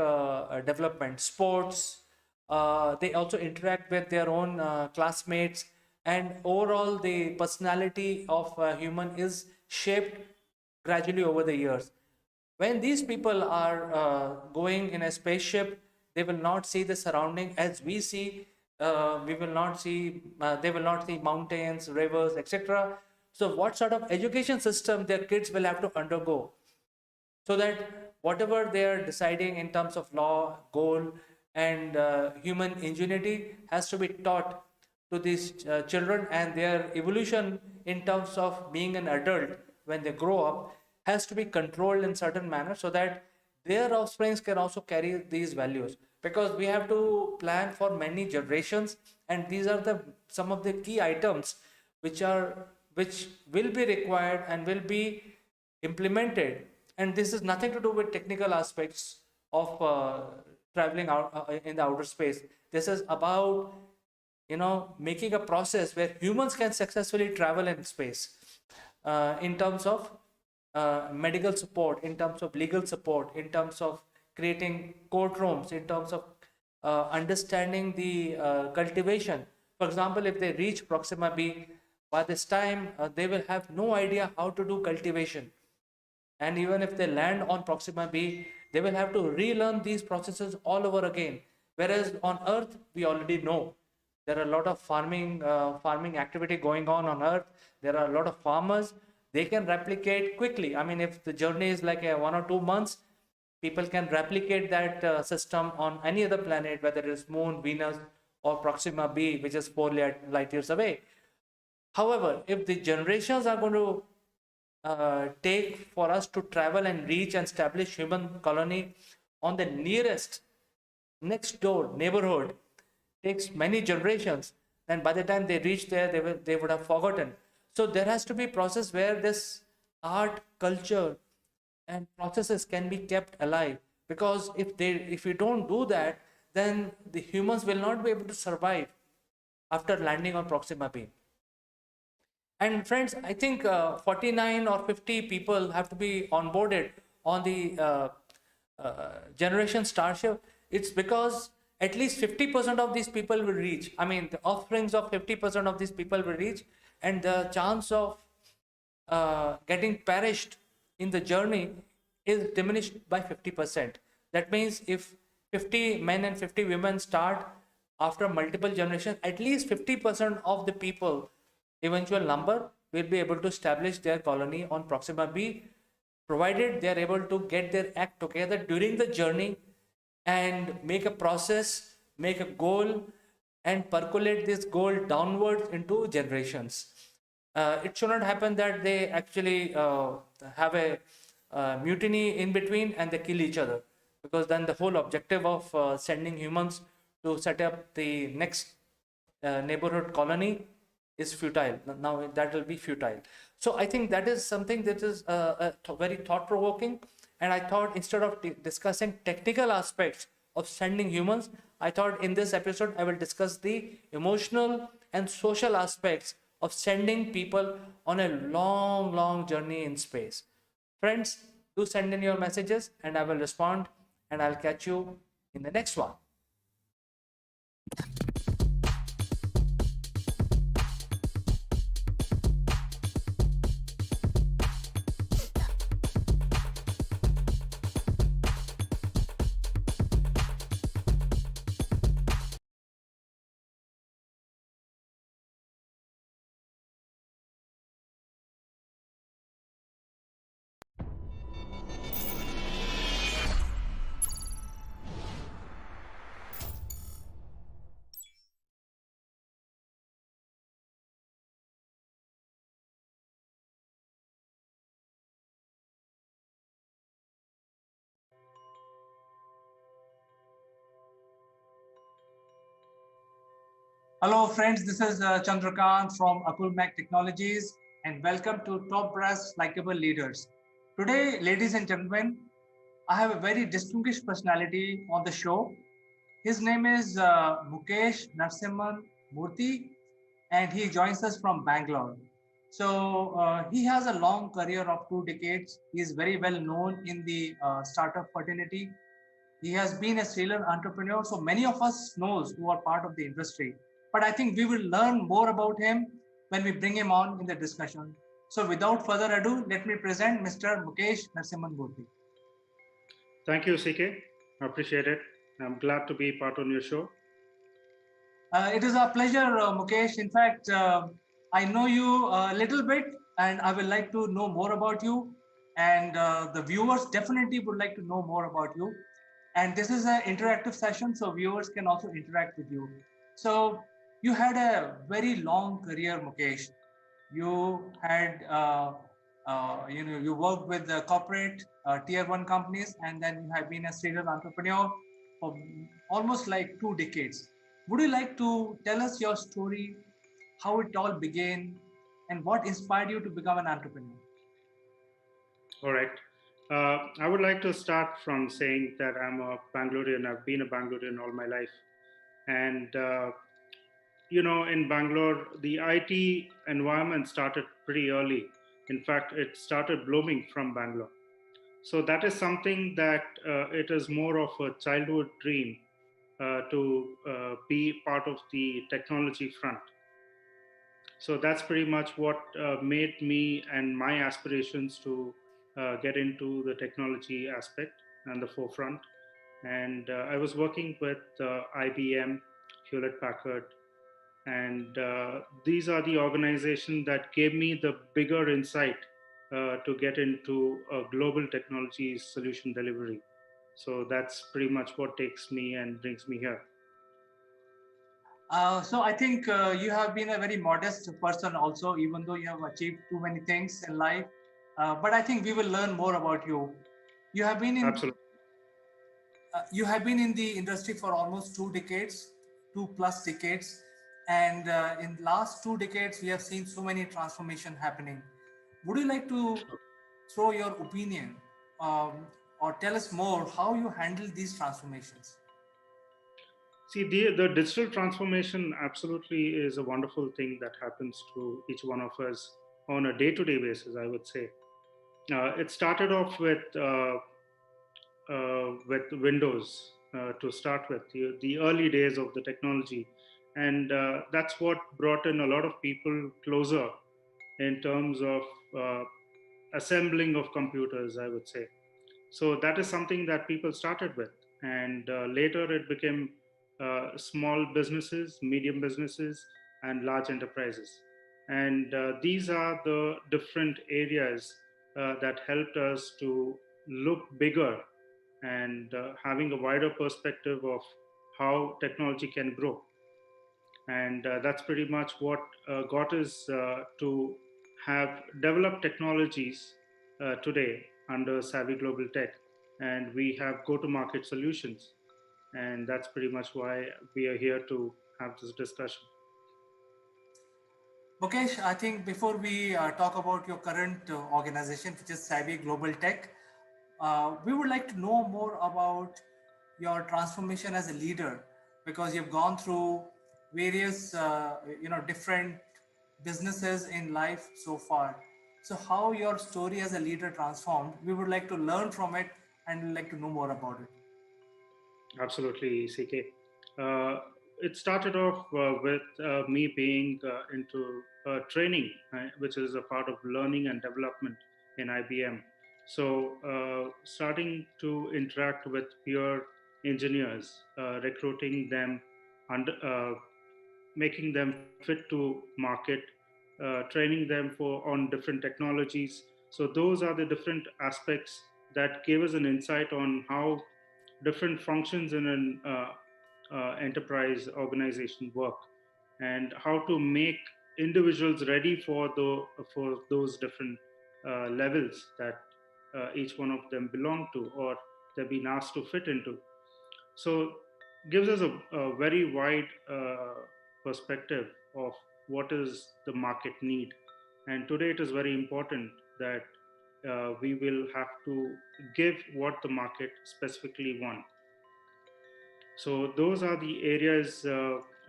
development. Sports, they also interact with their own classmates, and overall the personality of a human is shaped gradually over the years. When these people are going in a spaceship, they will not see the surrounding as we see. We will not see, they will not see mountains, rivers, etc. So what sort of education system their kids will have to undergo, so that whatever they are deciding in terms of law, goal, and human ingenuity has to be taught to these children, and their evolution in terms of being an adult when they grow up has to be controlled in certain manner, so that their offsprings can also carry these values, because we have to plan for many generations, and these are the some of the key items which will be required and will be implemented. And this is nothing to do with technical aspects of traveling out in the outer space. This is about, making a process where humans can successfully travel in space, in terms of medical support, in terms of legal support, in terms of creating courtrooms, in terms of understanding the cultivation. For example, if they reach Proxima B, by this time they will have no idea how to do cultivation. And even if they land on Proxima B, they will have to relearn these processes all over again. Whereas on Earth, we already know there are a lot of farming activity going on Earth. There are a lot of farmers. They can replicate quickly. I mean, if the journey is like 1 or 2 months, people can replicate that system on any other planet, whether it is Moon, Venus, or Proxima B, which is 4 light years away. However, if the generations are going to take for us to travel and reach and establish human colony on the nearest next door neighborhood, takes many generations, and by the time they reach there, they would have forgotten. So there has to be process where this art, culture, and processes can be kept alive, because if we don't do that, then the humans will not be able to survive after landing on Proxima B. And friends, I think 49 or 50 people have to be onboarded on the Generation Starship. It's because at least 50% of these people will reach. I mean, the offsprings of 50% of these people will reach, and the chance of getting perished in the journey is diminished by 50%. That means if 50 men and 50 women start after multiple generations, at least 50% of the people, eventual number, will be able to establish their colony on Proxima B, provided they are able to get their act together during the journey and make a process, make a goal, and percolate this goal downwards into generations. It should not happen that they actually have a mutiny in between and they kill each other, because then the whole objective of sending humans to set up the next neighborhood colony is futile. Now that will be futile. So I think that is something that is very thought-provoking. And I thought, instead of discussing technical aspects of sending humans, I thought in this episode I will discuss the emotional and social aspects of sending people on a long journey in space. Friends, do send in your messages and I will respond, and I'll catch you in the next one. Hello friends, this is Chandrakant from Akulmac Technologies, and welcome to Top Brass Likeable Leaders. Today, ladies and gentlemen, I have a very distinguished personality on the show. His name is Mukesh Narasimhan Murthy, and he joins us from Bangalore. So he has a long career of 2 decades. He is very well known in the startup fraternity. He has been a serial entrepreneur, so many of us knows who are part of the industry. But I think we will learn more about him when we bring him on in the discussion. So without further ado, let me present Mr. Mukesh Narasimhan. Thank you, CK. I appreciate it. I'm glad to be part on your show. It is a pleasure, Mukesh. In fact, I know you a little bit, and I would like to know more about you. And the viewers definitely would like to know more about you. And this is an interactive session, so viewers can also interact with you. So you had a very long career, Mukesh. You had, you worked with the corporate tier one companies, and then you have been a serial entrepreneur for almost like 2 decades. Would you like to tell us your story, how it all began, and what inspired you to become an entrepreneur? All right. I would like to start from saying that I'm a Bangalorean. I've been a Bangalorean all my life. And, in Bangalore, the IT environment started pretty early. In fact, it started blooming from Bangalore. So that is something that it is more of a childhood dream to be part of the technology front. So that's pretty much what made me and my aspirations to get into the technology aspect and the forefront. And I was working with IBM, Hewlett Packard, and these are the organizations that gave me the bigger insight to get into global technology solution delivery. So that's pretty much what takes me and brings me here. So I think you have been a very modest person also, even though you have achieved too many things in life. But I think we will learn more about you. You have been in Absolutely. You have been in the industry for almost 2 decades, 2+ decades, and in last 2 decades we have seen so many transformation happening. Would you like to throw your opinion or tell us more how you handle these transformations? See, the digital transformation absolutely is a wonderful thing that happens to each one of us on a day-to-day basis, I would say. It started off with Windows to start with, the early days of the technology. And that's what brought in a lot of people closer in terms of assembling of computers, I would say. So that is something that people started with. And later it became small businesses, medium businesses, and large enterprises. And these are the different areas that helped us to look bigger and having a wider perspective of how technology can grow. And that's pretty much what got us to have developed technologies today under Savvy Global Tech. And we have go to market solutions. And that's pretty much why we are here to have this discussion. Mukesh, I think before we talk about your current organization, which is Savvy Global Tech, we would like to know more about your transformation as a leader, because you've gone through various, different businesses in life so far. So how your story as a leader transformed, we would like to learn from it and we'd like to know more about it. Absolutely, CK. It started off with me being into training, which is a part of learning and development in IBM. So, starting to interact with peer engineers, recruiting them, and making them fit to market, training them for on different technologies. So, those are the different aspects that gave us an insight on how different functions in an enterprise organization work, and how to make individuals ready for those different levels that each one of them belong to, or they've been asked to fit into. So gives us a very wide perspective of what is the market need. And today it is very important that we will have to give what the market specifically want. So those are the areas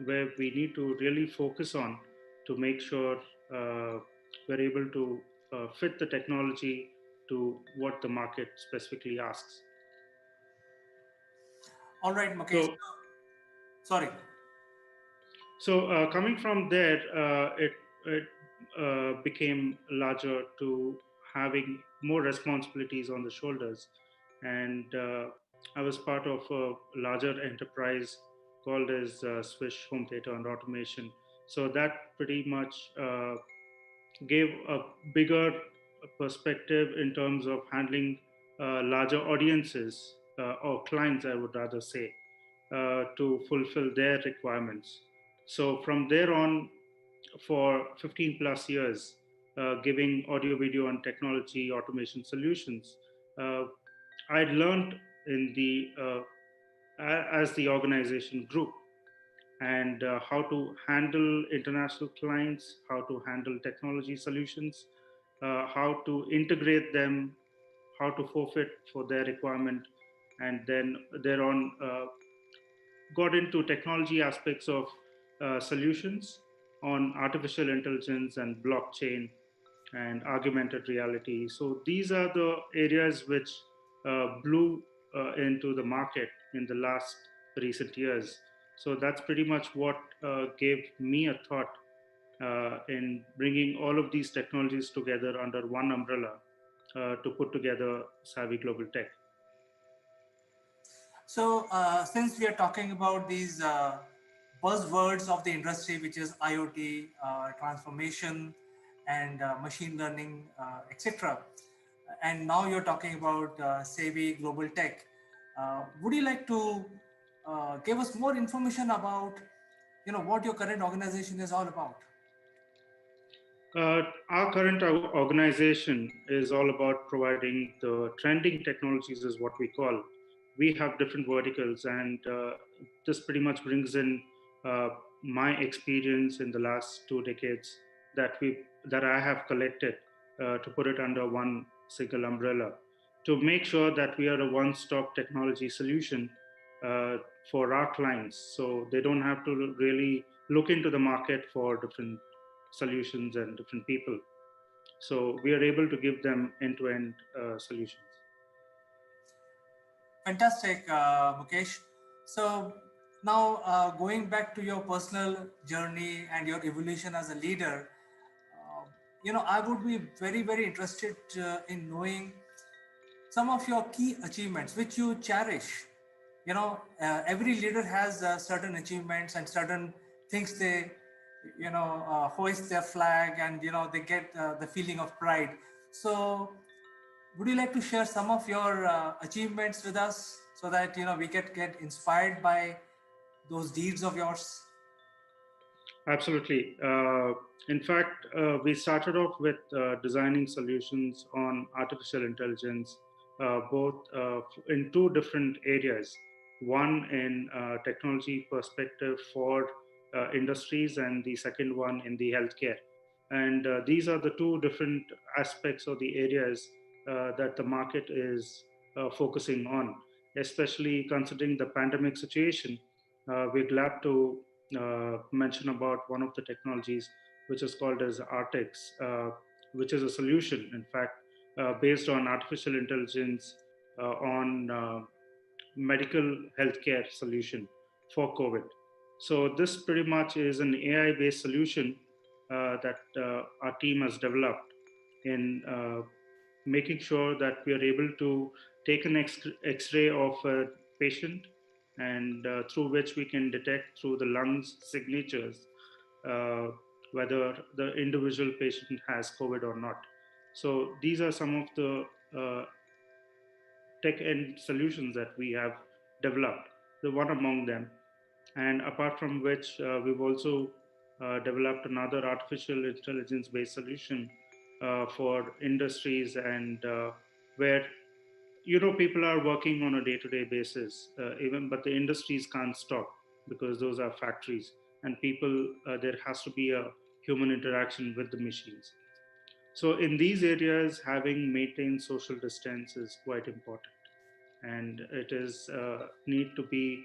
where we need to really focus on to make sure we're able to fit the technology to what the market specifically asks. All right, Mukesh. Sorry. So coming from there, it became larger to having more responsibilities on the shoulders, and I was part of a larger enterprise called as Swish Home Theater and Automation. So that pretty much gave a bigger perspective in terms of handling larger audiences or clients, I would rather say, to fulfill their requirements. So from there on, for 15 plus years, giving audio, video, and technology automation solutions, uh, I learned in the as the organization grew, and how to handle international clients, how to handle technology solutions, how to integrate them, how to forfeit for their requirement, and then thereon got into technology aspects of solutions on artificial intelligence and blockchain and augmented reality. So these are the areas which blew into the market in the last recent years. So that's pretty much what gave me a thought in bringing all of these technologies together under one umbrella to put together Savvy Global Tech. So, since we are talking about these buzzwords of the industry, which is IoT, transformation, and machine learning, etc., and now you're talking about Savvy Global Tech, would you like to give us more information about, what your current organization is all about? Our current organization is all about providing the trending technologies, is what we call. We have different verticals, and this pretty much brings in uh, my experience in the last 2 decades that I have collected to put it under one single umbrella to make sure that we are a one-stop technology solution for our clients, so they don't have to really look into the market for different solutions and different people. So we are able to give them end-to-end solutions. Fantastic, Mukesh. So now going back to your personal journey and your evolution as a leader, I would be very, very interested in knowing some of your key achievements which you cherish. Every leader has certain achievements and certain things they hoist their flag, and they get the feeling of pride. So would you like to share some of your achievements with us so that we get inspired by those deeds of yours? Absolutely. In fact, we started off with designing solutions on artificial intelligence, both in two different areas. One in technology perspective for industries, and the second one in the healthcare. And these are the two different aspects or the areas that the market is focusing on, especially considering the pandemic situation. We're glad to mention about one of the technologies, which is called as Artix, which is a solution, in fact, based on artificial intelligence on medical healthcare solution for COVID. So this pretty much is an AI-based solution that our team has developed in making sure that we are able to take an X-ray of a patient, and through which we can detect through the lungs signatures uh, whether the individual patient has COVID or not. So these are some of the tech end solutions that we have developed, the one among them. And apart from which, we've also developed another artificial intelligence based solution for industries, and where people are working on a day-to-day basis, even, but the industries can't stop because those are factories, and people, there has to be a human interaction with the machines. So in these areas, having maintained social distance is quite important, and it is need to be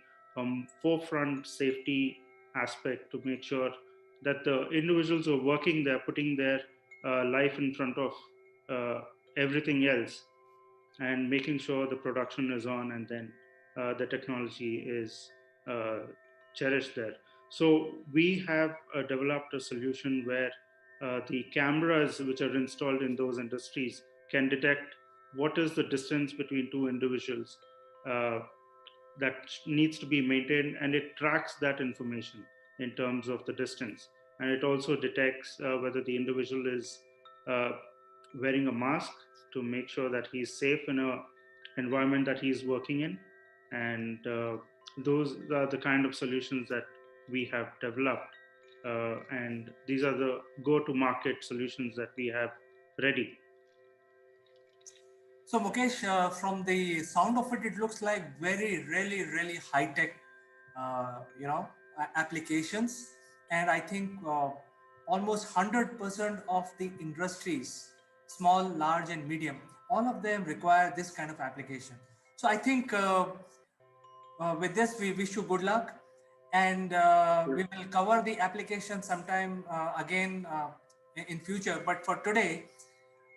forefront safety aspect to make sure that the individuals who are working there, putting their life in front of everything else, and making sure the production is on, and then the technology is cherished there. So we have developed a solution where the cameras which are installed in those industries can detect what is the distance between two individuals uh, that needs to be maintained, and it tracks that information in terms of the distance, and it also detects whether the individual is uh, wearing a mask to make sure that he's safe in a environment that he's working in. And those are the kind of solutions that we have developed, and these are the go-to market solutions that we have ready. So Mukesh, from the sound of it, it looks like very, really high tech, applications. And I think almost 100% of the industries, small, large, and medium, all of them require this kind of application. So I think with this, we wish you good luck, and we will cover the application sometime again in future. But for today,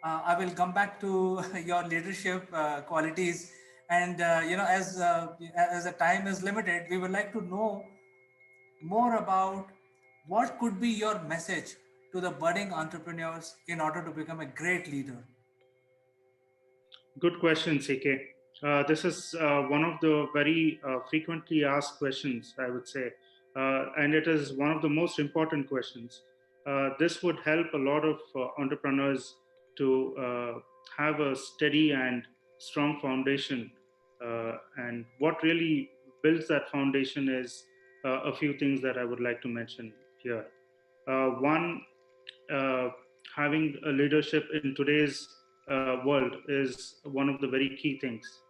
I will come back to your leadership qualities, and as the time is limited, we would like to know more about what could be your message to the budding entrepreneurs in order to become a great leader. Good question, CK. This is one of the very frequently asked questions, I would say, and it is one of the most important questions. This would help a lot of entrepreneurs to have a steady and strong foundation. And what really builds that foundation is a few things that I would like to mention here. One, uh, having a leadership in today's world is one of the very key things.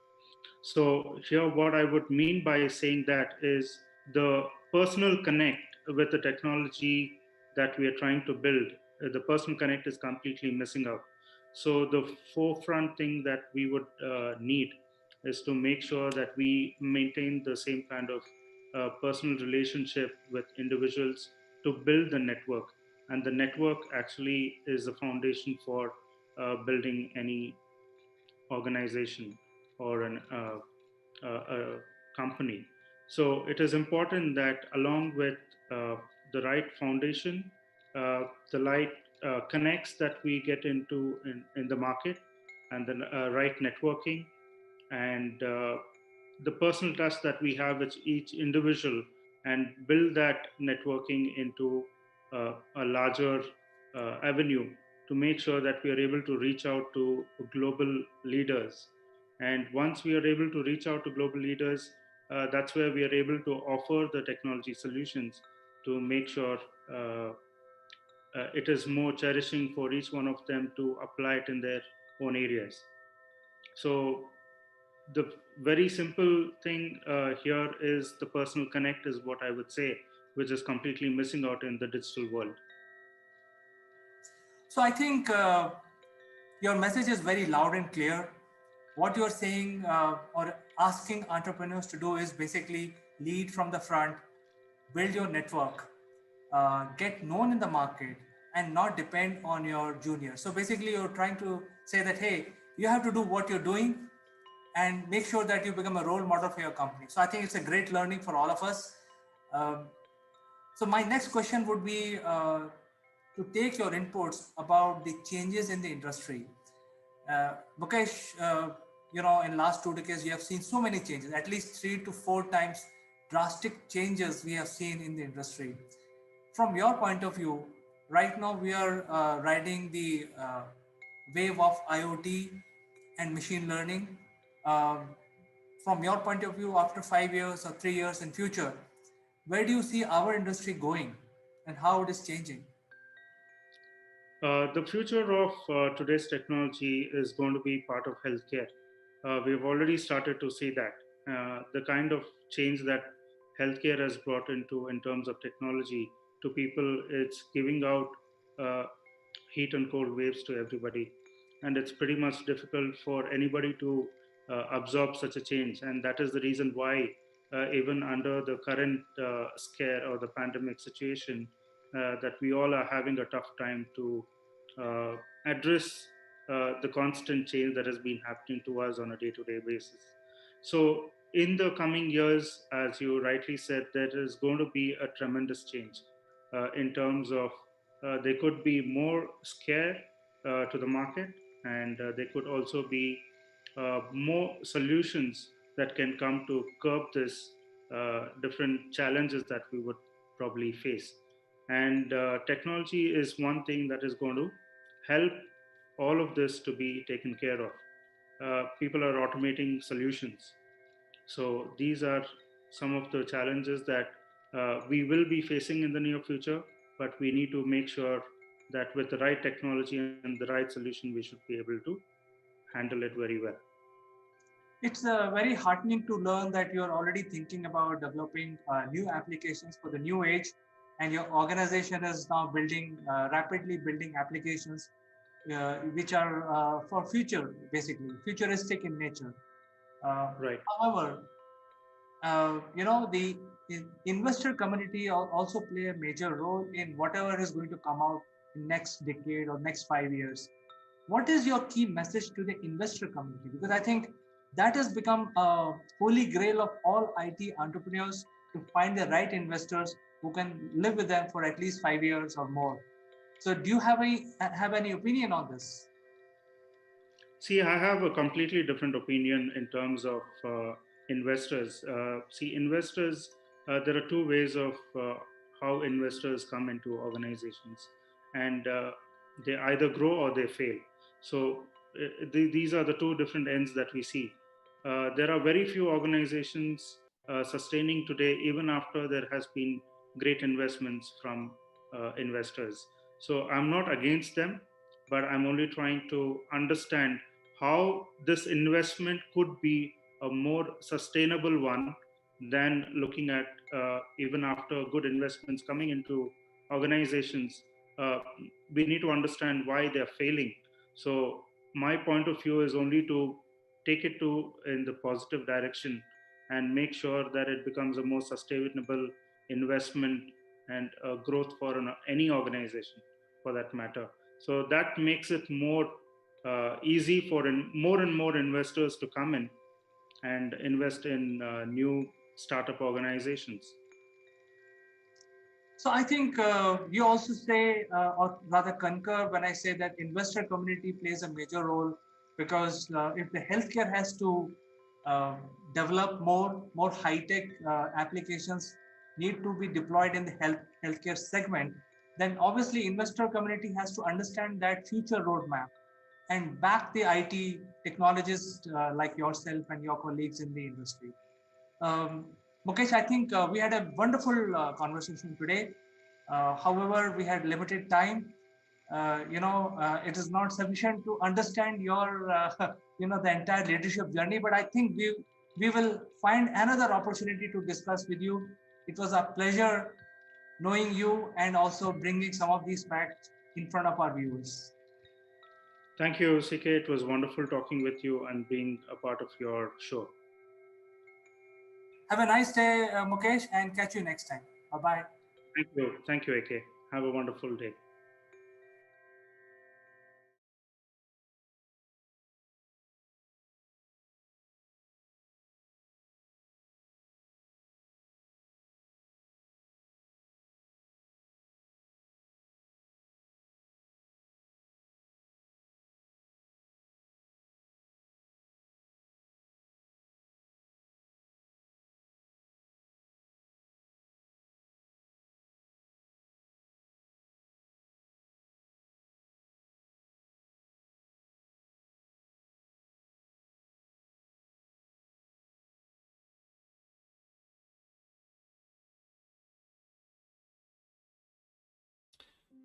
So, here, what I would mean by saying that is the personal connect with the technology that we are trying to build. The personal connect is completely missing out. So, the forefront thing that we would need is to make sure that we maintain the same kind of personal relationship with individuals to build the network. And the network actually is the foundation for building any organization or a company. So it is important that along with the right foundation, the right connects that we get into in the market, and the right networking, and the personal trust that we have with each individual, and build that networking into a larger avenue to make sure that we are able to reach out to global leaders. And once we are able to reach out to global leaders, that's where we are able to offer the technology solutions to make sure it is more cherishing for each one of them to apply it in their own areas. So the very simple thing here is the personal connect is what I would say, which is completely missing out in the digital world. So I think your message is very loud and clear. What you're saying or asking entrepreneurs to do is basically lead from the front, build your network, get known in the market, and not depend on your juniors. So basically, you're trying to say that, hey, you have to do what you're doing and make sure that you become a role model for your company. So I think it's a great learning for all of us. Um, so my next question would be to take your inputs about the changes in the industry. Mukesh, in last 2 decades, we have seen so many changes, at least 3 to 4 times drastic changes we have seen in the industry. From your point of view, right now we are riding the wave of IoT and machine learning. Um, from your point of view, after 5 years or 3 years in future, where do you see our industry going and how it is changing? The future of today's technology is going to be part of healthcare. We've already started to see that. The kind of change that healthcare has brought into in terms of technology to people, it's giving out uh, heat and cold waves to everybody. And it's pretty much difficult for anybody to absorb such a change. And that is the reason why, even under the current scare or the pandemic situation, that we all are having a tough time to address the constant change that has been happening to us on a day-to-day basis. So in the coming years, as you rightly said, there is going to be a tremendous change in terms of there could be more scare to the market, and there could also be more solutions that can come to curb this different challenges that we would probably face. And technology is one thing that is going to help all of this to be taken care of. People are automating solutions. So these are some of the challenges that we will be facing in the near future, but we need to make sure that with the right technology and the right solution, we should be able to handle it very well. It's very heartening to learn that you're already thinking about developing new applications for the new age, and your organization is now building rapidly building applications which are for future, basically futuristic in nature. Right. However, the investor community also play a major role in whatever is going to come out in next decade or next 5 years. What is your key message to the investor community? Because I think that has become a holy grail of all IT entrepreneurs, to find the right investors who can live with them for at least 5 years or more. So do you have any opinion on this? See, I have a completely different opinion in terms of investors. Investors, there are two ways of how investors come into organizations, and they either grow or they fail. So these are the two different ends that we see. There are very few organizations sustaining today, even after there has been great investments from investors. So I'm not against them, but I'm only trying to understand how this investment could be a more sustainable one than looking at even after good investments coming into organizations. Uh, we need to understand why they're failing. So my point of view is only to take it to in the positive direction and make sure that it becomes a more sustainable investment and growth for any organization for that matter. So that makes it more easy for more and more investors to come in and invest in new startup organizations. So I think you also say, or rather concur when I say that investor community plays a major role, because if the healthcare has to uh, develop more high-tech applications need to be deployed in the healthcare segment, then obviously investor community has to understand that future roadmap and back the IT technologists like yourself and your colleagues in the industry. Um, Mukesh, I think we had a wonderful conversation today. However, we had limited time. It is not sufficient to understand your, the entire leadership journey. But I think we will find another opportunity to discuss with you. It was a pleasure knowing you and also bringing some of these facts in front of our viewers. Thank you, CK. It was wonderful talking with you and being a part of your show. Have a nice day, Mukesh, and catch you next time. Bye-bye. Thank you. Thank you, AK. Have a wonderful day.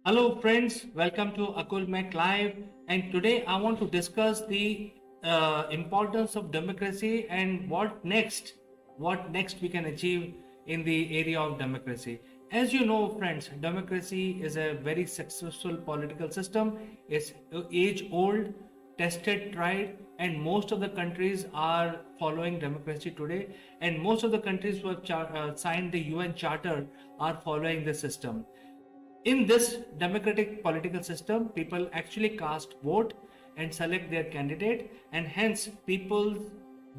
Hello friends, welcome to Akulmek Live, and today I want to discuss the importance of democracy and what next we can achieve in the area of democracy. As you know friends, democracy is a very successful political system. It's age old, tested, tried, and most of the countries are following democracy today, and most of the countries who have signed the UN Charter are following the system. In this democratic political system, people actually cast vote and select their candidate, and hence people's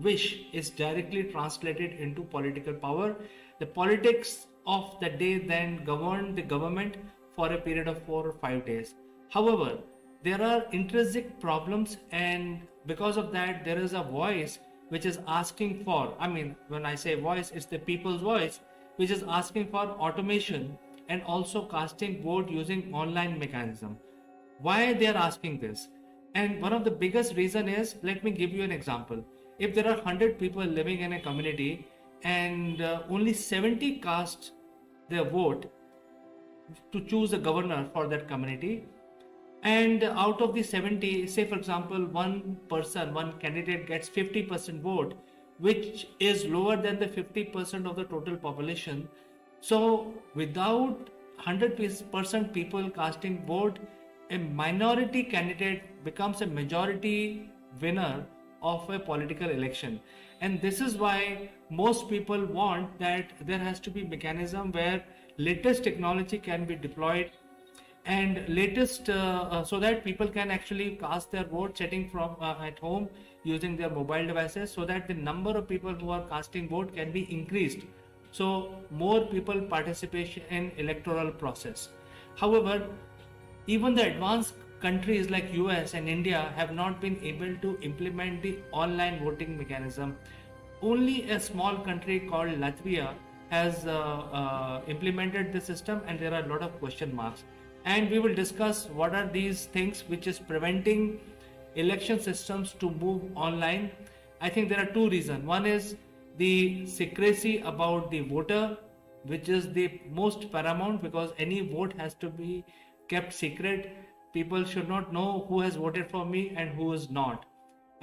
wish is directly translated into political power. The politics of the day then govern the government for a period of 4 or 5 days. However, there are intrinsic problems, and because of that, there is a voice which is asking for, I mean, when I say voice, it's the people's voice, which is asking for automation and also casting vote using online mechanism. Why they are asking this? And one of the biggest reason is, let me give you an example. If there are 100 people living in a community and only 70 cast their vote to choose a governor for that community, and out of the 70, say for example, one candidate gets 50% vote, which is lower than the 50% of the total population. So without 100% people casting vote, a minority candidate becomes a majority winner of a political election. And this is why most people want that there has to be mechanism where latest technology can be deployed and latest so that people can actually cast their vote sitting from at home using their mobile devices, so that the number of people who are casting vote can be increased, so more people participation in electoral process. However, even the advanced countries like US and India have not been able to implement the online voting mechanism. Only a small country called Latvia has implemented the system, and there are a lot of question marks. And we will discuss what are these things which is preventing election systems to move online. I think there are two reasons. One is the secrecy about the voter, which is the most paramount, because any vote has to be kept secret. People should not know who has voted for me and who is not.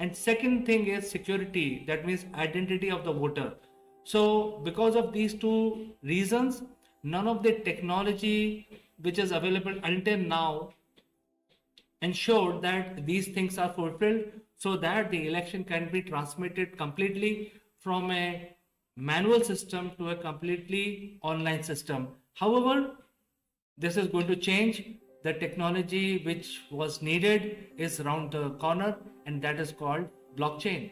And second thing is security, that means identity of the voter. So because of these two reasons, none of the technology which is available until now ensured that these things are fulfilled, so that the election can be transmitted completely from a manual system to a completely online system. However, this is going to change. The technology which was needed is around the corner, and that is called blockchain.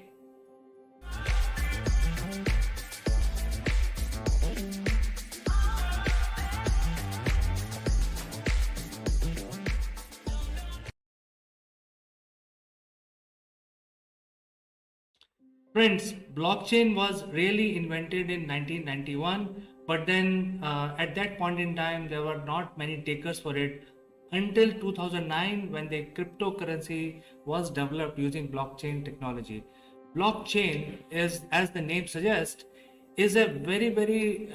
Friends, blockchain was really invented in 1991, but then at that point in time, there were not many takers for it until 2009, when the cryptocurrency was developed using blockchain technology. Blockchain is, as the name suggests, is a very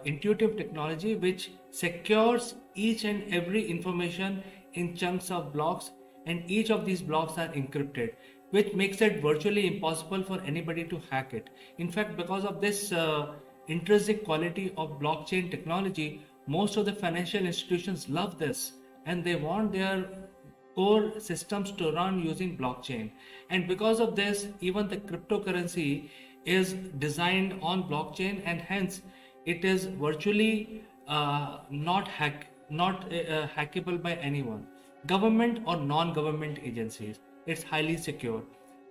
intuitive technology which secures each and every information in chunks of blocks, and each of these blocks are encrypted, which makes it virtually impossible for anybody to hack it. In fact, because of this intrinsic quality of blockchain technology, most of the financial institutions love this, and they want their core systems to run using blockchain. And because of this, even the cryptocurrency is designed on blockchain, and hence it is virtually not hackable by anyone, government or non-government agencies. It's highly secure.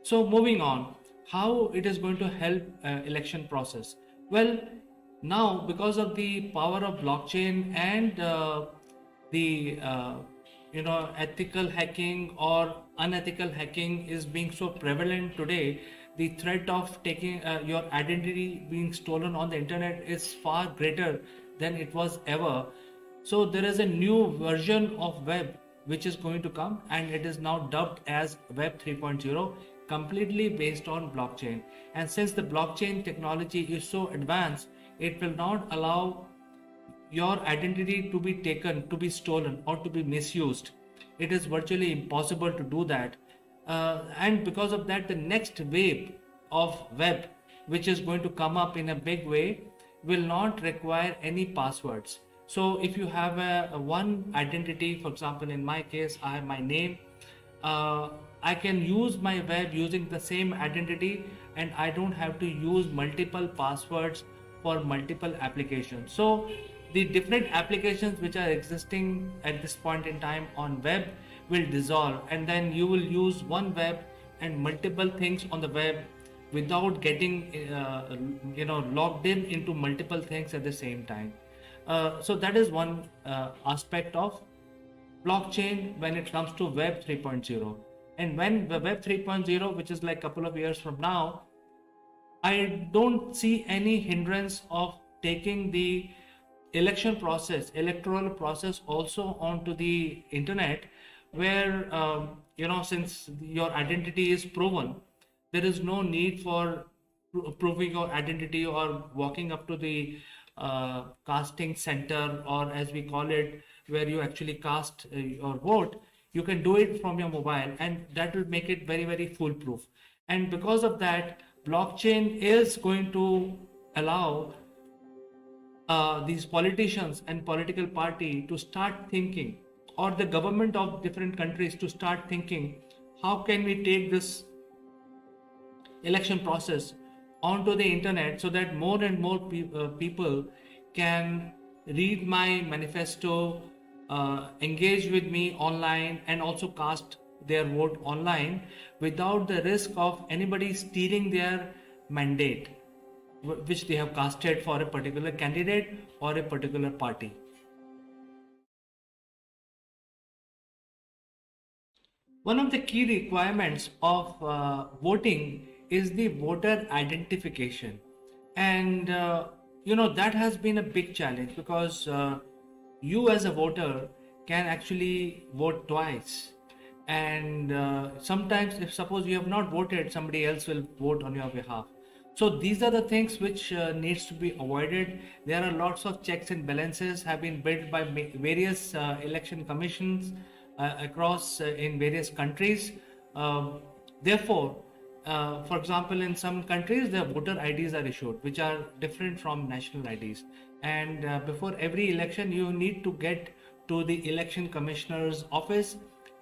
So moving on, how it is going to help election process? Well, now because of the power of blockchain and the ethical hacking or unethical hacking is being so prevalent today, the threat of taking your identity being stolen on the internet is far greater than it was ever. So there is a new version of web which is going to come, and it is now dubbed as Web 3.0, completely based on blockchain. And since the blockchain technology is so advanced, it will not allow your identity to be taken, to be stolen, or to be misused. It is virtually impossible to do that. And because of that, the next wave of web, which is going to come up in a big way, will not require any passwords. So if you have a one identity, for example, in my case, I have my name, I can use my web using the same identity, and I don't have to use multiple passwords for multiple applications. So the different applications which are existing at this point in time on web will dissolve, and then you will use one web and multiple things on the web without getting logged in into multiple things at the same time. So that is one aspect of blockchain when it comes to web 3.0. And when the web 3.0, which is like a couple of years from now, I don't see any hindrance of taking the electoral process also onto the internet, where since your identity is proven, there is no need for proving your identity or walking up to the casting center, or as we call it, where you actually cast your vote. You can do it from your mobile, and that will make it very, very foolproof. And because of that, blockchain is going to allow these politicians and political party to start thinking, or the government of different countries to start thinking, how can we take this election process onto the internet so that more and more people can read my manifesto, engage with me online, and also cast their vote online without the risk of anybody stealing their mandate which they have casted for a particular candidate or a particular party. One of the key requirements of voting is the voter identification, and that has been a big challenge, because you as a voter can actually vote twice, and sometimes if suppose you have not voted, somebody else will vote on your behalf. So these are the things which needs to be avoided. There are lots of checks and balances have been built by various election commissions across in various countries. Therefore, for example, in some countries, the voter IDs are issued, which are different from national IDs. And before every election, you need to get to the election commissioner's office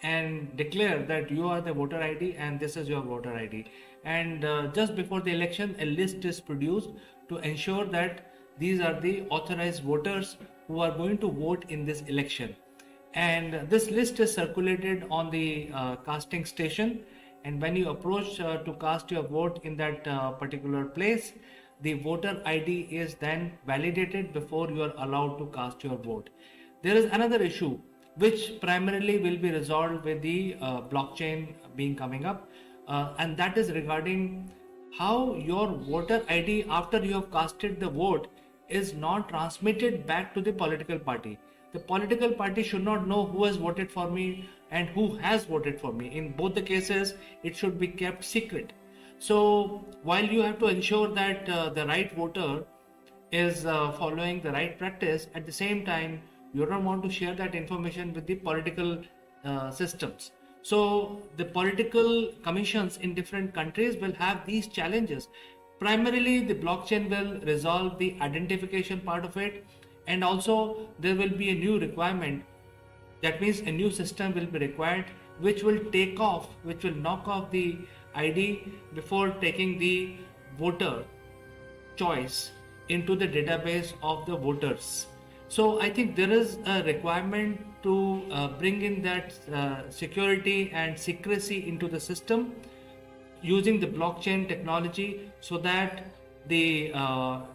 and declare that you are the voter ID and this is your voter ID. And just before the election, a list is produced to ensure that these are the authorized voters who are going to vote in this election. And this list is circulated on the casting station. And when you approach to cast your vote in that particular place, the voter ID is then validated before you are allowed to cast your vote. There is another issue which primarily will be resolved with the blockchain being coming up, and that is regarding how your voter ID, after you have casted the vote, is not transmitted back to the political party. The political party should not know who has voted for me and who has voted for me. In both the cases, it should be kept secret. So while you have to ensure that the right voter is following the right practice, at the same time, you don't want to share that information with the political systems. So the political commissions in different countries will have these challenges. Primarily, the blockchain will resolve the identification part of it, and also there will be a new requirement. That means a new system will be required, which will knock off the ID before taking the voter choice into the database of the voters. So I think there is a requirement to bring in that security and secrecy into the system using the blockchain technology, so that the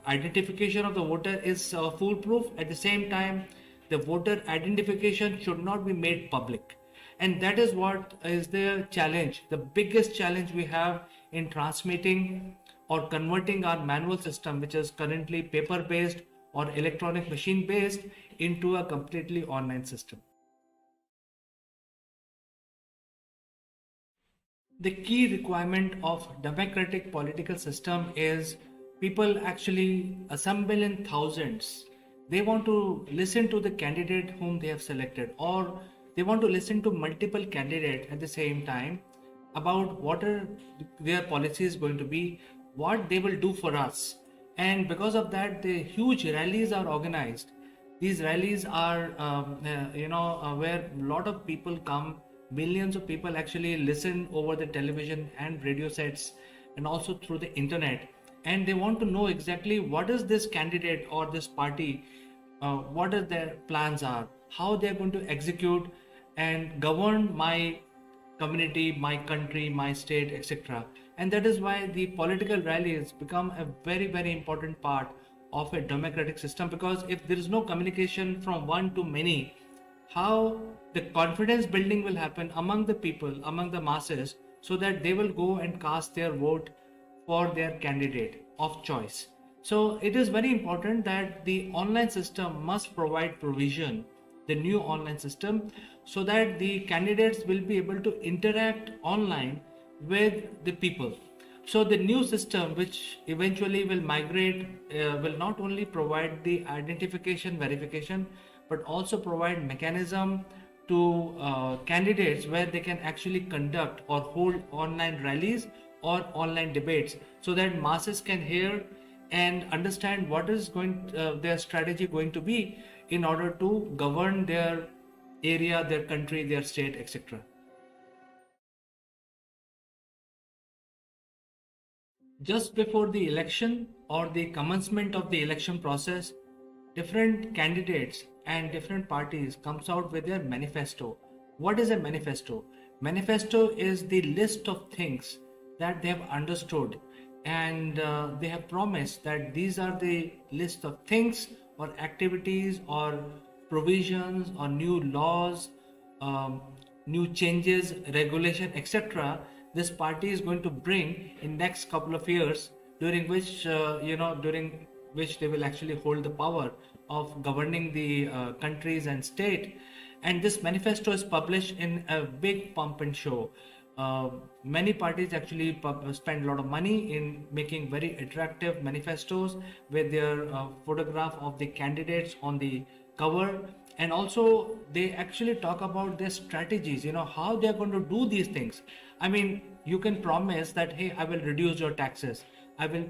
identification of the voter is foolproof. At the same time, the voter identification should not be made public. And that is what is the challenge, the biggest challenge we have in transmitting or converting our manual system, which is currently paper-based or electronic machine-based, into a completely online system. The key requirement of democratic political system is people actually assemble in thousands. They want to listen to the candidate whom they have selected, or they want to listen to multiple candidates at the same time about what are their policies going to be, what they will do for us. And because of that, the huge rallies are organized. These rallies are where a lot of people come. Millions of people actually listen over the television and radio sets, and also through the internet, and they want to know exactly what is this candidate or this party what are their plans are, how they're going to execute and govern my community, my country, my state, etc. And that is why the political rallies become a very, very important part of a democratic system, because if there is no communication from one to many, how the confidence building will happen among the people, among the masses, so that they will go and cast their vote for their candidate of choice. So it is very important that the online system must provide provision, the new online system, so that the candidates will be able to interact online with the people. So the new system, which eventually will migrate, will not only provide the identification verification, but also provide mechanism to candidates where they can actually conduct or hold online rallies or online debates, so that masses can hear and understand what is their strategy going to be in order to govern their area, their country, their state, etc. Just before the election or the commencement of the election process, different candidates and different parties comes out with their manifesto. What is a manifesto? Manifesto is the list of things that they have understood, and they have promised that these are the list of things or activities or provisions or new laws, new changes, regulation, etc. This party is going to bring in next couple of years, during which during which they will actually hold the power of governing the countries and state. And this manifesto is published in a big pump and show. Many parties actually spend a lot of money in making very attractive manifestos with their photograph of the candidates on the cover, and also they actually talk about their strategies, how they are going to do these things. I mean, you can promise that, hey, I will reduce your taxes, I will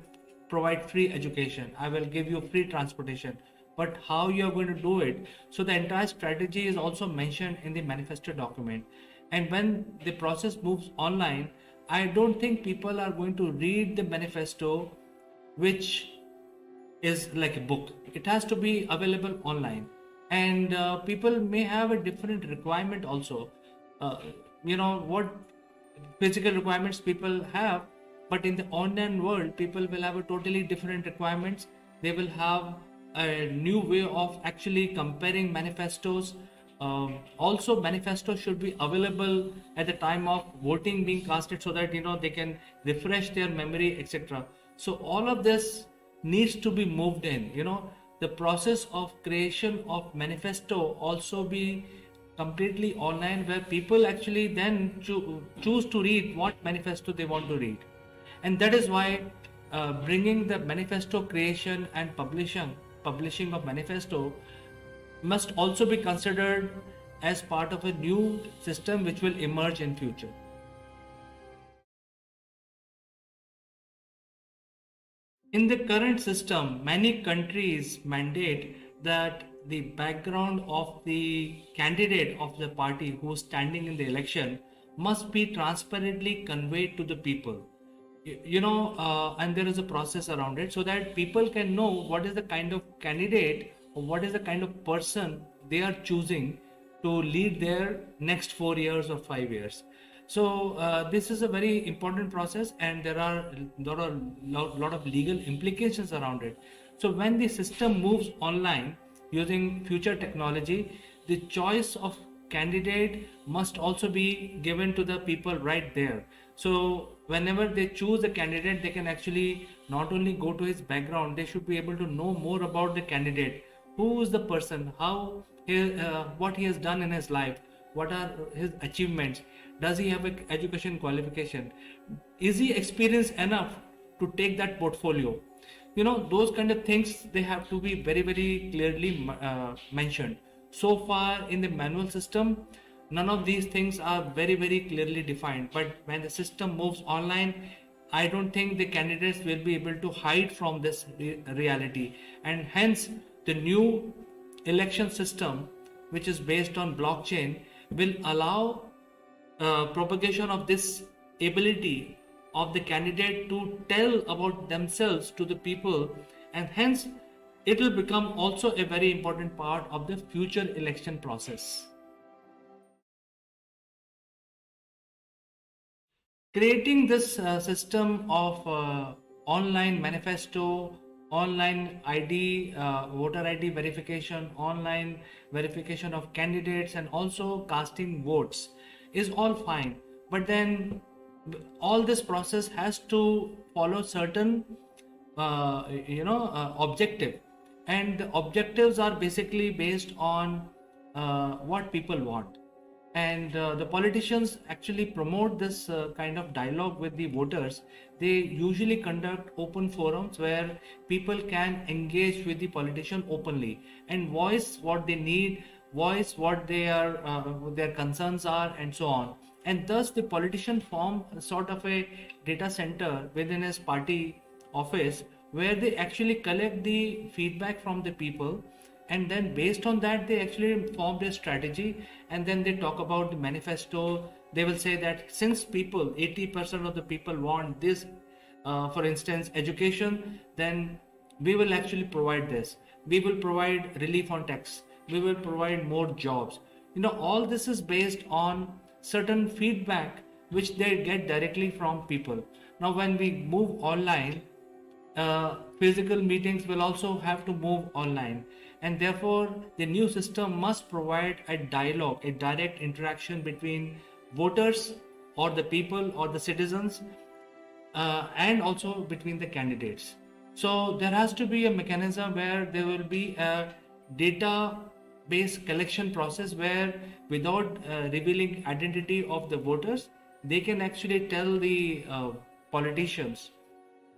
provide free education, I will give you free transportation, but how you are going to do it? So the entire strategy is also mentioned in the manifesto document. And when the process moves online, I don't think people are going to read the manifesto, which is like a book. It has to be available online, and people may have a different requirement also. What physical requirements people have, but in the online world, people will have a totally different requirements. They will have a new way of actually comparing manifestos. Also, manifestos should be available at the time of voting being casted, so that they can refresh their memory, etc. So all of this needs to be moved in. The process of creation of manifesto also be completely online, where people actually then choose to read what manifesto they want to read. And that is why bringing the manifesto creation and publishing of manifesto must also be considered as part of a new system which will emerge in future. In the current system, many countries mandate that the background of the candidate of the party who is standing in the election must be transparently conveyed to the people. And there is a process around it, so that people can know what is the kind of candidate or what is the kind of person they are choosing to lead their next 4 years or 5 years. So this is a very important process, and there are lot of legal implications around it. So when the system moves online using future technology, the choice of candidate must also be given to the people right there. So whenever they choose a candidate, they can actually not only go to his background, they should be able to know more about the candidate. Who is the person? What he has done in his life? What are his achievements? Does he have an education qualification? Is he experienced enough to take that portfolio? Those kind of things, they have to be very, very clearly mentioned. So far in the manual system, none of these things are very, very clearly defined. But when the system moves online, I don't think the candidates will be able to hide from this reality. And hence, the new election system, which is based on blockchain, will allow propagation of this ability of the candidate to tell about themselves to the people. And hence, it will become also a very important part of the future election process. Creating this system of online manifesto, online ID, voter ID verification, online verification of candidates, and also casting votes is all fine. But then all this process has to follow certain objective, and the objectives are basically based on what people want. And the politicians actually promote this kind of dialogue with the voters. They usually conduct open forums where people can engage with the politician openly and voice what they need, voice what their concerns are, and so on. And thus the politician form sort of a data center within his party office, where they actually collect the feedback from the people, and then based on that they actually form their strategy. And then they talk about the manifesto. They will say that since people 80% of the people want this, for instance education, then we will actually provide this, we will provide relief on tax, we will provide more jobs. All this is based on certain feedback which they get directly from people. Now when we move online, physical meetings will also have to move online, and therefore the new system must provide a dialogue, a direct interaction between voters or the people or the citizens, and also between the candidates. So there has to be a mechanism where there will be a database collection process where, without revealing identity of the voters, they can actually tell the politicians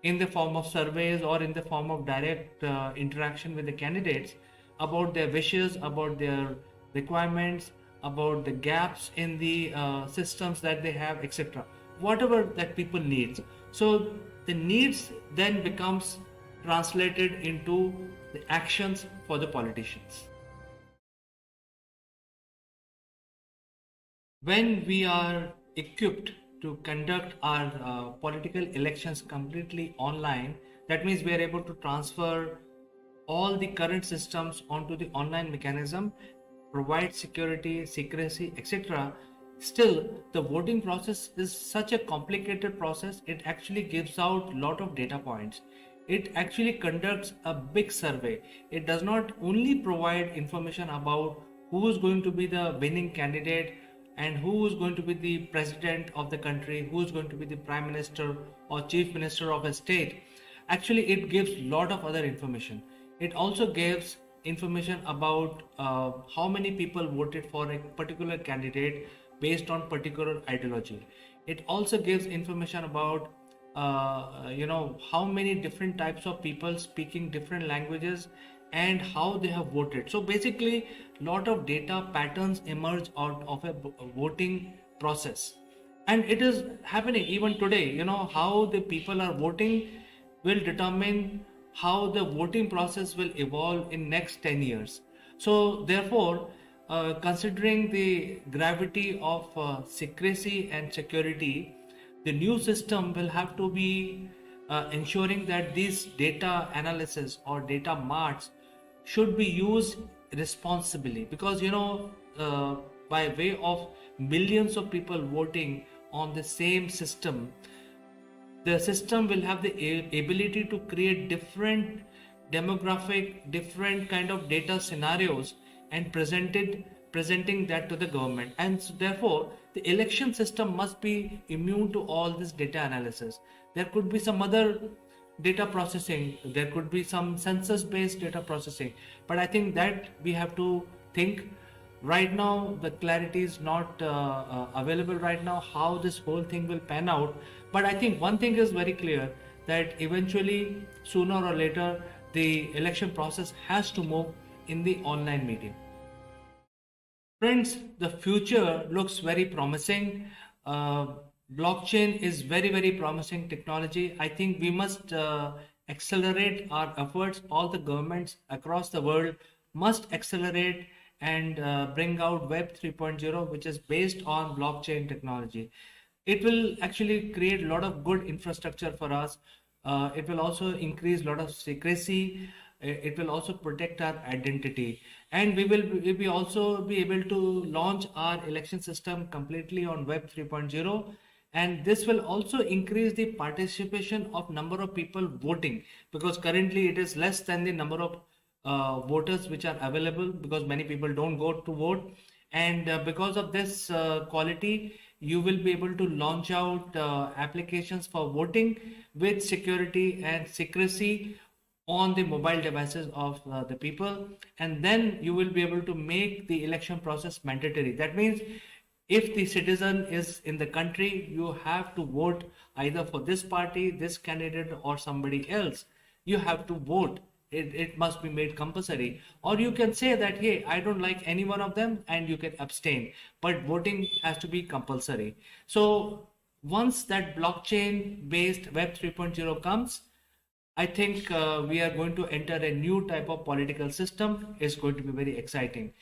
in the form of surveys or in the form of direct interaction with the candidates about their wishes, about their requirements, about the gaps in the systems that they have, etc. Whatever that people needs. So the needs then becomes translated into the actions for the politicians. When we are equipped to conduct our political elections completely online, that means we are able to transfer all the current systems onto the online mechanism, provide security, secrecy, etc. Still, the voting process is such a complicated process. It actually gives out a lot of data points. It actually conducts a big survey. It does not only provide information about who is going to be the winning candidate and who is going to be the president of the country, who is going to be the prime minister or chief minister of a state. Actually, it gives a lot of other information. It also gives information about how many people voted for a particular candidate based on particular ideology. It also gives information about how many different types of people speaking different languages and how they have voted. So basically, lot of data patterns emerge out of a voting process, and it is happening even today. How the people are voting will determine how the voting process will evolve in next 10 years. So therefore, considering the gravity of secrecy and security, the new system will have to be ensuring that these data analysis or data marts should be used responsibly, because by way of millions of people voting on the same system, the system will have the ability to create different demographic, different kind of data scenarios and presenting that to the government. And so therefore the election system must be immune to all this data analysis. There could be some other data processing, there could be some census based data processing, but I think that we have to think. Right now the clarity is not available right now how this whole thing will pan out, but I think one thing is very clear, that eventually, sooner or later, the election process has to move in the online medium. Friends, the future looks very promising. Blockchain is very promising technology. I think we must accelerate our efforts. All the governments across the world must accelerate and bring out Web 3.0, which is based on blockchain technology. It will actually create a lot of good infrastructure for us. It will also increase a lot of secrecy. It will also protect our identity, and we also be able to launch our election system completely on Web 3.0, and this will also increase the participation of number of people voting, because currently it is less than the number of voters which are available, because many people don't go to vote. And because of this quality, you will be able to launch out applications for voting with security and secrecy on the mobile devices of the people, and then you will be able to make the election process mandatory. That means if the citizen is in the country, you have to vote either for this party, this candidate, or somebody else. You have to vote. It must be made compulsory. Or you can say that, hey, I don't like any one of them, and you can abstain. But voting has to be compulsory. So once that blockchain based Web 3.0 comes, I think we are going to enter a new type of political system. It's going to be very exciting.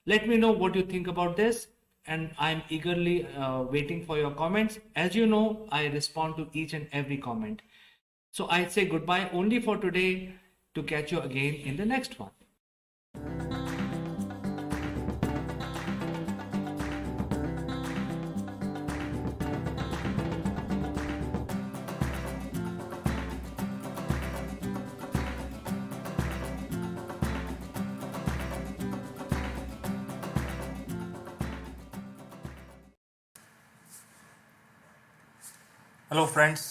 Let me know what you think about this, and I'm eagerly waiting for your comments. As you know, I respond to each and every comment. So I say goodbye only for today, to catch you again in the next one. Hello friends,